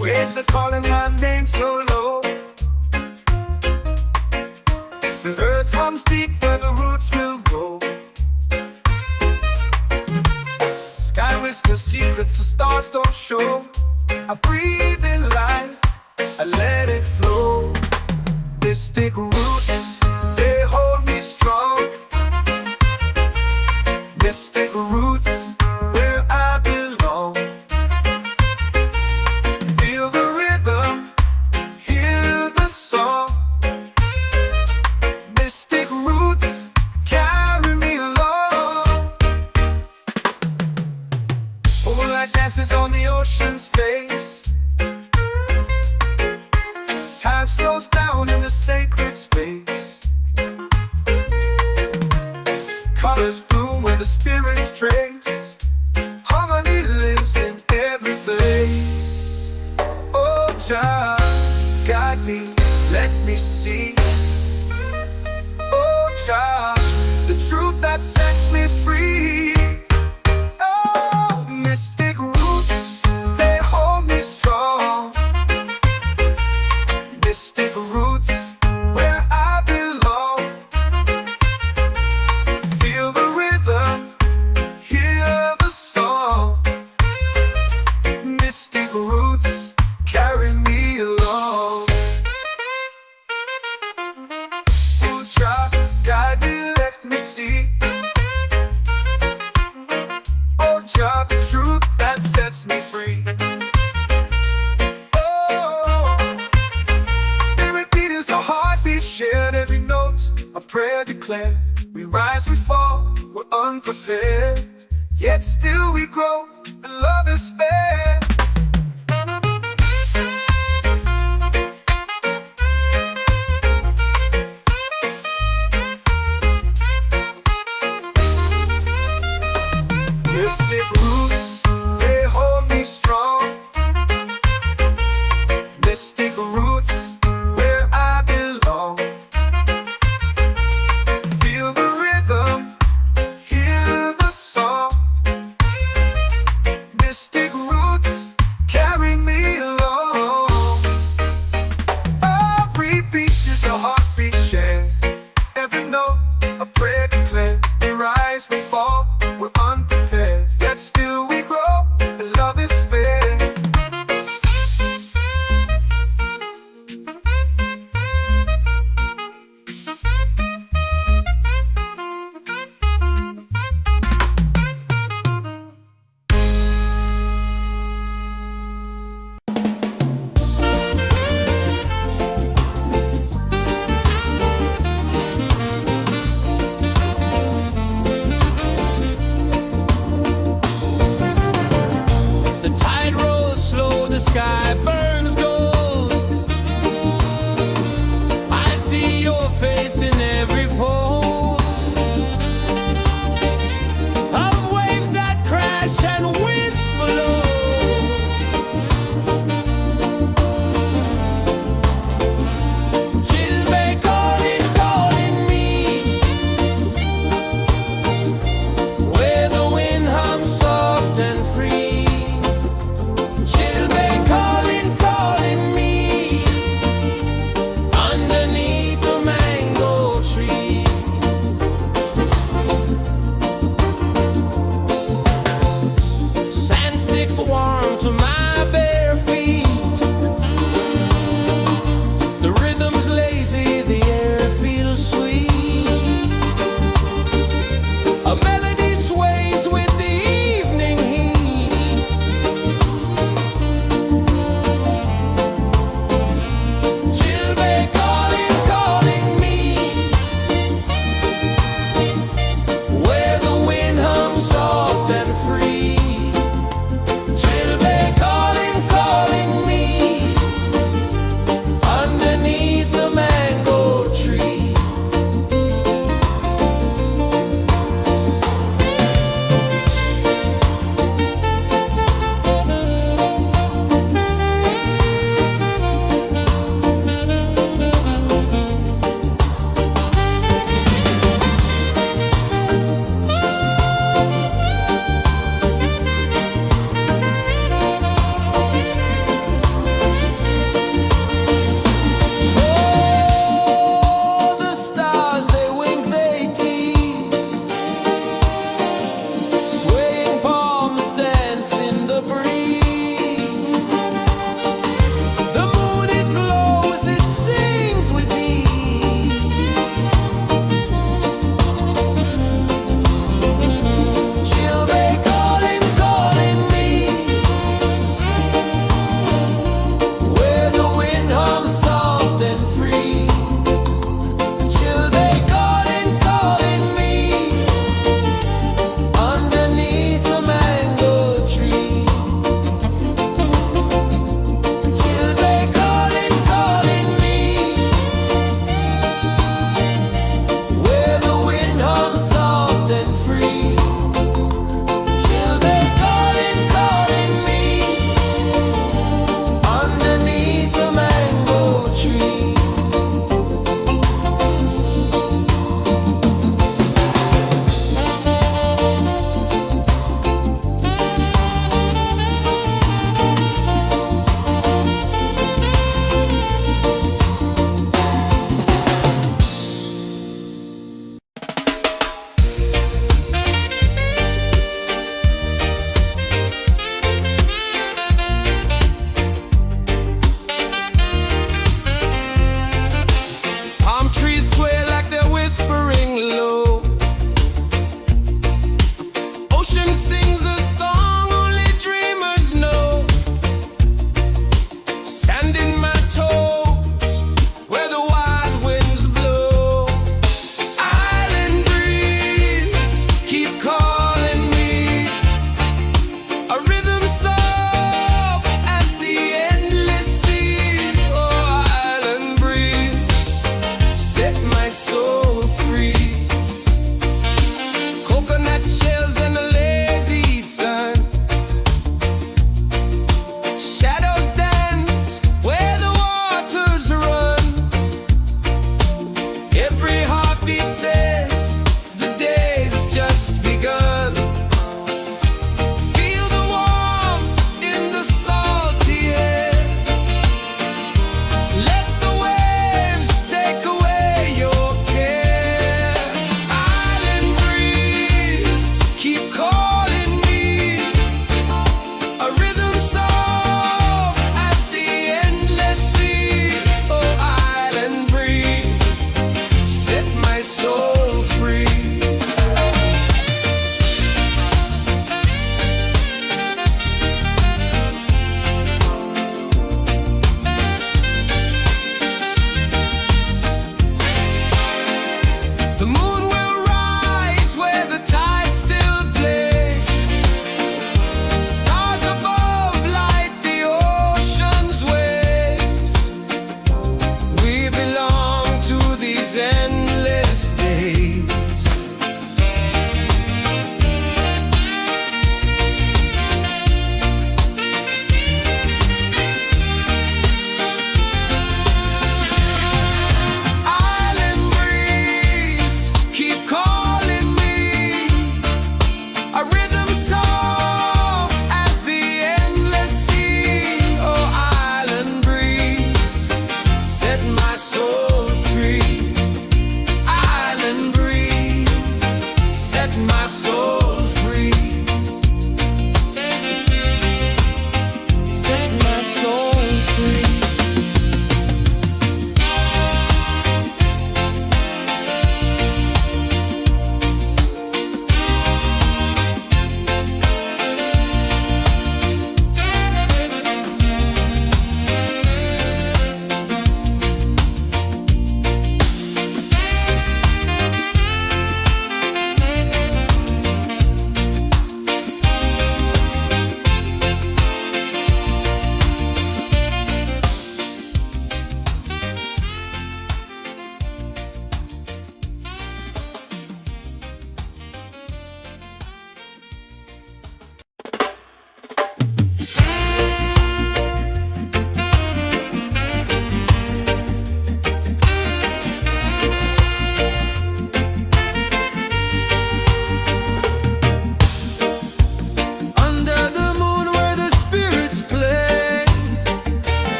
Waves are calling my name so low. The earth hums deep where the roots will grow. Sky whispers secrets the stars don't show. I breathe in life, I let it flow. Mystic roots, they hold me strong. Mystic roots, where I belong. Feel the rhythm, hear the song. Mystic roots, carry me along. Moonlight dances on the ocean's face. Time slows down in the sacred space. Colors bloom where the spirits trace. Harmony lives in every face. Oh, Jah, guide me, let me see. Oh, Jah, the truth that sets me free. Oh, mystic roots, they hold me strong. Mystic roots, where I belong. Feel the rhythm, hear the song. Mystic roots, carry me along. Oh, Jah, guide me, let me see. Oh, Jah, the truth that sets me free. Oh, spirit beat is a heartbeat shared, every note a prayer declared. We rise, we fall, we're unprepared, yet still we grow, and love is spared. Mystic roots,